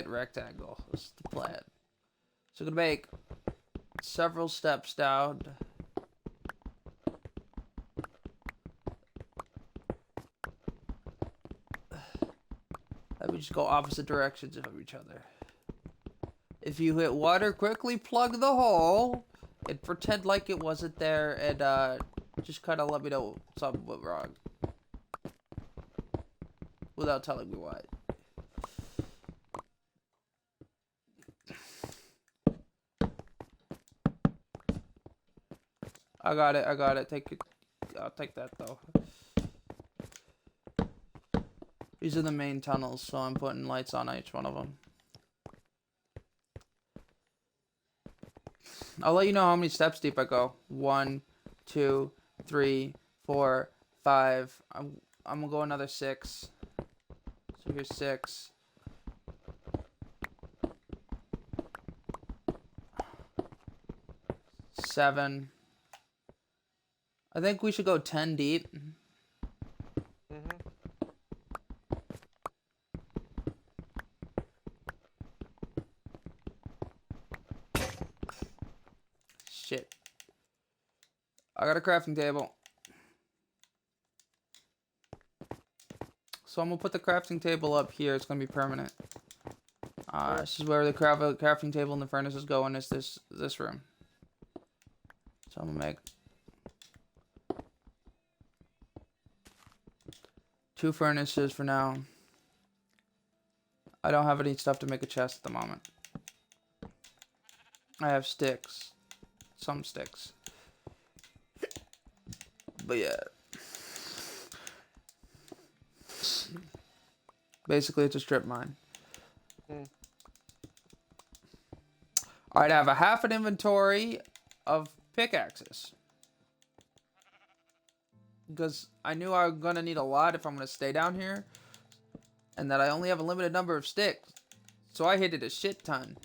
S1: rectangle. That's the plan. So we're gonna make several steps down. And we just go opposite directions of each other. If you hit water, quickly plug the hole and pretend like it wasn't there, and just kind of let me know something went wrong without telling me why. I got it. I'll take that though. These are the main tunnels, so I'm putting lights on each one of them. I'll let you know how many steps deep I go. 1, 2, 3, 4, 5. I'm gonna go another 6. So here's 6. 7. I think we should go 10 deep.
S2: Mhm.
S1: Shit. I got a crafting table. So I'm gonna put the crafting table up here. It's gonna be permanent. This is where the crafting table and the furnaces go, and it's this room. So I'm gonna make 2 furnaces for now. I don't have any stuff to make a chest at the moment. I have sticks. Some sticks. But yeah. Basically, it's a strip mine.
S2: Mm.
S1: Alright, I have a half an inventory of pickaxes. Because I knew I was gonna need a lot if I'm gonna stay down here. And that I only have a limited number of sticks. So I hit it a shit ton.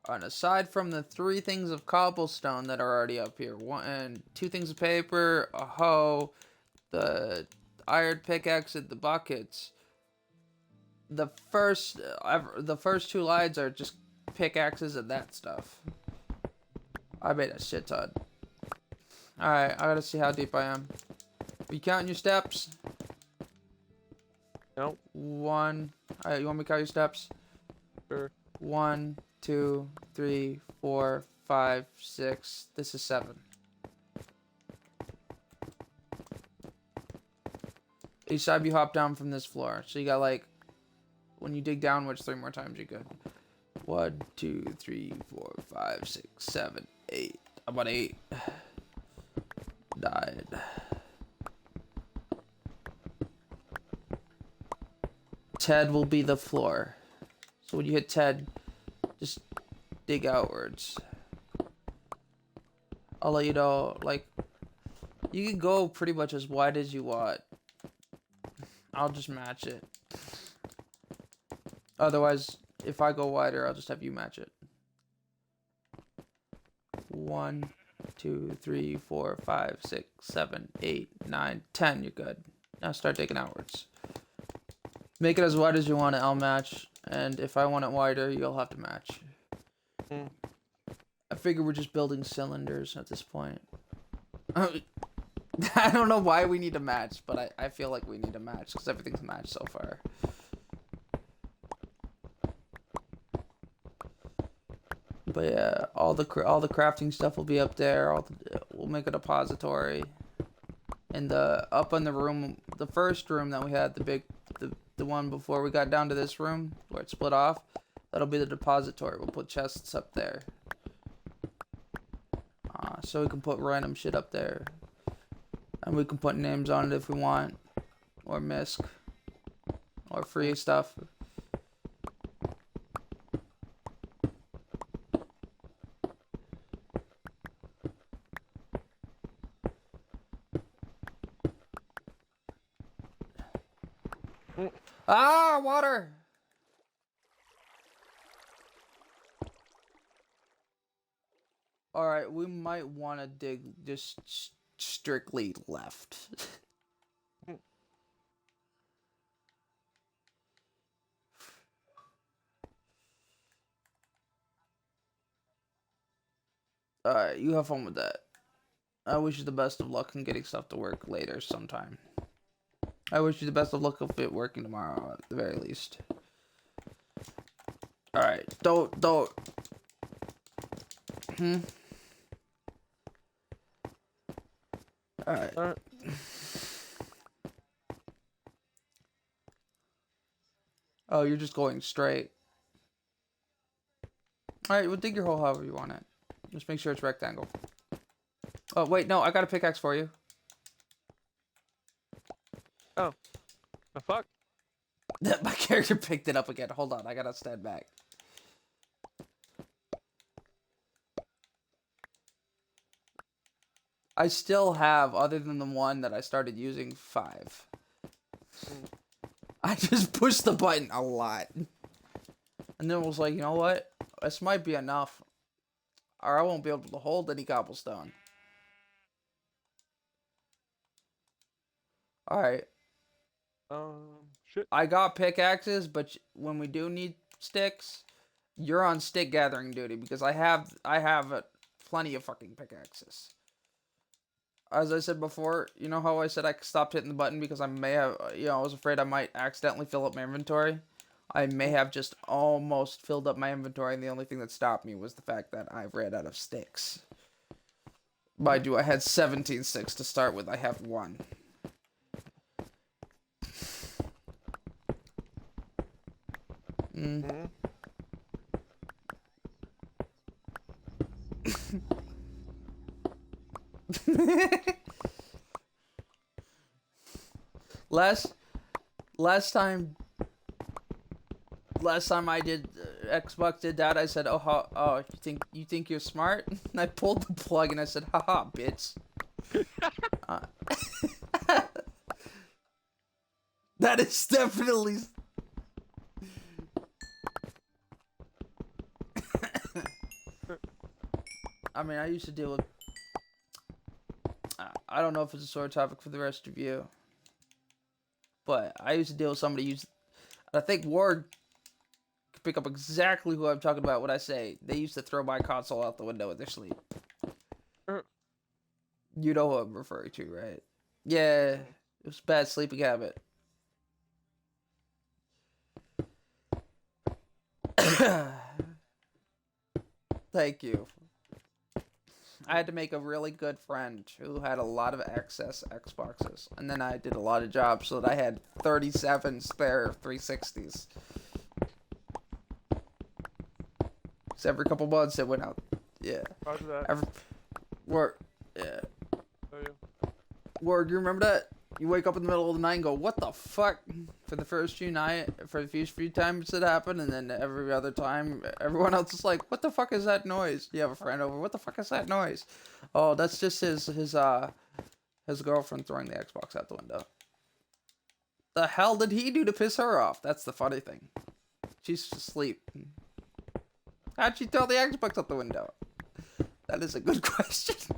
S1: And aside from the 3 things of cobblestone that are already up here, 2 things of paper, a hoe, the iron pickaxe, and the buckets. The first 2 lines are just pickaxes and that stuff. I made a shit ton. Alright, I gotta see how deep I am. Are you counting your steps?
S2: Nope.
S1: 1. Alright, you want me to count your steps?
S2: Sure.
S1: 1, 2, 3, 4, 5, 6. This is 7. Each time you hop down from this floor. So you got like, when you dig downwards 3 more times, you're good. 1, 2, 3, 4, 5, 6, 7, 8. I'm on 8. 9. Ted will be the floor. So when you hit Ted, just dig outwards. I'll let you know, like, you can go pretty much as wide as you want. I'll just match it. Otherwise, if I go wider, I'll just have you match it. 1, 2, 3, 4, 5, 6, 7, 8, 9, 10. You're good. Now start digging outwards. Make it as wide as you want it, I'll match. And if I want it wider, you'll have to match.
S2: Mm.
S1: I figure we're just building cylinders at this point. I don't know why we need to match, but I feel like we need to match because everything's matched so far. But yeah, all the crafting stuff will be up there. We'll make a depository. And up in the room, the first room that we had, the one before we got down to this room where it split off, that'll be the depository. We'll put chests up there. So we can put random shit up there. And we can put names on it if we want. Or misc. Or free stuff. Ah, water! Alright, we might want to dig just strictly left. Alright, you have fun with that. I wish you the best of luck in getting stuff to work later sometime. I wish you the best of luck of it working tomorrow at the very least. Alright, don't. Alright.
S2: Alright.
S1: Oh, you're just going straight. Alright, well dig your hole however you want it. Just make sure it's rectangle. Oh, wait, no, I got a pickaxe for you.
S2: The fuck?
S1: My character picked it up again. Hold on, I gotta stand back. I still have, other than the one that I started using, 5. I just pushed the button a lot. And then was like, you know what? This might be enough. Or I won't be able to hold any cobblestone. Alright.
S2: Shit.
S1: I got pickaxes, but when we do need sticks, you're on stick gathering duty because I have plenty of fucking pickaxes. As I said before, you know how I said I stopped hitting the button because I may have, I was afraid I might accidentally fill up my inventory. I may have just almost filled up my inventory, and the only thing that stopped me was the fact that I ran out of sticks. Mind you, I had 17 sticks to start with. I have 1. Last time I did Xbox did that, I said, "Oh, you think you're smart?" And I pulled the plug and I said, "Haha, bitch." That is definitely. I mean, I used to deal with. I don't know if it's a sore topic for the rest of you, but I used to deal with somebody who's. I think Ward could pick up exactly who I'm talking about when I say they used to throw my console out the window in their sleep. You know who I'm referring to, right? Yeah, it was a bad sleeping habit. Thank you. I had to make a really good friend who had a lot of excess Xboxes. And then I did a lot of jobs so that I had 37 spare 360s. So every couple months it went out. Yeah.
S2: Roger that.
S1: Yeah.
S2: Oh, yeah.
S1: Word, you remember that? You wake up in the middle of the night and go, what the fuck? For the first few times it happened, and then every other time, everyone else is like, what the fuck is that noise? You have a friend over, what the fuck is that noise? Oh, that's just his girlfriend throwing the Xbox out the window. The hell did he do to piss her off? That's the funny thing. She's asleep. How'd she throw the Xbox out the window? That is a good question.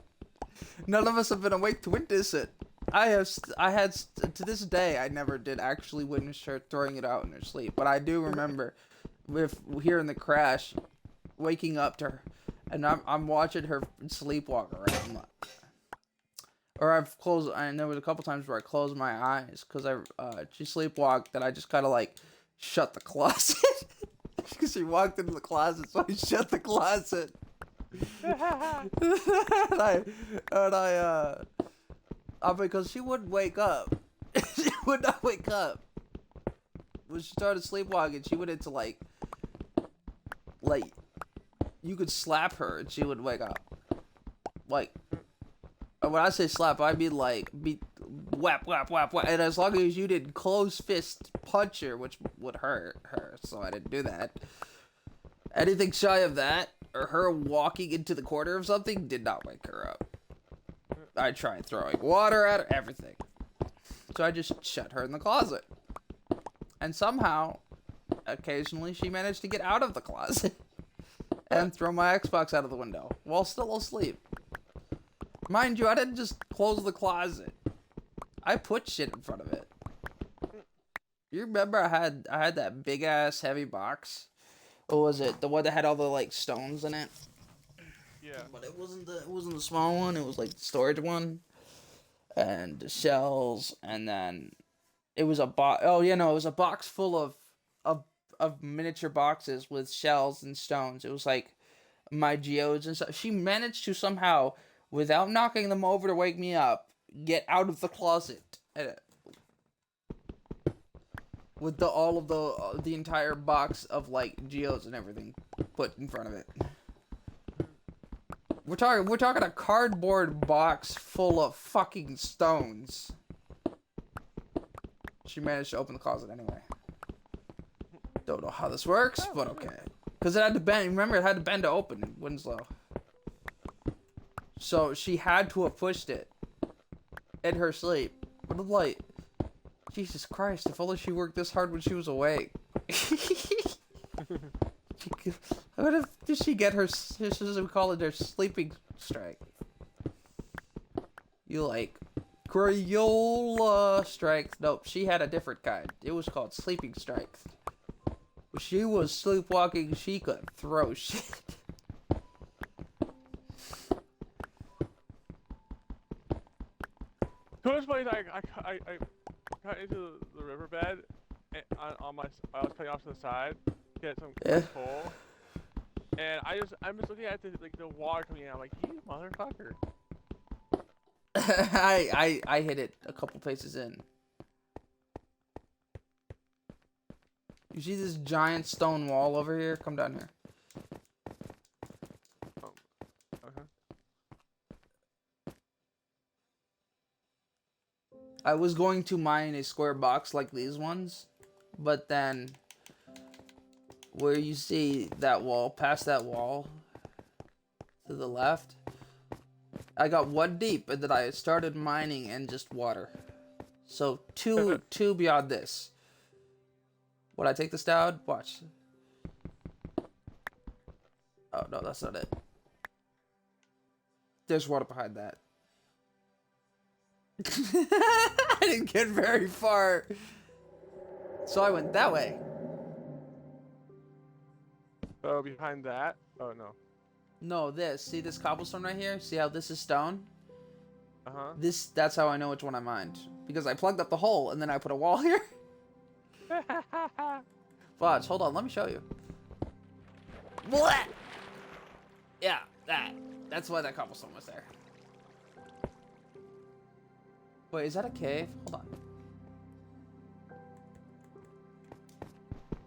S1: None of us have been awake to witness it. To this day, I never did actually witness her throwing it out in her sleep. But I do remember, with hearing the crash, waking up to her, and I'm watching her sleepwalk around. Or and there was a couple times where I closed my eyes, because she sleepwalked, and I just kind of like, shut the closet. Because she walked into the closet, so I shut the closet. Because she wouldn't wake up. She would not wake up. When she started sleepwalking, she went into like, you could slap her and she would wake up. Like, when I say slap, I mean like, whap, whap, whap, whap. And as long as you didn't close fist punch her, which would hurt her, so I didn't do that. Anything shy of that, or her walking into the corner of something, did not wake her up. I tried throwing water at her, everything. So I just shut her in the closet. And somehow, occasionally, she managed to get out of the closet and throw my Xbox out of the window while still asleep. Mind you, I didn't just close the closet. I put shit in front of it. You remember I had that big ass heavy box? Or was it the one that had all the like stones in it?
S2: Yeah.
S1: But it wasn't the small one, it was like the storage one. And the shells, and then it was a box. Oh yeah, no, it was a box full of miniature boxes with shells and stones. It was like my geodes and stuff. She managed to somehow, without knocking them over to wake me up, get out of the closet with all of the entire box of like geodes and everything put in front of it. We're talking a cardboard box full of fucking stones. She managed to open the closet anyway. Don't know how this works, but okay. Because it had to bend. Remember, it had to bend to open Winslow. So she had to have pushed it in her sleep. But I'm like, Jesus Christ! If only she worked this hard when she was awake. What if did she get her? This is we call it her sleeping strike. You like Crayola strength? Nope, she had a different kind. It was called sleeping strength. When she was sleepwalking, she could throw shit.
S2: So it's funny, I got into the riverbed and on my, I was cutting off to the side to get some coal, and I'm just looking at the water coming in. I'm like, you motherfucker.
S1: I hit it a couple paces in. You see this giant stone wall over here? Come down here.
S2: Okay.
S1: I was going to mine a square box like these ones, but then where you see that wall, past that wall to the left, I got one deep and then I started mining in just water. So two beyond this. Would I take this down? Watch. Oh no, that's not it. There's water behind that. I didn't get very far. So I went that way.
S2: Oh, behind that? Oh no.
S1: No, this. See this cobblestone right here? See how this is stone?
S2: Uh-huh.
S1: That's how I know which one I mined. Because I plugged up the hole and then I put a wall here. Watch, hold on, let me show you. Blah! Yeah, that's why that cobblestone was there. Wait, is that a cave? Hold on.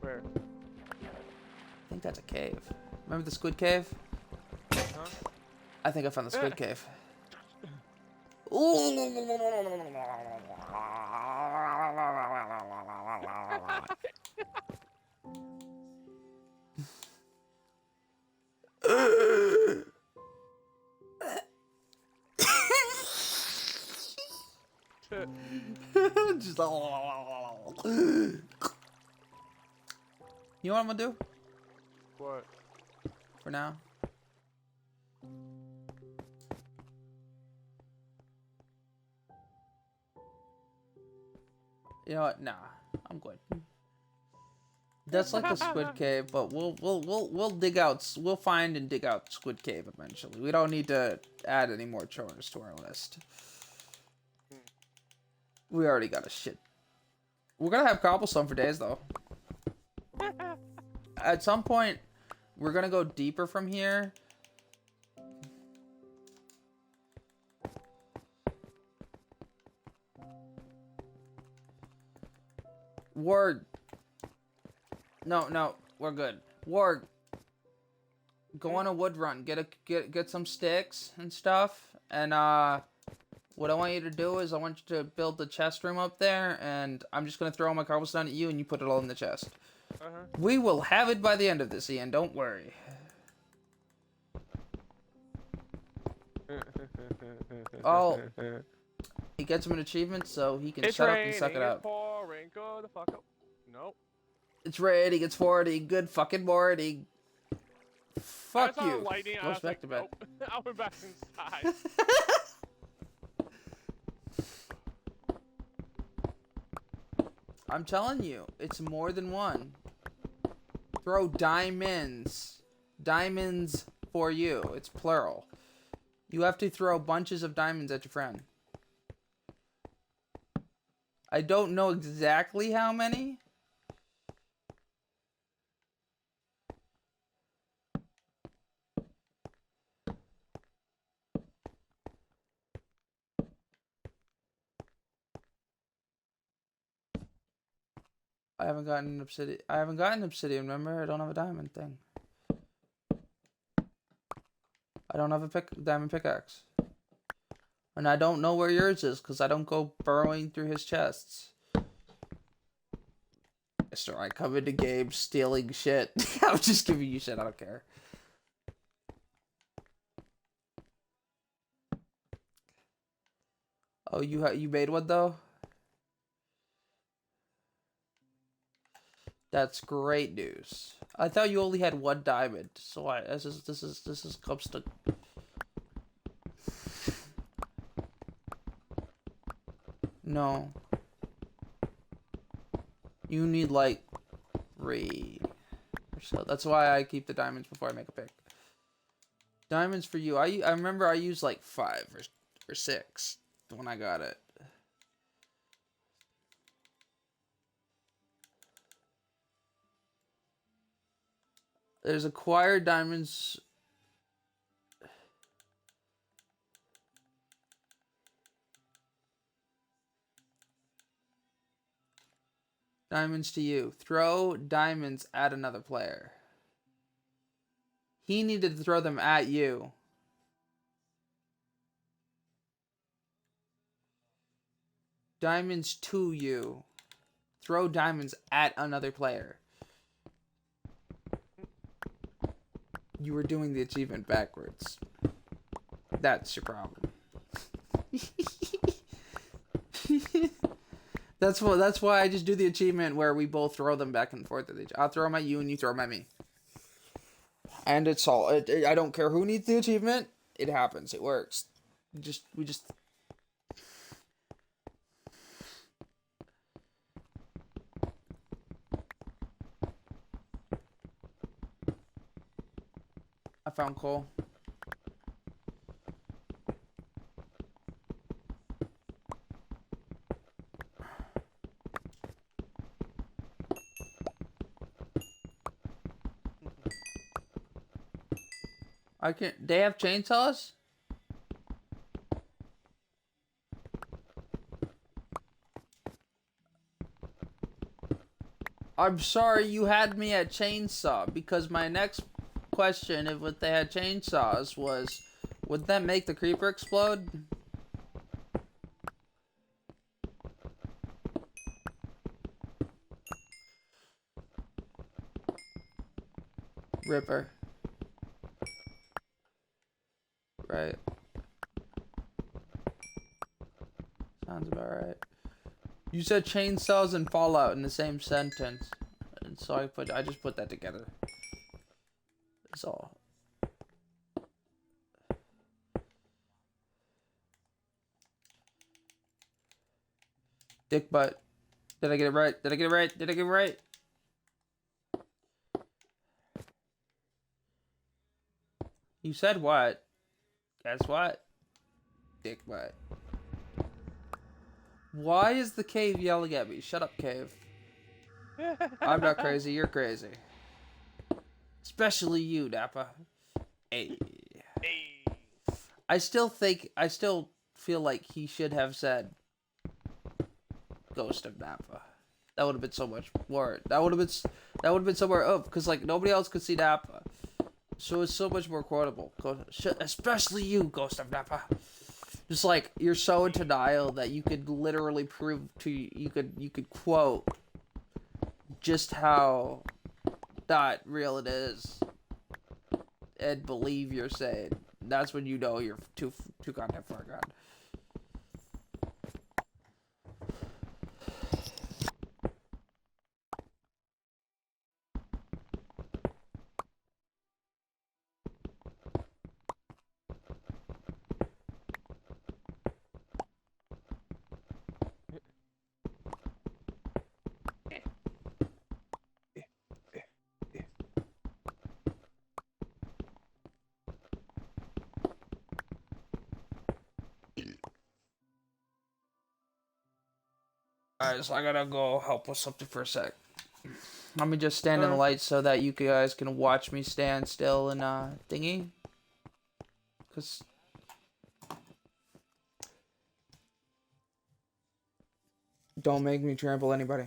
S2: Where?
S1: I think that's a cave. Remember the squid cave?
S2: Huh?
S1: I think I found the squid cave. Just you know what I'm gonna do
S2: What?
S1: for now? You know what? Nah, I'm good. That's like the squid cave, but we'll dig out. We'll find and dig out squid cave eventually. We don't need to add any more chores to our list. We already got a shit. We're gonna have cobblestone for days though. At some point, we're gonna go deeper from here. Ward. No, we're good. Ward. Go on a wood run. Get some sticks and stuff. And what I want you to do is I want you to build the chest room up there, and I'm just gonna throw all my cobblestone at you, and you put it all in the chest. We will have it by the end of this, Ian. Don't worry. Oh, he gets him an achievement, so he can
S2: It's
S1: shut up
S2: raining,
S1: and suck it
S2: it's
S1: up.
S2: pouring, go the fuck up. Nope.
S1: It's raining. It's 40. Good fucking morning. Fuck
S2: I saw
S1: you.
S2: lightning. I
S1: Goes
S2: was
S1: back
S2: like,
S1: to bed.
S2: nope. I went back inside.
S1: I'm telling you, it's more than one. Throw diamonds. Diamonds for you. It's plural. You have to throw bunches of diamonds at your friend. I don't know exactly how many. I haven't gotten obsidian. I haven't gotten obsidian. Remember, I don't have a diamond thing. I don't have a diamond pickaxe. And I don't know where yours is because I don't go burrowing through his chests. So I come into games stealing shit. I'm just giving you shit. I don't care. Oh, you made one though? That's great news. I thought you only had one diamond. So this is comes to. No. You need like 3 or so. That's why I keep the diamonds before I make a pick. Diamonds for you. I remember I used like 5 or 6 when I got it. There's acquired diamonds. Diamonds to you. Throw diamonds at another player. He needed to throw them at you. Diamonds to you. Throw diamonds at another player. You were doing the achievement backwards. That's your problem. That's why I just do the achievement where we both throw them back and forth at each. I'll throw them at you and you throw them at me. And it's all. I don't care who needs the achievement. It happens. It works. We just. I found coal. I can. They have chainsaws? I'm sorry you had me at chainsaw because my next question, if they had chainsaws, was would that make the creeper explode? Ripper. Right. Sounds about right. You said chainsaws and Fallout in the same sentence. And so I just put that together. That's all. Dick butt. Did I get it right? Did I get it right? Did I get it right? You said what? Guess what? Dick butt. Why is the cave yelling at me? Shut up, cave. I'm not crazy, you're crazy. Especially you, Nappa. Hey.
S2: Hey.
S1: I still feel like he should have said Ghost of Nappa. That would have been so much more. That would have been somewhere up because like nobody else could see Nappa. So it's so much more quotable. Especially you, Ghost of Nappa. Just like you're so in denial that you could literally prove to you could quote just how not real it is and believe you're saying. That's when you know you're too goddamn far gone. guys. I gotta go help with something for a sec. Let me just stand in the light so that you guys can watch me stand still and thingy. Cause don't make me trample anybody.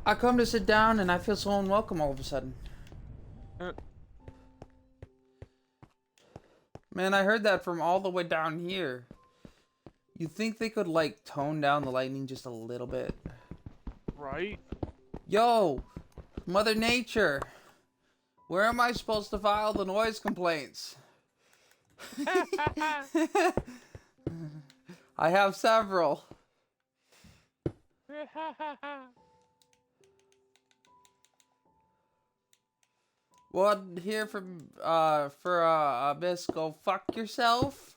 S1: I come to sit down and I feel so unwelcome all of a sudden. Man, I heard that from all the way down here. You think they could, like, tone down the lightning just a little bit?
S2: Right?
S1: Yo! Mother Nature! Where am I supposed to file the noise complaints? I have several. One here from Abyss, go fuck yourself.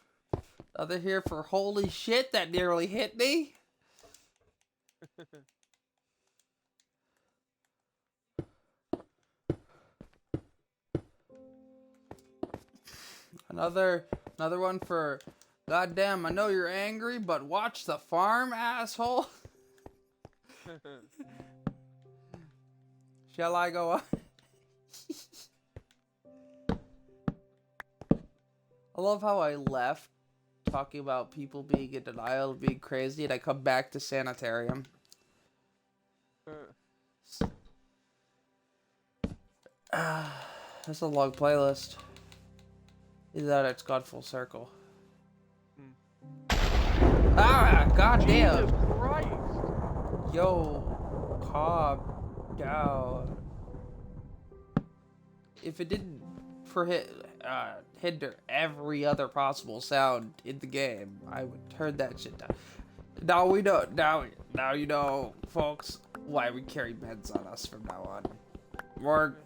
S1: Other here for holy shit, that nearly hit me. Another one for goddamn, I know you're angry, but watch the farm, asshole. Shall I go on? I love how I left talking about people being in denial and being crazy, and I come back to sanitarium. That's a long playlist. Either that or it's gone full circle. Ah, goddamn!
S2: Jesus Christ!
S1: Yo, calm down. If it didn't hinder every other possible sound in the game, I would turn that shit down. Now we know. Now you know, folks, why we carry beds on us from now on.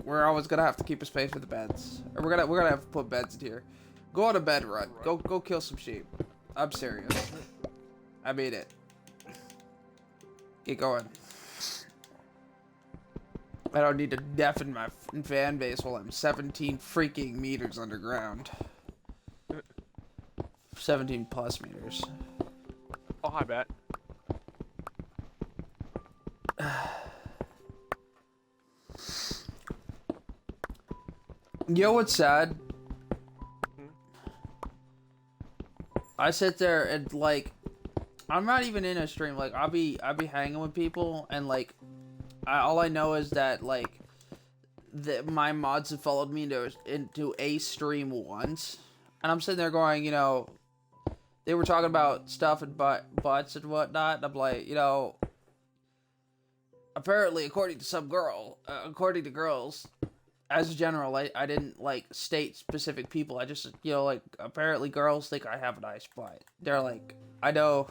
S1: We're always gonna have to keep a space for the beds. Or we're gonna have to put beds in here. Go on a bed run. Go kill some sheep. I'm serious. I mean it. Get going. I don't need to deafen my fan base while I'm 17 freaking meters underground. 17 plus meters.
S2: Oh, I bet.
S1: You know what's sad? I sit there and like, I'm not even in a stream. Like, I'll be hanging with people and like, all I know is that like, my mods have followed me into a stream once, and I'm sitting there going, you know, they were talking about stuff and butts and whatnot, and I'm like, you know, apparently according to girls, as a general, I didn't like state specific people. I just, you know, like, apparently girls think I have a nice butt. They're like, I know.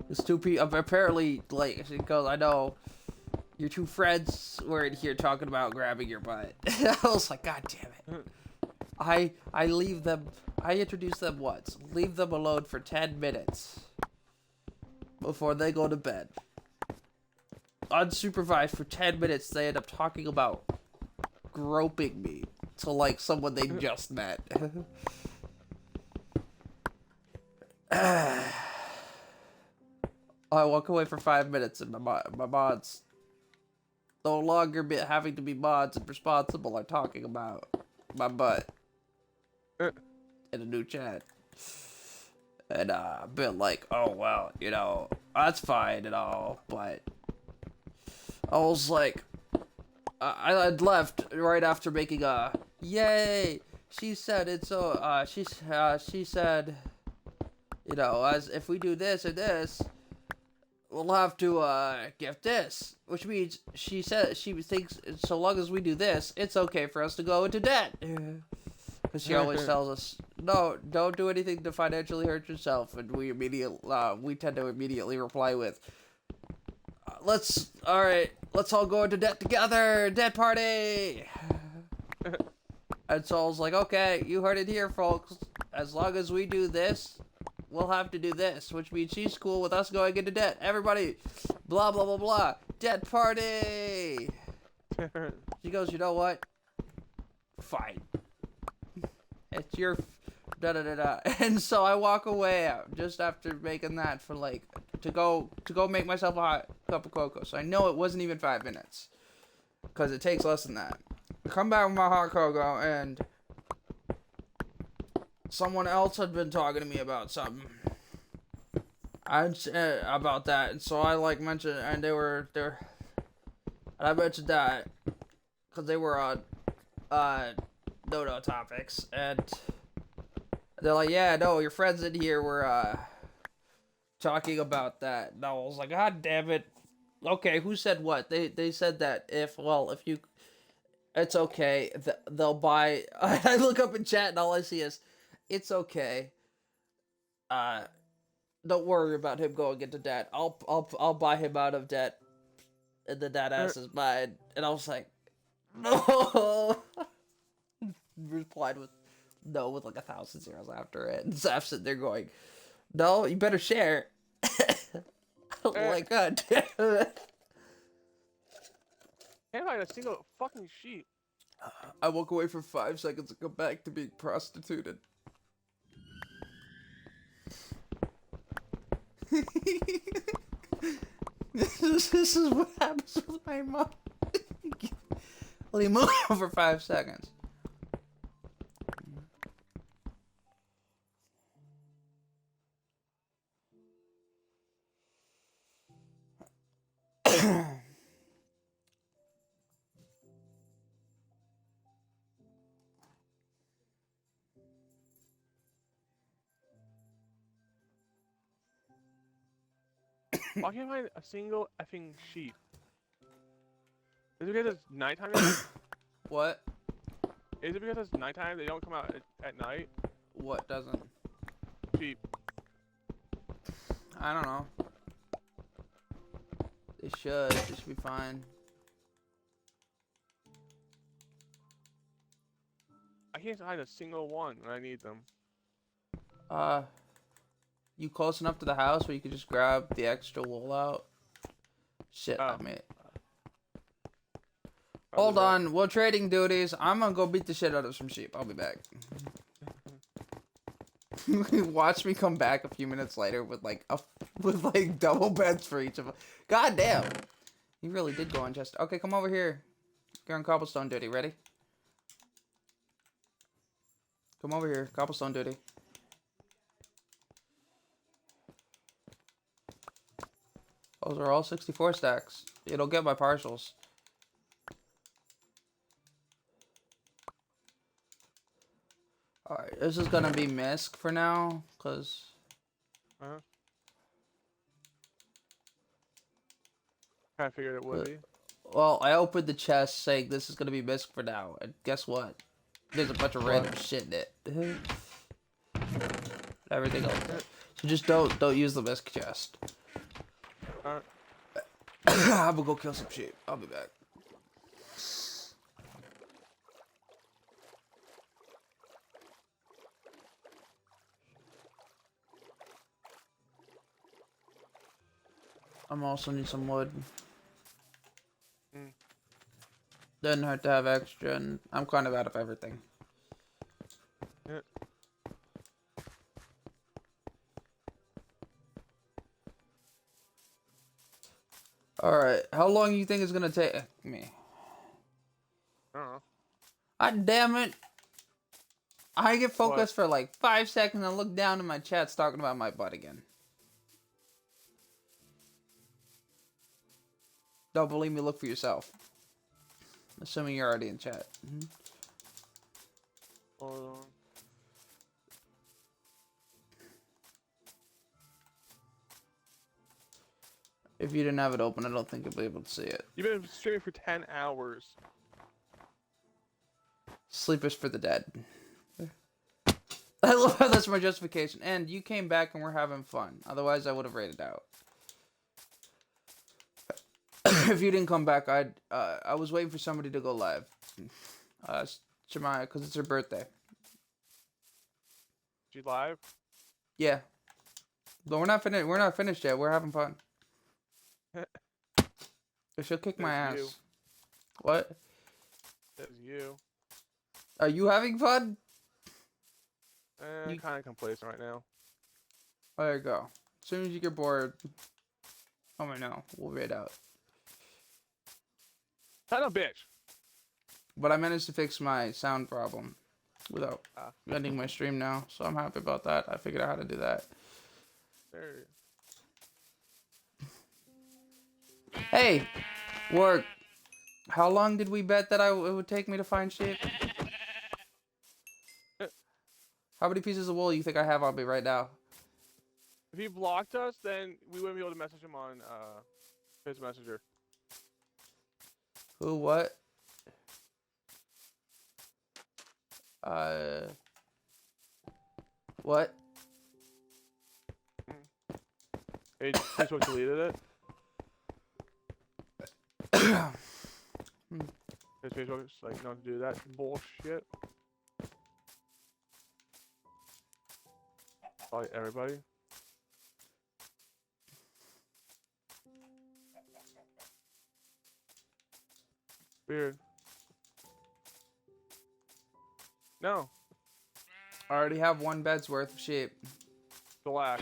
S1: There's two people, apparently, like, it goes, I know your two friends were in here talking about grabbing your butt. I was like, God damn it. I introduce them once. Leave them alone for 10 minutes before they go to bed. Unsupervised for 10 minutes, they end up talking about groping me to like someone they just met. I walk away for 5 minutes and my mods no longer having to be mods and responsible are talking about my butt in a new chat. And I've been like, oh well, you know, that's fine and all, but I was like, I had left right after making a yay. She said it's so. She said, you know, as if we do this or this, we'll have to gift this, which means she said she thinks so long as we do this, it's okay for us to go into debt. Because she always tells us, no, don't do anything to financially hurt yourself, and we tend to immediately reply with, let's all go into debt together, debt party. And so I was like, okay, you heard it here, folks. As long as we do this, we'll have to do this, which means she's cool with us going into debt. Everybody, blah, blah, blah, blah, debt party. She goes, you know what? Fine. It's your da-da-da-da. And so I walk away just after making that for like, to go make myself a hot cup of cocoa. So I know it wasn't even 5 minutes, because it takes less than that. I come back with my hot cocoa, and someone else had been talking to me about something. About that, and so I like mentioned, and I mentioned that because they were on no topics, and they're like, yeah, no, your friends in here were talking about that. And I was like, God damn it. Okay, who said what? They said that if you, it's okay, they'll buy. I look up in chat and all I see is, it's okay. Don't worry about him going into debt. I'll buy him out of debt, and the debt ass is mine. And I was like, no. Replied with no with like 1,000 zeros after it. And Zaf's sitting there going, no, you better share. I'm like, God damn it.
S2: Can't find a single fucking sheep.
S1: I walk away for 5 seconds and go back to being prostituted. This This is what happens with my mom. Only move for 5 seconds.
S2: Why can't I find a single effing sheep? Is it because it's nighttime now?
S1: What?
S2: Is it because it's nighttime? They don't come out at night?
S1: What doesn't?
S2: Sheep.
S1: I don't know. They should. They should be fine.
S2: I can't find a single one when I need them.
S1: You close enough to the house where you could just grab the extra wool out? Shit, I
S2: Oh.
S1: mean.
S2: I'll
S1: Hold
S2: do that.
S1: on, we're trading duties. I'm gonna go beat the shit out of some sheep. I'll be back. Watch me come back a few minutes later with like double beds for each of us. God damn. You really did go on just. Okay, come over here. You're on cobblestone duty. Ready? Come over here. Cobblestone duty. Those are all 64 stacks. It'll get my partials. Alright, this is gonna be Misk for now, cause
S2: I figured it would be.
S1: well, I opened the chest saying this is gonna be Misk for now, and guess what? There's a bunch of random shit in it. Everything else. So just don't use the Misk chest.
S2: Alright.
S1: I'm gonna go kill some sheep. I'll be back. I'm also need some wood.
S2: Mm.
S1: Doesn't hurt to have extra, and I'm kind of out of everything.
S2: Yeah.
S1: Alright, how long you think it's gonna take me?
S2: I don't know.
S1: God damn it! I get focused for like 5 seconds and look down in my chat's talking about my butt again. Don't believe me, look for yourself. Assuming you're already in chat.
S2: Hold on.
S1: If you didn't have it open, I don't think you'll be able to see it.
S2: You've been streaming for 10 hours.
S1: Sleep is for the dead. I love how that's my justification. And you came back and we're having fun. Otherwise, I would have rated out. If you didn't come back, I was waiting for somebody to go live. Shemaya, because it's her birthday.
S2: She's live?
S1: Yeah. But we're not finished. We're not finished yet. We're having fun. She'll kick my ass.
S2: There's you.
S1: What?
S2: That's you.
S1: Are you having fun?
S2: I'm kind of complacent right now.
S1: There you go. As soon as you get bored, let me know. We'll raid out.
S2: Son of a bitch.
S1: But I managed to fix my sound problem without ending my stream now, so I'm happy about that. I figured out how to do that.
S2: There.
S1: Hey, work. How long did we bet that it would take me to find sheep? How many pieces of wool you think I have on me right now?
S2: If he blocked us, then we wouldn't be able to message him on his messenger.
S1: Who? What? What?
S2: Hey, Facebook deleted it. His Facebook is like, not to do that bullshit. Probably everybody. Weird. No.
S1: I already have one bed's worth of sheep.
S2: Black.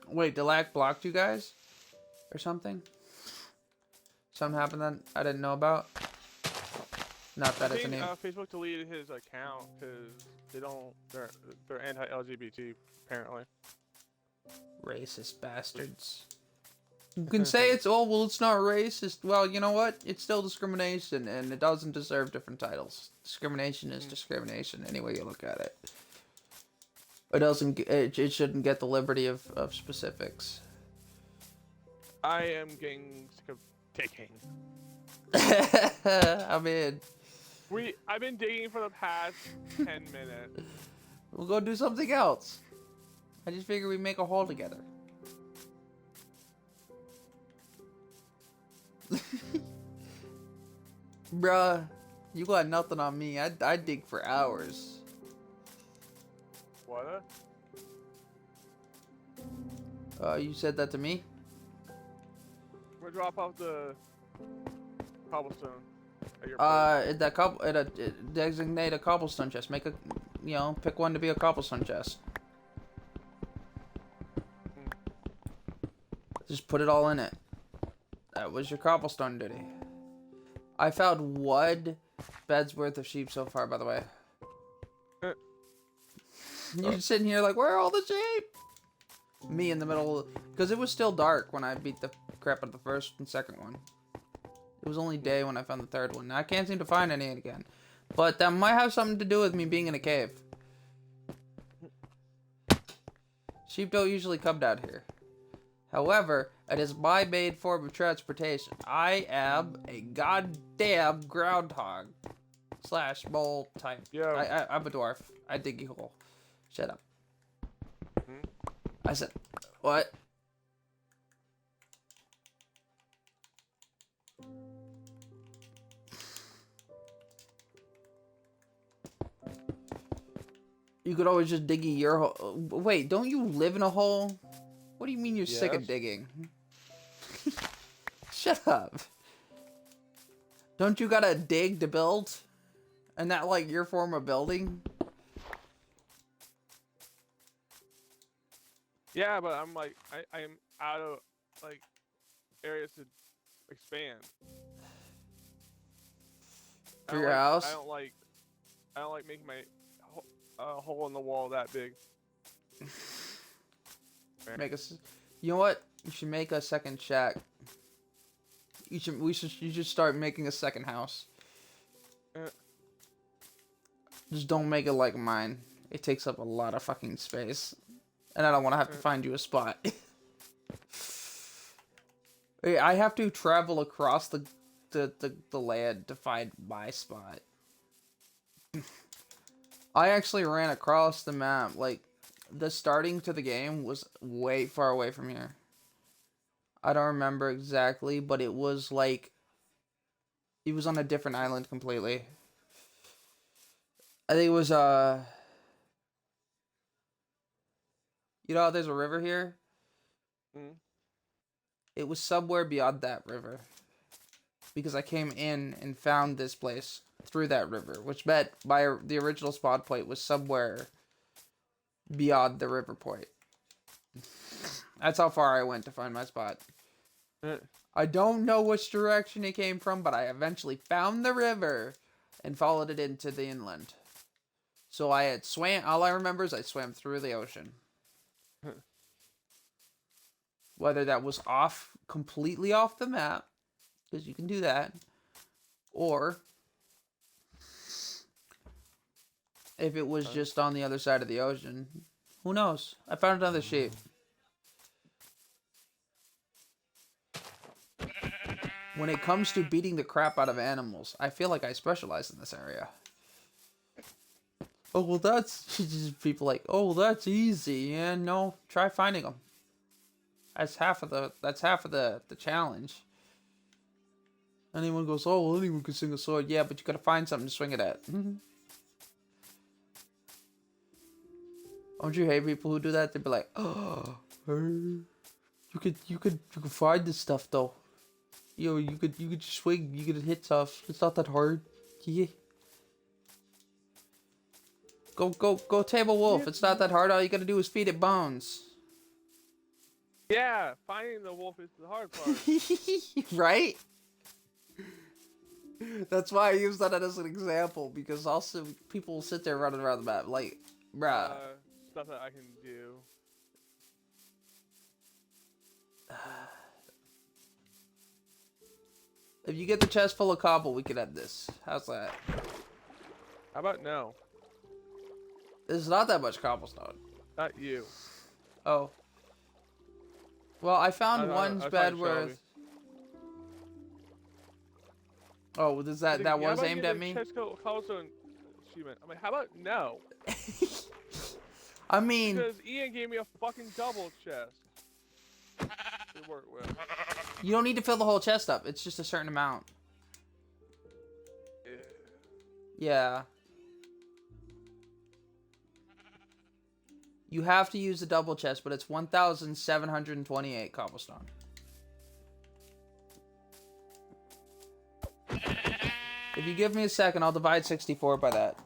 S1: Wait, Delac blocked you guys? Or something? Something happened that I didn't know about? Not that
S2: I
S1: it's a
S2: think
S1: name.
S2: Facebook deleted his account because they're anti-LGBT apparently.
S1: Racist bastards. You can say it's, oh, well, it's not racist. Well, you know what? It's still discrimination, and it doesn't deserve different titles. Discrimination is discrimination, any way you look at it. It doesn't. It shouldn't get the liberty of specifics.
S2: I am getting sick of digging.
S1: I'm in.
S2: I've been digging for the past 10 minutes.
S1: We'll go do something else. I just figure we make a hole together. Bruh, you got nothing on me. I dig for hours.
S2: What?
S1: You said that to me?
S2: We're gonna drop off the cobblestone at your place.
S1: Designate a cobblestone chest. Make a, pick one to be a cobblestone chest. Just put it all in it. That was your cobblestone duty. I found one bed's worth of sheep so far, by the way. You're sitting here like, where are all the sheep? Me in the middle, because it was still dark when I beat the crap out of the first and second one. It was only day when I found the third one. Now, I can't seem to find any again. But that might have something to do with me being in a cave. Sheep don't usually come down here. However, it is my main form of transportation. I am a goddamn groundhog / mole type.
S2: Yeah.
S1: I'm a dwarf. I dig a hole. Shut up.
S2: Hmm?
S1: I said, what? You could always just dig your hole. Wait, don't you live in a hole? What do you mean you're sick of
S2: Yes.
S1: digging? Shut up. Don't you gotta dig to build? And that like your form of building?
S2: Yeah, but I'm like, I am out of like areas to expand.
S1: For your house?
S2: I don't like making my hole in the wall that big.
S1: You know what? You should make a second shack. You should start making a second house. Just don't make it like mine. It takes up a lot of fucking space. And I don't want to have to find you a spot. I have to travel across the land to find my spot. I actually ran across the map. Like, the starting to the game was way far away from here. I don't remember exactly, but it was like... It was on a different island completely. I think it was, You know how there's a river here?
S2: Mm.
S1: It was somewhere beyond that river. Because I came in and found this place through that river, which meant the original spawn point was somewhere beyond the river point. That's how far I went to find my spot. I don't know which direction it came from, but I eventually found the river and followed it into the inland. So I had swam. All I remember is I swam through the ocean. Whether that was completely off the map, because you can do that, or if it was just on the other side of the ocean, who knows? I found another sheep. When it comes to beating the crap out of animals, I feel like I specialize in this area. Oh, well, that's just people like, oh, well, that's easy. Yeah, no, try finding them. That's half of the challenge. Anyone goes, oh, well, anyone can swing a sword. Yeah, but you gotta find something to swing it at. Don't you hate people who do that? They'd be like, oh, you could find this stuff though. You could just swing. You could hit stuff. It's not that hard. Yeah. Go table wolf. It's not that hard. All you gotta do is feed it bones.
S2: Yeah, finding the wolf is the hard part.
S1: Right? That's why I use that as an example, because also people will sit there running around the map like, bruh.
S2: Stuff that I can do.
S1: If you get the chest full of cobble, we can end this. How's that?
S2: How about no?
S1: There's not that much cobblestone.
S2: Not you.
S1: Oh. Well, I found
S2: I
S1: one's
S2: was
S1: bed
S2: talking to
S1: worth. Oh, is that
S2: Like,
S1: that
S2: yeah,
S1: was
S2: how about
S1: aimed
S2: you
S1: at
S2: get
S1: me?
S2: the Chesco Cobblestone achievement? I'm like, how about no?
S1: I mean,
S2: Because Ian gave me a fucking double chest to work with.
S1: you don't need to fill the whole chest up. It's just a certain amount. Yeah. You have to use the double chest, but it's 1,728 cobblestone. If you give me a second, I'll divide 64 by that.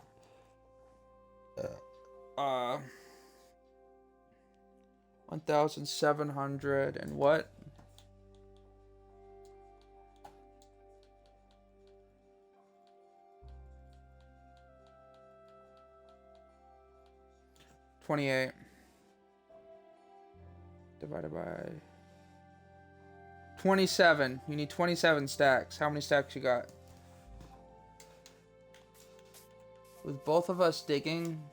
S1: 1,700 and what? $28 divided by 27. You need 27 stacks. How many stacks you got? With both of us digging.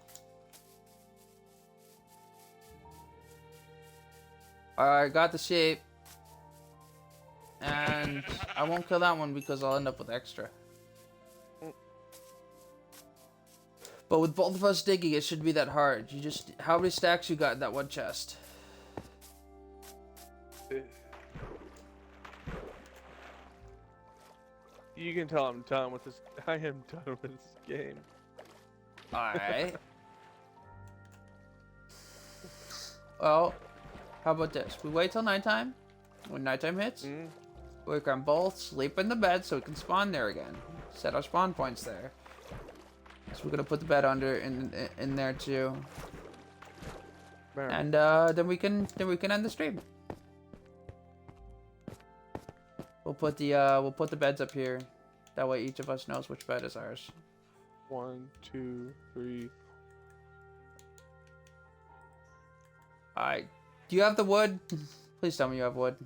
S1: I got the shape. And I won't kill that one because I'll end up with extra. But with both of us digging, it shouldn't be that hard. You just... How many stacks you got in that one chest?
S2: You can tell I'm done with this. I am done with this game.
S1: Alright. Well, how about this? We wait till nighttime. When nighttime hits, we can both sleep in the bed so we can spawn there again. Set our spawn points there. So we're gonna put the bed under in there too. And then we can end the stream. We'll put the beds up here. That way each of us knows which bed is ours.
S2: 1, 2, 3.
S1: Alright. Do you have the wood? Please tell me you have wood.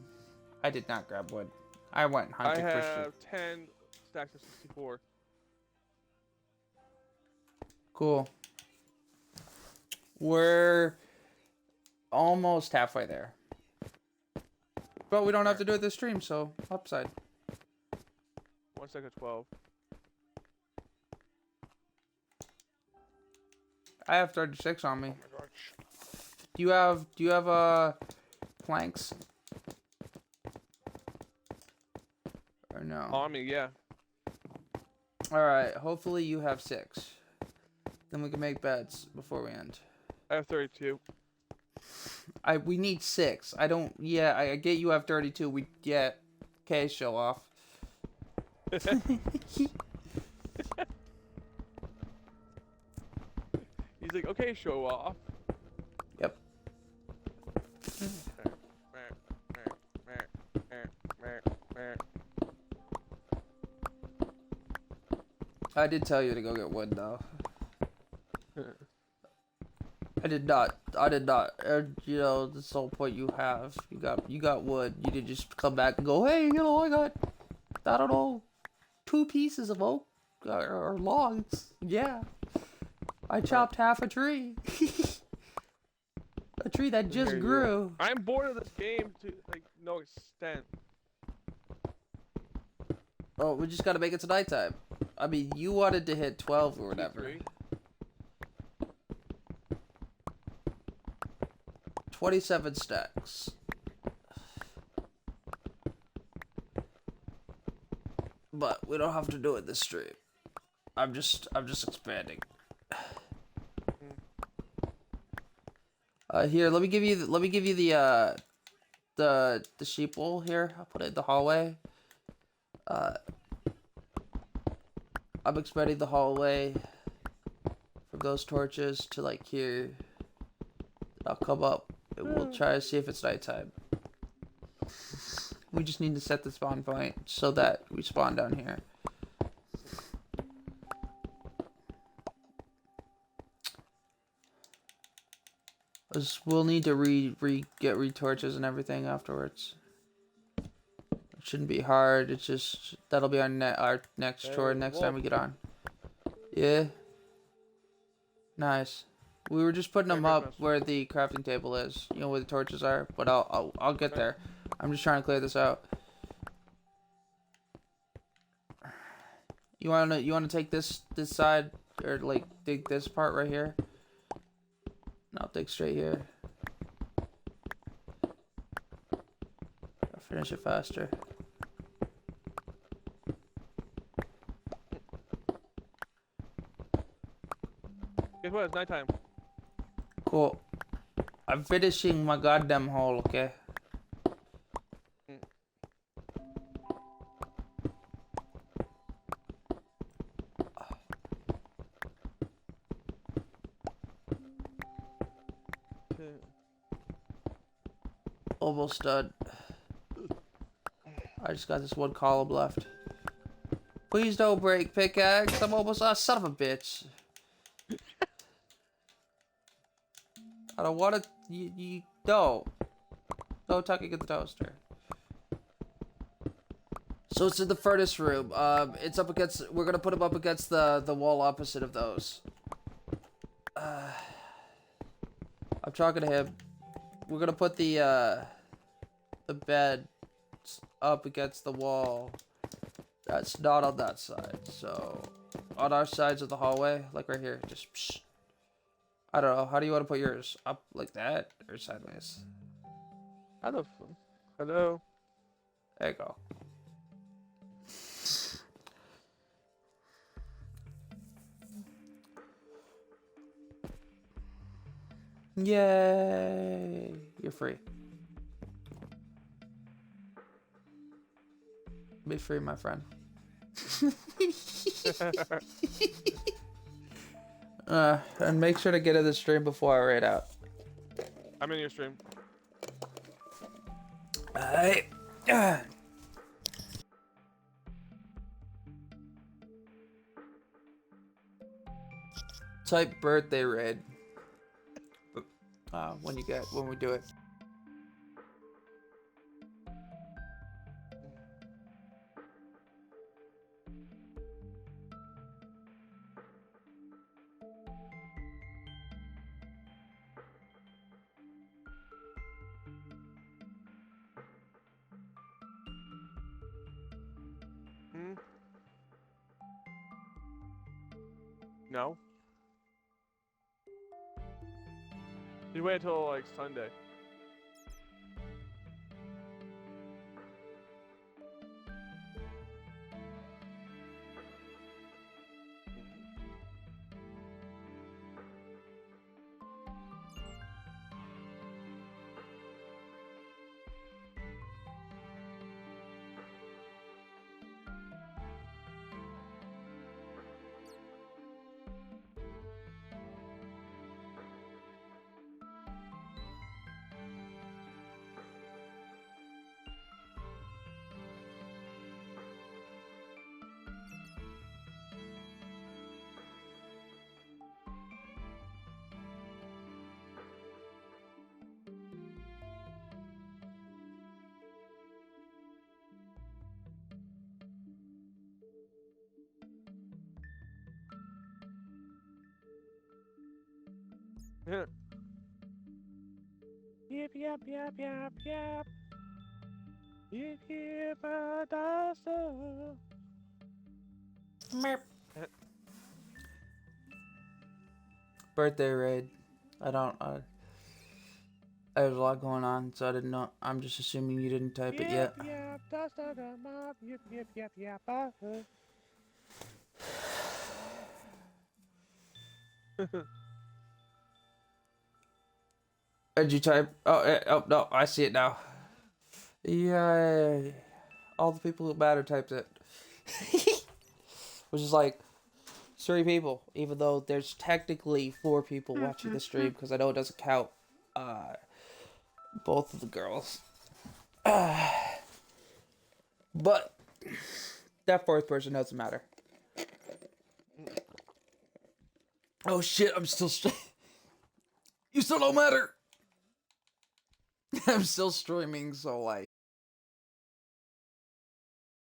S1: I did not grab wood. I went
S2: I
S1: hunting for shit.
S2: have 10 stacks of 64.
S1: Cool. We're almost halfway there. But we don't have to do it this stream, so upside.
S2: 1 stack of 12.
S1: I have 36 on me.
S2: Oh my gosh.
S1: Do you have planks? Or no?
S2: On me, yeah.
S1: Alright, hopefully you have 6. Then we can make beds before we end.
S2: I have 32.
S1: We need 6. I don't. Yeah, I get you have 32. Okay, show off.
S2: He's like, okay, show off.
S1: Yep. I did tell you to go get wood though. I did not. You know, this whole point you have. You got wood. You did just come back and go, hey, you know, I don't know, 2 pieces of oak or logs. Yeah. I chopped half a tree. A tree that just grew.
S2: I'm bored of this game to like no extent.
S1: Oh, we just gotta make it to nighttime. I mean, you wanted to hit 12 or whatever.
S2: 23.
S1: 27 stacks. But we don't have to do it this stream. I'm just expanding. Here, let me give you the sheep wool here. I'll put it in the hallway. I'm expanding the hallway of those torches to like here. I'll come up and we'll try to see if it's nighttime. We just need to set the spawn point so that we spawn down here. We'll need to get retorches and everything afterwards. It shouldn't be hard. It's just that'll be our next chore next time we get on. Yeah. Nice. We were just putting them up where the crafting table is. You know where the torches are. But I'll get there. I'm just trying to clear this out. You wanna take this side or like dig this part right here? And I'll dig straight here. I'll finish it faster.
S2: Guess what? It's nighttime.
S1: Cool. I'm finishing my goddamn hole, okay? Almost done. I just got this one column left. Please don't break, pickaxe. I'm almost. Oh, son of a bitch. I don't want to. You don't. No tucking at the toaster. So it's in the furnace room. It's up against. We're gonna put him up against the wall opposite of those. I'm talking to him. We're gonna put the bed up against the wall. That's not on that side. So on our sides of the hallway, like right here, just. Psh. I don't know. How do you want to put yours? Up like that or sideways?
S2: Hello. Hello.
S1: There you go. Yay! You're free. Be free, my friend. And make sure to get to the stream before I raid out.
S2: I'm in your stream.
S1: Alright. Type birthday raid. When we do it.
S2: No. You wait until like Sunday. Yeah. Yep, yep, yep, yep, yep. Yep, yep, that's
S1: Merp. Birthday raid. There's a lot going on, so I didn't know. I'm just assuming you didn't type it yet.
S2: Yep, that's the mob. Yep, yep, yep, yep.
S1: Did you type? Oh no, I see it now. Yay! All the people who matter typed it, which is like It's 3 people, even though there's technically 4 people watching the stream, because I know it doesn't count both of the girls. But that 4th person doesn't matter. Oh shit, I'm still you still don't matter. I'm still streaming, so